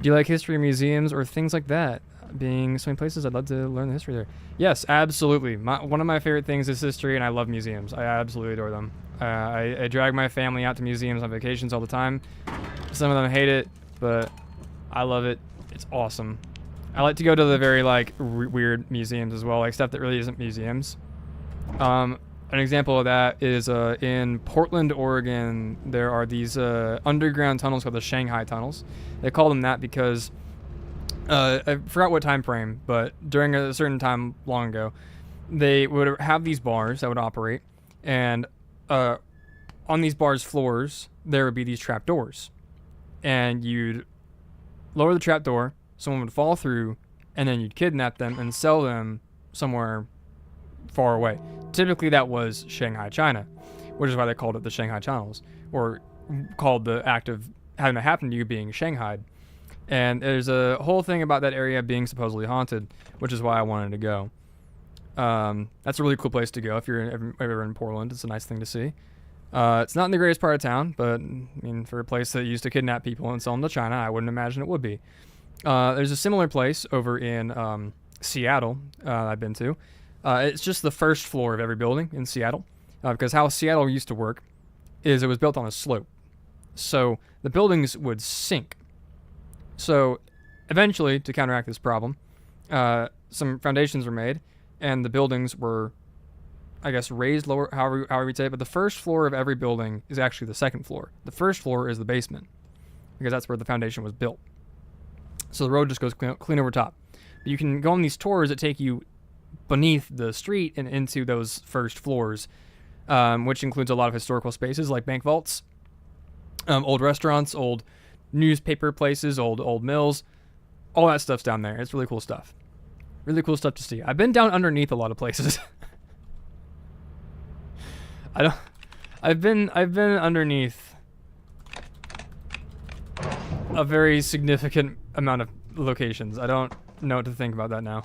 Do you like history museums or things like that? Being so many places, I'd love to learn the history there. Yes, absolutely. One of my favorite things is history, and I love museums. I absolutely adore them. I drag my family out to museums on vacations all the time. Some of them hate it, but I love it. It's awesome. I like to go to the very like weird museums as well, like stuff that really isn't museums. An example of that is in Portland, Oregon. There are these underground tunnels called the Shanghai tunnels. They call them that because I forgot what time frame, but during a certain time long ago, they would have these bars that would operate, and on these bars' floors there would be these trap doors, and you'd lower the trap door, someone would fall through, and then you'd kidnap them and sell them somewhere far away. Typically that was Shanghai, China, which is why they called it the Shanghai tunnels, or called the act of having that happen to you being shanghaied. And there's a whole thing about that area being supposedly haunted, which is why I wanted to go. That's a really cool place to go if you're ever in Portland. It's a nice thing to see. It's not in the greatest part of town, but I mean, for a place that used to kidnap people and sell them to China, I wouldn't imagine it would be. There's a similar place over in Seattle I've been to. It's just the first floor of every building in Seattle, because how Seattle used to work is it was built on a slope. So the buildings would sink. So eventually, to counteract this problem, some foundations were made, and the buildings were, I guess, raised lower, however you'd say it, but the first floor of every building is actually the second floor. The first floor is the basement, because that's where the foundation was built. So the road just goes clean over top. But you can go on these tours that take you beneath the street and into those first floors, which includes a lot of historical spaces like bank vaults, old restaurants, old newspaper places, old mills. All that stuff's down there. It's really cool stuff. Really cool stuff to see. I've been down underneath a lot of places. I've been underneath a very significant amount of locations. I don't know what to think about that now.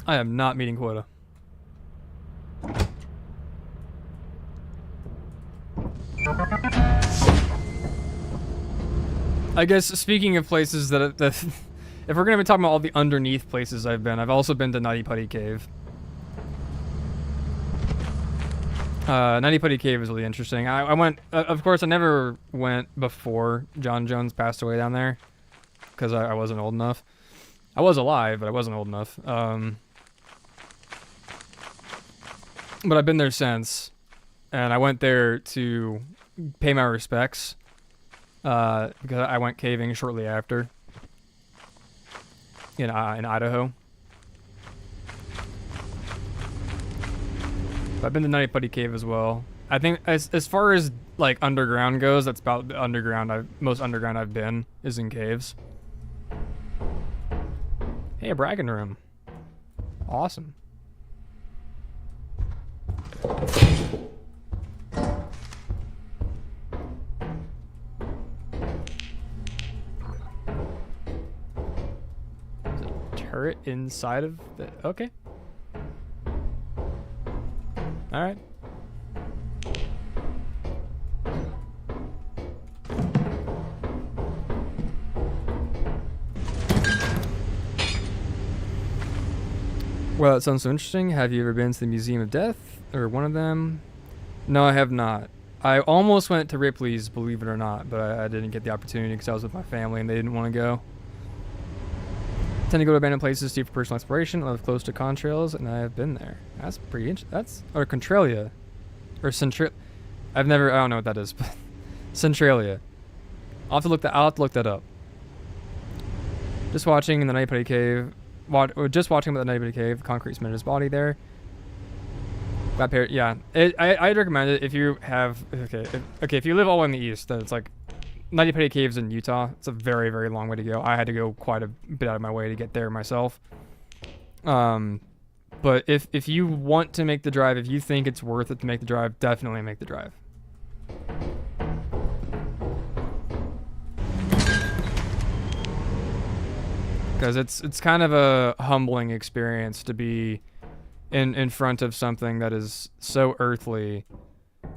I am not meeting quota. I guess speaking of places that if we're gonna be talking about all the underneath places I've been, I've also been to Nutty Putty Cave. Nutty Putty Cave is really interesting. I went, of course, I never went before John Jones passed away down there, because I wasn't old enough. I was alive, but I wasn't old enough. But I've been there since, and I went there to pay my respects, because I went caving shortly after in Idaho. But I've been to Nutty Putty Cave as well. I think as far as like underground goes, that's about the most underground I've been is in caves. Hey, a bragging room. Awesome. There's a turret inside of the... Okay. Alright. Well, that sounds so interesting. Have you ever been to the Museum of Death? Or one of them? No, I have not. I almost went to Ripley's, believe it or not, but I didn't get the opportunity because I was with my family and they didn't want to go. Tend to go to abandoned places for personal exploration. I live close to contrails, and I have been there. That's pretty interesting. Or Contralia. Or I don't know what that is, but Centralia. I'll have to look that up. Just watching in the Nutty Putty Cave. Just watching about the Nutty Putty Cave. Concrete cemented his body there. That pair, yeah. I'd recommend it if you have... Okay, if you live all in the east, then it's like Nutty Cave's in Utah. It's a very, very long way to go. I had to go quite a bit out of my way to get there myself. But if you want to make the drive, if you think it's worth it to make the drive, definitely make the drive. Because it's kind of a humbling experience to be in front of something that is so earthly,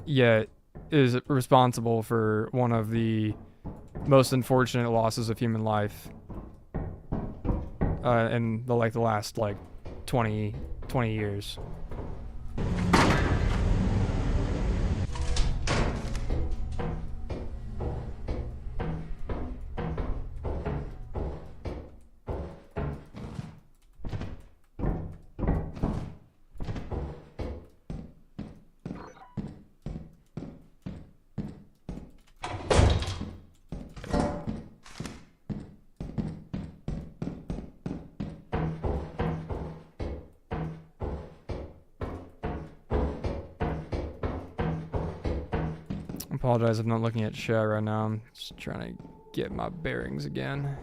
yet is responsible for one of the most unfortunate losses of human life in the last 20 years. I apologize if I'm not looking at chat right now. I'm just trying to get my bearings again.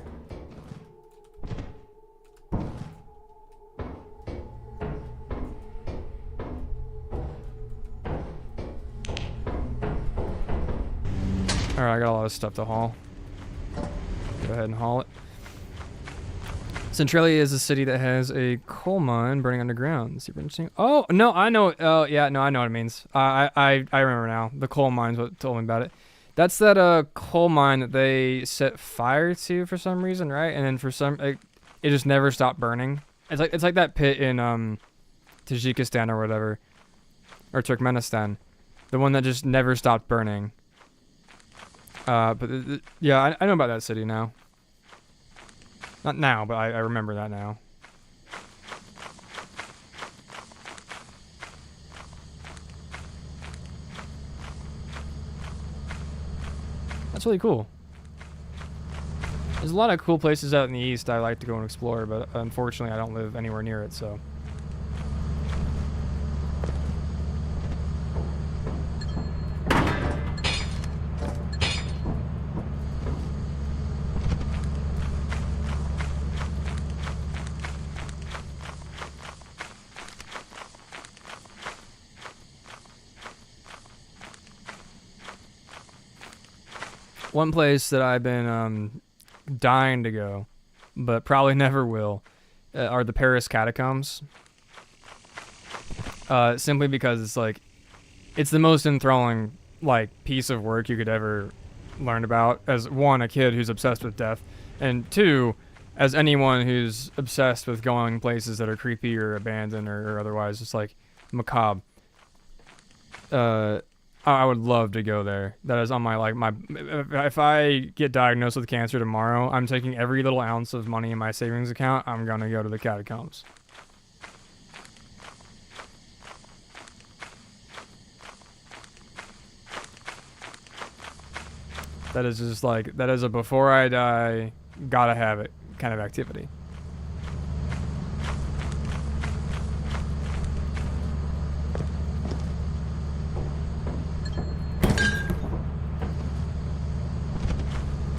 Alright, I got a lot of stuff to haul. Go ahead and haul it. Centralia is a city that has a coal mine burning underground. Super interesting. Oh, no, I know. Oh, yeah, no, I know what it means. I remember now. The coal mine's what told me about it. That's that coal mine that they set fire to for some reason, right? And then for some, it just never stopped burning. It's like that pit in Tajikistan or whatever, or Turkmenistan, the one that just never stopped burning. But yeah, I know about that city now. Not now, but I remember that now. That's really cool. There's a lot of cool places out in the east I like to go and explore, but unfortunately I don't live anywhere near it, so. One place that I've been dying to go, but probably never will, are the Paris catacombs. Simply because it's the most enthralling piece of work you could ever learn about. As one, a kid who's obsessed with death, and two, as anyone who's obsessed with going places that are creepy or abandoned or otherwise just macabre. I would love to go there. That is on my if I get diagnosed with cancer tomorrow, I'm taking every little ounce of money in my savings account. I'm gonna go to the catacombs. That is just that is a before I die, gotta have it kind of activity.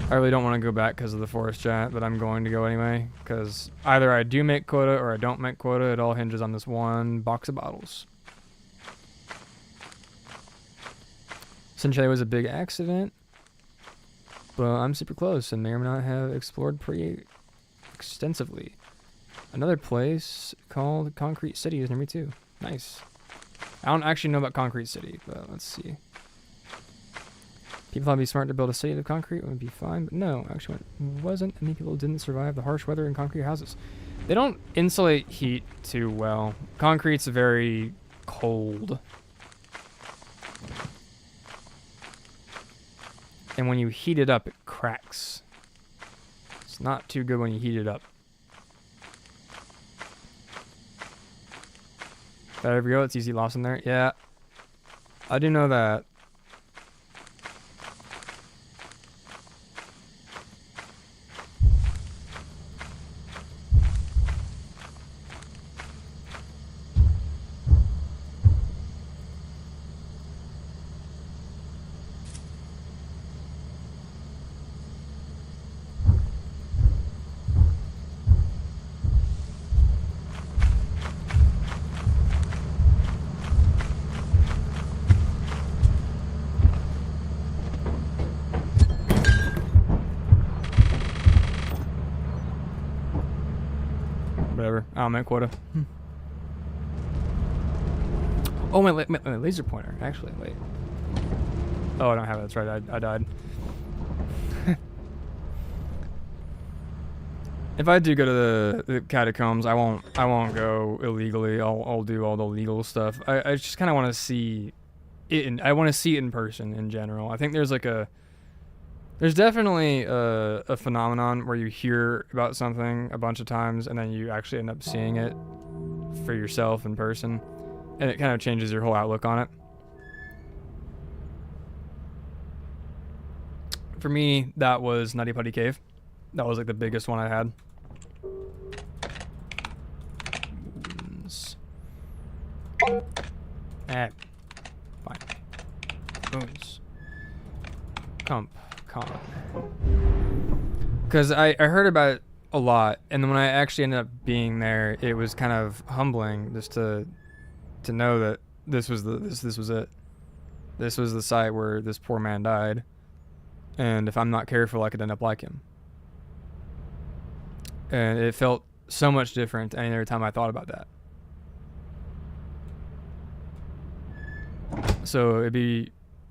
I really don't want to go back because of the forest giant, but I'm going to go anyway, because either I do make quota or I don't make quota. It all hinges on this one box of bottles. Essentially, it was a big accident, but I'm super close and may or may not have explored pretty extensively. Another place called Concrete City is near me too. Nice. I don't actually know about Concrete City, but let's see. People thought it'd be smart to build a city of concrete. It would be fine, but no, actually it wasn't. Many people didn't survive the harsh weather in concrete houses. They don't insulate heat too well. Concrete's very cold. And when you heat it up, it cracks. It's not too good when you heat it up. There we go, it's easy loss in there. Yeah, I do know that. Whatever. I don't make quota. Oh, my laser pointer. Actually, wait. Oh, I don't have it. That's right. I died. If I do go to the catacombs, I won't go illegally. I'll do all the legal stuff. I just kind of want to see it. I want to see it in person in general. I think there's definitely a phenomenon where you hear about something a bunch of times and then you actually end up seeing it for yourself in person, and it kind of changes your whole outlook on it. For me, that was Nutty Putty Cave. That was like the biggest one I had. Fine. Boons. Con. Because I heard about it a lot, and then when I actually ended up being there, it was kind of humbling just to know that this was it. This was the site where this poor man died, and if I'm not careful, I could end up like him. And it felt so much different any other time I thought about that. So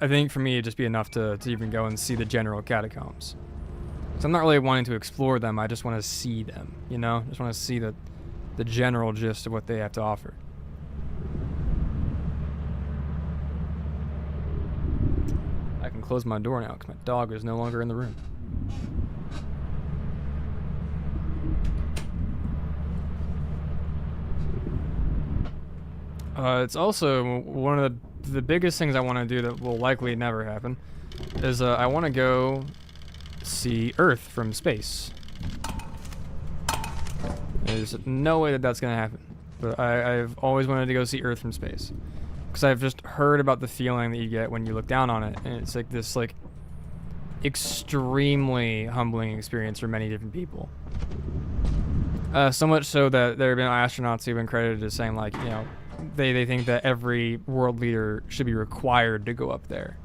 I think for me, it'd just be enough to even go and see the general catacombs. So I'm not really wanting to explore them, I just want to see them, you know? Just want to see the general gist of what they have to offer. I can close my door now because my dog is no longer in the room. It's also one of the biggest things I want to do that will likely never happen is I want to go see Earth from space. There's no way that that's going to happen, but I've always wanted to go see Earth from space because I've just heard about the feeling that you get when you look down on it, and it's like this extremely humbling experience for many different people. So much so that there have been astronauts who've been credited as saying, like, you know, they think that every world leader should be required to go up there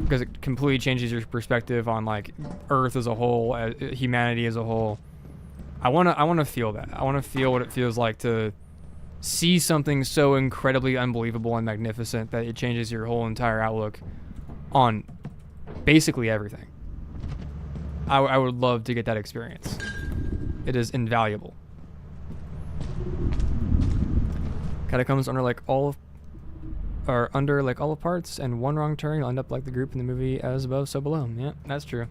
because it completely changes your perspective on like Earth as a whole, humanity as a whole. I want to feel that. I want to feel what it feels like to see something so incredibly unbelievable and magnificent that it changes your whole entire outlook on basically everything. I would love to get that experience. It is invaluable. Catacombs under like all of parts, and one wrong turn you'll end up like the group in the movie As Above, So Below. Yeah, that's true.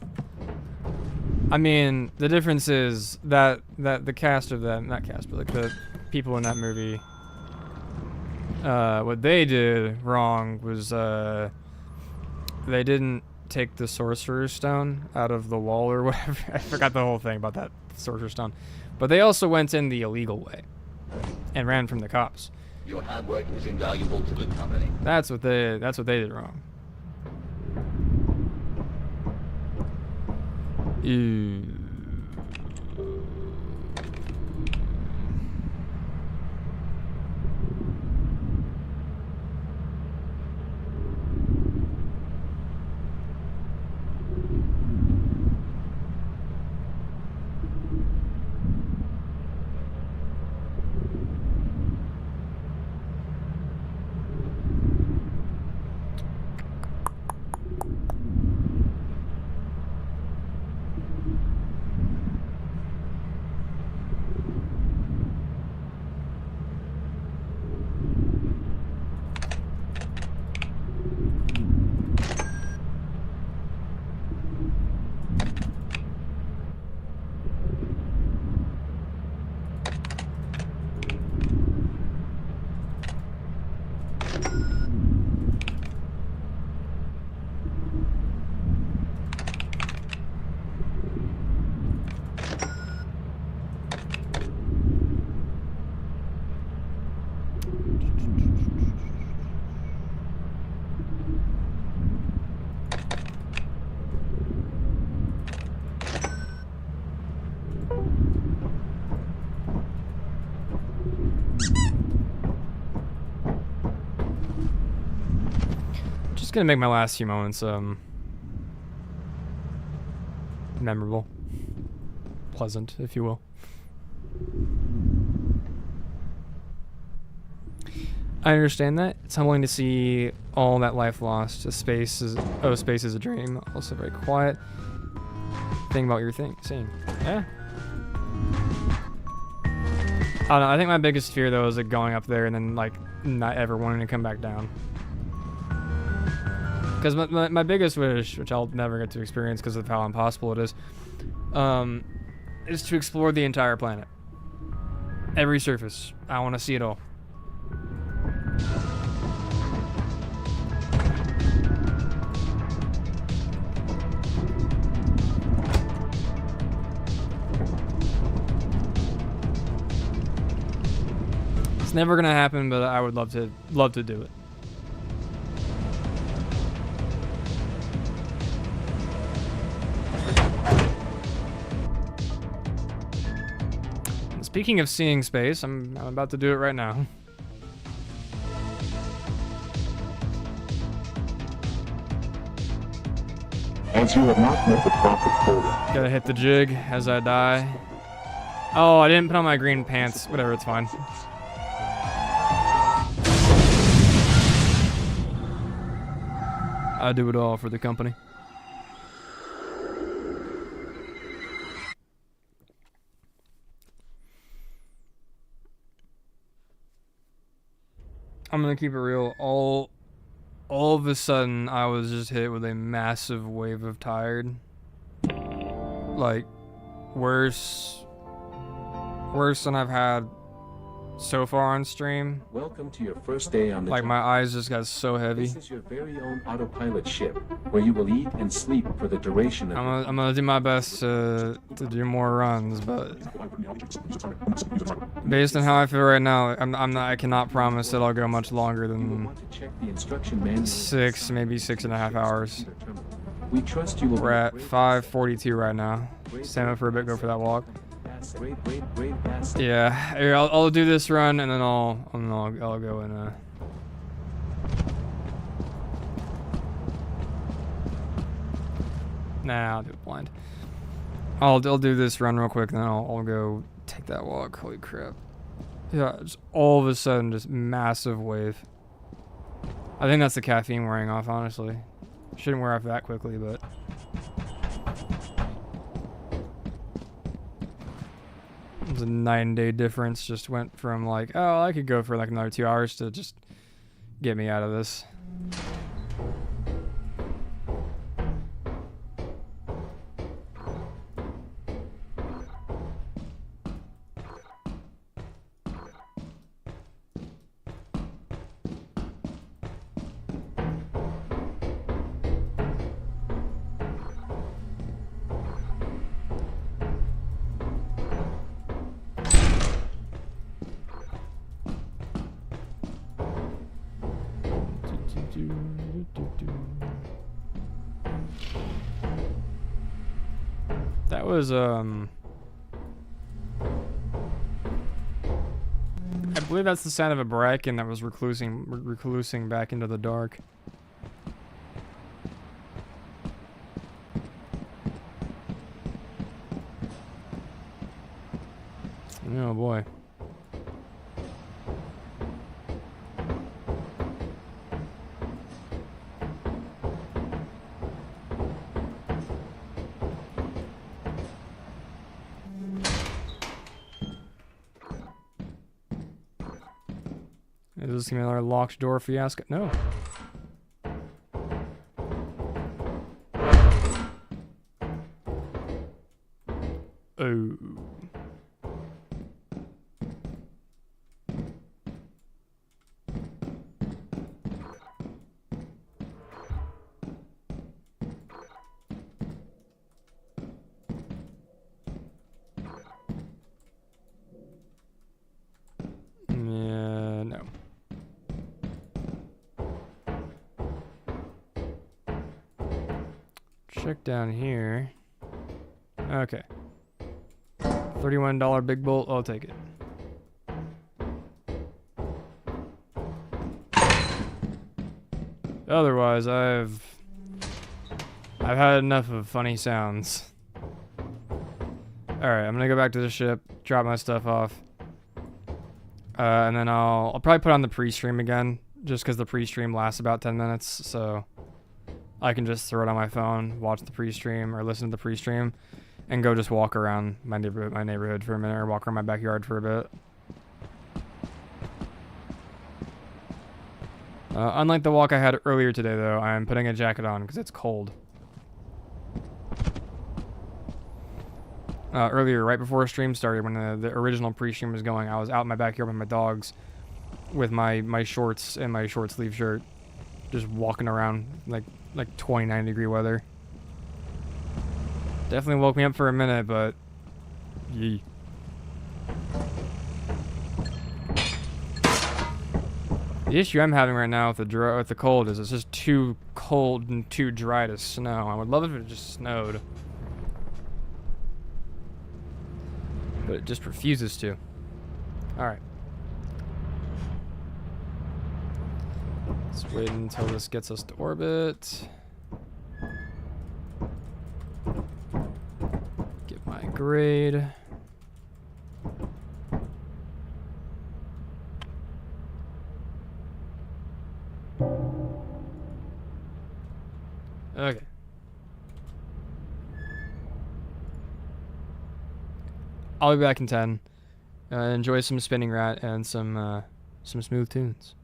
I mean, the difference is that the cast of that, not cast, but like the people in that movie, what they did wrong was they didn't take the Sorcerer's Stone out of the wall or whatever. I forgot the whole thing about that Sorcerer's Stone. But they also went in the illegal way and ran from the cops. Your hard work is invaluable to the company. That's what they did wrong. Ew. Just gonna make my last few moments memorable, pleasant, if you will. I understand that. It's humbling to see all that life lost. Space is a dream. Also very quiet. Think about your saying. Yeah. I don't know. I think my biggest fear though is like going up there and then like not ever wanting to come back down. Because my biggest wish, which I'll never get to experience because of how impossible it is to explore the entire planet. Every surface. I want to see it all. It's never gonna happen, but I would love to do it. And speaking of seeing space, I'm about to do it right now. As you have not met the profit quota. Gotta hit the jig as I die. Oh, I didn't put on my green pants. Whatever, it's fine. I do it all for the company. I'm gonna keep it real. All of a sudden, I was just hit with a massive wave of tired. Like, worse than I've had so far on stream. Welcome to your first day on the Like, job. my eyes just got so heavy. This is your very own autopilot ship, where you will eat and sleep for the duration of I'm gonna do my best to do more runs, but based on how I feel right now, I cannot promise that I'll go much longer You will than want to check the instruction manual. 6, maybe 6.5 hours. We trust you will We're at be great 5:42 right now. Stand up for a bit, go for that walk. Great asset. Yeah, here, I'll do this run and then I'll go in. Nah, I'll do it blind. I'll do this run real quick and then I'll go take that walk. Holy crap! Yeah, just all of a sudden, just massive wave. I think that's the caffeine wearing off. Honestly, shouldn't wear off that quickly, but. It was a 9-day difference. Just went from like, oh, I could go for like another 2 hours to just get me out of this. That was I believe that's the sound of a bracken that was reclusing back into the dark. Oh boy. Is this gonna be another locked door fiasco? No. Oh. Yeah, no. Check down here. Okay. $31 big bolt, I'll take it. Otherwise, I've had enough of funny sounds. Alright, I'm gonna go back to the ship, drop my stuff off. And then I'll probably put on the pre-stream again, just because the pre-stream lasts about 10 minutes, so I can just throw it on my phone, watch the pre-stream, or listen to the pre-stream, and go just walk around my neighborhood for a minute, or walk around my backyard for a bit. Unlike the walk I had earlier today, though, I'm putting a jacket on because it's cold. Earlier, right before stream started, when the original pre-stream was going, I was out in my backyard with my dogs with my shorts and my short sleeve shirt, just walking around like 29-degree weather. Definitely woke me up for a minute, but yee. The issue I'm having right now with the cold is it's just too cold and too dry to snow. I would love if it just snowed, but it just refuses to. Alright. Let's wait until this gets us to orbit. Get my grade. Okay. I'll be back in 10. Enjoy some Spinning Rat and some smooth tunes.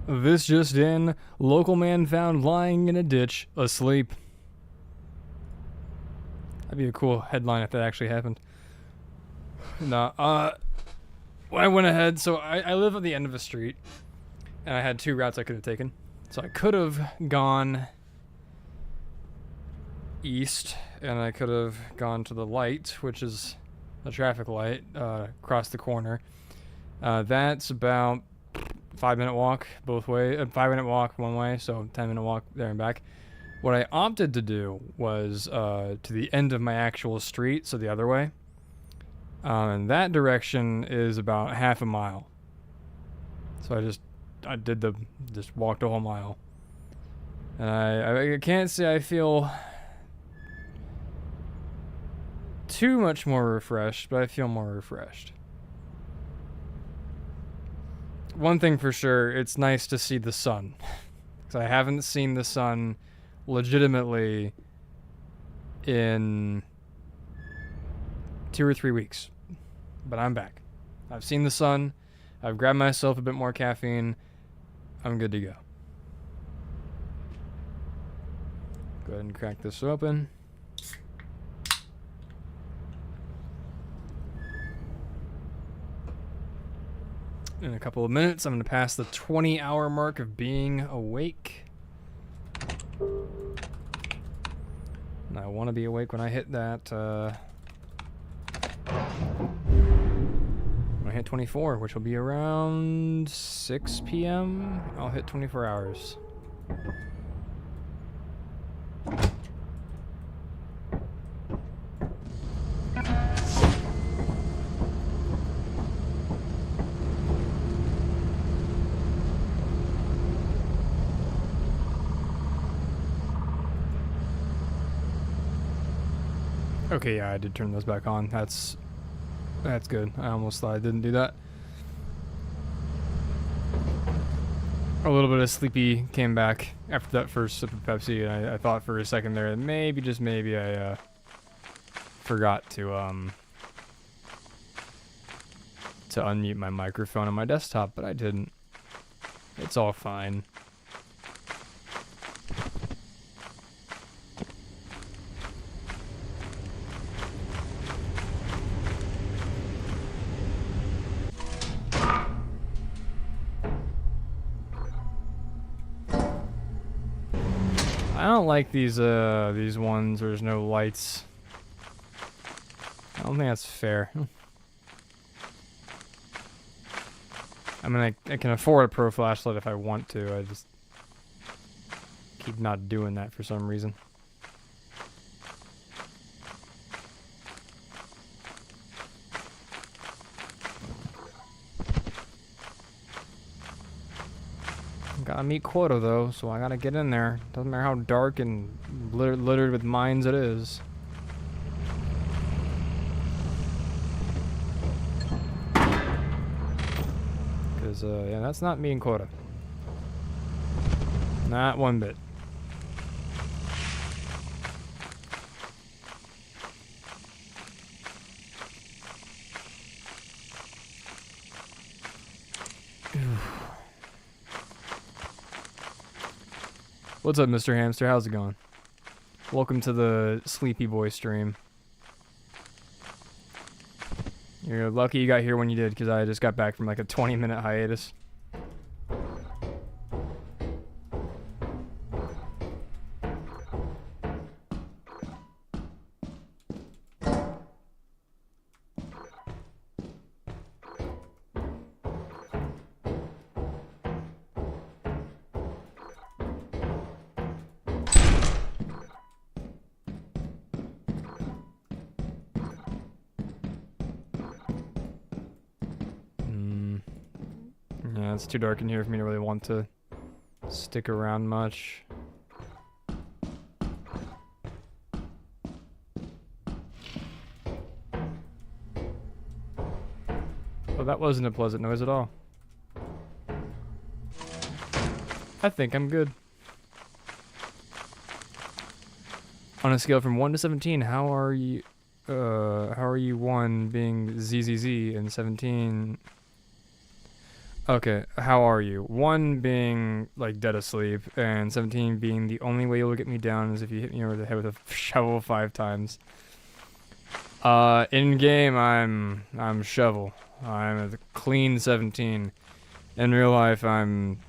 This just in, local man found lying in a ditch, asleep. That'd be a cool headline if that actually happened. No, I went ahead, so I live at the end of a street, and I had 2 routes I could have taken. So I could have gone east, and I could have gone to the light, which is a traffic light, across the corner. That's about 5-minute walk both ways, 5-minute walk one way, so 10-minute walk there and back. What I opted to do was to the end of my actual street, so the other way. And that direction is about half a mile. So I just walked a whole mile. And I can't say I feel too much more refreshed, but I feel more refreshed. One thing for sure, it's nice to see the sun. Because I haven't seen the sun legitimately in 2 or 3 weeks. But I'm back. I've seen the sun. I've grabbed myself a bit more caffeine. I'm good to go. Go ahead and crack this open. In a couple of minutes, I'm going to pass the 20-hour mark of being awake. And I want to be awake when I hit that, when I hit 24, which will be around 6 p.m. I'll hit 24 hours. Okay, yeah, I did turn those back on. That's good. I almost thought I didn't do that. A little bit of sleepy came back after that first sip of Pepsi, and I thought for a second there that maybe, just maybe, I forgot to unmute my microphone on my desktop, but I didn't. It's all fine. I don't like these ones where there's no lights. I don't think that's fair. I mean, I can afford a pro flashlight if I want to. I just keep not doing that for some reason. Gotta meet quota though, so I gotta get in there. Doesn't matter how dark and littered with mines it is. Cause yeah, that's not meeting quota. Not one bit. What's up, Mr. Hamster? How's it going? Welcome to the Sleepy Boy stream. You're lucky you got here when you did, because I just got back from like a 20-minute hiatus. Yeah, it's too dark in here for me to really want to stick around much. Oh, that wasn't a pleasant noise at all. I think I'm good. On a scale from 1 to 17, how are you 1 being ZZZ and 17? Okay, how are you? 1 being like dead asleep, and 17 being the only way you'll get me down is if you hit me over the head with a shovel 5 times. In game I'm shovel. I'm a clean 17. In real life I'm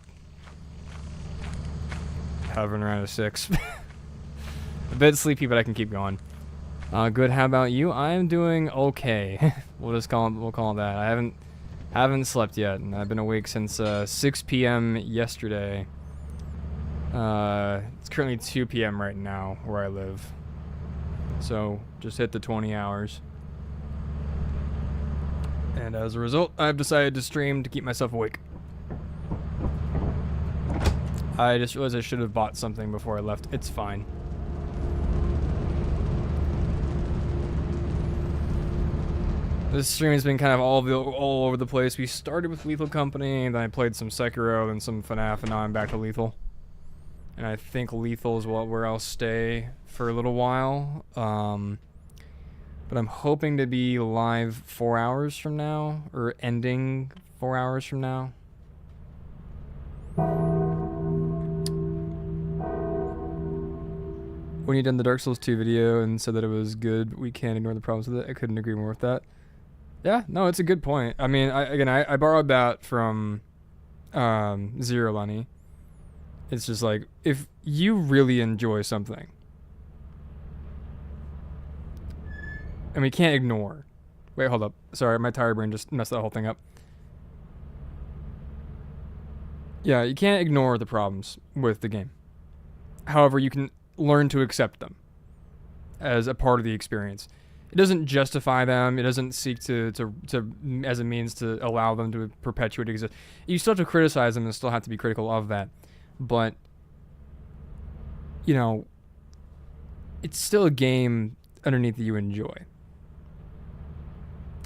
hovering around a 6. A bit sleepy, but I can keep going. Good. How about you? I'm doing okay. We'll call it that. I haven't slept yet, and I've been awake since 6 p.m. yesterday. It's currently 2 p.m. right now where I live. So just hit the 20 hours. And as a result, I've decided to stream to keep myself awake. I just realized I should have bought something before I left. It's fine. This stream has been kind of all over the place. We started with Lethal Company, and then I played some Sekiro and some FNAF, and now I'm back to Lethal. And I think Lethal is where I'll stay for a little while. But I'm hoping to be live 4 hours from now, or ending 4 hours from now. When you done the Dark Souls 2 video and said that it was good, we can't ignore the problems with it. I couldn't agree more with that. Yeah, no, it's a good point. I mean, I borrowed that from Zero Lenny. It's just like, if you really enjoy something, and we can't ignore. Wait, hold up. Sorry, my tired brain just messed that whole thing up. Yeah, you can't ignore the problems with the game. However, you can learn to accept them as a part of the experience. It doesn't justify them. It doesn't seek to as a means to allow them to perpetuate exist. You still have to criticize them and still have to be critical of that. But, you know, it's still a game underneath that you enjoy.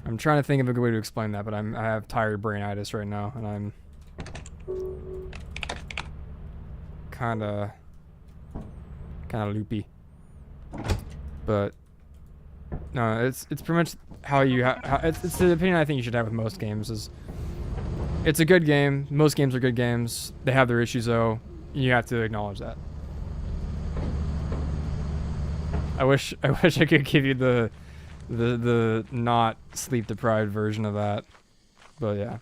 I'm trying to think of a good way to explain that, but I have tired brainitis right now, and I'm kind of loopy. But no, it's pretty much how you it's the opinion I think you should have with most games. Is it's a good game. Most games are good games. They have their issues though. You have to acknowledge that. I wish I could give you the not sleep deprived version of that. But yeah.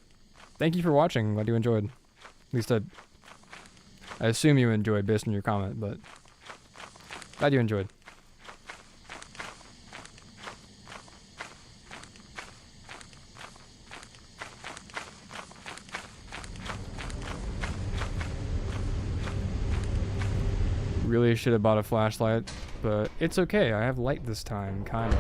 Thank you for watching. Glad you enjoyed. At least I assume you enjoyed based on your comment, but glad you enjoyed. Really should have bought a flashlight, but it's okay. I have light this time, kind of.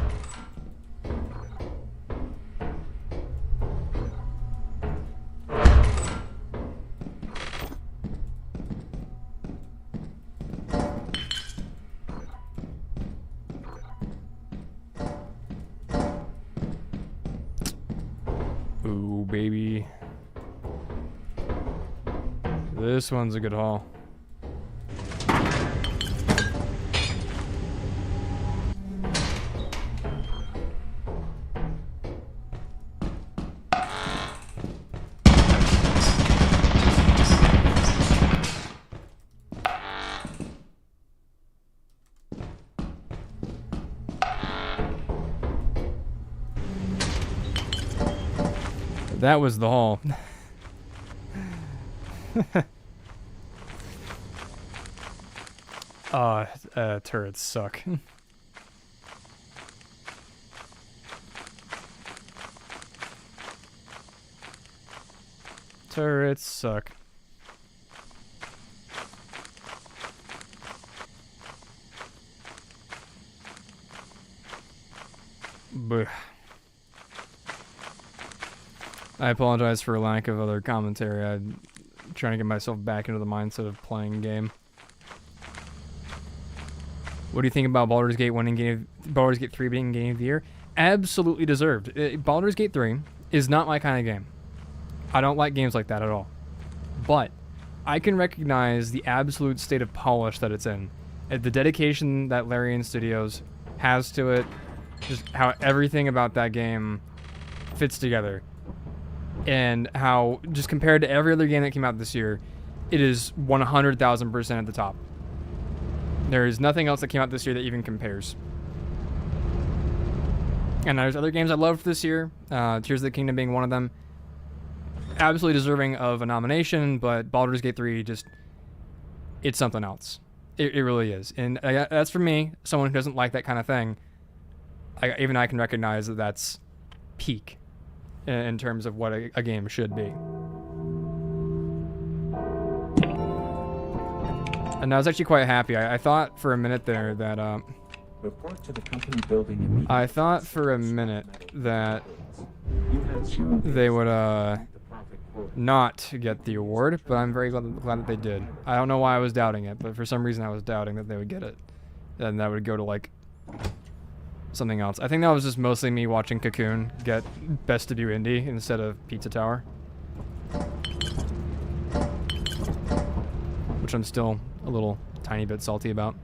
Ooh, baby. This one's a good haul. That was the haul. Turrets suck. Turrets suck. Blech. I apologize for lack of other commentary. I'm trying to get myself back into the mindset of playing game. What do you think about Baldur's Gate 3 being Game of the Year? Absolutely deserved. Baldur's Gate 3 is not my kind of game. I don't like games like that at all. But I can recognize the absolute state of polish that it's in. The dedication that Larian Studios has to it. Just how everything about that game fits together. and how just compared to every other game that came out this year, it is 100,000% at the top. There is nothing else that came out this year that even compares. And there's other games I loved this year, Tears of the Kingdom being one of them. Absolutely deserving of a nomination, but Baldur's Gate 3 just, it's something else. It really is. And that's for me, someone who doesn't like that kind of thing. Even I can recognize that that's peak in terms of what a game should be. And I was actually quite happy. I thought for a minute there that Report to the company building immediately. I thought for a minute that they would not get the award, but I'm very glad that they did. I don't know why I was doubting it, but for some reason I was doubting that they would get it, and that would go to like something else. I think that was just mostly me watching Cocoon get Best Debut Indie instead of Pizza Tower, which I'm still a little tiny bit salty about.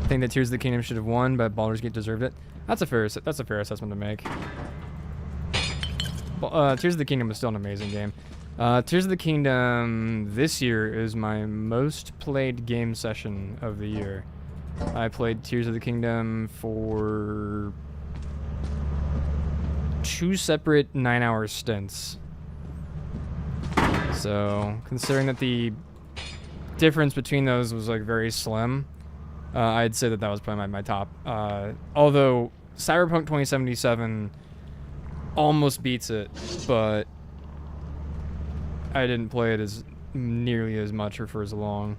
I think that Tears of the Kingdom should have won, but Baldur's Gate deserved it. That's a fair assessment to make. Tears of the Kingdom is still an amazing game. Tears of the Kingdom this year is my most played game session of the year. I played Tears of the Kingdom for 2 separate 9-hour stints. So, considering that the difference between those was like very slim, I'd say that was probably my top. Although Cyberpunk 2077 almost beats it, but I didn't play it as nearly as much or for as long.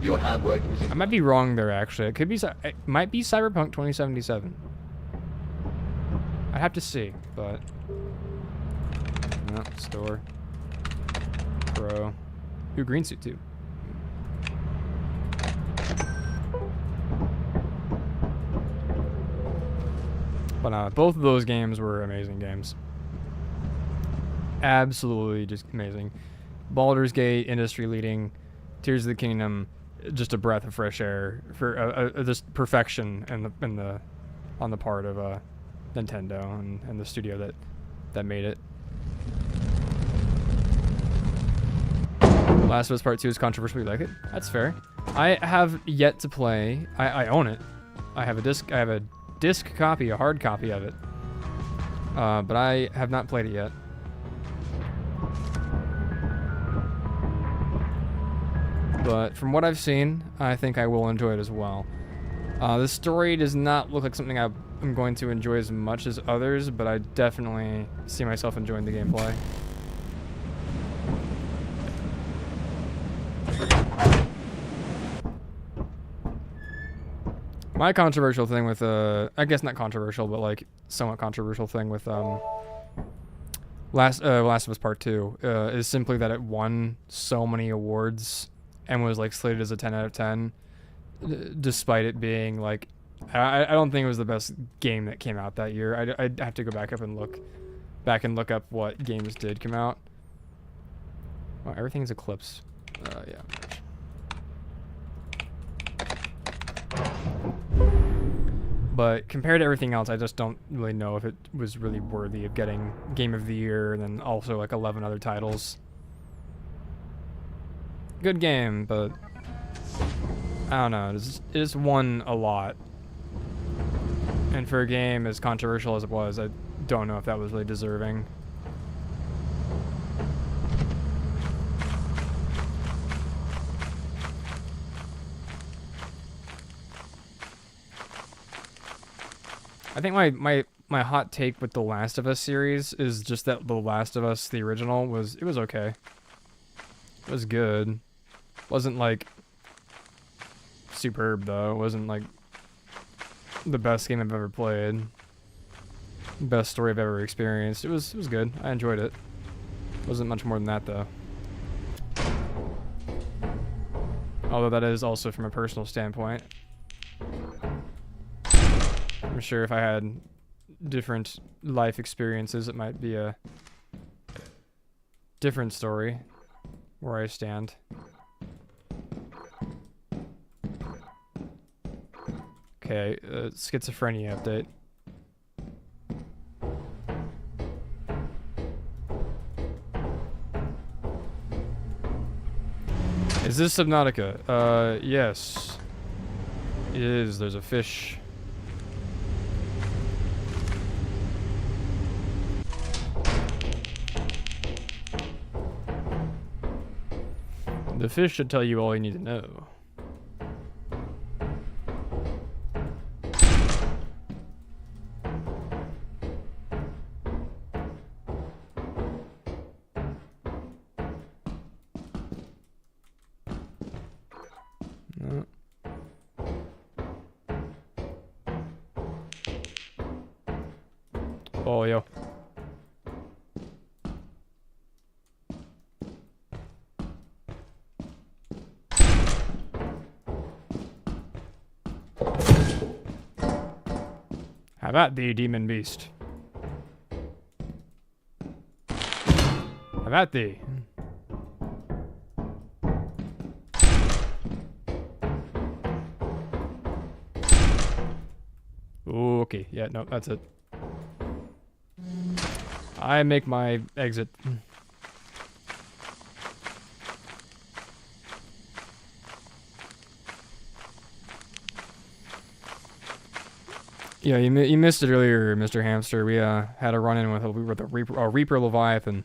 Your hard work is I might be wrong there, actually. It might be Cyberpunk 2077. I'd have to see, but no, store. Pro. Ooh, green suit too. But both of those games were amazing games. Absolutely just amazing. Baldur's Gate, industry leading. Tears of the Kingdom, just a breath of fresh air for just perfection on the part of Nintendo and the studio that made it. Last of Us Part 2 is controversial. You like it? That's fair. I have yet to play. I own it. I have a disc copy, a hard copy of it. But I have not played it yet. But from what I've seen, I think I will enjoy it as well. The story does not look like something I'm going to enjoy as much as others, but I definitely see myself enjoying the gameplay. My controversial thing with, I guess not controversial, but like somewhat controversial thing with Last of Us Part 2 is simply that it won so many awards and was like slated as a 10 out of 10, despite it being like, I don't think it was the best game that came out that year. I'd have to go back and look up what games did come out. Well, everything's eclipsed. Yeah. But compared to everything else, I just don't really know if it was really worthy of getting Game of the Year and then also like 11 other titles. Good game, but I don't know. It just won a lot. And for a game as controversial as it was, I don't know if that was really deserving. I think my hot take with the Last of Us series is just that The Last of Us, the original, was okay. It was good. Wasn't like superb though. It wasn't like the best game I've ever played. Best story I've ever experienced. It was good. I enjoyed it. Wasn't much more than that though. Although that is also from a personal standpoint. I'm sure if I had different life experiences, it might be a different story where I stand. Okay, schizophrenia update. Is this Subnautica? Yes. It is. There's a fish. The fish should tell you all you need to know. No. Oh, yo. How about thee, demon beast? How about thee? Ooh, okay, yeah, no, that's it. I make my exit. Yeah, you missed it earlier, Mr. Hamster. We had a run-in with a Reaper Leviathan.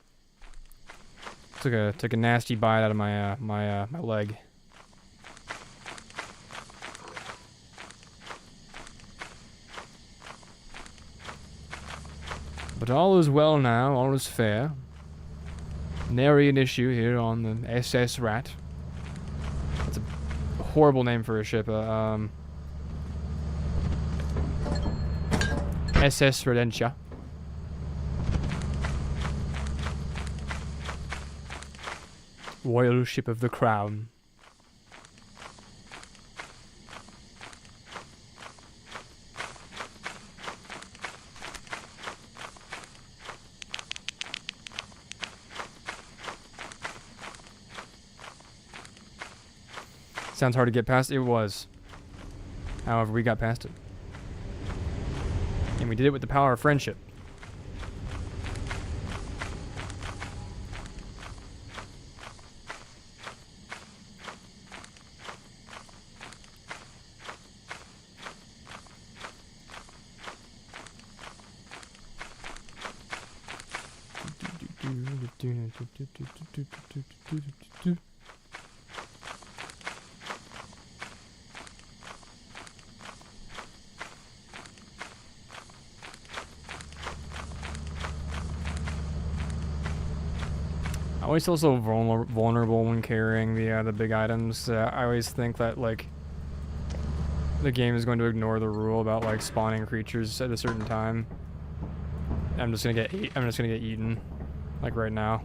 Took a nasty bite out of my my leg. But all is well now. All is fair. Nary an issue here on the SS Rat. That's a horrible name for a ship. SS Redentia. Royal Ship of the Crown. Sounds hard to get past. It was. However, we got past it. And we did it with the power of friendship. I always feel so vulnerable when carrying the big items. I always think that like the game is going to ignore the rule about like spawning creatures at a certain time. I'm just gonna get eaten, like right now.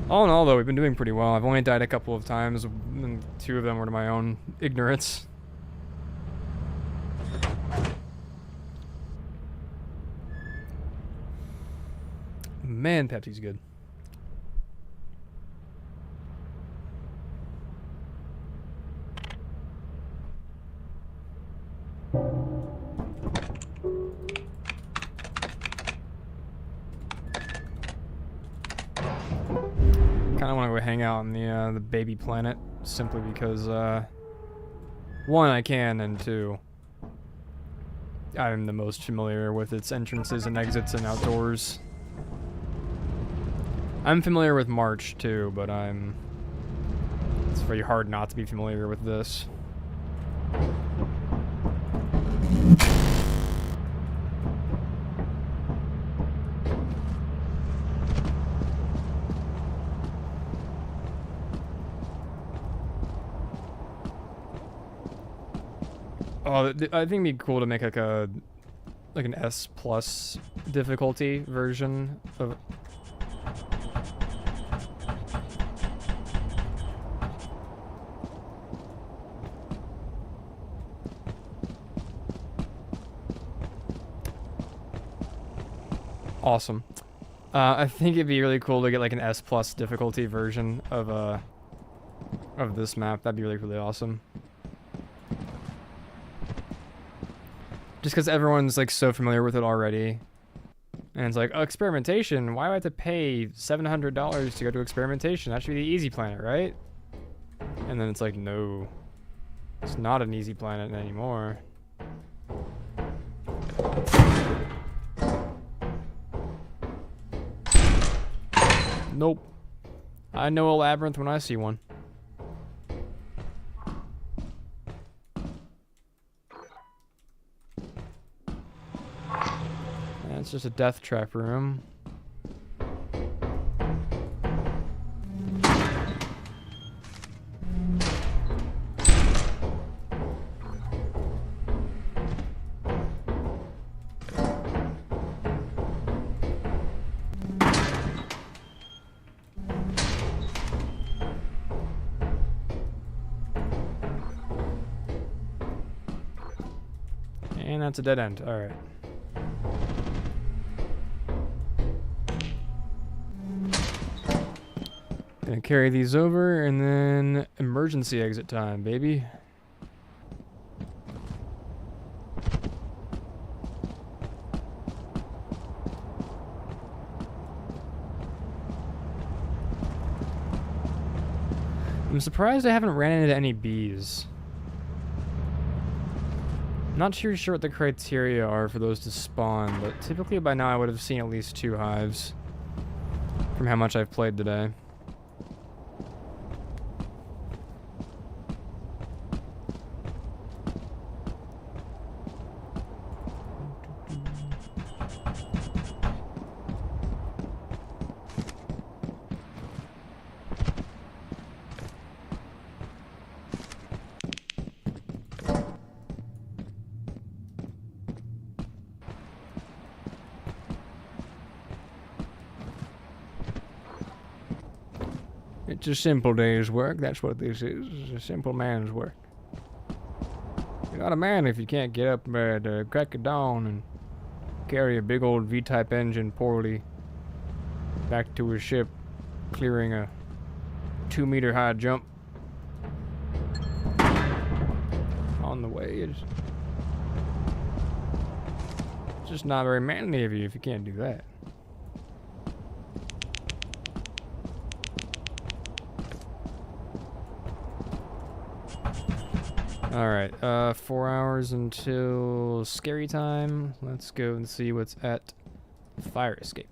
All in all, though, we've been doing pretty well. I've only died a couple of times, and 2 of them were to my own ignorance. Man, Pepsi's good. Kind of want to go hang out on the baby planet, simply because 1, I can, and 2, I'm the most familiar with its entrances and exits and outdoors. I'm familiar with March too, but it's very hard not to be familiar with this. Oh, I think it'd be cool to make like an S plus difficulty version of. Awesome. I think it'd be really cool to get like an S plus difficulty version of this map. That'd be really, really awesome. Just because everyone's like so familiar with it already. And it's like, oh, experimentation. Why do I have to pay $700 to go to experimentation? That should be the easy planet, right? And then it's like, no. It's not an easy planet anymore. Nope. I know a labyrinth when I see one. That's just a death trap room. And that's a dead end. Alright. Gonna carry these over, and then emergency exit time, baby. I'm surprised I haven't ran into any bees. Not too sure what the criteria are for those to spawn, but typically by now I would have seen at least 2 hives from how much I've played today. It's a simple day's work, that's what this is. It's a simple man's work. You're not a man if you can't get up at the crack of dawn and carry a big old V-type engine poorly back to his ship, clearing a 2-meter high jump. On the way, it's just not very manly of you if you can't do that. Alright, 4 hours until scary time. Let's go and see what's at fire escape.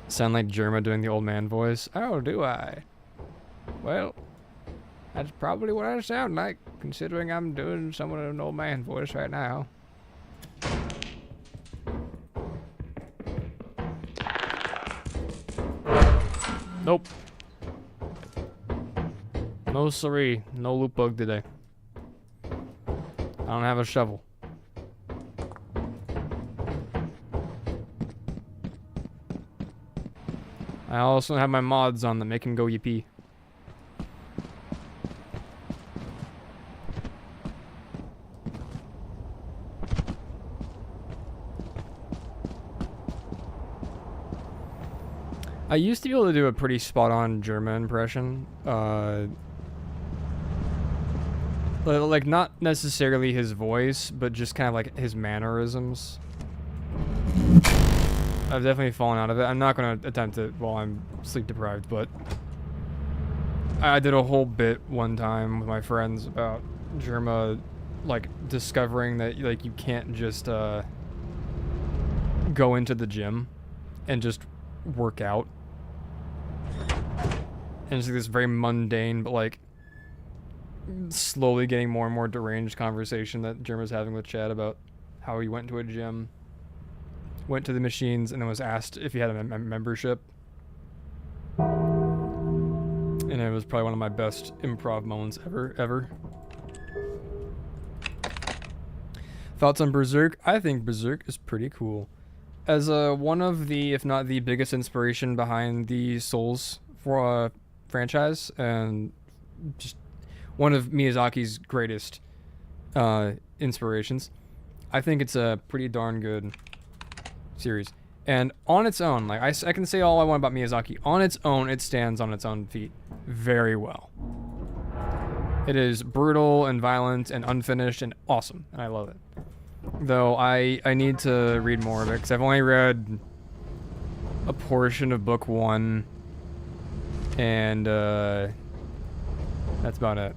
Sound like Germa doing the old man voice. Oh, do I? Well, that's probably what I sound like, considering I'm doing somewhat of an old man voice right now. Nope. No siree. No loot bug today. I don't have a shovel. I also have my mods on that make him go yippee. I used to be able to do a pretty spot-on German impression. Like, not necessarily his voice, but just kind of like his mannerisms. I've definitely fallen out of it. I'm not going to attempt it while I'm sleep-deprived, but I did a whole bit one time with my friends about Germa, like, discovering that, like, you can't just go into the gym and just work out. And it's like this very mundane, but like slowly getting more and more deranged conversation that Germa's having with Chad about how he went to a gym, went to the machines, and then was asked if he had a membership. And it was probably one of my best improv moments ever. Thoughts on Berserk? I think Berserk is pretty cool. as one of the, if not the biggest inspiration behind the Souls for franchise, and just one of Miyazaki's greatest inspirations, I think it's a pretty darn good series. And on its own, like I can say all I want about Miyazaki. On its own, it stands on its own feet very well. It is brutal and violent and unfinished and awesome, and I love it. Though I need to read more of it, because I've only read a portion of book 1, and that's about it.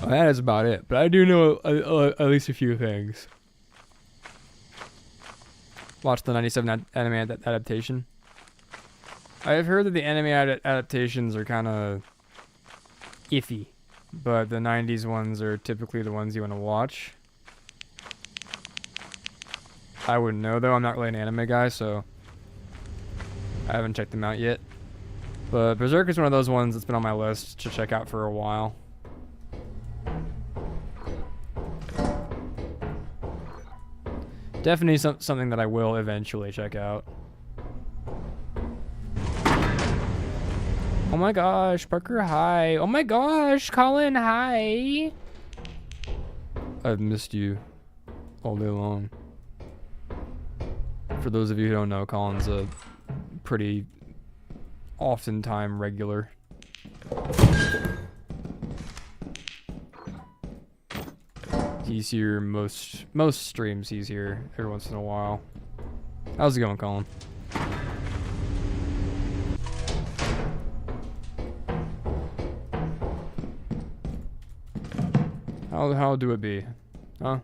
Well, that is about it, but I do know at least a few things. Watched the 97 anime adaptation. I've heard that the anime adaptations are kind of iffy, but the 90s ones are typically the ones you want to watch. I wouldn't know, though. I'm not really an anime guy, so I haven't checked them out yet. But Berserk is one of those ones that's been on my list to check out for a while. Definitely something that I will eventually check out. Oh my gosh, Parker, hi. Oh my gosh, Colin, hi. I've missed you all day long. For those of you who don't know, Colin's a pretty oftentimes regular. He's here most streams. He's here every once in a while. How's it going, Colin? How do it be? Huh?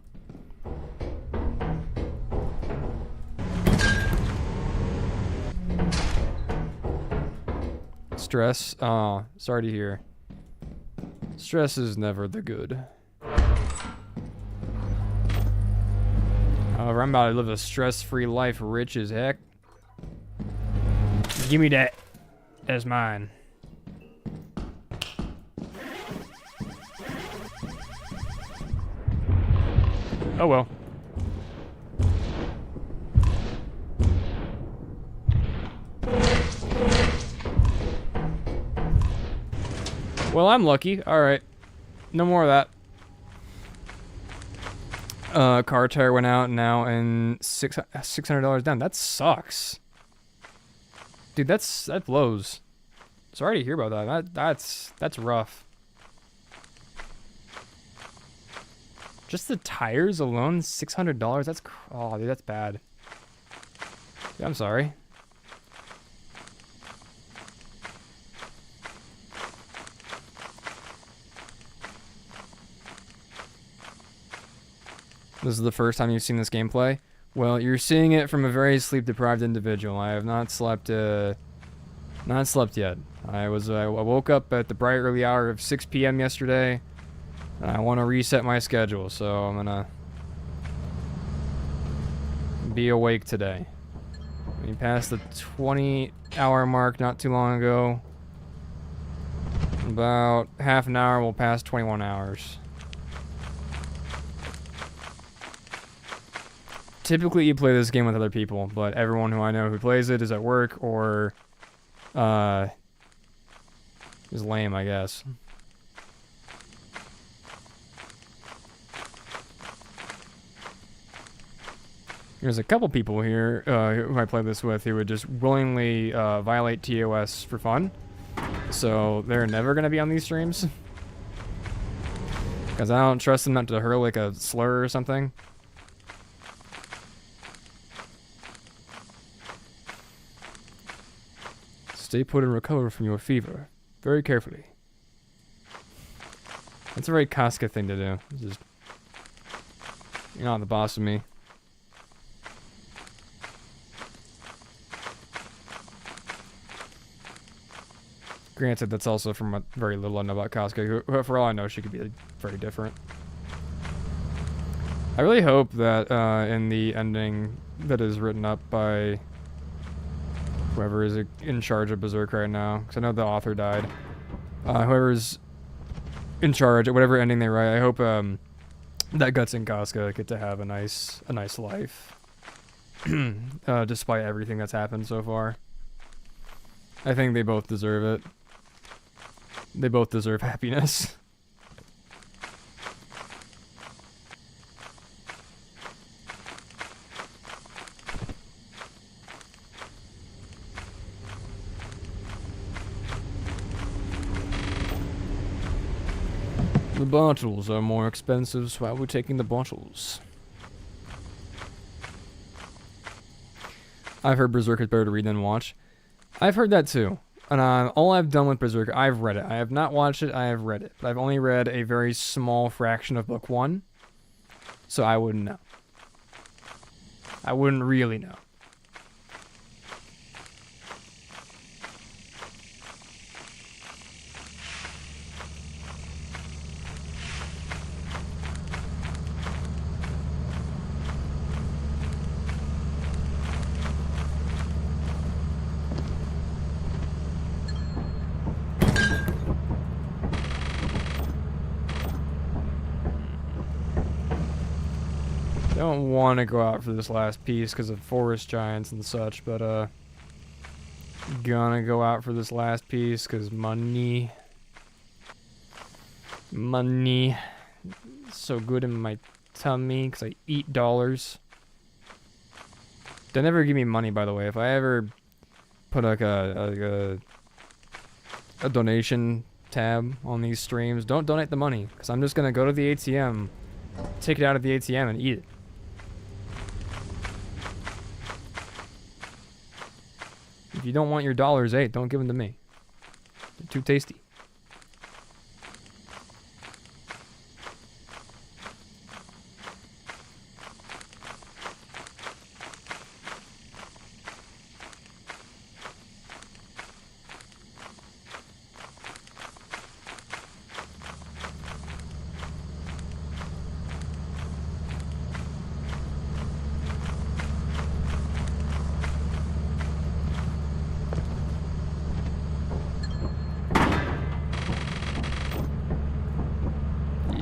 Stress? Aw, sorry to hear. Stress is never the good. However, I'm about to live a stress-free life, rich as heck. Give me that. That's mine. Oh well. Well, I'm lucky. Alright. No more of that. Car tire went out now and $600 down. That sucks. Dude, that blows. Sorry to hear about that. That's rough. Just the tires alone, $600. That's oh, dude, that's bad. Dude, I'm sorry. This is the first time you've seen this gameplay? Well, you're seeing it from a very sleep-deprived individual. I have not slept yet. I woke up at the bright early hour of 6 p.m. yesterday, and I want to reset my schedule, so I'm gonna be awake today. We passed the 20-hour mark not too long ago. About half an hour, we'll pass 21 hours. Typically, you play this game with other people, but everyone who I know who plays it is at work or is lame, I guess. There's a couple people here who I play this with who would just willingly violate TOS for fun. So they're never going to be on these streams. Because I don't trust them not to hurl like a slur or something. Stay put and recover from your fever. Very carefully. That's a very Casca thing to do. It's just, you're not the boss of me. Granted, that's also from what very little I know about Casca. For all I know, she could be very different. I really hope that in the ending that is written up by whoever is in charge of Berserk right now, because I know the author died. Whoever's in charge, at whatever ending they write, I hope that Guts and Casca get to have a nice life, despite everything that's happened so far. I think they both deserve it. They both deserve happiness. The bottles are more expensive, so I will be taking the bottles. I've heard Berserk is better to read than watch. I've heard that too. And all I've done with Berserk, I've read it. I have not watched it, I have read it. But I've only read a very small fraction of book 1. So I wouldn't know. I wouldn't really know. Don't want to go out for this last piece because of forest giants and such, but gonna go out for this last piece because money so good in my tummy because I eat dollars. They never give me money, by the way. If I ever put like a donation tab on these streams, don't donate the money because I'm just gonna go to the ATM, take it out of the ATM and eat it. If you don't want your dollars, hey, don't give them to me. They're too tasty.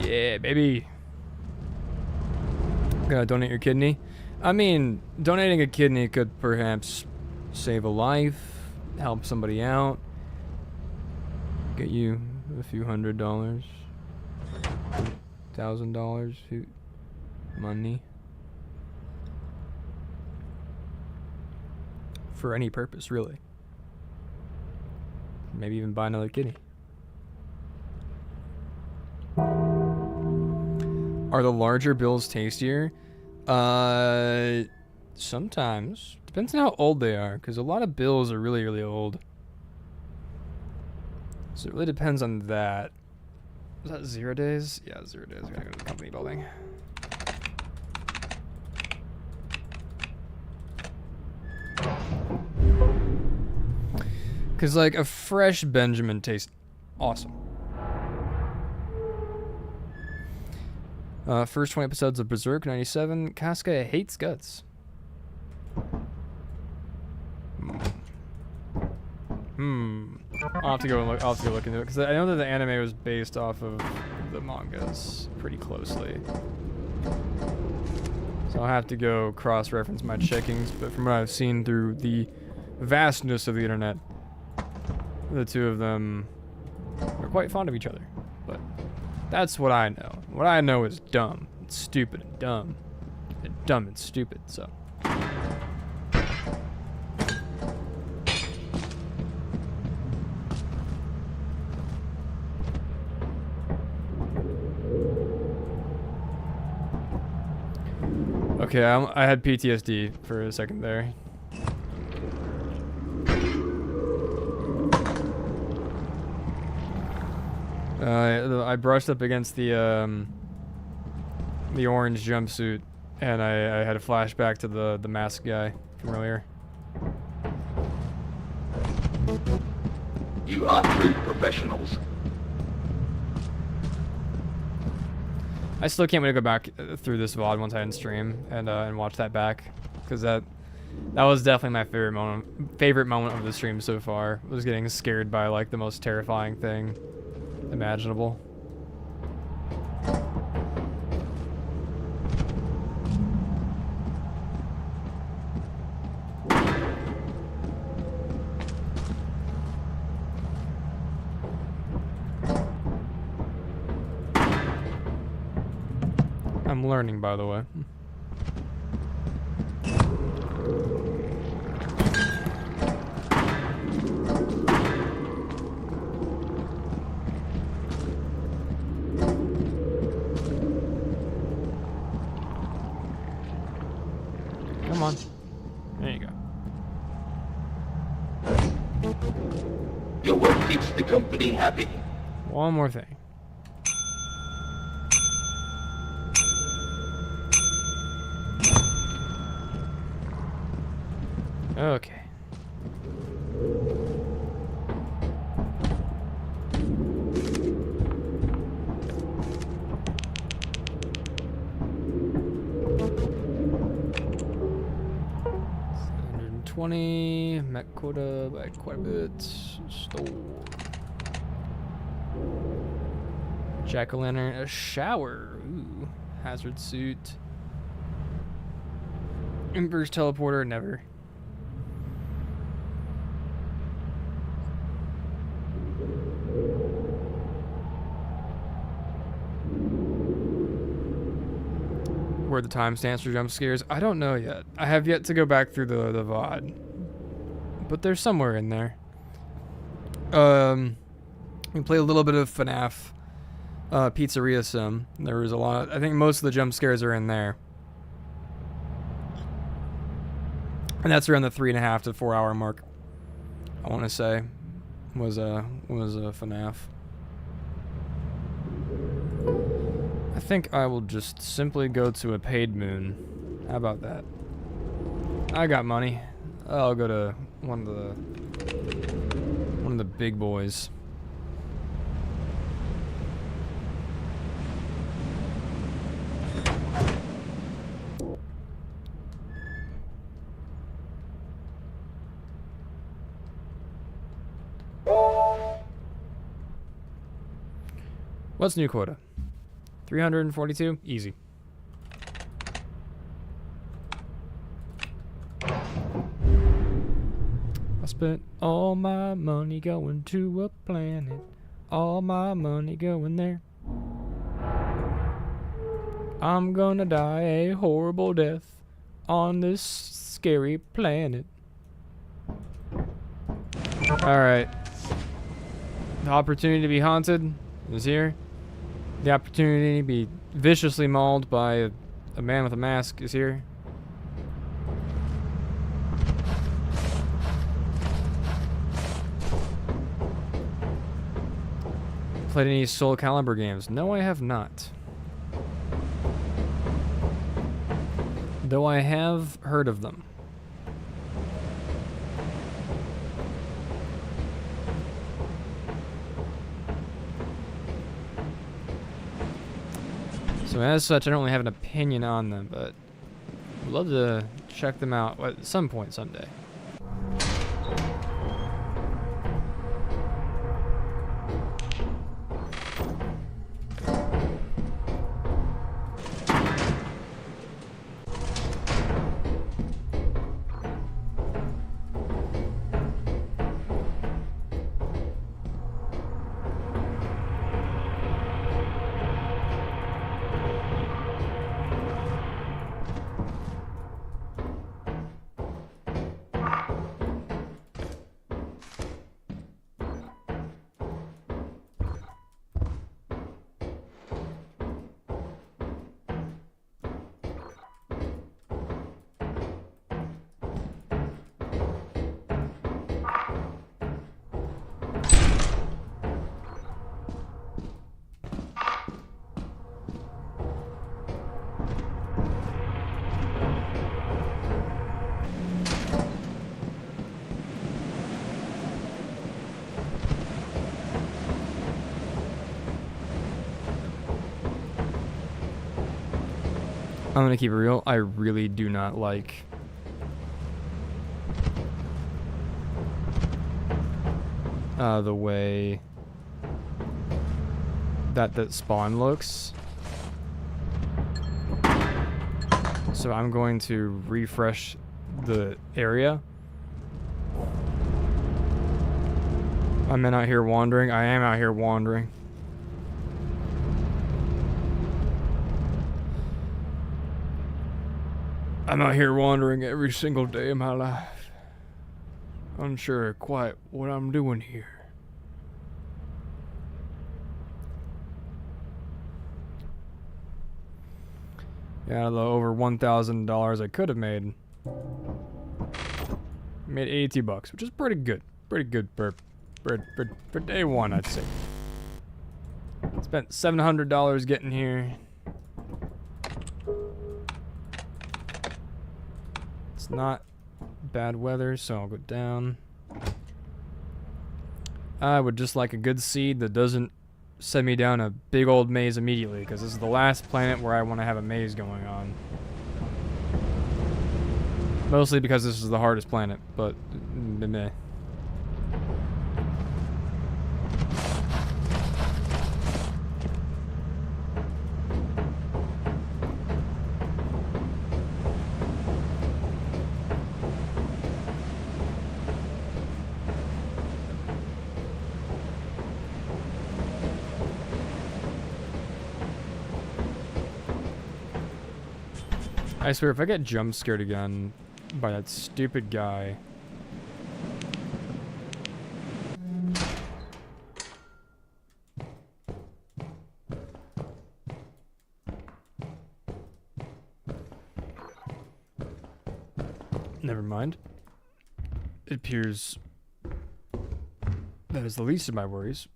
Yeah, baby. Gotta donate your kidney. I mean, donating a kidney could perhaps save a life, help somebody out, get you a few $100s, $1,000, money. For any purpose, really. Maybe even buy another kidney. Are the larger bills tastier? Sometimes. Depends on how old they are, because a lot of bills are really, really old. So it really depends on that. Is that 0 days? Yeah, 0 days. I gotta go to the company building. Because, like, a fresh Benjamin tastes awesome. First 20 episodes of Berserk, 97. Casca hates Guts. I'll have to go and look. I'll have to go look into it because I know that the anime was based off of the mangas pretty closely. So I'll have to go cross-reference my checkings. But from what I've seen through the vastness of the internet, the two of them are quite fond of each other. But that's what I know. What I know is dumb, and stupid, and dumb. And dumb and stupid, so. Okay, I had PTSD for a second there. I brushed up against the orange jumpsuit, and I had a flashback to the masked guy from earlier. You are true professionals. I still can't wait to go back through this VOD once I end stream and watch that back, because that was definitely my favorite moment of the stream so far. Was getting scared by like the most terrifying thing imaginable. I'm learning, by the way. Come on. There you go. Your work keeps the company happy. One more thing. Okay. $120, met quota by quite a bit. Store. Jack-o'-lantern, a shower. Ooh, hazard suit. Inverse teleporter, never. Where the timestamps for jump scares? I don't know yet. I have yet to go back through the VOD, but they're somewhere in there. We play a little bit of FNAF Pizzeria Sim. There was a lot. I think most of the jump scares are in there, and that's around the 3.5 to 4 hour mark. I want to say was a FNAF. I think I will just simply go to a paid moon. How about that? I got money. I'll go to one of the big boys. What's new quota? 342? Easy. I spent all my money going to a planet. All my money going there. I'm gonna die a horrible death on this scary planet. Alright. The opportunity to be haunted is here. The opportunity to be viciously mauled by a man with a mask is here. Played any Soul Calibur games? No, I have not. Though I have heard of them. So as such, I don't really have an opinion on them, but I'd love to check them out at some point someday. I'm gonna keep it real. I really do not like the way that spawn looks. So I'm going to refresh the area. I'm out here wandering. I am out here wandering. I'm out here wandering every single day of my life, unsure quite what I'm doing here. Yeah, the over $1,000 I could have made. Made 82 bucks, which is pretty good. Pretty good for day one, I'd say. Spent $700 getting here. It's not bad weather, so I'll go down. I would just like a good seed that doesn't send me down a big old maze immediately, because this is the last planet where I want to have a maze going on. Mostly because this is the hardest planet, but meh. I swear, if I get jump scared again by that stupid guy. Never mind. It appears that is the least of my worries.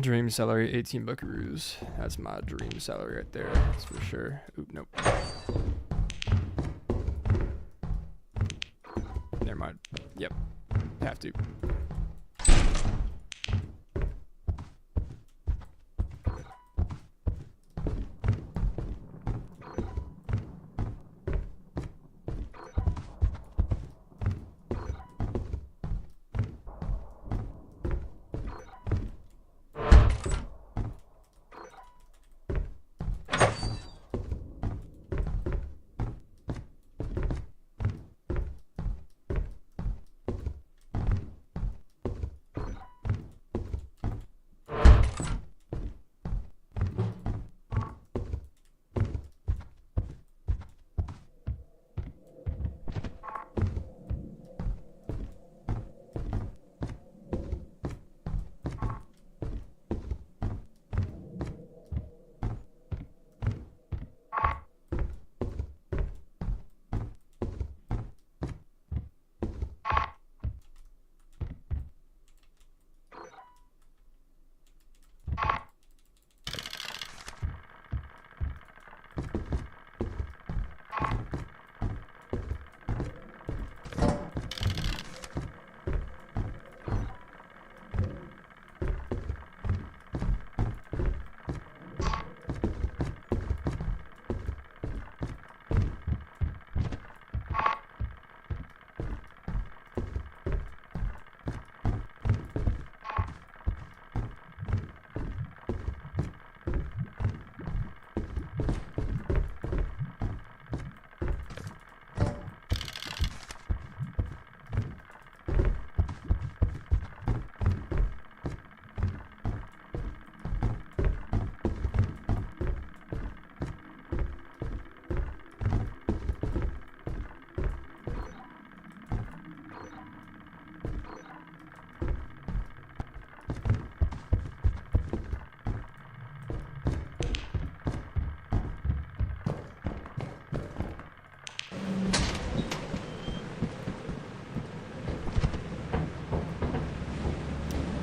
Dream salary, 18 buckaroos. That's my dream salary right there. That's for sure. Oop, nope. Never mind. Yep. Have to.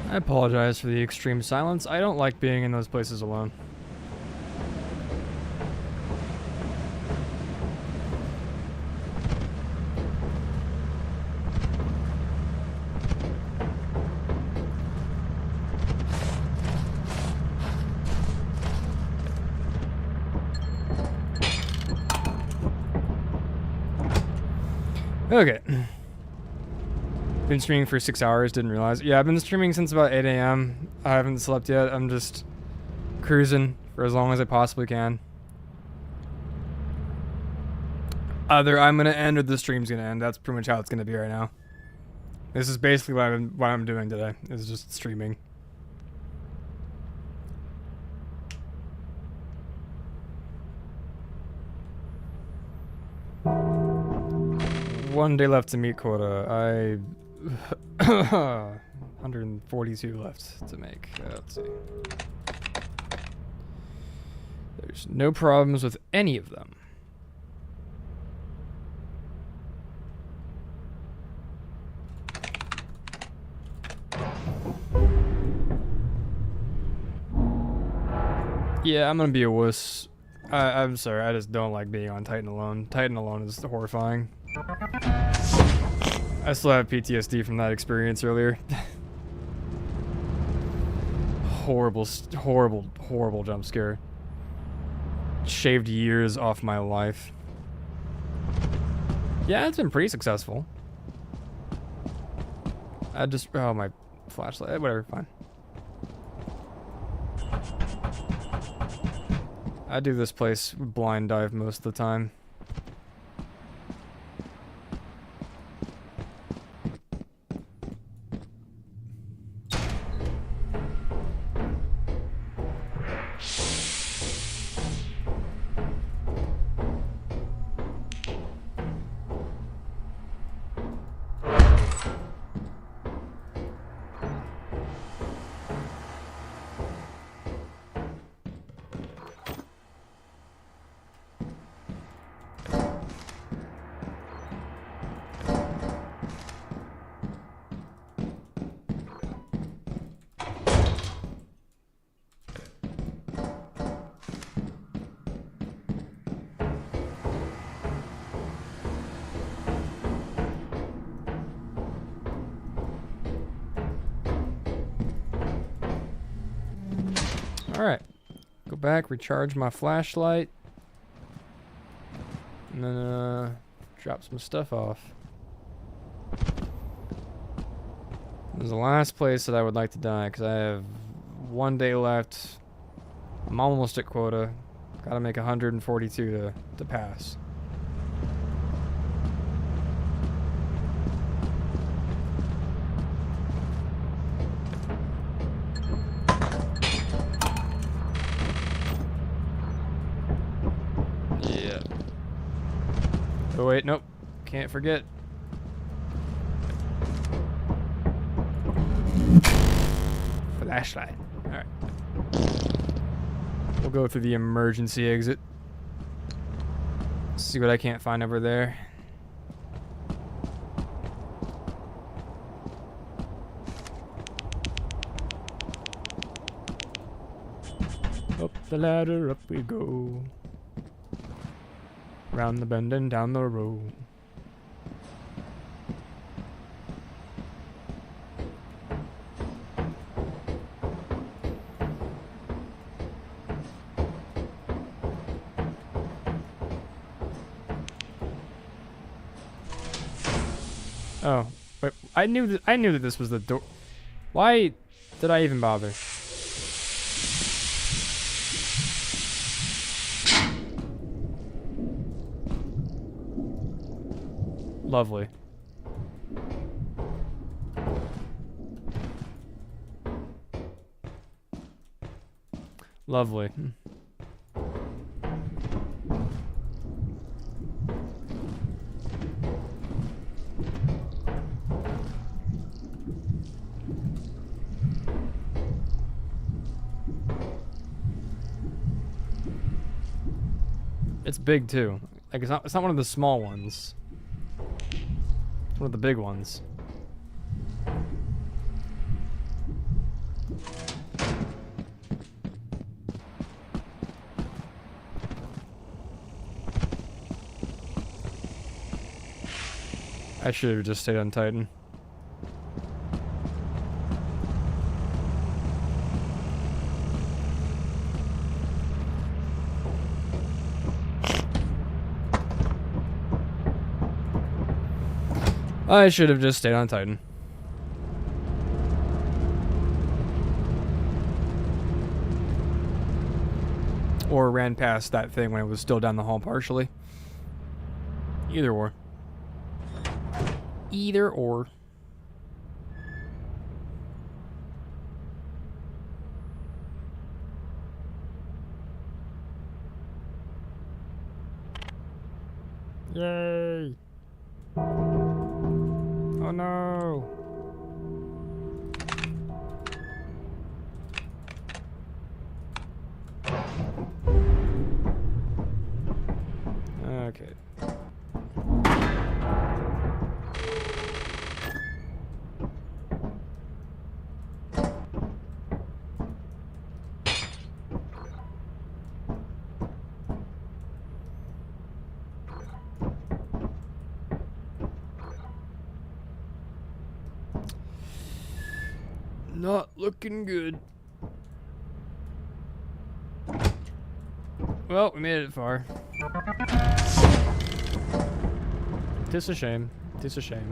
I apologize for the extreme silence. I don't like being in those places alone. Okay. Been streaming for 6 hours, didn't realize. Yeah, I've been streaming since about 8 a.m. I haven't slept yet. I'm just cruising for as long as I possibly can. Either I'm gonna end or the stream's gonna end. That's pretty much how it's gonna be right now. This is basically what I'm doing today. Is just streaming. One day left to meet quota. 142 left to make. Let's see. There's no problems with any of them. Yeah, I'm gonna be a wuss. I'm sorry, I just don't like being on Titan alone. Titan alone is horrifying. I still have PTSD from that experience earlier. Horrible jump scare. Shaved years off my life. Yeah, it's been pretty successful. Oh, my flashlight, whatever, fine. I do this place blind dive most of the time. Alright. Go back, recharge my flashlight. And then, drop some stuff off. This is the last place that I would like to die, because I have 1 day left. I'm almost at quota. Gotta make 142 to pass. Oh wait, nope. Can't forget. Flashlight. Alright. We'll go through the emergency exit. See what I can't find over there. Up the ladder, up we go. Round the bend and down the road. Oh, wait, I knew that this was the door. Why did I even bother? Lovely. Lovely. It's big too. Like it's not one of the small ones. It's one of the big ones. I should have just stayed on Titan. I should have just stayed on Titan. or ran past that thing when it was still down the hall partially. Either or. Either or. Yay! Oh no! Okay. Not looking good. Well, we made it far. Tis a shame. Tis a shame.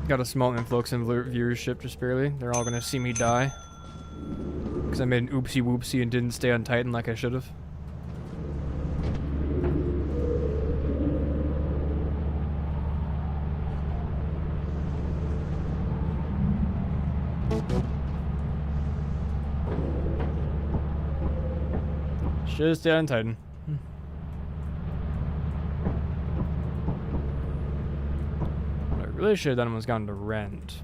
Got a small influx in viewership, just barely. They're all gonna see me die. Because I made an oopsie whoopsie and didn't stay on Titan like I should have. Should have stayed on Titan. Really should have done was gone to rent.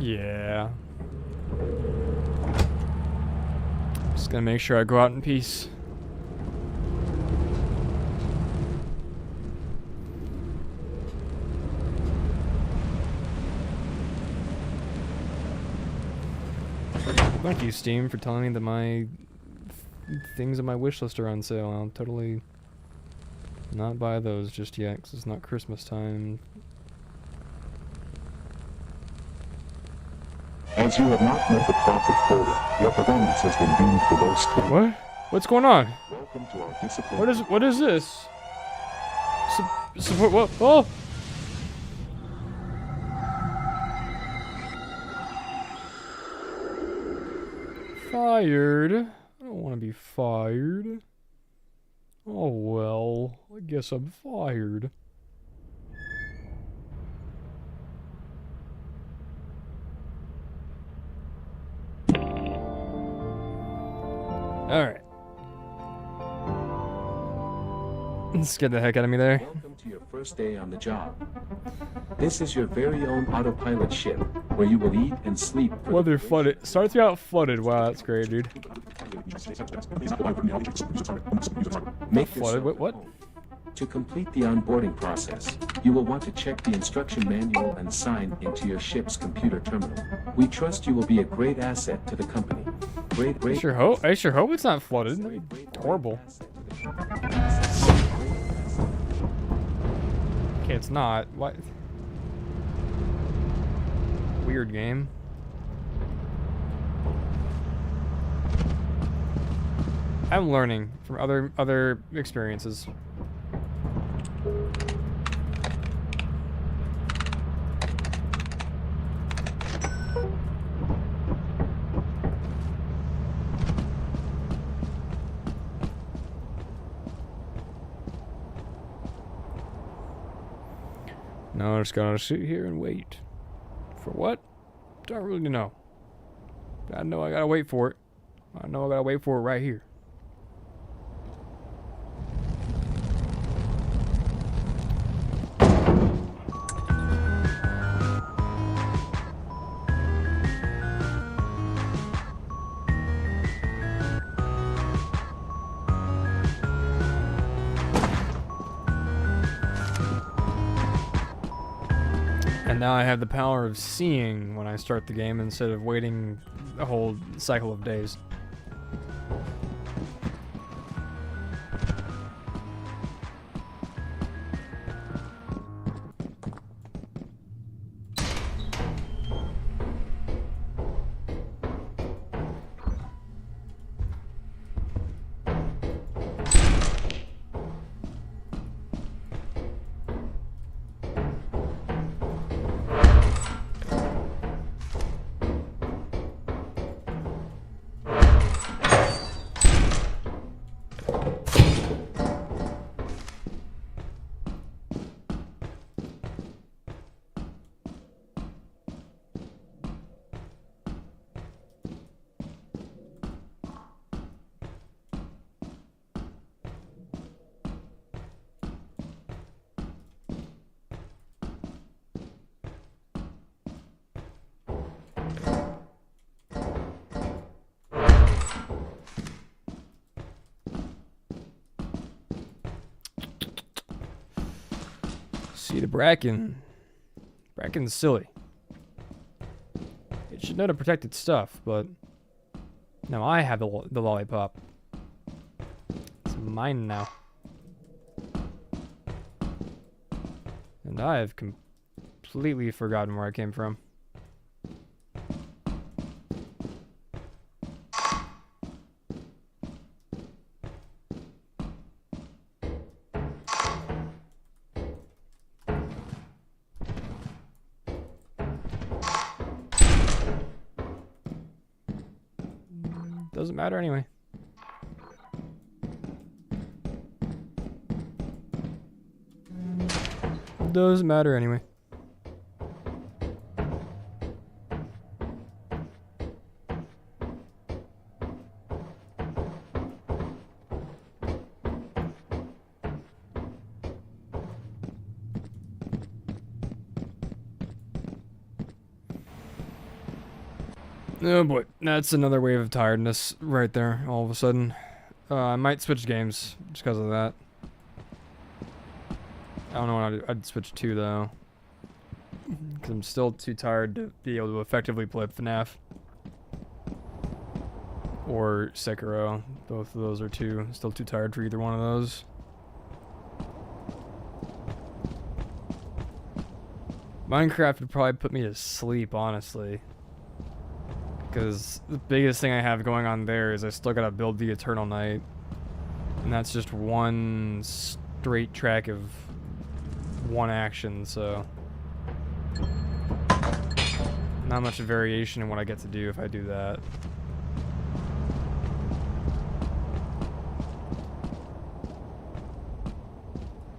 Yeah. Just gonna make sure I go out in peace. Thank you, Steam, for telling me that my things on my wish list are on sale. I'll totally not buy those just yet, because it's not Christmas time. As you have not met the profit quota, your performance has been deemed below standard. What? What's going on? Welcome to our discipline. What is this? Support what? Oh! Fired? I don't want to be fired. Oh well, I guess I'm fired. Alright. Scared the heck out of me there. Welcome to your first day on the job. This is your very own autopilot ship, where you will eat and sleep for Weather flooded. Starts me out flooded. Wow, that's great, dude. Make Flooded? yourself What? at home. To complete the onboarding process, you will want to check the instruction manual and sign into your ship's computer terminal. We trust you will be a great asset to the company. I sure hope it's not flooded. That'd be horrible. Okay, it's not. What? Weird game. I'm learning from other experiences. Now I'm just gonna sit here and wait. For what? Don't really know. I know I gotta wait for it. I know I gotta wait for it right here. And now I have the power of seeing when I start the game instead of waiting a whole cycle of days. See the Bracken. Bracken's silly. It should know to protect its stuff, but now I have the lollipop. It's mine now. And I have completely forgotten where I came from. Doesn't matter anyway. Doesn't matter anyway. Oh boy, that's another wave of tiredness right there, all of a sudden. I might switch games just because of that. I don't know what I'd switch to, though. Because I'm still too tired to be able to effectively play FNAF. Or Sekiro. Both of those are still too tired for either one of those. Minecraft would probably put me to sleep, honestly. Because the biggest thing I have going on there is I still gotta build the Eternal Night. And that's just one straight track of one action, so not much variation in what I get to do if I do that.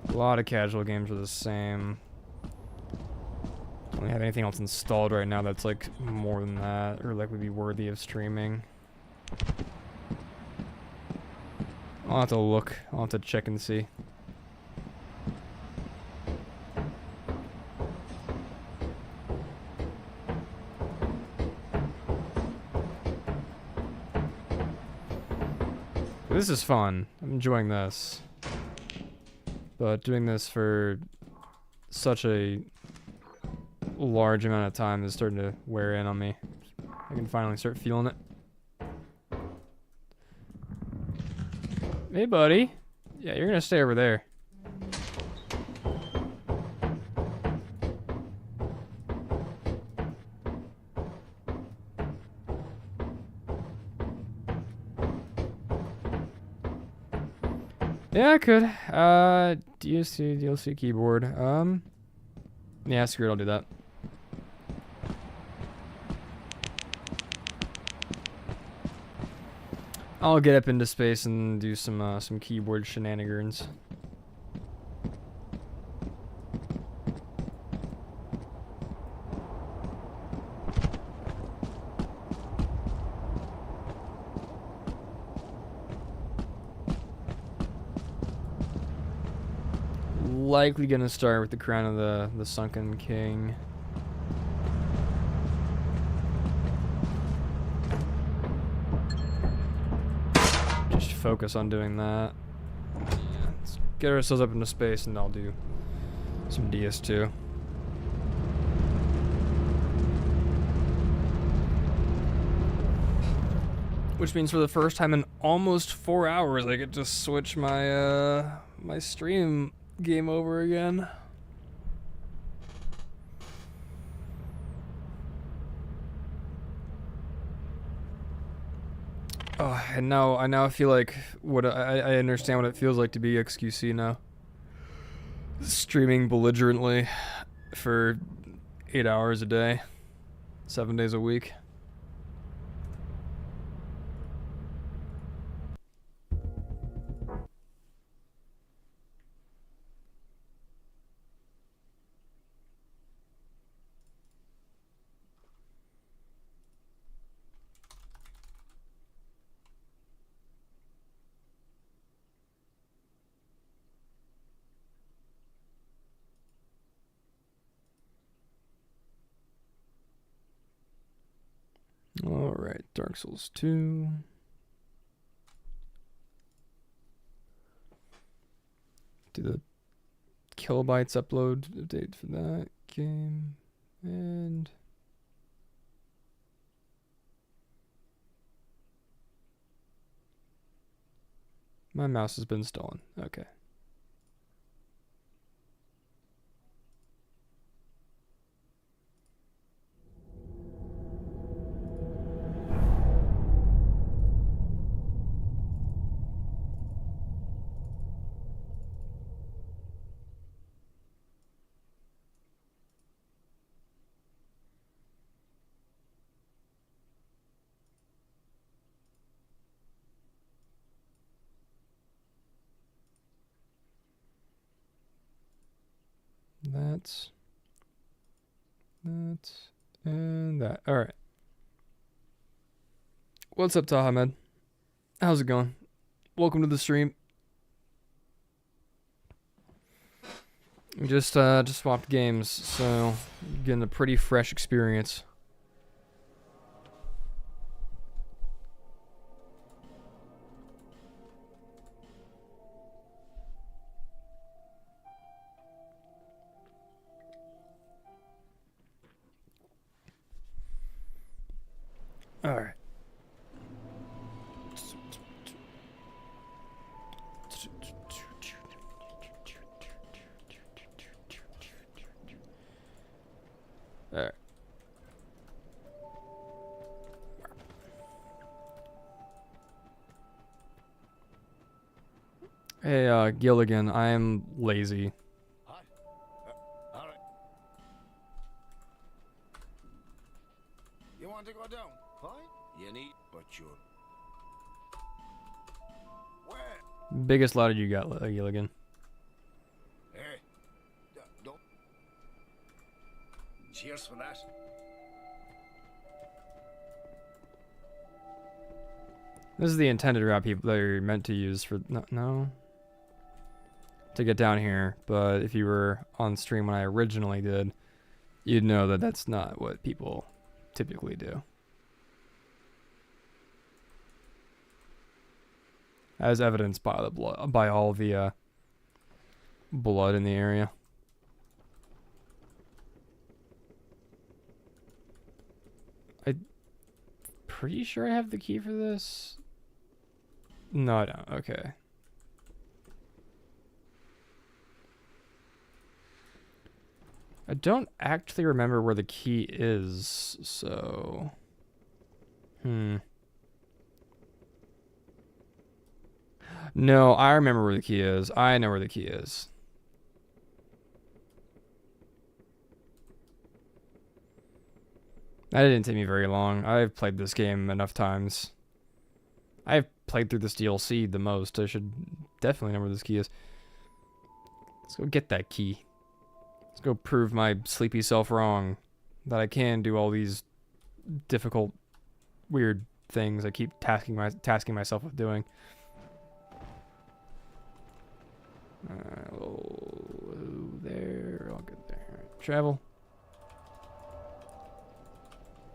A lot of casual games are the same. Don't have anything else installed right now that's like more than that, or like would be worthy of streaming. I'll have to look. I'll have to check and see. This is fun. I'm enjoying this. But doing this for such a large amount of time is starting to wear in on me. I can finally start feeling it. Hey, buddy. Yeah, you're gonna stay over there. Yeah, I could. DLC keyboard. Yeah, screw it, I'll do that. I'll get up into space and do some keyboard shenanigans. likely gonna start with the Crown of the Sunken King. Just focus on doing that. Yeah, let's get ourselves up into space and I'll do some DS2. Which means for the first time in almost 4 hours, I get to switch my my stream game over again. Oh, and now I now feel like what I understand what it feels like to be XQC now. Streaming belligerently for 8 hours a day, 7 days a week. Alright, Dark Souls 2. Do the kilobytes upload date for that game. And my mouse has been stolen. Okay. That, and that. Alright. What's up, Tahamed? How's it going? Welcome to the stream. We just swapped games, so getting a pretty fresh experience. All right. All right. Hey, Gilligan, I am lazy. Hi. All right. You want to go down? Fine. You need, but you're... Where? Biggest ladder you got, Gilligan? Hey. Don't... Cheers for that. This is the intended route people that you're meant to use for no to get down here, but if you were on stream when I originally did, you'd know that that's not what people typically do. As evidenced by the blood, by all the blood in the area. I'm pretty sure I have the key for this. No, I don't. Okay. I don't actually remember where the key is, so... No, I remember where the key is. I know where the key is. That didn't take me very long. I've played this game enough times. I've played through this DLC the most. I should definitely know where this key is. Let's go get that key. Let's go prove my sleepy self wrong. That I can do all these difficult, weird things I keep tasking myself with doing. Travel.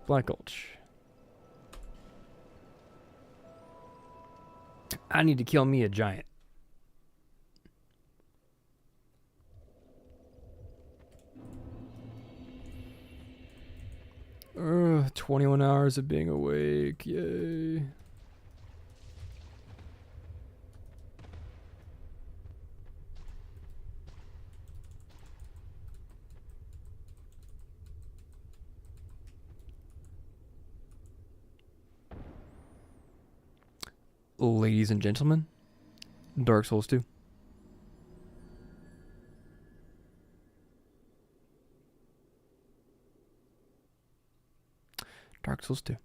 Black Gulch. I need to kill me a giant. 21 hours of being awake. Yay. Ladies and gentlemen, Dark Souls 2. Dark Souls 2.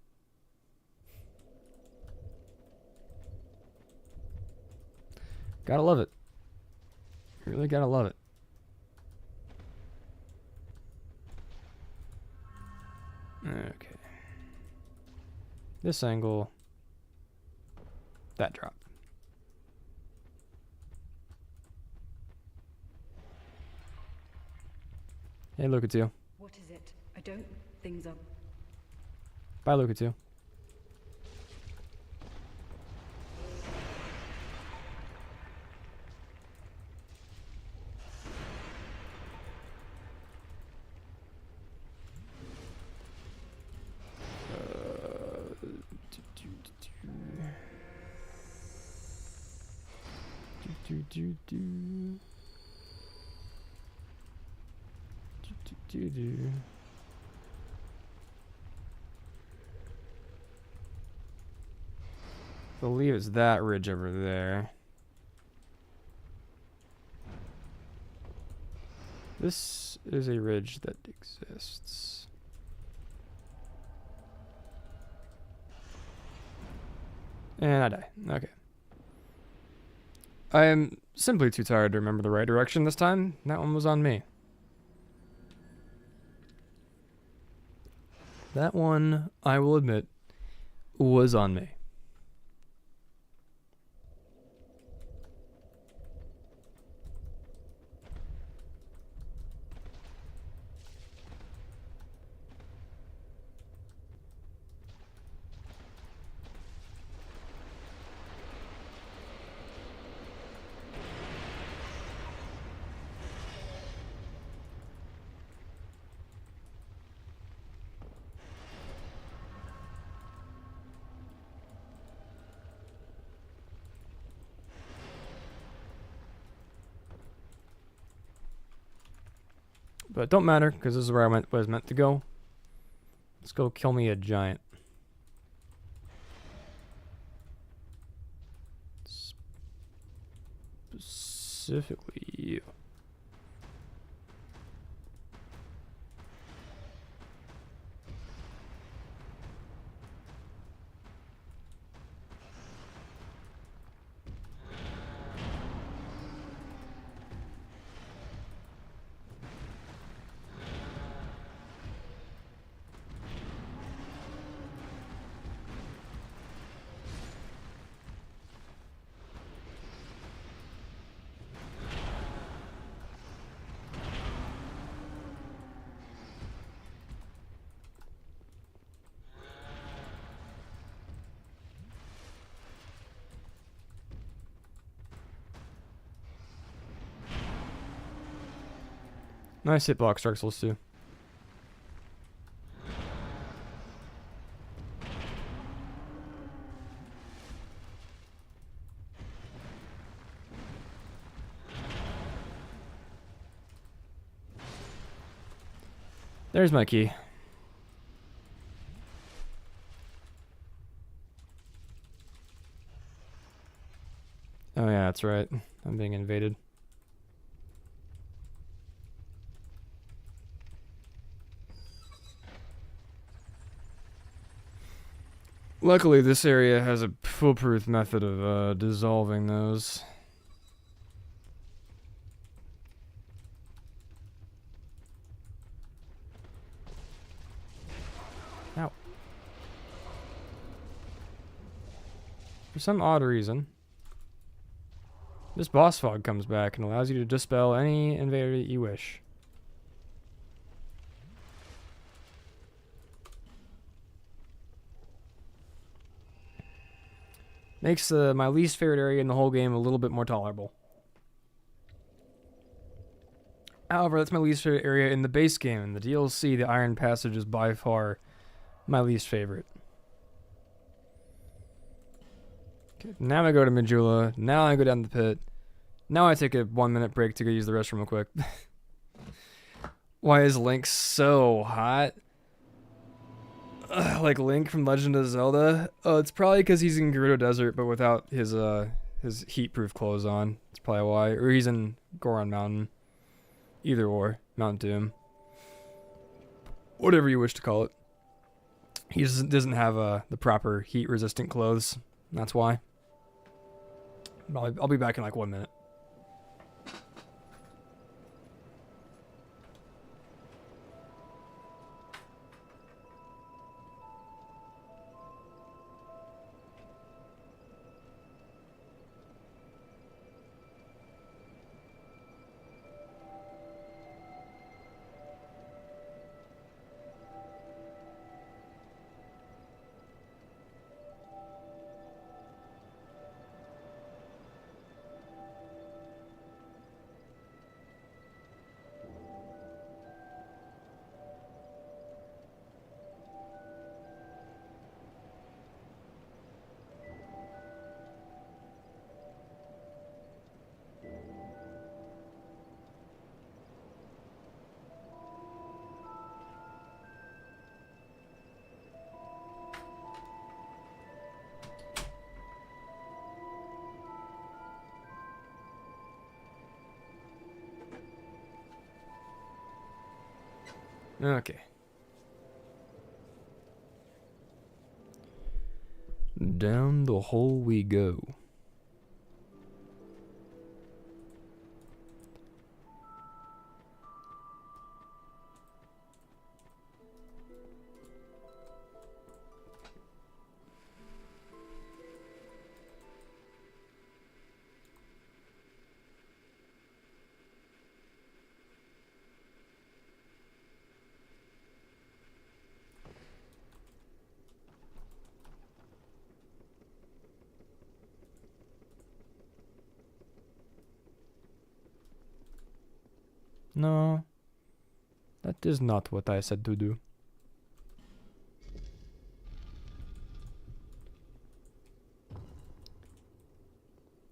Gotta love it. Really gotta love it. Okay. This angle. That drop. Hey, look at you. What is it? I don't. Things are. Bye, look at you. I believe it's that ridge over there. This is a ridge that exists. And I die. Okay. I am simply too tired to remember the right direction this time. That one was on me. That one, I will admit, was on me. But it don't matter, because this is where I was meant to go. Let's go kill me a giant. Specifically you. Nice hitbox, Dark Souls 2. There's my key. Oh yeah, that's right. I'm being invaded. Luckily, this area has a foolproof method of dissolving those. Ow. For some odd reason, this boss fog comes back and allows you to dispel any invader that you wish. Makes my least favorite area in the whole game a little bit more tolerable. However, that's my least favorite area in the base game. In the DLC, the Iron Passage is by far my least favorite. Okay, now I go to Majula. Now I go down the pit. Now I take a 1-minute break to go use the restroom real quick. Why is Link so hot? Like Link from Legend of Zelda? Oh, it's probably because he's in Gerudo Desert, but without his heat-proof clothes on. That's probably why. Or he's in Goron Mountain. Either or. Mount Doom. Whatever you wish to call it. He just doesn't have the proper heat-resistant clothes. That's why. I'll be back in like 1 minute. Okay. Down the hole we go. No, that is not what I said to do.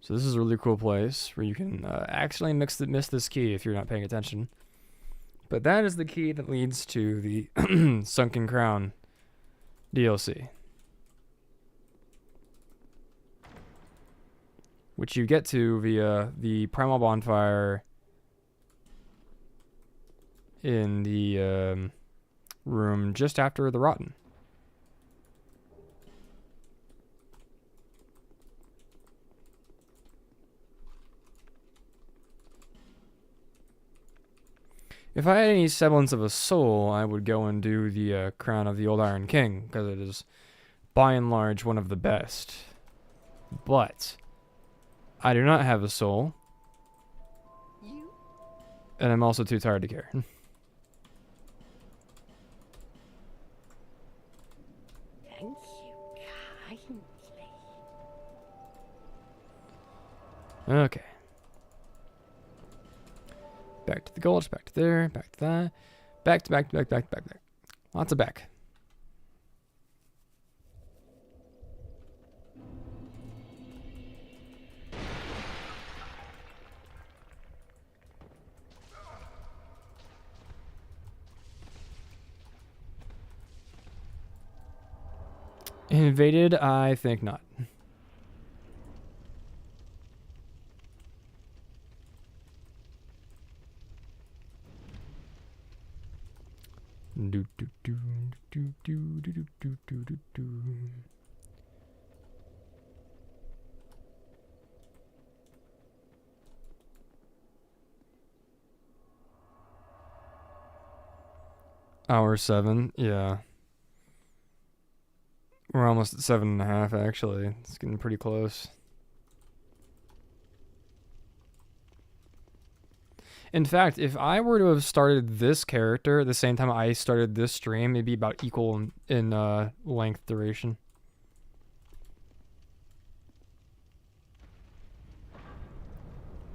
So this is a really cool place where you can accidentally miss this key if you're not paying attention. But that is the key that leads to the Sunken Crown DLC. Which you get to via the Primal Bonfire in the room just after the Rotten. If I had any semblance of a soul, I would go and do the Crown of the Old Iron King, because it is, by and large, one of the best. But I do not have a soul, and I'm also too tired to care. Thank you kindly. Okay. Back to the gulch, back to there, back to that. Back to back. Lots of back. Invaded? I think not. Do do do do do do do do do do. Hour 7, yeah. We're almost at 7.5 actually. It's getting pretty close. In fact, if I were to have started this character at the same time I started this stream, it'd be about equal in length duration.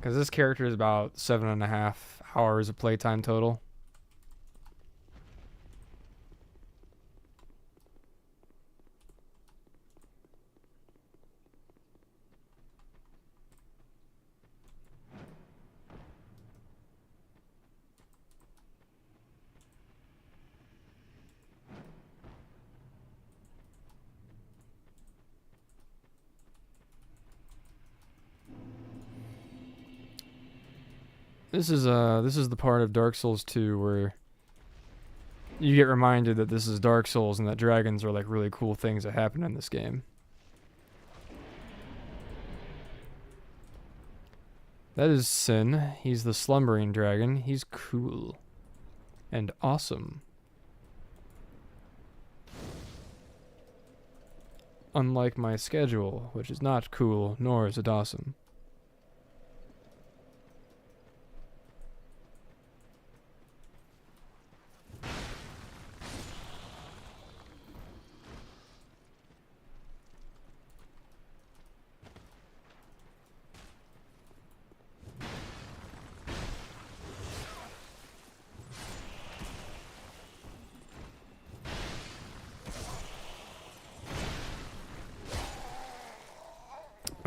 Because this character is about 7.5 hours of playtime total. This is the part of Dark Souls 2 where you get reminded that this is Dark Souls and that dragons are like really cool things that happen in this game. That is Sin. He's the slumbering dragon. He's cool and awesome. Unlike my schedule, which is not cool, nor is it awesome.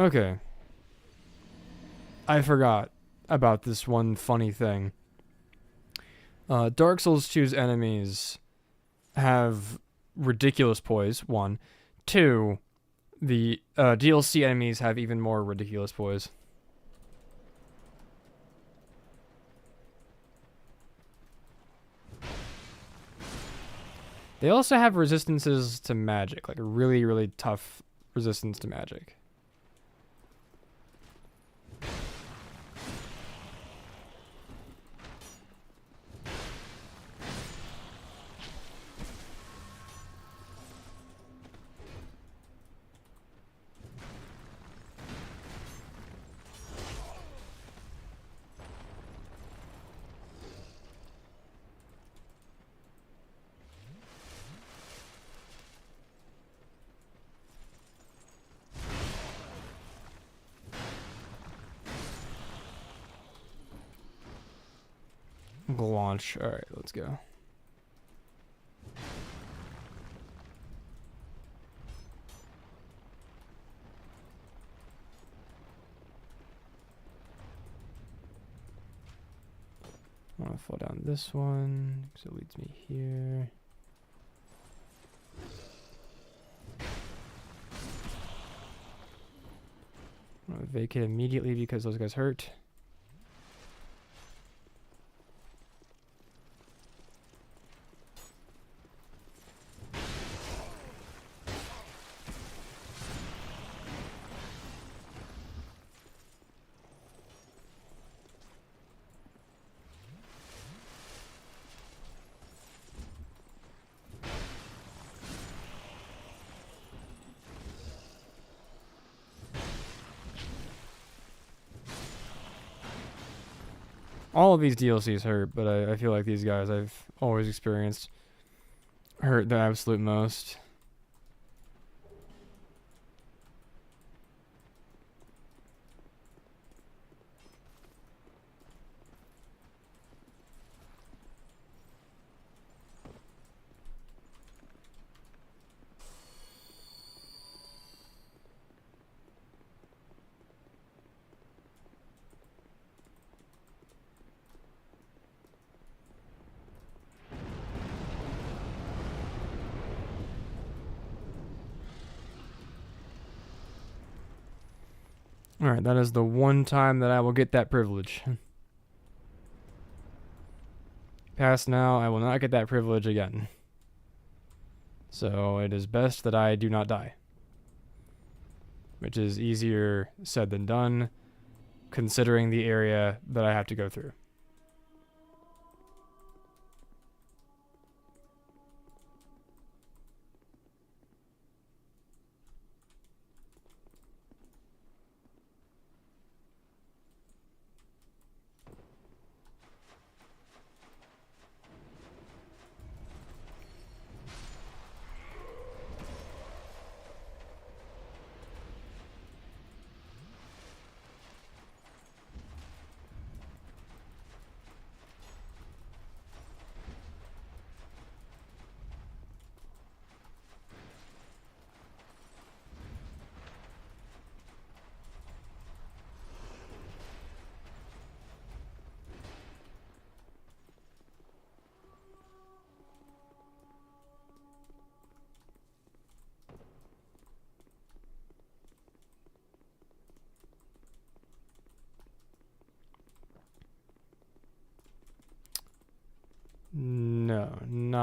Okay. I forgot about this one funny thing. Dark Souls 2's enemies have ridiculous poise, 1. 2, the DLC enemies have even more ridiculous poise. They also have resistances to magic, like a really, really tough resistance to magic. Launch. Alright, let's go. I want to fall down this one because it leads me here. I'm going to vacate immediately because those guys hurt. All of these DLCs hurt, but I feel like these guys I've always experienced hurt the absolute most. Alright, that is the one time that I will get that privilege. Past now, I will not get that privilege again. So it is best that I do not die. Which is easier said than done, considering the area that I have to go through.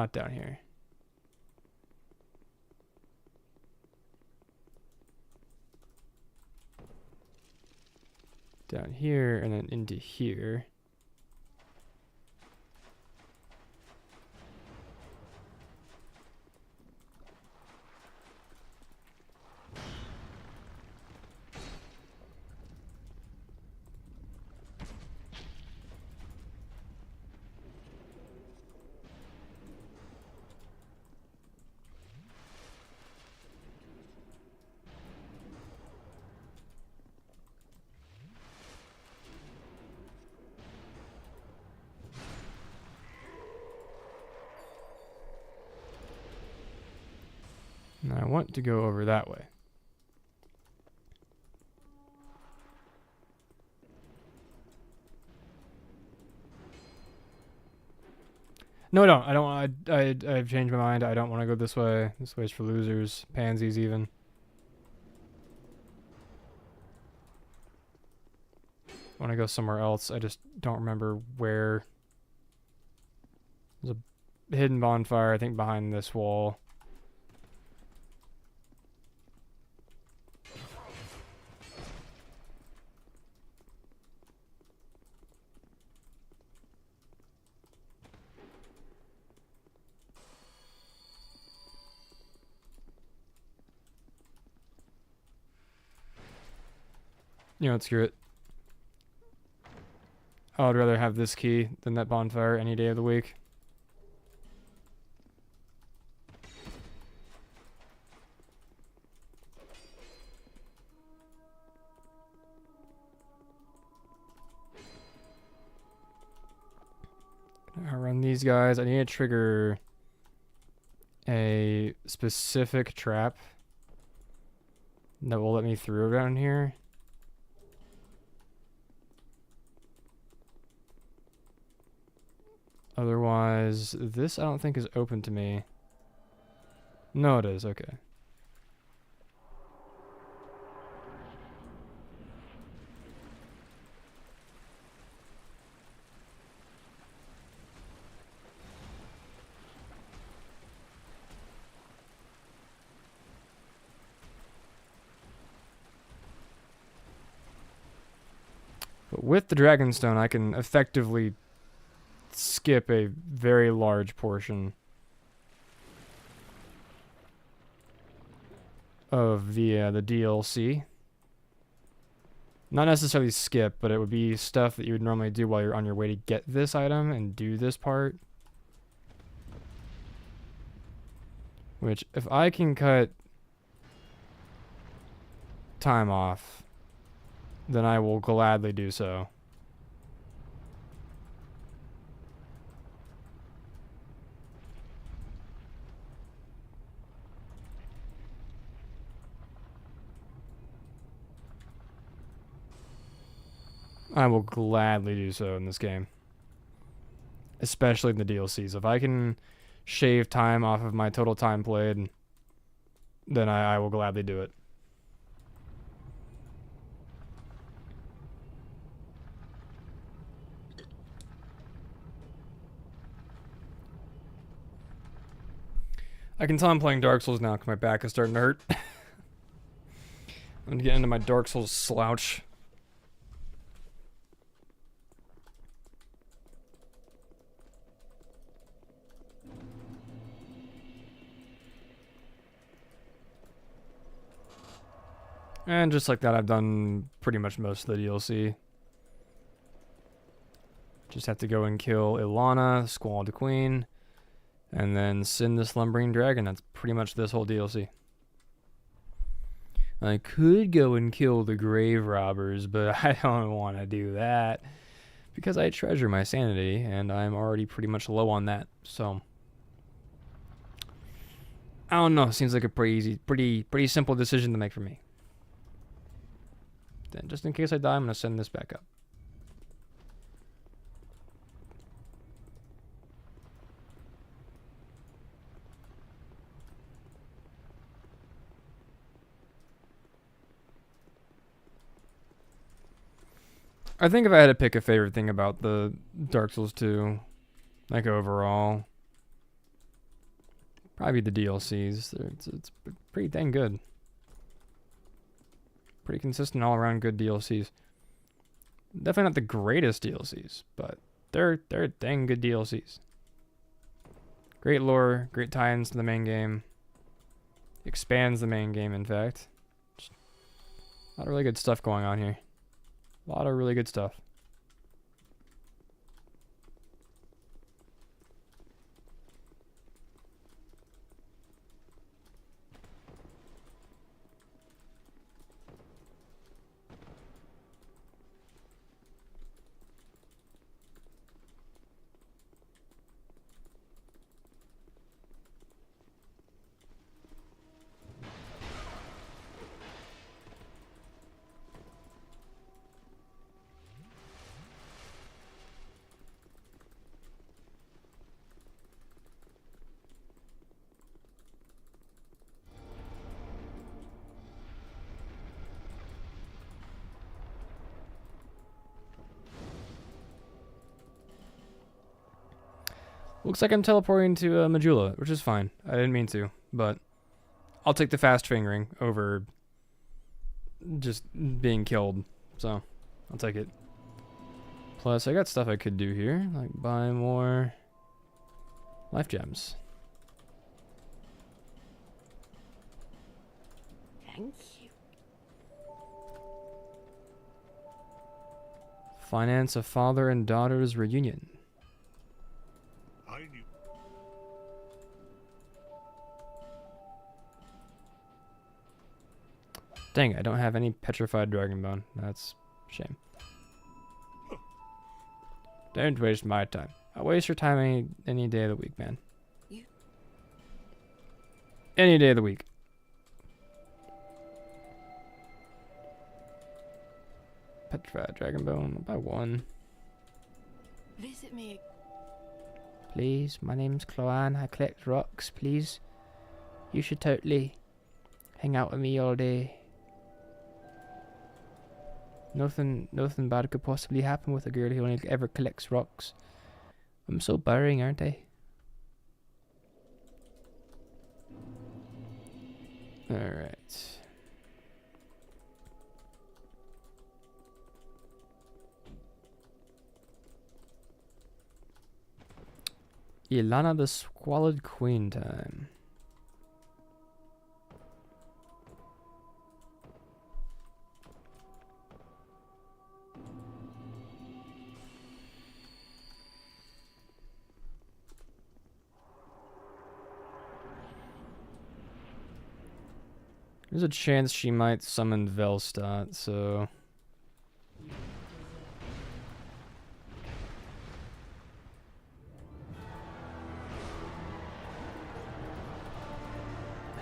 not down here. Down here and then into here. And I want to go over that way. No, I don't. I don't. I've changed my mind. I don't want to go this way. This way's for losers. Pansies, even. I want to go somewhere else. I just don't remember where. There's a hidden bonfire, I think, behind this wall. You know what, screw it. I would rather have this key than that bonfire any day of the week. I'll run these guys. I need to trigger a specific trap that will let me through down here. Otherwise, this I don't think is open to me. No, it is. Okay. But with the Dragonstone, I can effectively skip a very large portion of the DLC. Not necessarily skip, but it would be stuff that you would normally do while you're on your way to get this item and do this part. Which, if I can cut time off, then I will gladly do so. I will gladly do so in this game. Especially in the DLCs. If I can shave time off of my total time played, then I will gladly do it. I can tell I'm playing Dark Souls now because my back is starting to hurt. I'm gonna get into my Dark Souls slouch. And just like that, I've done pretty much most of the DLC. Just have to go and kill Ilana, Squall the Queen, and then Sin the Slumbering Dragon. That's pretty much this whole DLC. I could go and kill the Grave Robbers, but I don't want to do that because I treasure my sanity, and I'm already pretty much low on that. So I don't know. Seems like a pretty easy, pretty simple decision to make for me. Then, just in case I die, I'm gonna send this back up. I think if I had to pick a favorite thing about the Dark Souls 2, like overall, Probably the DLCs. It's pretty dang good. Pretty consistent all around good DLCs. Definitely not the greatest DLCs, but they're dang good DLCs. Great lore, great tie-ins to the main game. Expands the main game, in fact. Just a lot of really good stuff going on here. A lot of really good stuff. Looks like I'm teleporting to Majula, which is fine. I didn't mean to, but I'll take the fast fingering over just being killed. So, I'll take it. Plus, I got stuff I could do here, like buy more life gems. Thank you. Finance a father and daughter's reunion. Dang, I don't have any petrified dragon bone. That's a shame. Don't waste my time. I'll waste your time any day of the week, man. Any day of the week. Petrified dragon bone by one. Visit me. Please, my name's Cloanne. I collect rocks, please. You should totally hang out with me all day. Nothing bad could possibly happen with a girl who only ever collects rocks. I'm so boring, aren't I? Alright. Ilana the Squalid Queen time. There's a chance she might summon Velstadt, so...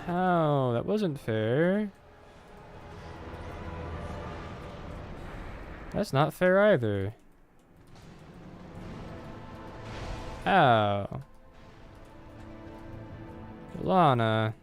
How? That wasn't fair. That's not fair either. Ow. Lana.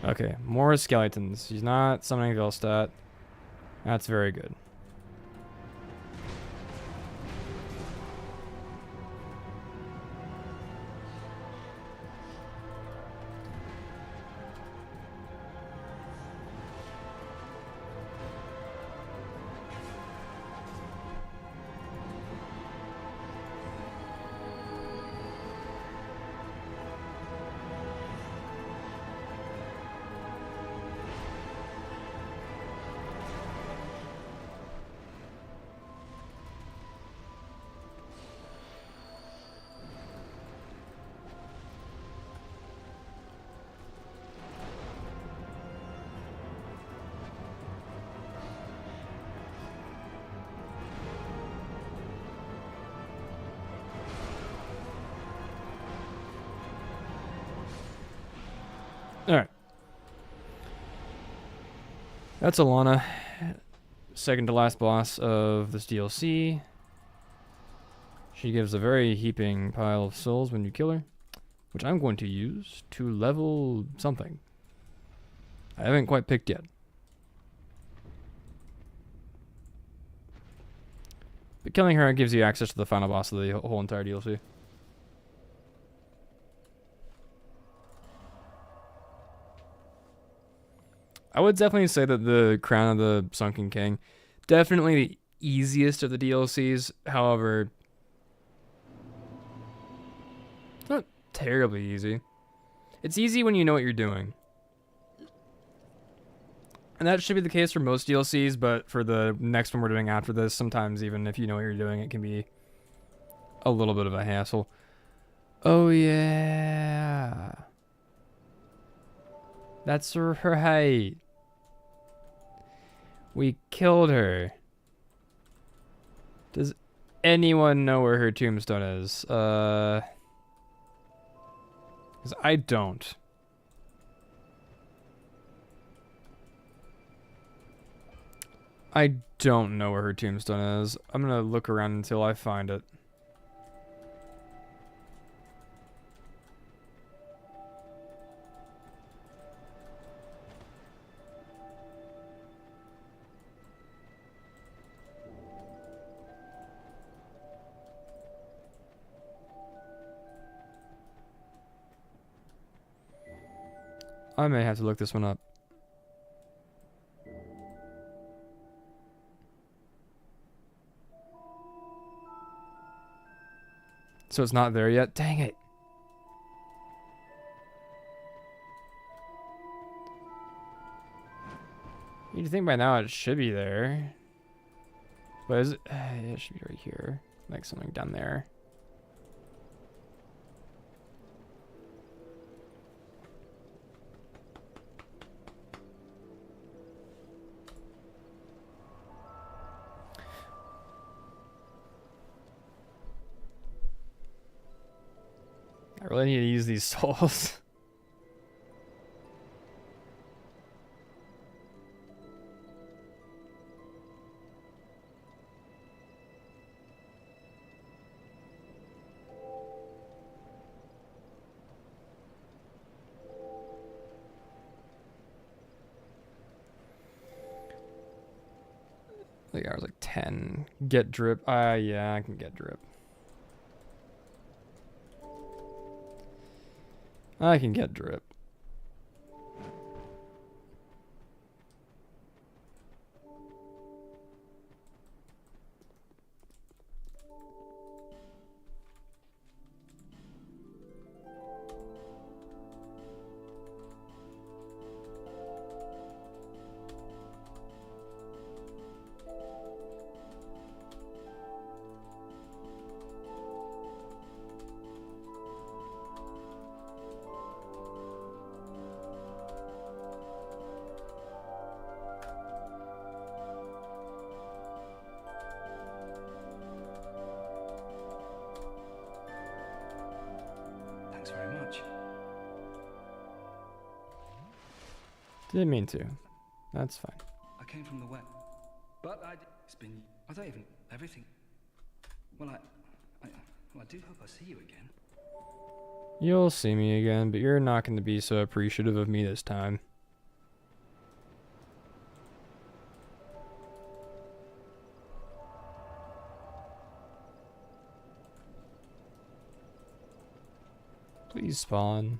Okay, more skeletons. He's not summoning Velstadt. That's very good. That's Alana. Second to last boss of this DLC. She gives a very heaping pile of souls when you kill her, which I'm going to use to level something. I haven't quite picked yet. But killing her gives you access to the final boss of the whole entire DLC. I would definitely say that the Crown of the Sunken King, definitely the easiest of the DLCs. However, it's not terribly easy. It's easy when you know what you're doing. And that should be the case for most DLCs, but for the next one we're doing after this, sometimes even if you know what you're doing, it can be a little bit of a hassle. Oh yeah. That's right. We killed her. Does anyone know where her tombstone is? 'Cause I don't. I don't know where her tombstone is. I'm gonna look around until I find it. I may have to look this one up. So it's not there yet? Dang it. You'd think by now it should be there. But is it? It should be right here. Like something down there. I really need to use these souls. I think I was like 10. Get drip. Yeah, I can get drip. I can get drip. Thanks very much. Didn't mean to. That's fine. I came from the wet, but it's been. I don't even everything. Well, I do hope I see you again. You'll see me again, but you're not going to be so appreciative of me this time. Please spawn.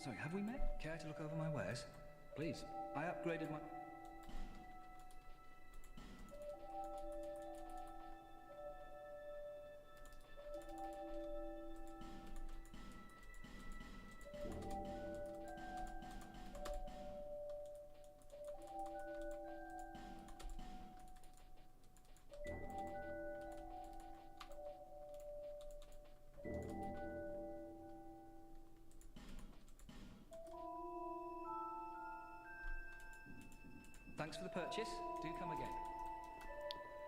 Sorry, have we met? Care to look over my wares? Please. I upgraded my... Thanks for the purchase. Do come again.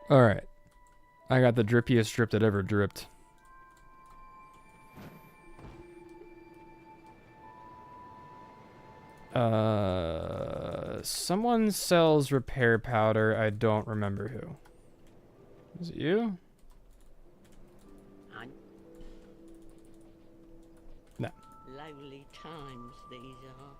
Alright. I got the drippiest drip that ever dripped. Someone sells repair powder. I don't remember who. Is it you? No. Lovely times these are.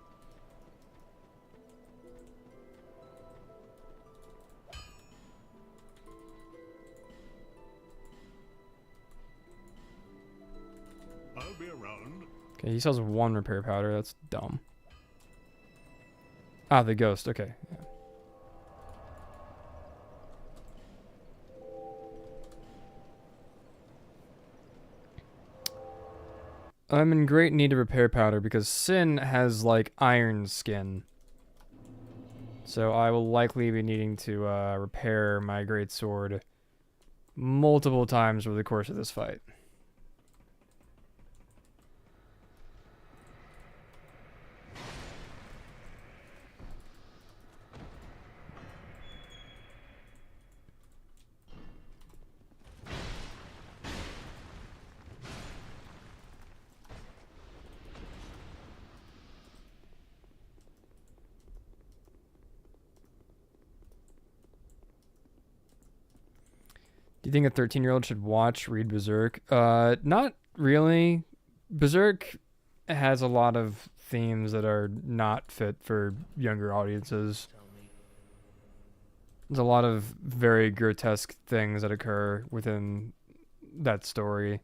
I'll be around. Okay, he sells one repair powder. That's dumb. Ah, the ghost. Okay. Yeah. I'm in great need of repair powder because Sin has like iron skin. So I will likely be needing to repair my greatsword multiple times over the course of this fight. Do you think a 13-year-old should read Berserk? Not really. Berserk has a lot of themes that are not fit for younger audiences. There's a lot of very grotesque things that occur within that story.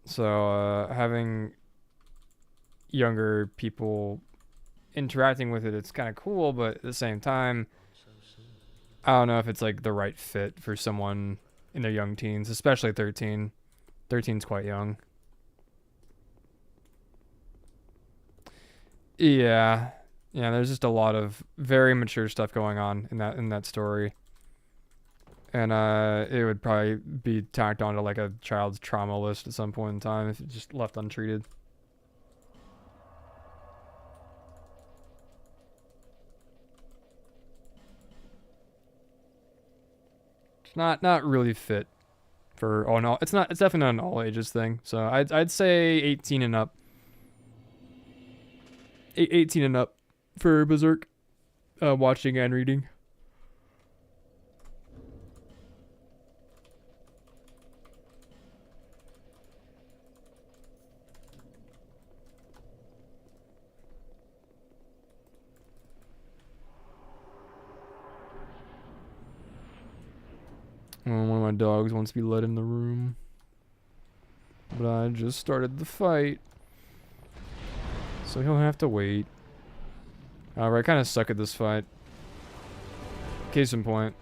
So, having younger people interacting with it, it's kind of cool, but at the same time, I don't know if it's like the right fit for someone in their young teens, especially 13. 13's quite young. Yeah. Yeah, there's just a lot of very mature stuff going on in that story. And it would probably be tacked onto like a child's trauma list at some point in time if it's just left untreated. It's not really fit for it's definitely not an all ages thing. So I'd say 18 and up. 18 and up for Berserk watching and reading. One of my dogs wants to be let in the room. But I just started the fight. So he'll have to wait. However, I kind of suck at this fight. Case in point.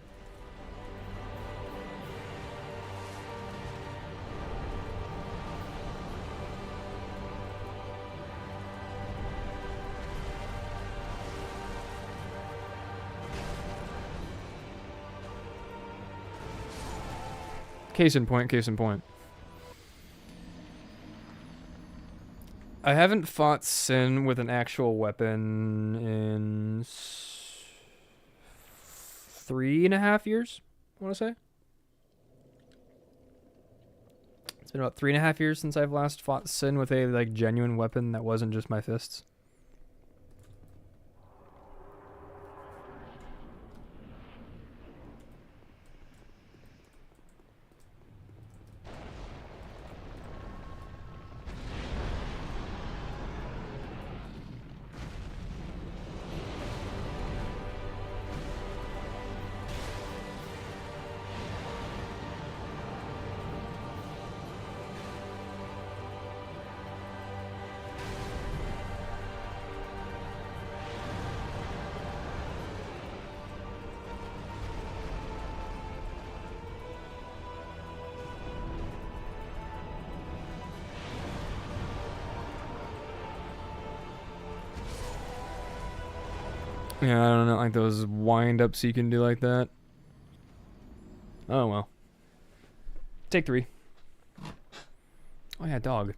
Case in point, case in point. I haven't fought Sin with an actual weapon in 3.5 years, I want to say. It's been about 3.5 years since I've last fought Sin with a like genuine weapon that wasn't just my fists. Yeah, I don't know, like those wind-ups you can do like that. Oh, well. Take 3. Oh, yeah, dog.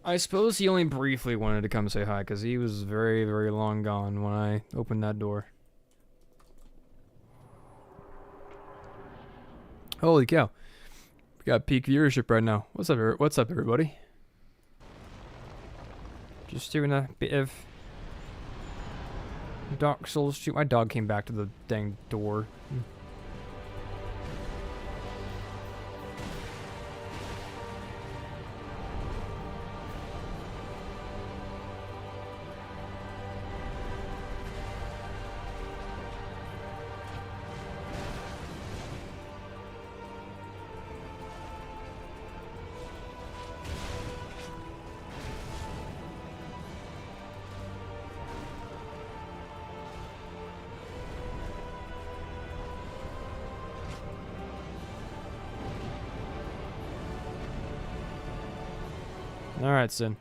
I suppose he only briefly wanted to come say hi, because he was very, very long gone when I opened that door. Holy cow. We got peak viewership right now. What's up, everybody? Just doing a bit of Dark Souls 2. My dog came back to the dang door. Alright, Sin.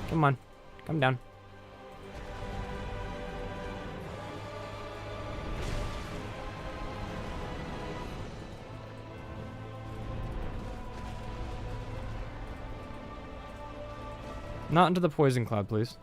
Come on. Come down. Not into the poison cloud, please.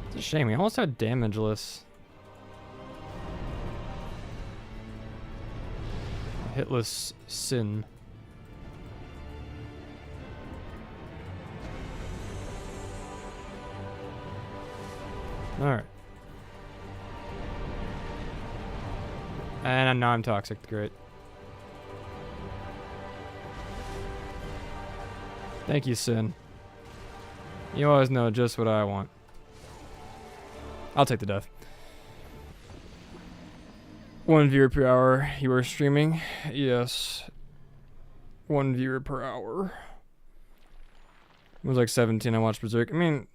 It's a shame. We almost had damageless. Hitless Sin. Alright. And now I'm toxic. Great. Thank you, Sin. You always know just what I want. I'll take the death. 1 viewer per hour. You are streaming? Yes. 1 viewer per hour. It was like 17. I watched Berserk. I mean,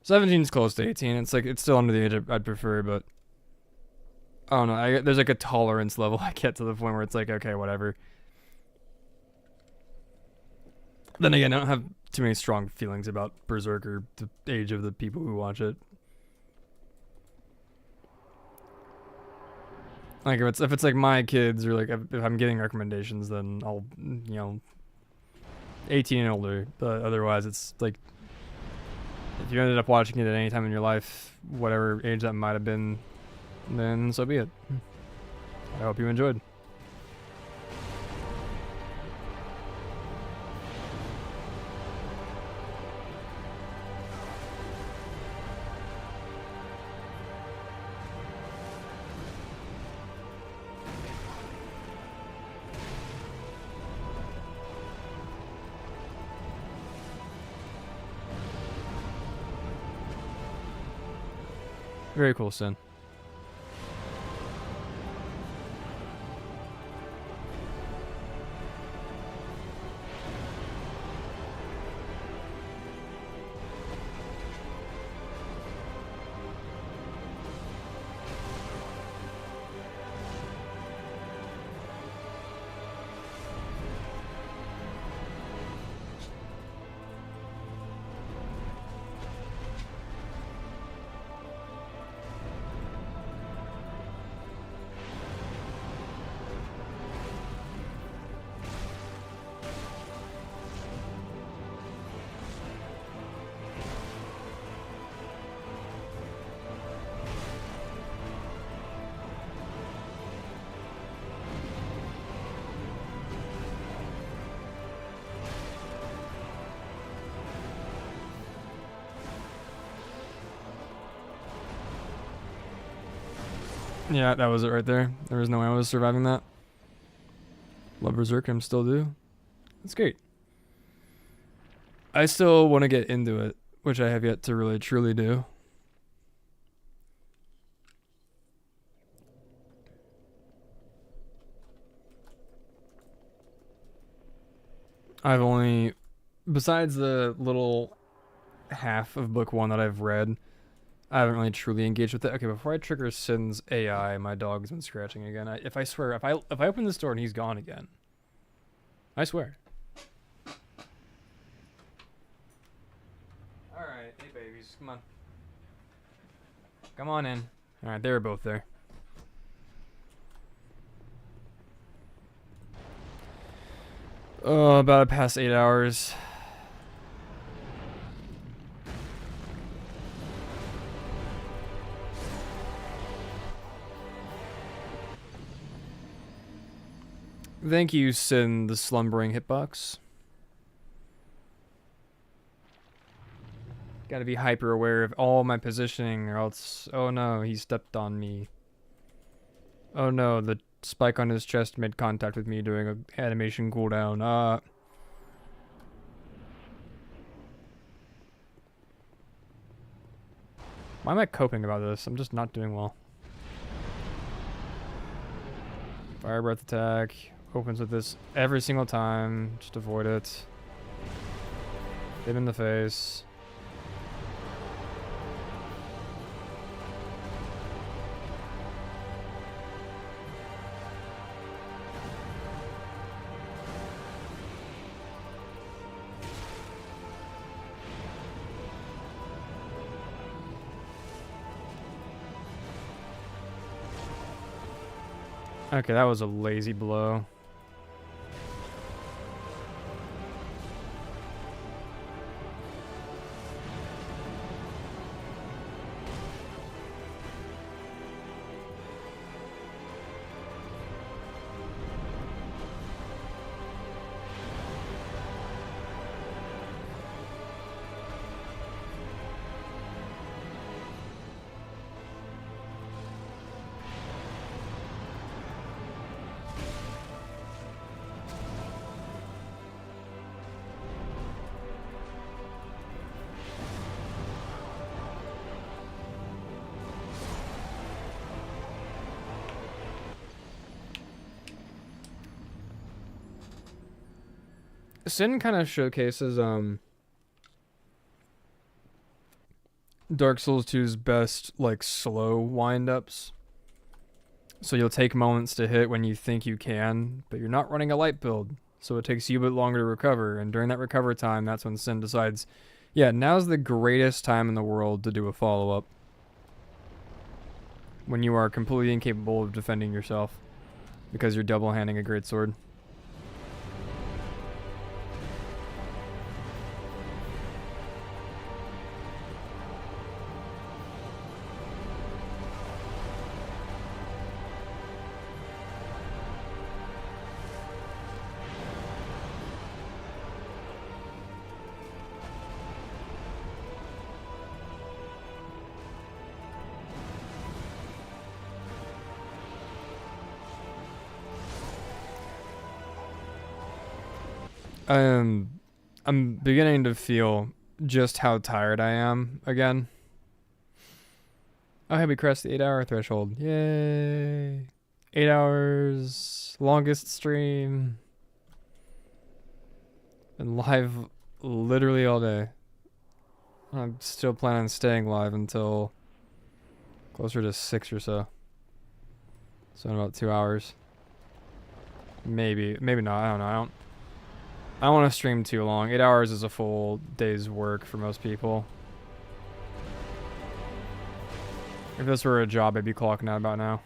17 is close to 18. It's like, it's still under the age I'd prefer, but I don't know. There's like a tolerance level I get to the point where it's like, okay, whatever. Then again, I don't have too many strong feelings about Berserk or the age of the people who watch it. Like if it's like my kids or like if I'm getting recommendations, then I'll, you know, 18 and older. But otherwise, it's like if you ended up watching it at any time in your life, whatever age that might have been, then so be it. I hope you enjoyed. Very cool, Sin. Yeah, that was it right there. There was no way I was surviving that. Love Berserk, I'm still do. That's great. I still want to get into it, which I have yet to really truly do. I've only, besides the little half of book 1 that I've read, I haven't really truly engaged with it. Okay, before I trigger Sin's AI, my dog's been scratching again. If I swear, if I open this door and he's gone again, I swear. All right, hey babies, come on, come on in. All right, they were both there. Oh, about past 8 hours. Thank you, Sin, the slumbering hitbox. Gotta be hyper aware of all my positioning or else... Oh no, he stepped on me. Oh no, the spike on his chest made contact with me doing an animation cooldown. Why am I coping about this? I'm just not doing well. Fire breath attack. Opens with this every single time. Just avoid it. Hit him in the face. Okay, that was a lazy blow. Sin kind of showcases Dark Souls 2's best like slow wind-ups. So you'll take moments to hit when you think you can, but you're not running a light build, so it takes you a bit longer to recover, and during that recover time, that's when Sin decides, yeah, now's the greatest time in the world to do a follow-up. When you are completely incapable of defending yourself, because you're double-handing a greatsword. I'm beginning to feel just how tired I am again. Oh, hey, we crossed the 8-hour threshold. Yay. 8 hours, longest stream. And live literally all day. I'm still planning on staying live until closer to 6 or so. So in about 2 hours. Maybe not, I don't know. I don't want to stream too long. 8 hours is a full day's work for most people. If this were a job, I'd be clocking out about now.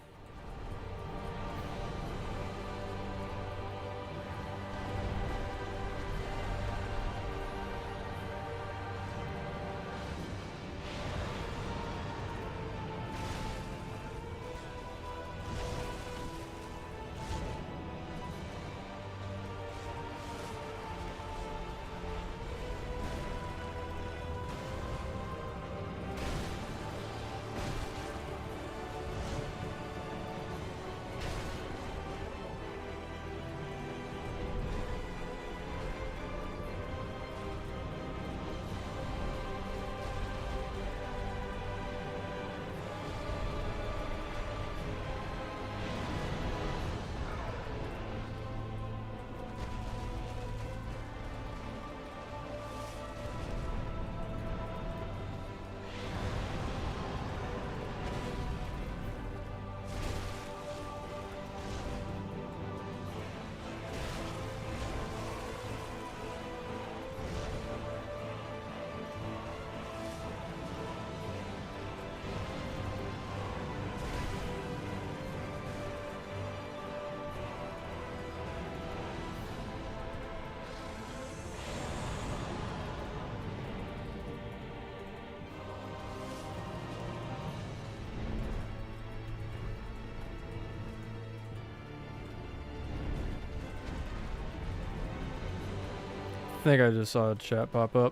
think I just saw a chat pop up.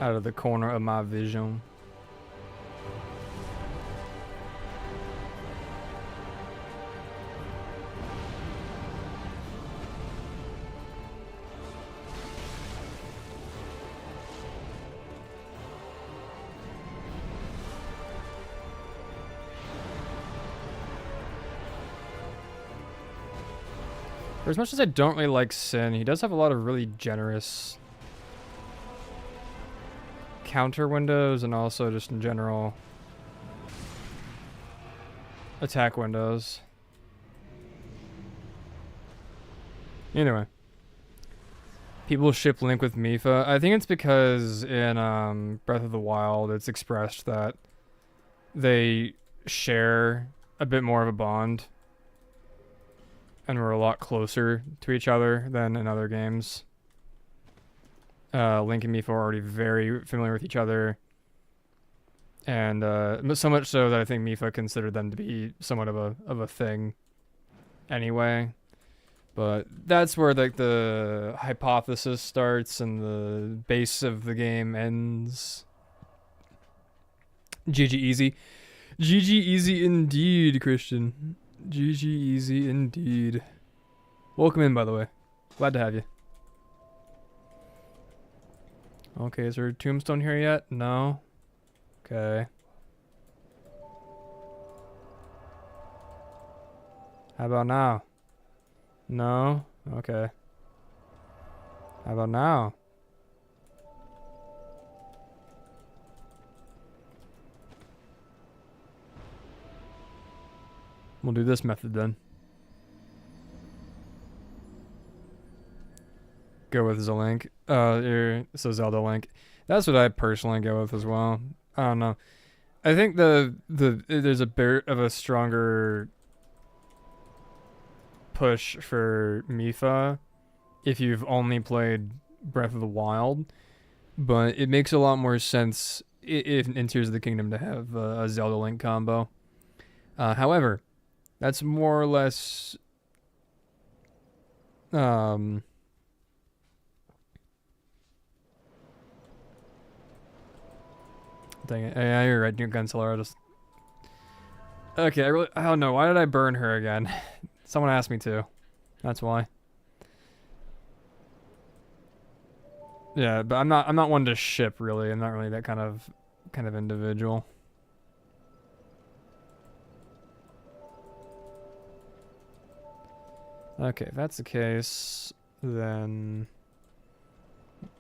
Out of the corner of my vision. For as much as I don't really like Sin, he does have a lot of really generous counter windows and also just in general attack windows. Anyway. People ship Link with Mipha. I think it's because in Breath of the Wild it's expressed that they share a bit more of a bond. And we're a lot closer to each other than in other games. Link and Mipha are already very familiar with each other. And so much so that I think Mipha considered them to be somewhat of a thing anyway. But that's where like the hypothesis starts and the base of the game ends. GG easy. GG easy indeed, Christian. GG easy indeed. Welcome in, by the way. Glad to have you. Okay, is there a tombstone here yet? No. Okay. How about now? No? Okay. How about now? We'll do this method then. Go with the Link. So Zelda Link. That's what I personally go with as well. I don't know. I think there's a bit of a stronger push for Mipha if you've only played Breath of the Wild, but it makes a lot more sense in Tears of the Kingdom to have a Zelda Link combo. However, that's more or less dang it. Yeah, you're right, New Gunslinger. Just okay. I don't know. Why did I burn her again? Someone asked me to. That's why. Yeah, but I'm not one to ship really. I'm not really that kind of individual. Okay, if that's the case, then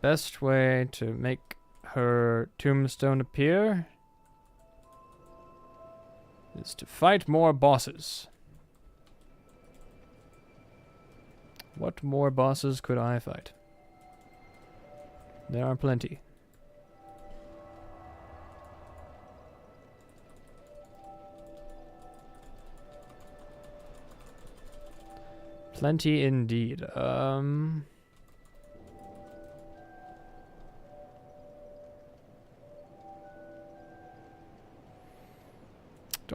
best way to make her tombstone appear is to fight more bosses. What more bosses could I fight? There are plenty. Plenty indeed. Don't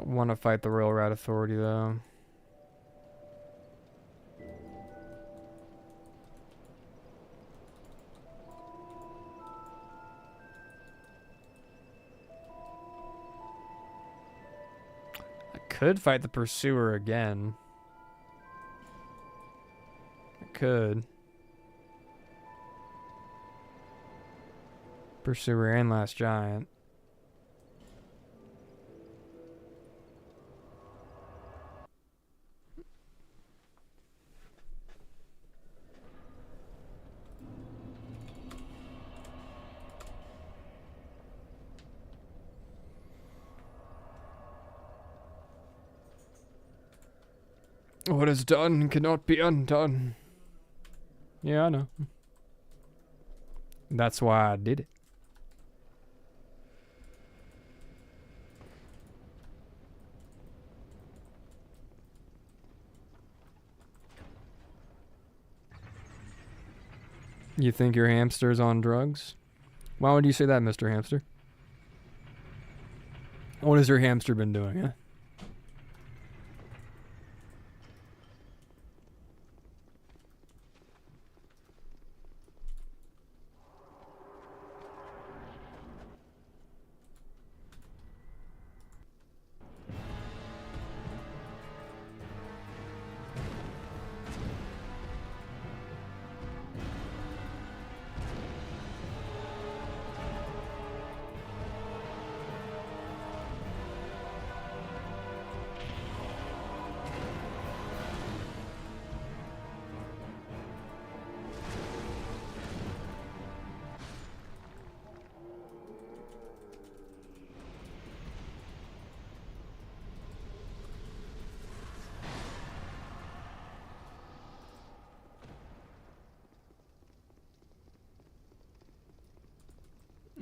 want to fight the Royal Rat Authority though. I could fight the Pursuer again. Could. Pursuer and Last Giant. What is done cannot be undone. Yeah, I know. That's why I did it. You think your hamster's on drugs? Why would you say that, Mr. Hamster? What has your hamster been doing, huh?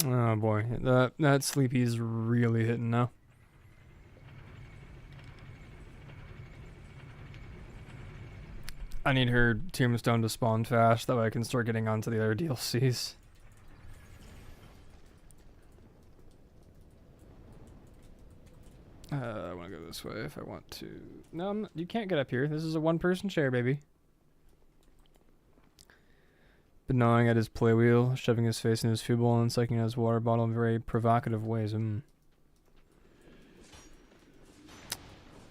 Oh boy, that sleepy's really hitting now. I need her tombstone to spawn fast, that way I can start getting onto the other DLCs. I want to go this way if I want to. No, you can't get up here. This is a one-person chair, baby. But gnawing at his play wheel, shoving his face in his food bowl, and sucking at his water bottle in very provocative ways. He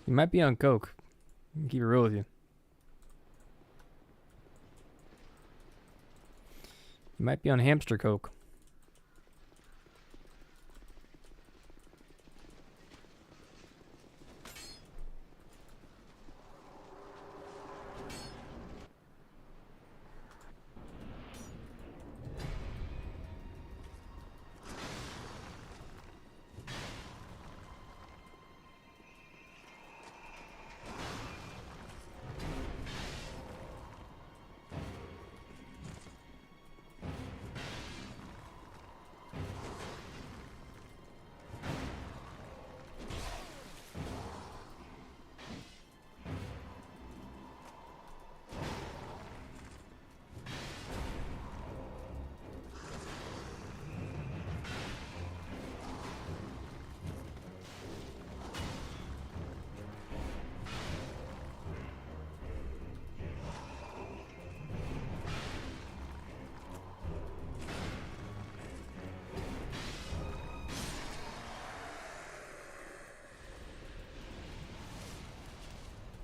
might be on coke. Keep it real with you. He might be on hamster coke.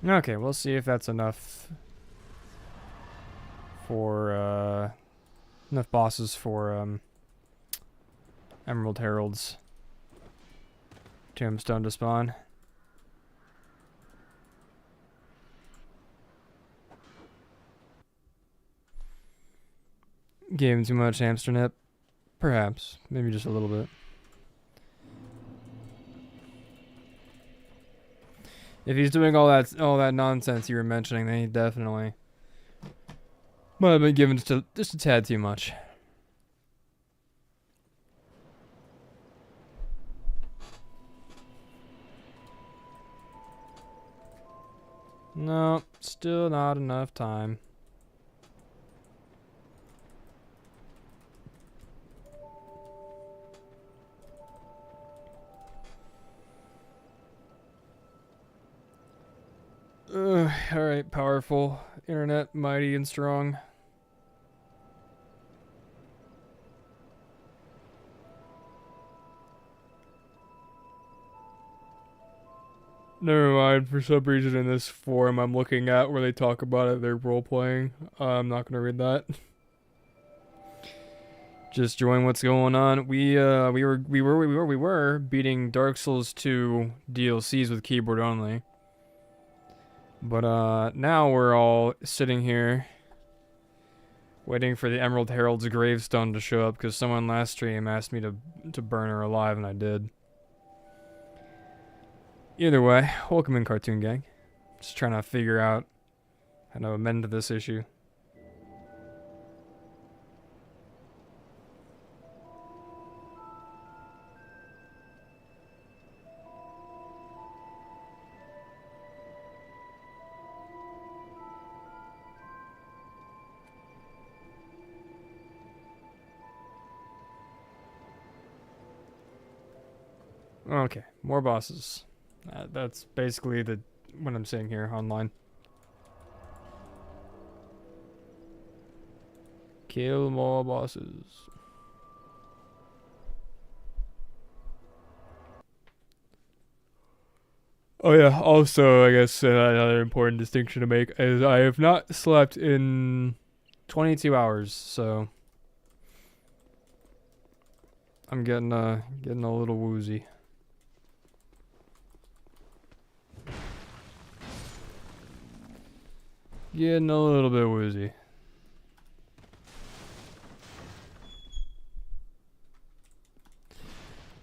Okay, we'll see if that's enough for, enough bosses for, Emerald Herald's tombstone to spawn. Gave him too much hamster nip? Perhaps. Maybe just a little bit. If he's doing all that nonsense you were mentioning, then he definitely might have been given just a tad too much. No, still not enough time. Alright, powerful internet, mighty and strong. Never mind, for some reason in this forum I'm looking at where they talk about it, they're role-playing. I'm not gonna read that. Just join what's going on. We were beating Dark Souls 2 DLCs with keyboard only. But now we're all sitting here waiting for the Emerald Herald's gravestone to show up because someone last stream asked me to burn her alive and I did. Either way, welcome in, Cartoon Gang. Just trying to figure out how to amend this issue. Okay, more bosses. That's basically what I'm seeing here online. Kill more bosses. Oh yeah, also I guess another important distinction to make is I have not slept in 22 hours, so I'm getting a little woozy. Getting a little bit woozy.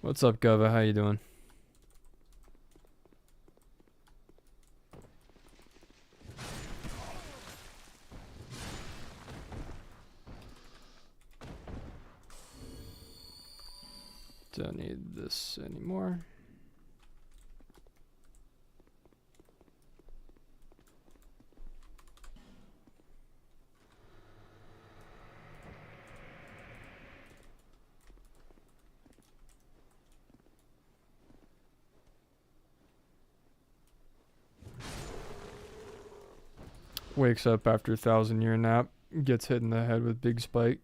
What's up, Gova? How you doing? Don't need this anymore. Wakes up after a 1,000-year nap, gets hit in the head with big spike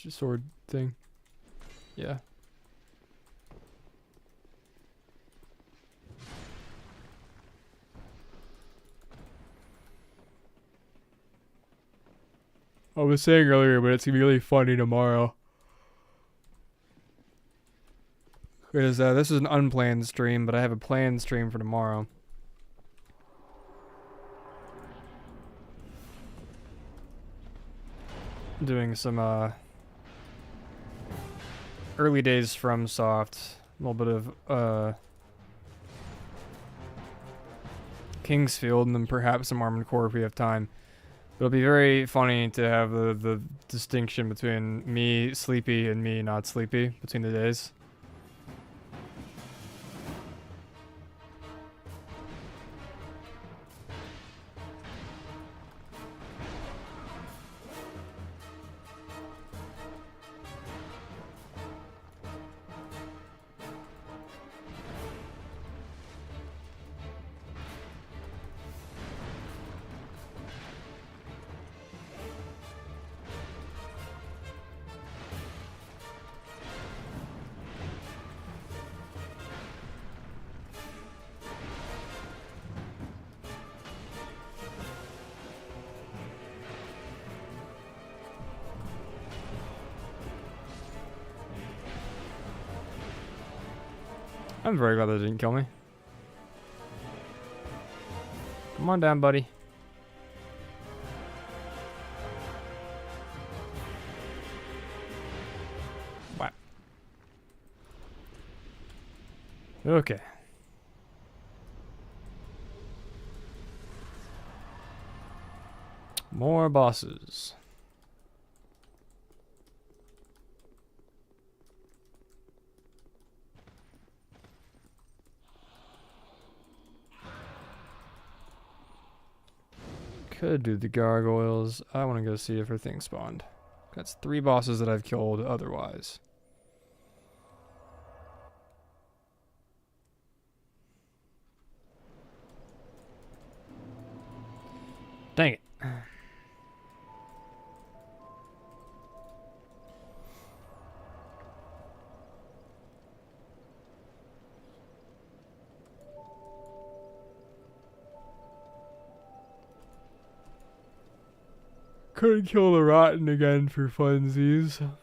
sword thing. Yeah. I was saying earlier, but it's gonna be really funny tomorrow. Because this is an unplanned stream, but I have a planned stream for tomorrow. Doing some early days from Soft, a little bit of Kingsfield, and then perhaps some Armored Core if we have time. It'll be very funny to have the distinction between me sleepy and me not sleepy between the days. I'm very glad that didn't kill me. Come on down, buddy. Wow. Okay. More bosses. Could do the gargoyles. I want to go see if her thing spawned. That's 3 bosses that I've killed otherwise. Dang it. Couldn't kill the rotten again for funsies. I'm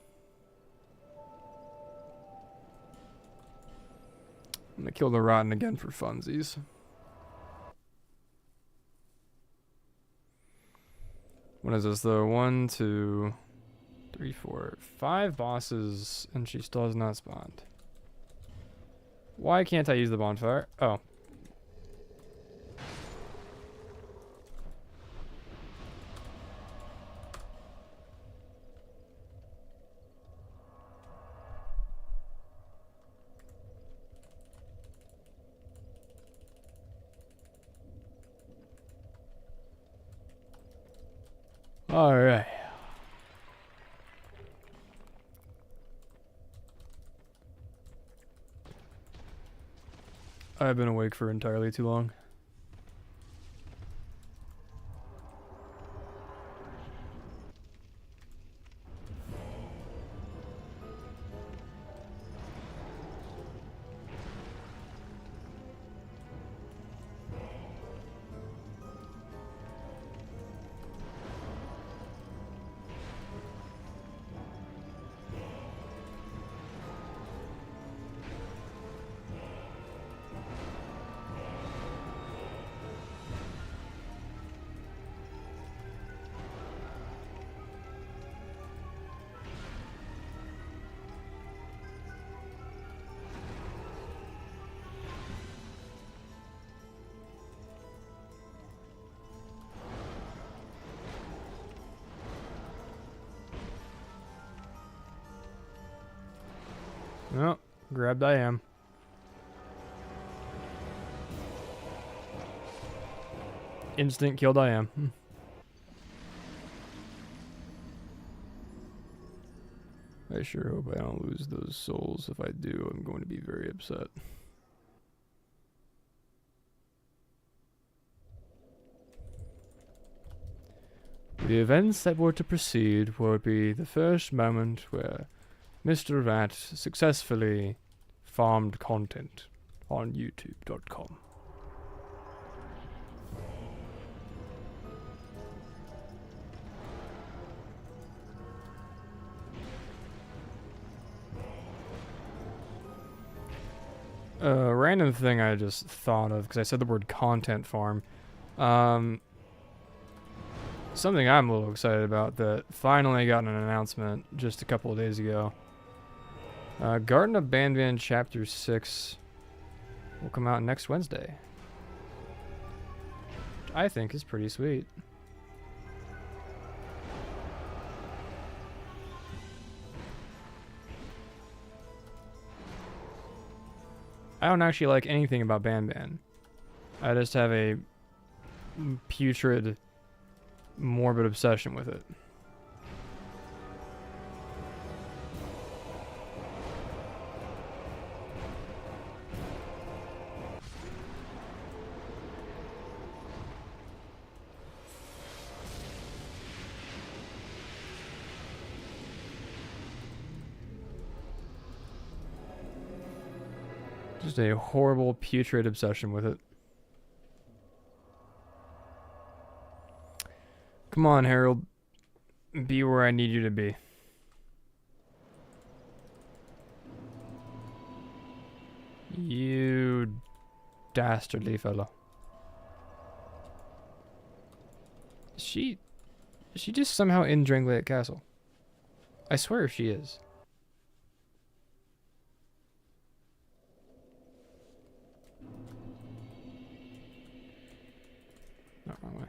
gonna kill the rotten again for funsies. What is this though? 1, 2, 3, 4, 5 bosses, and she still has not spawned. Why can't I use the bonfire? Oh. All right. I've been awake for entirely too long. Grabbed I am. Instant killed I am. I sure hope I don't lose those souls. If I do, I'm going to be very upset. The events that were to proceed would be the first moment where Mr. Rat successfully farmed content on YouTube.com. A random thing I just thought of, because I said the word content farm. Something I'm a little excited about that finally got an announcement just a couple of days ago. Garden of Banban Chapter 6 will come out next Wednesday. Which I think is pretty sweet. I don't actually like anything about Banban. I just have a putrid, morbid obsession with it. Just a horrible, putrid obsession with it. Come on, Harold. Be where I need you to be. You dastardly fellow. Is she just somehow in Drangleic Castle? I swear she is. No, wrong way.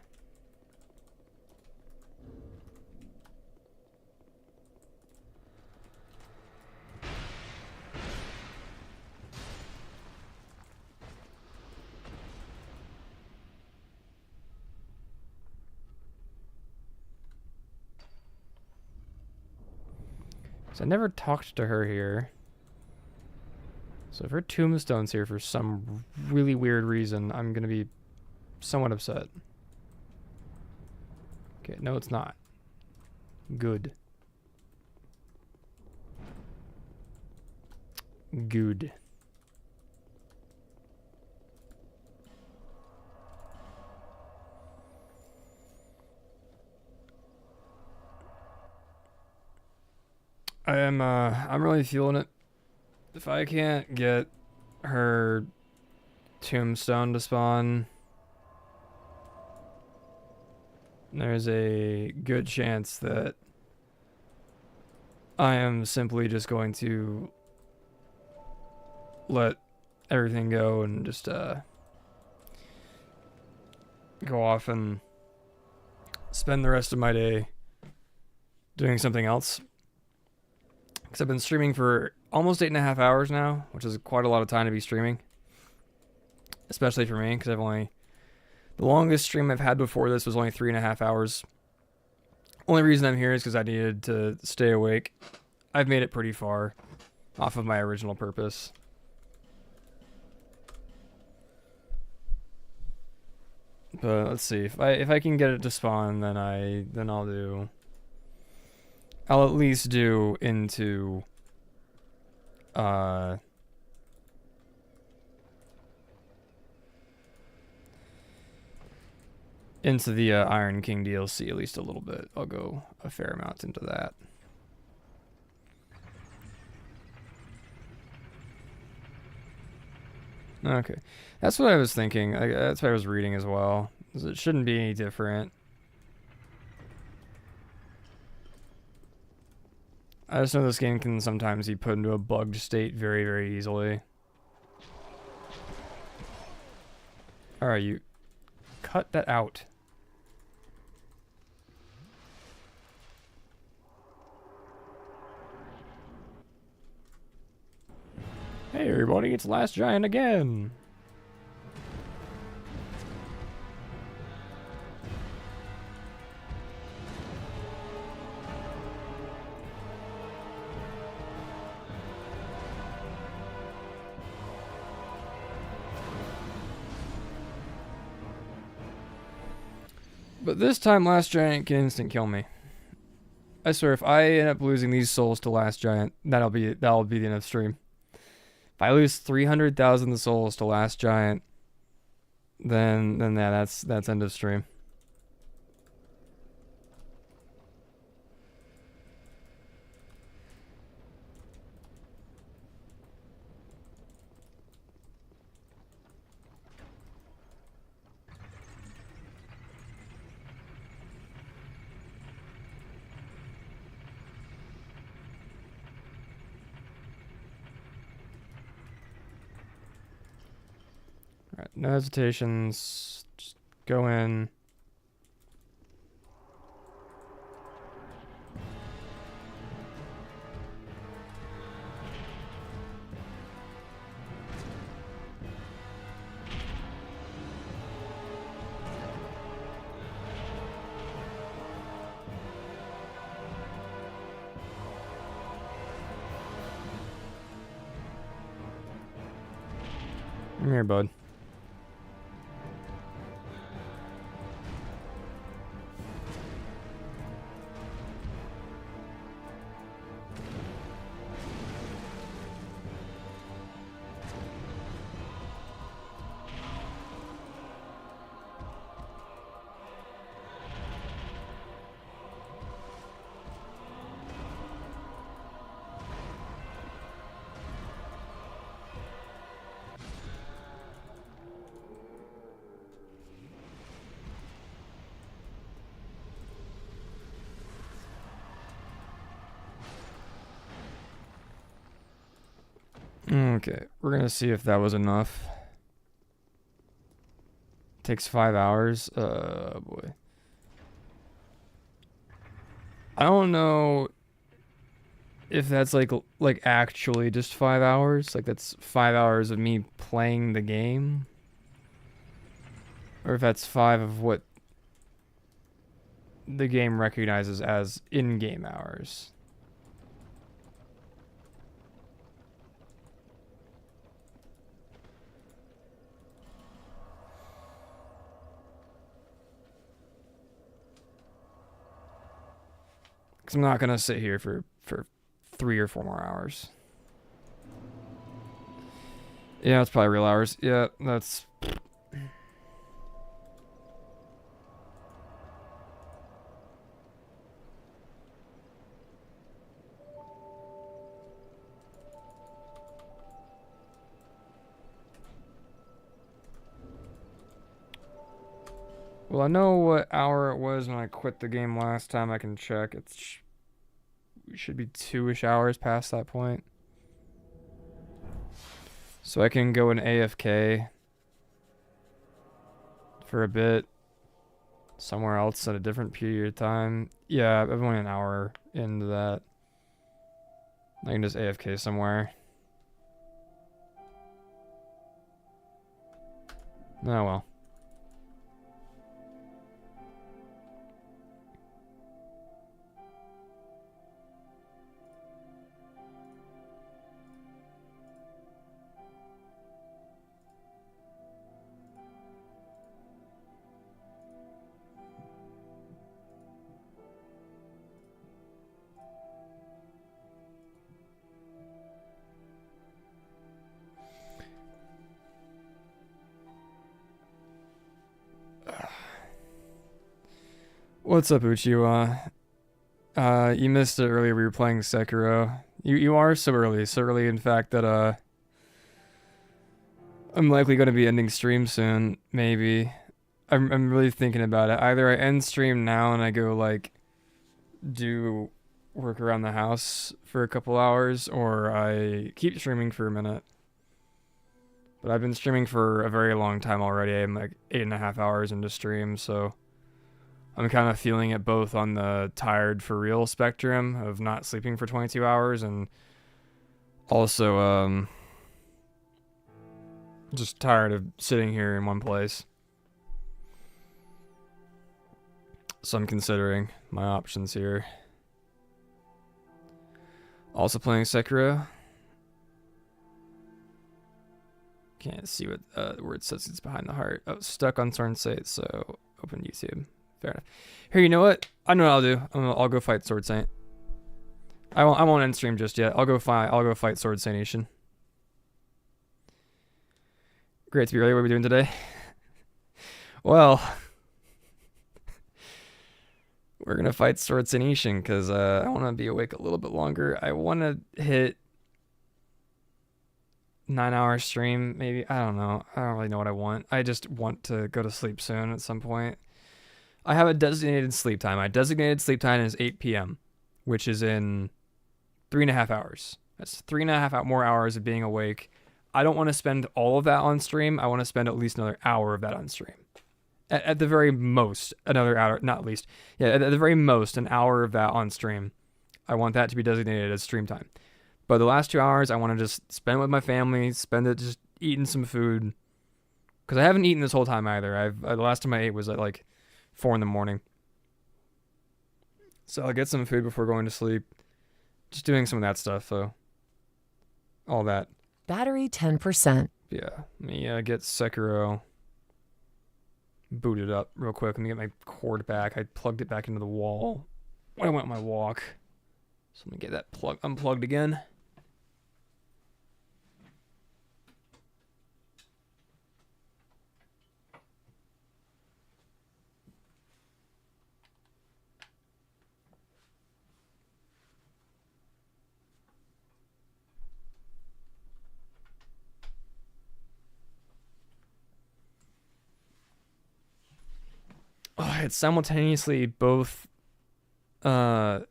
So I never talked to her here. So if her tombstone's here for some really weird reason, I'm gonna be somewhat upset. Okay, no it's not. Good. Good. I'm really feeling it. If I can't get her tombstone to spawn, there's a good chance that I am simply just going to let everything go and just go off and spend the rest of my day doing something else. Because I've been streaming for almost 8.5 hours now, which is quite a lot of time to be streaming. Especially for me, because the longest stream I've had before this was only 3.5 hours. Only reason I'm here is because I needed to stay awake. I've made it pretty far off of my original purpose. But let's see, if I can get it to spawn, then I'll at least do into the Iron King DLC at least a little bit. I'll go a fair amount into that. Okay, that's what I was thinking. That's what I was reading as well. It shouldn't be any different. I just know this game can sometimes be put into a bugged state very, very easily. Alright, you cut that out. everybody, it's Last Giant again. But this time, Last Giant can instant kill me. I swear, if I end up losing these souls to Last Giant, that'll be the end of stream. If I lose 300,000 souls to Last Giant, then yeah, that's end of stream. Alright, no hesitations. Just go in. Come here, bud. Okay, we're gonna see if that was enough. Takes 5 hours. Boy. I don't know if that's like actually just 5 hours. Like that's 5 hours of me playing the game. Or if that's 5 of what the game recognizes as in-game hours. Because I'm not going to sit here for 3 or 4 more hours. Yeah, it's probably real hours. Yeah, that's... Well, I know what hour it was when I quit the game last time. I can check. It should be 2-ish hours past that point. So I can go in AFK for a bit somewhere else at a different period of time. Yeah, I'm only an hour into that. I can just AFK somewhere. Oh well. What's up, Uchiwa? You missed it earlier. We were playing Sekiro. You are so early in fact that I'm likely going to be ending stream soon. Maybe. I'm really thinking about it. Either I end stream now and I go like do work around the house for a couple hours, or I keep streaming for a minute. But I've been streaming for a very long time already. I'm like 8.5 hours into stream, so I'm kind of feeling it both on the tired for real spectrum of not sleeping for 22 hours and also Just tired of sitting here in one place. So I'm considering my options here. Also playing Sekiro. Can't see what where it says it's behind the heart. Oh, stuck on Sword Saint, so open YouTube. Fair enough. Here, you know what? I know what I'll do. I'll go fight Sword Saint. I won't end stream just yet. I'll go fight Sword Saint Nation. Great to be ready. What are we doing today? Well, we're gonna fight Sword Saint Nation because I want to be awake a little bit longer. I want to hit 9-hour stream, maybe. I don't know. I don't really know what I want. I just want to go to sleep soon at some point. I have a designated sleep time. My designated sleep time is 8 p.m., which is in 3.5 hours. That's 3.5 more hours of being awake. I don't want to spend all of that on stream. I want to spend at least another hour of that on stream. At the very most, another hour, not least. Yeah, at the very most, an hour of that on stream. I want that to be designated as stream time. But the last 2 hours, I want to just spend with my family, spend it just eating some food. Because I haven't eaten this whole time either. The last time I ate was at like 4 in the morning. So I'll get some food before going to sleep. Just doing some of that stuff, so. All that. Battery 10%. Yeah, let me get Sekiro booted up real quick. Let me get my cord back. I plugged it back into the wall when I went on my walk. So let me get that unplugged again. Oh, it's simultaneously both good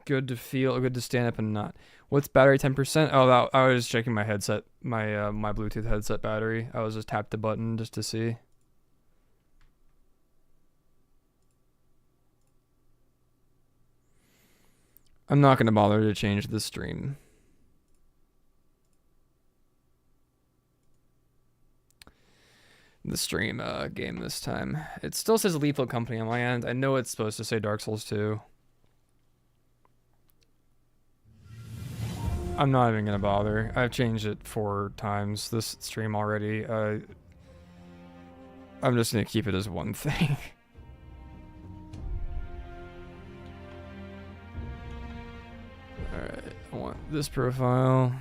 to feel, good to stand up and not. What's battery 10%? Oh, I was checking my headset, my my Bluetooth headset battery. I was just tapped the button just to see. I'm not going to bother to change the stream. The stream game this time. It still says Lethal Company on my end. I know it's supposed to say Dark Souls 2. I'm not even gonna bother. I've changed it 4 times this stream already. I'm just gonna keep it as one thing. Alright, I want this profile.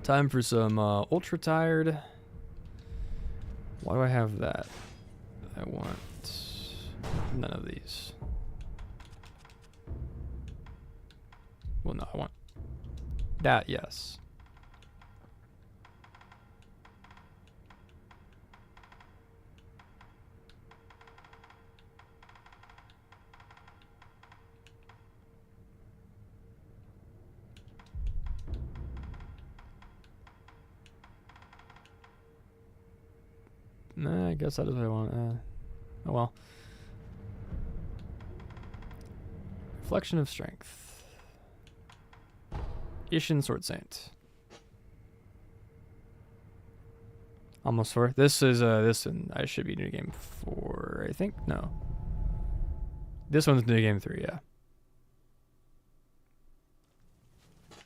Time for some ultra tired. Why do I have that? I want none of these. Well, no, I want that, yes. Nah, I guess that is what I want. Oh well. Reflection of Strength. Ishin Sword Saint. Almost 4. This is this one I should be new game 4, I think. No. This one's new game 3, yeah.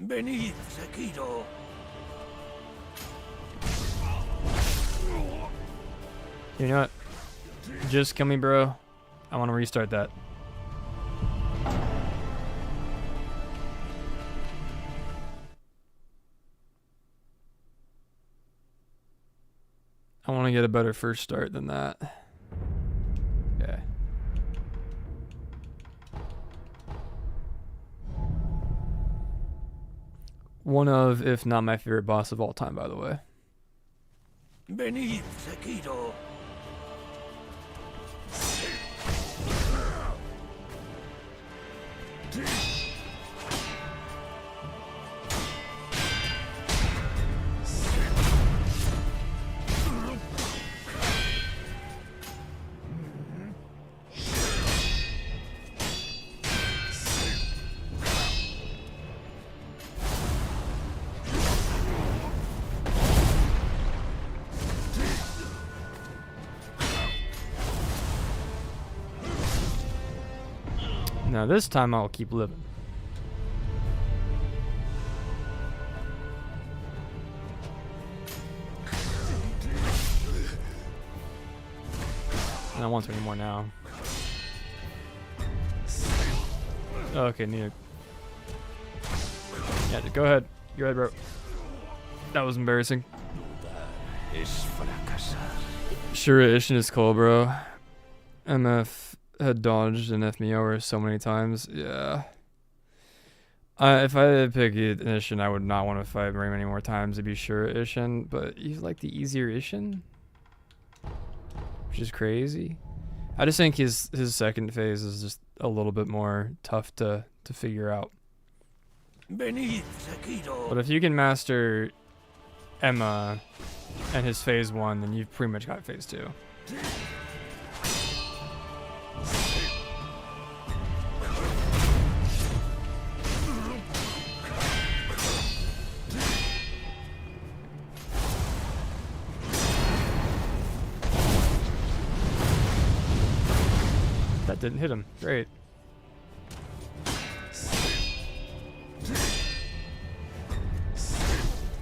Venid, Sekiro. You know what? Just kill me, bro. I want to restart that. I want to get a better first start than that. Okay. One of, if not my favorite boss of all time, by the way. Venid, Sekiro. Now this time I'll keep living. I don't want to anymore now. Okay, need it. Yeah, go ahead. Go ahead, bro. That was embarrassing. Sure, Ishin is cool, bro. MF had dodged and F me over so many times. Yeah. If I had to pick Ishin, I would not want to fight very many more times to be sure Ishin, but he's like the easier Ishin, which is crazy. I just think his second phase is just a little bit more tough to figure out. But if you can master Emma and his phase 1, then you've pretty much got phase 2. That didn't hit him. Great.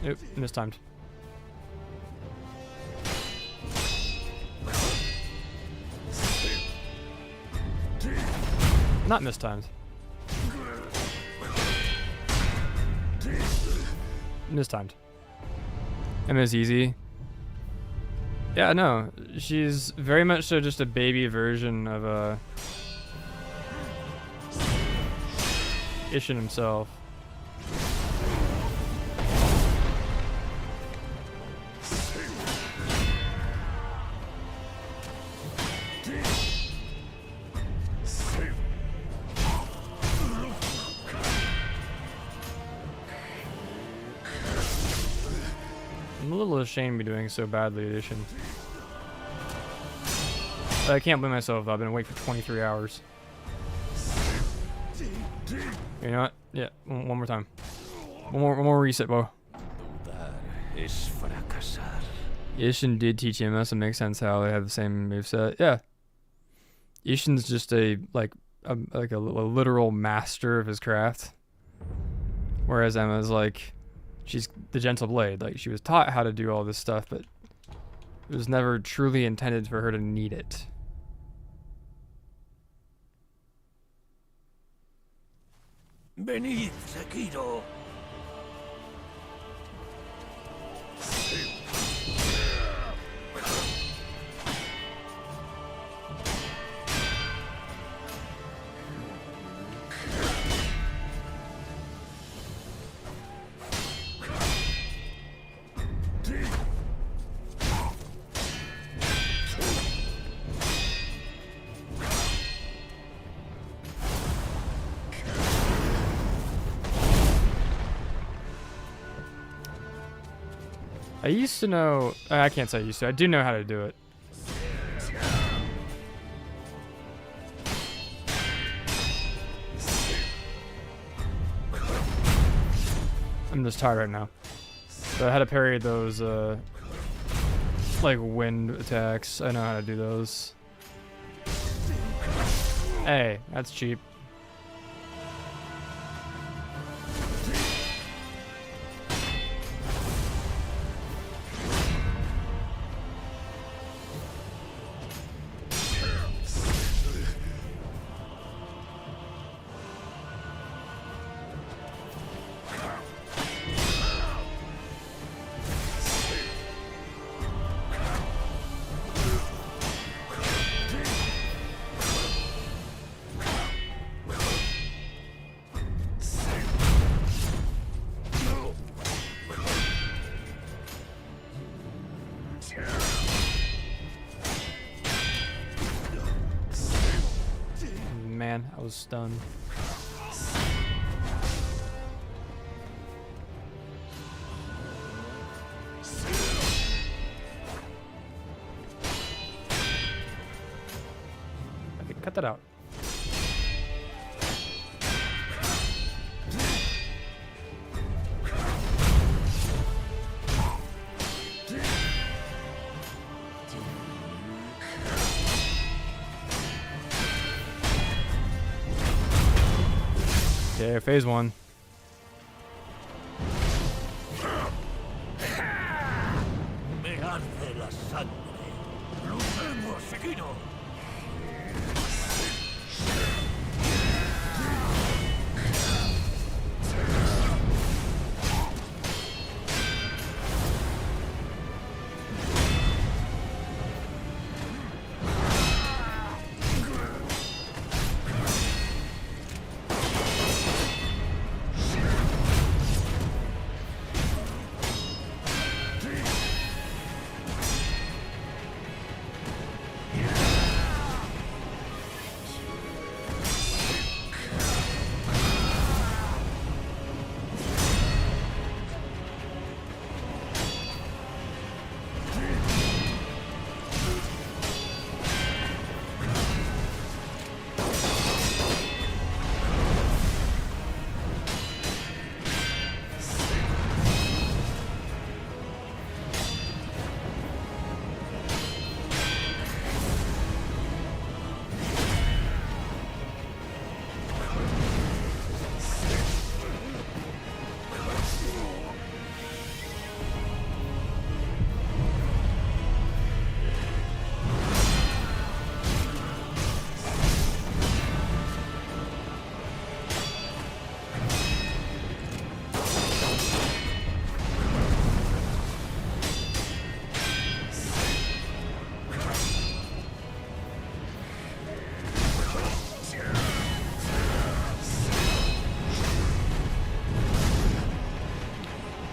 Nope, mistimed. Not mistimed. Mistimed. Emma's easy. Yeah, no, she's very much so just a baby version of Ishin himself. I'm a little ashamed to be doing so badly at Ishin. I can't blame myself though. I've been awake for 23 hours. You know what? Yeah, one more time. One more reset, bro. Ishin did teach Emma, so it makes sense how they have the same moveset. Yeah. Ishin's just a literal master of his craft. Whereas Emma's like, she's the gentle blade. Like, she was taught how to do all this stuff, but it was never truly intended for her to need it. Venid, Sekiro. I used to know, I can't say I used to, I do know how to do it. I'm just tired right now. So I had to parry those, like wind attacks. I know how to do those. Hey, that's cheap. Man, I was stunned. Okay, cut that out. Okay, phase 1. Me arde la sangre. Luchemos seguido.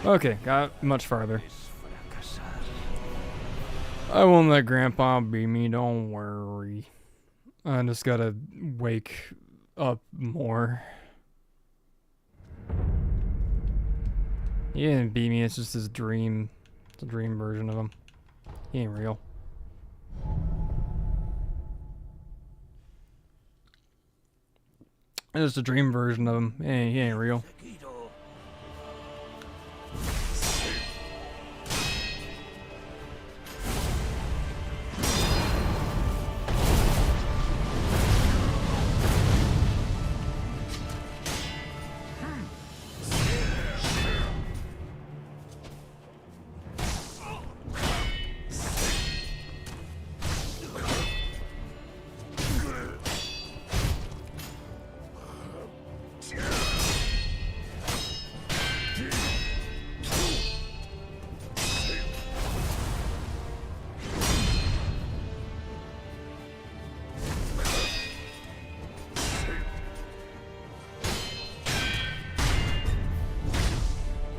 Okay, got much farther. I won't let Grandpa beat me, don't worry. I just gotta wake up more. He didn't beat me, it's just his dream. It's a dream version of him. He ain't real. It's just a dream version of him. He ain't real.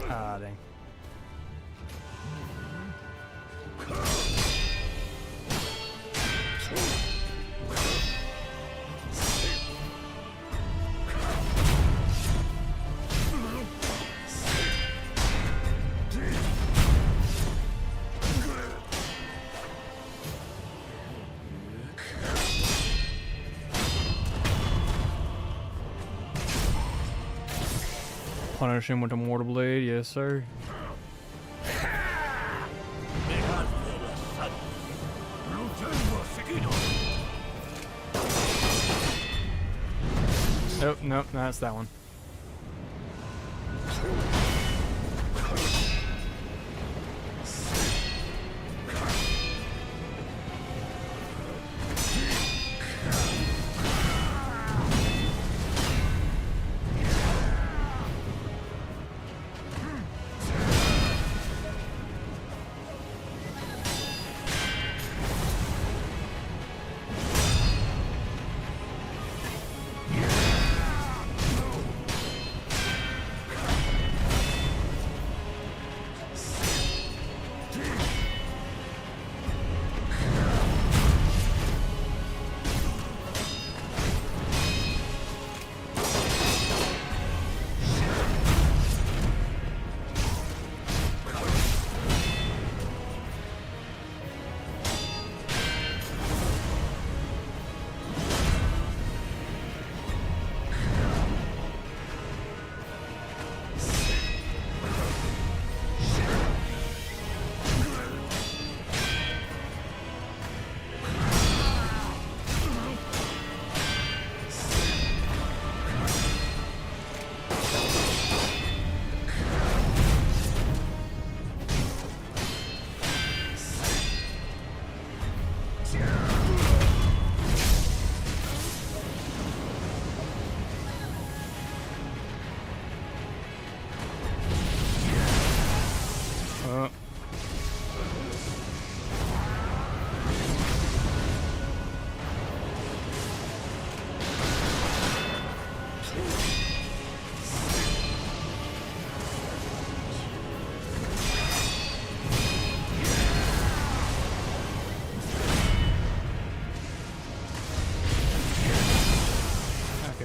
Ah, dang. Punish him with a mortal blade, yes sir. Nope, nope, that's that one.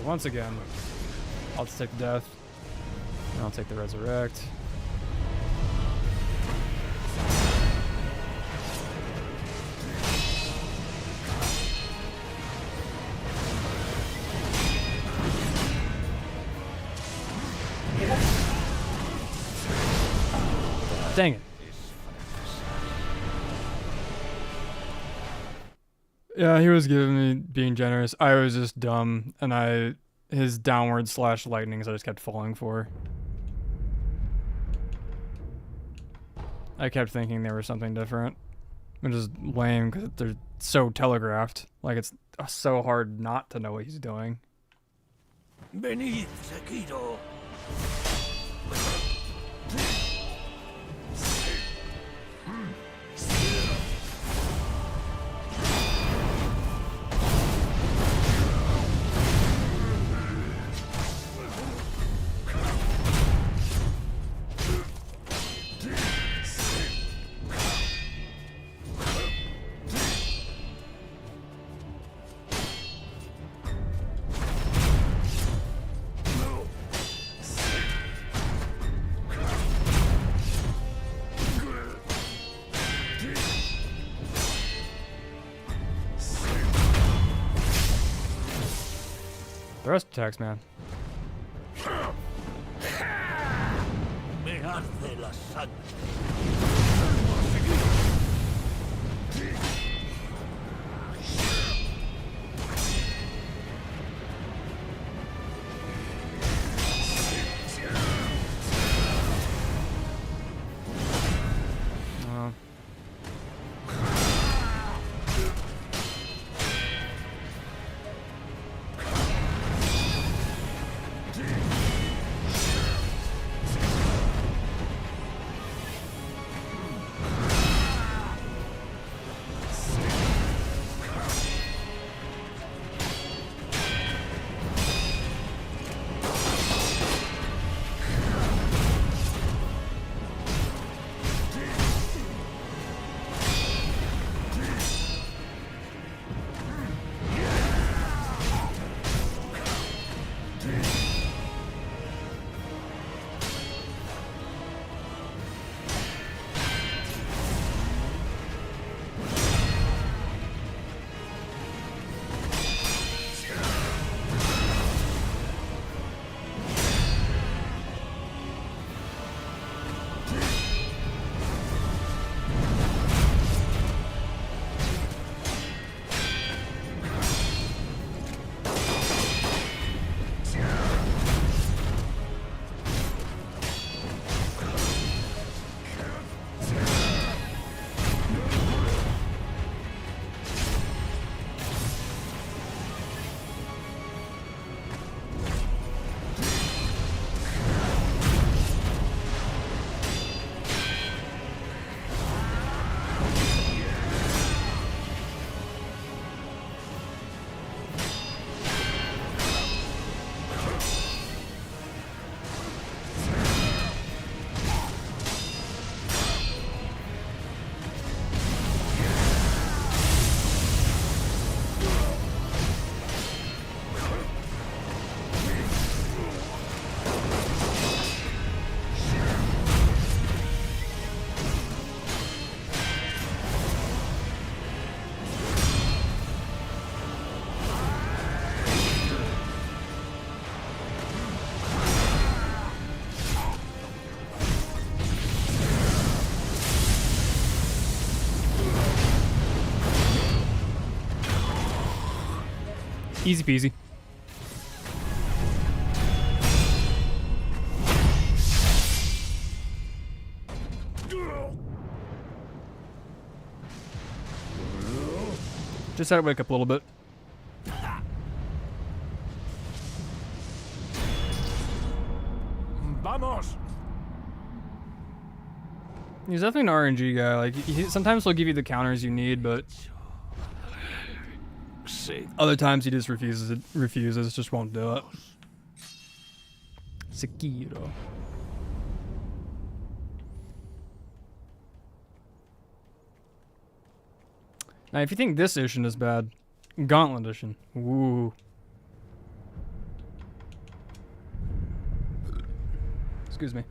Okay, once again, I'll just take the death. And I'll take the resurrect. Dang it. Yeah, he was giving me being generous. I was just dumb, and his downward slash lightnings I just kept falling for. I kept thinking there was something different, which is lame because they're so telegraphed. Like, it's so hard not to know what he's doing. Venid, Sekiro. Thrust attacks, man. Me arde la sangre. Easy peasy. Just had to wake up a little bit. Vamos. He's definitely an RNG guy. Like, sometimes he'll give you the counters you need, but other times he just refuses, just won't do it. Sekiro. Now, if you think this edition is bad, Gauntlet edition. Ooh. Excuse me.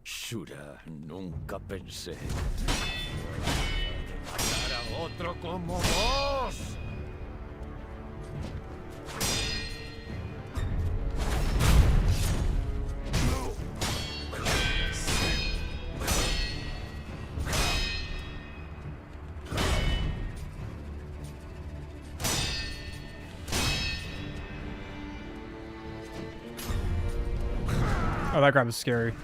Shura, nunca pensé matar a otro como vos. Oh, that grab is scary.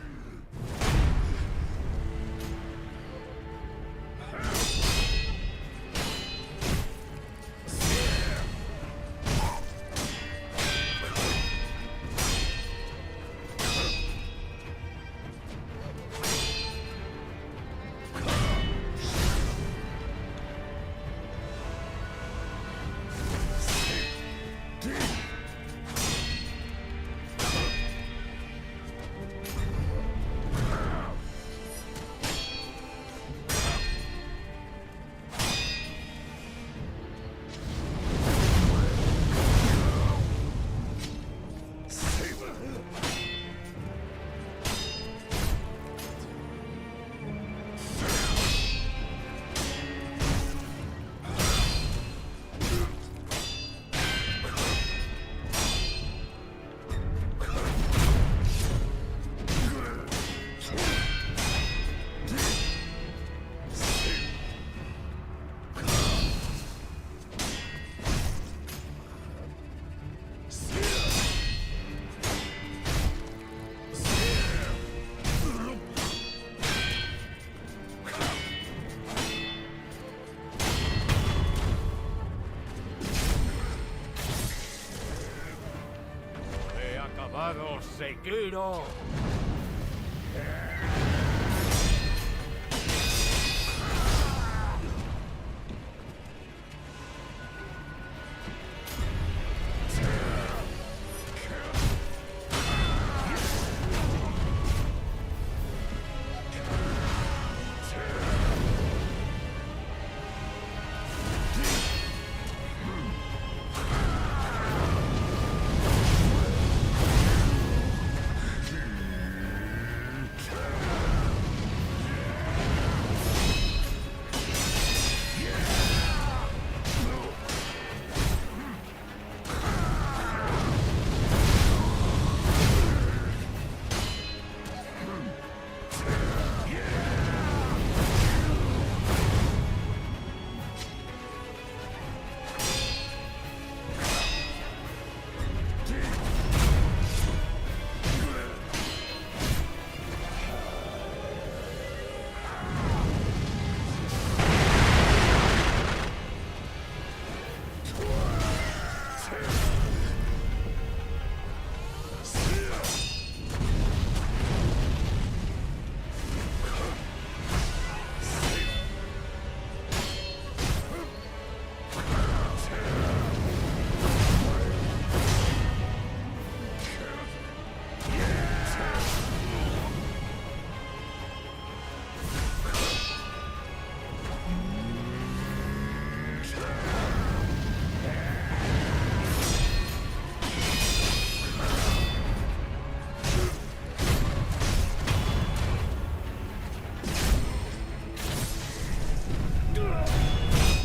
Sekiro.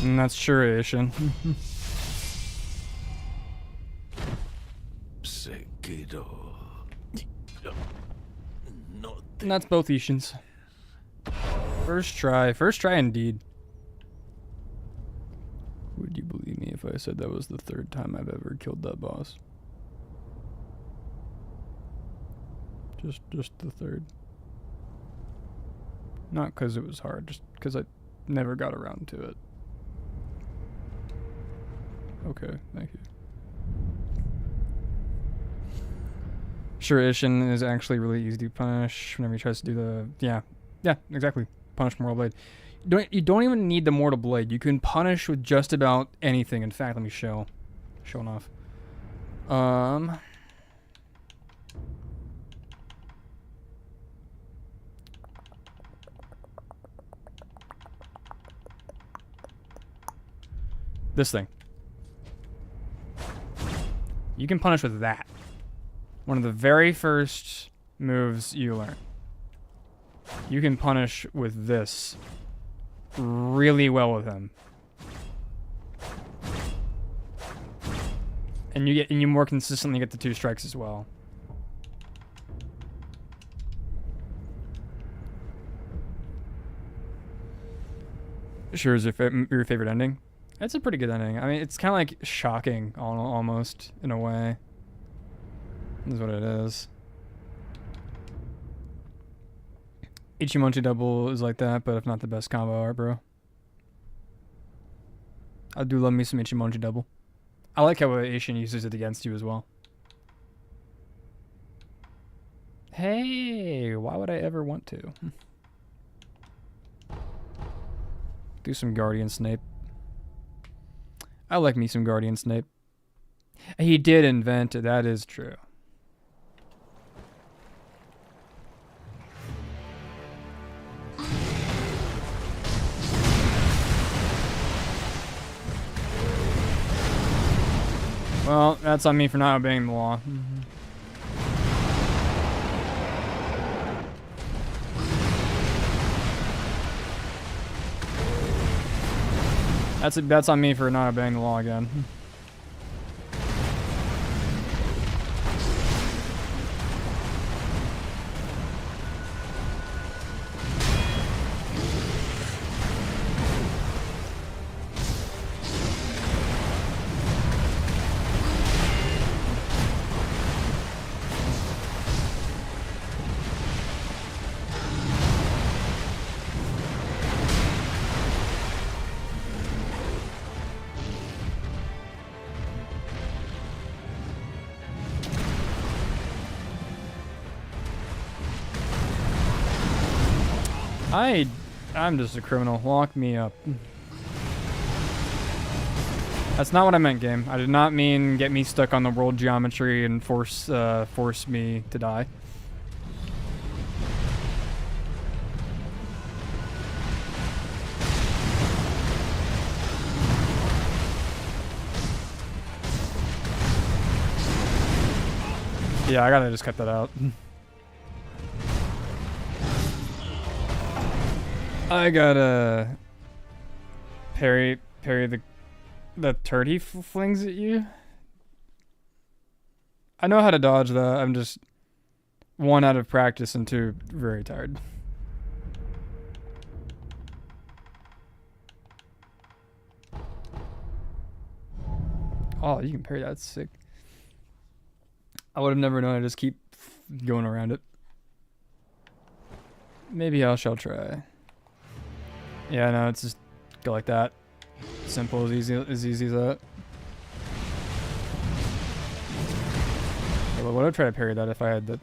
And that's Shuriishin. Sekiro. And that's both Ishins. First try indeed. Would you believe me if I said that was the third time I've ever killed that boss? Just the third. Not because it was hard, just because I never got around to it. Okay, thank you. Sure, Ishin is actually really easy to punish whenever he tries to do the... Yeah, exactly. Punish Moral Blade. You don't even need the mortal blade. You can punish with just about anything. In fact, let me showing off. This thing. You can punish with that. One of the very first moves you learn. You can punish with this really well with him. And you more consistently get the 2 strikes as well. Sure is your favorite ending? It's a pretty good ending. I mean, it's kind of like shocking almost in a way. Is what it is. Ichimonchi double is like that, but if not the best combo art, bro. I do love me some Ichimonchi double. I like how Asian uses it against you as well. Hey, why would I ever want to? Do some Guardian Snape. I like me some Guardian Snape. He did invent it, that is true. Well, that's on me for not obeying the law. That's on me for not obeying the law again. I'm just a criminal. Lock me up. That's not what I meant, game. I did not mean get me stuck on the world geometry and force me to die. Yeah, I gotta just cut that out. I gotta parry the turd he flings at you. I know how to dodge that. I'm just 1 out of practice and 2 very tired. Oh, you can parry that. That's sick. I would have never known. I just keep going around it. Maybe I shall try. Yeah, no, it's just go like that. Simple, as easy as that. I would have tried to parry that if I had the...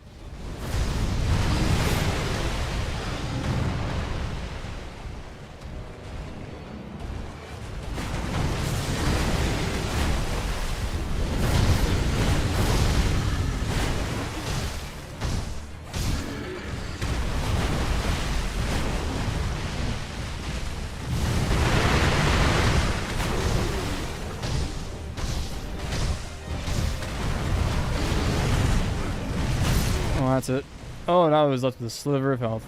Oh, that's it. Oh, now I was left with a sliver of health.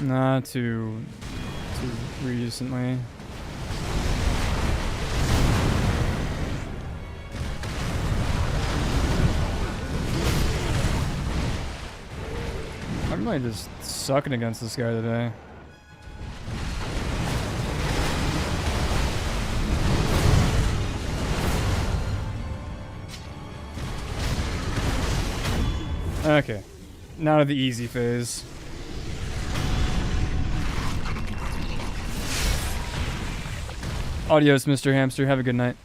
Not too recently. I'm really just sucking against this guy today. Okay. Now to the easy phase. Adios, Mr. Hamster. Have a good night.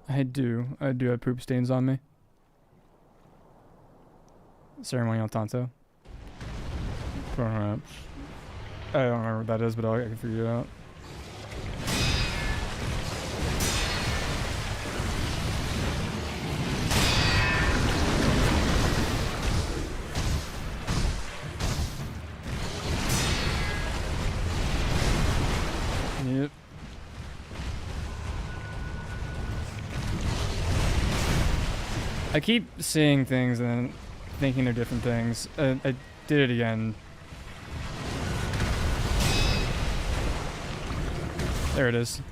I do have poop stains on me. Ceremonial Tonto. Perhaps. I don't remember what that is, but I can figure it out. Yep. I keep seeing things and thinking they're different things. I did it again. There it is.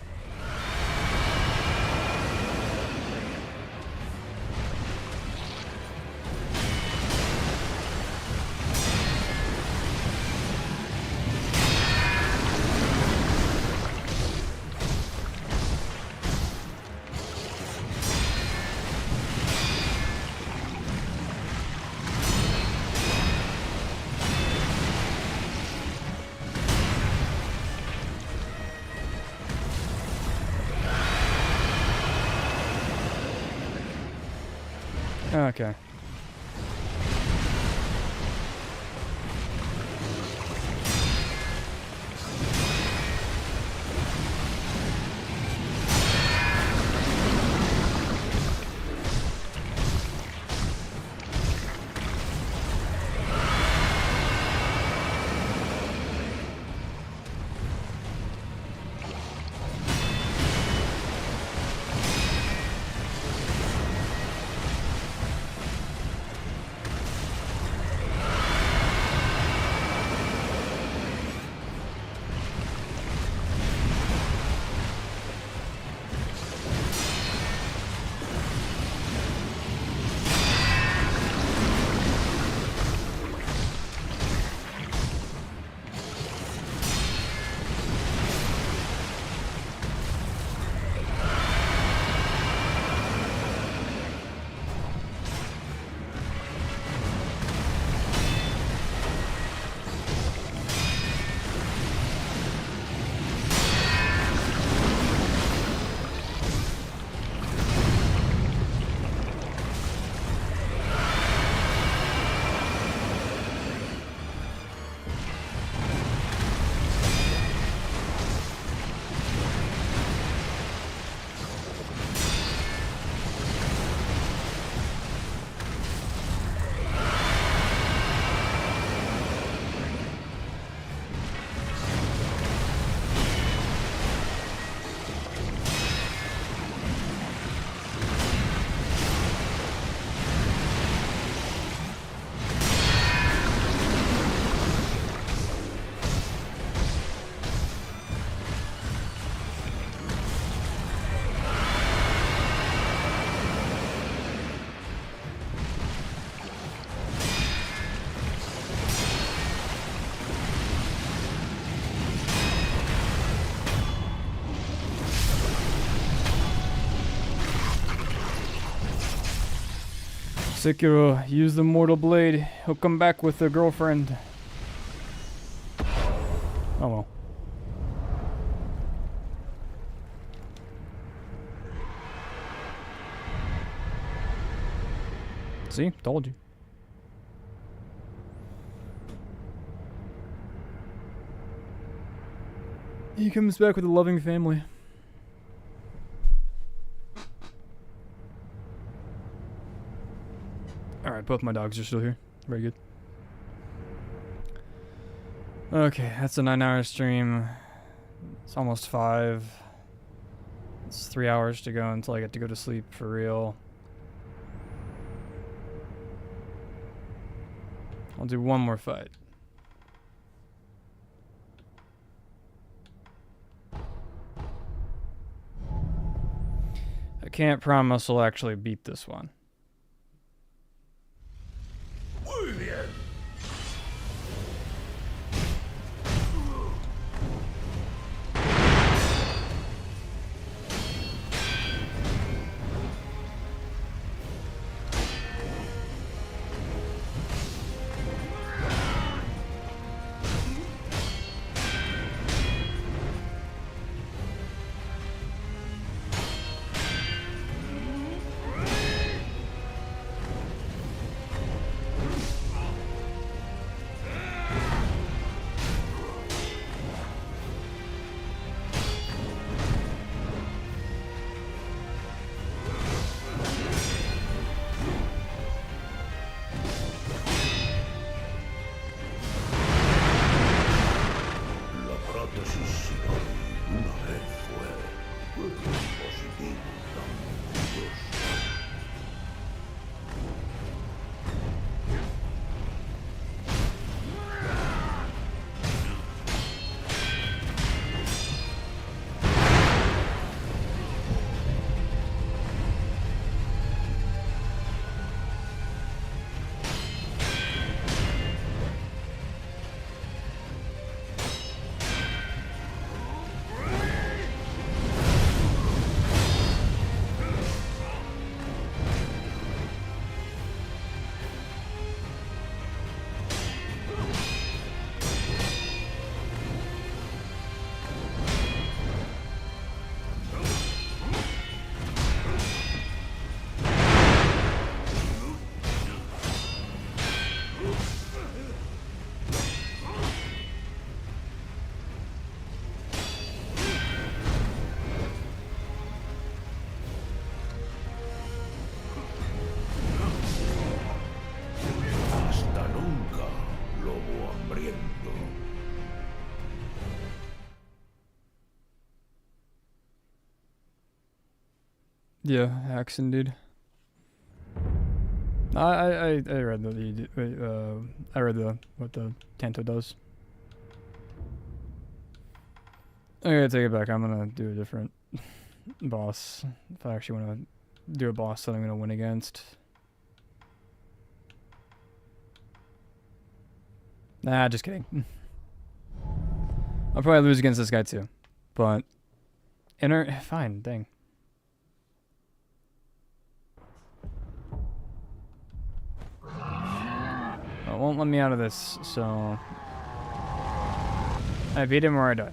Okay. Sekiro, use the mortal blade. He'll come back with a girlfriend. Oh well. See? Told you. He comes back with a loving family. Alright, both my dogs are still here. Very good. Okay, that's a 9-hour stream. It's almost 5. It's 3 hours to go until I get to go to sleep for real. I'll do one more fight. I can't promise I'll actually beat this one. Muy bien. Yeah, hacks indeed. I read I read what the Tanto does. I gotta take it back. I'm gonna do a different boss if I actually want to do a boss that I'm gonna win against. Nah, just kidding. I'll probably lose against this guy too, but fine, dang. It won't let me out of this, so I beat him or I die.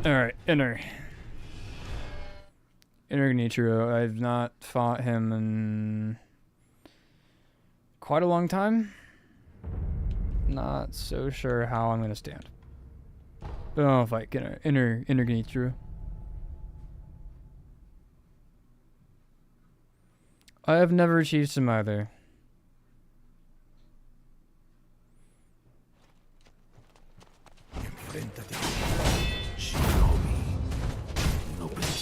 Alright, Inner Genichiro. I've not fought him in quite a long time. Not so sure how I'm gonna stand. But I'll fight Inner Genichiro. I have never achieved him either.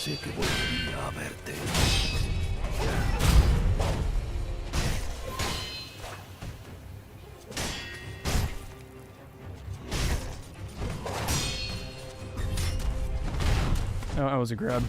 Pensé que volvería a verte. Oh, that was a grab.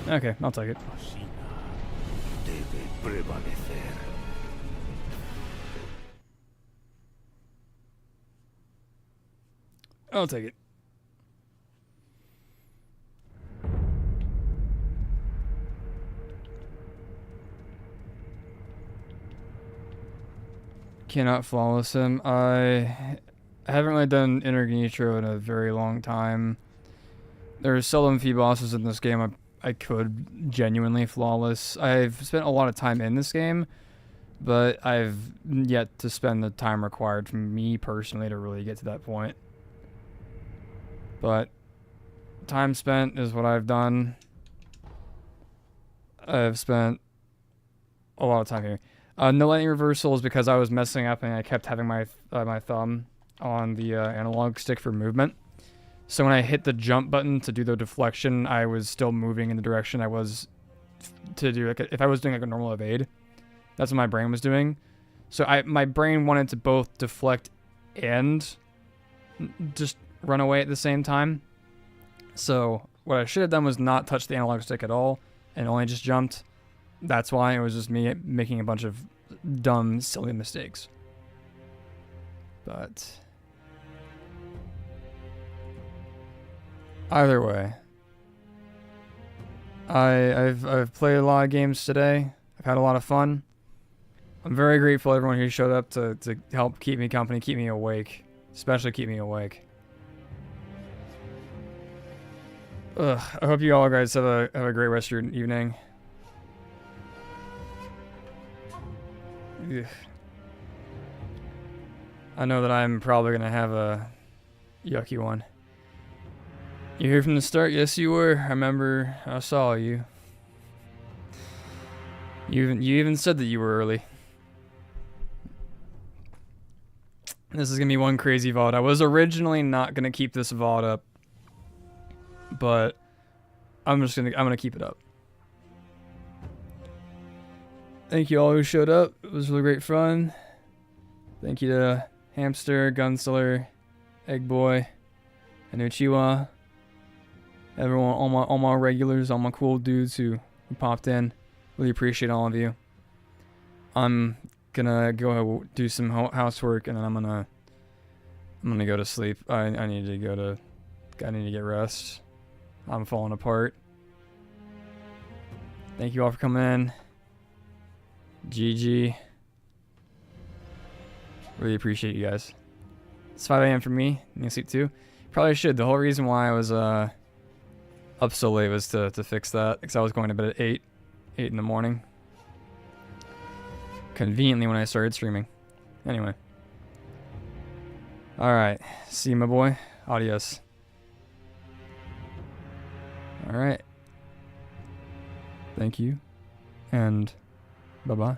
Okay, I'll take it. Debe prevalecer. I'll take it. Cannot flawless him. I haven't really done Intergnitro in a very long time. There are seldom few bosses in this game I could genuinely flawless. I've spent a lot of time in this game, but I've yet to spend the time required for me personally to really get to that point. But time spent is what I've done. I've spent a lot of time here. No lightning reversal is because I was messing up and I kept having my my thumb on the analog stick for movement. So when I hit the jump button to do the deflection, I was still moving in the direction I was to do. Like if I was doing like a normal evade, that's what my brain was doing. So my brain wanted to both deflect and just run away at the same time. So what I should have done was not touch the analog stick at all and only just jumped. That's why it was just me making a bunch of dumb, silly mistakes. But either way, I've played a lot of games today. I've had a lot of fun. I'm very grateful to everyone who showed up to help keep me company, keep me awake, especially keep me awake. Ugh, I hope you all guys have a great rest of your evening. Ugh. I know that I'm probably gonna have a yucky one. You here from the start? Yes, you were. I remember. I saw you. You even said that you were early. This is gonna be one crazy VOD. I was originally not gonna keep this VOD up, but I'm gonna keep it up. Thank you all who showed up. It was really great fun. Thank you to Hamster, Gunseller, Egg Boy, and Uchiwa. Everyone, all my regulars, all my cool dudes who popped in. Really appreciate all of you. I'm gonna go do some housework and then I'm gonna go to sleep. I need to get rest. I'm falling apart. Thank you all for coming in. GG. Really appreciate you guys. It's 5 a.m. for me. I need to sleep too. Probably should. The whole reason why I was up so late was to fix that, because I was going to bed at 8 in the morning. Conveniently when I started streaming. Anyway. Alright. See you, my boy. Adios. Alright. Thank you. And bye-bye.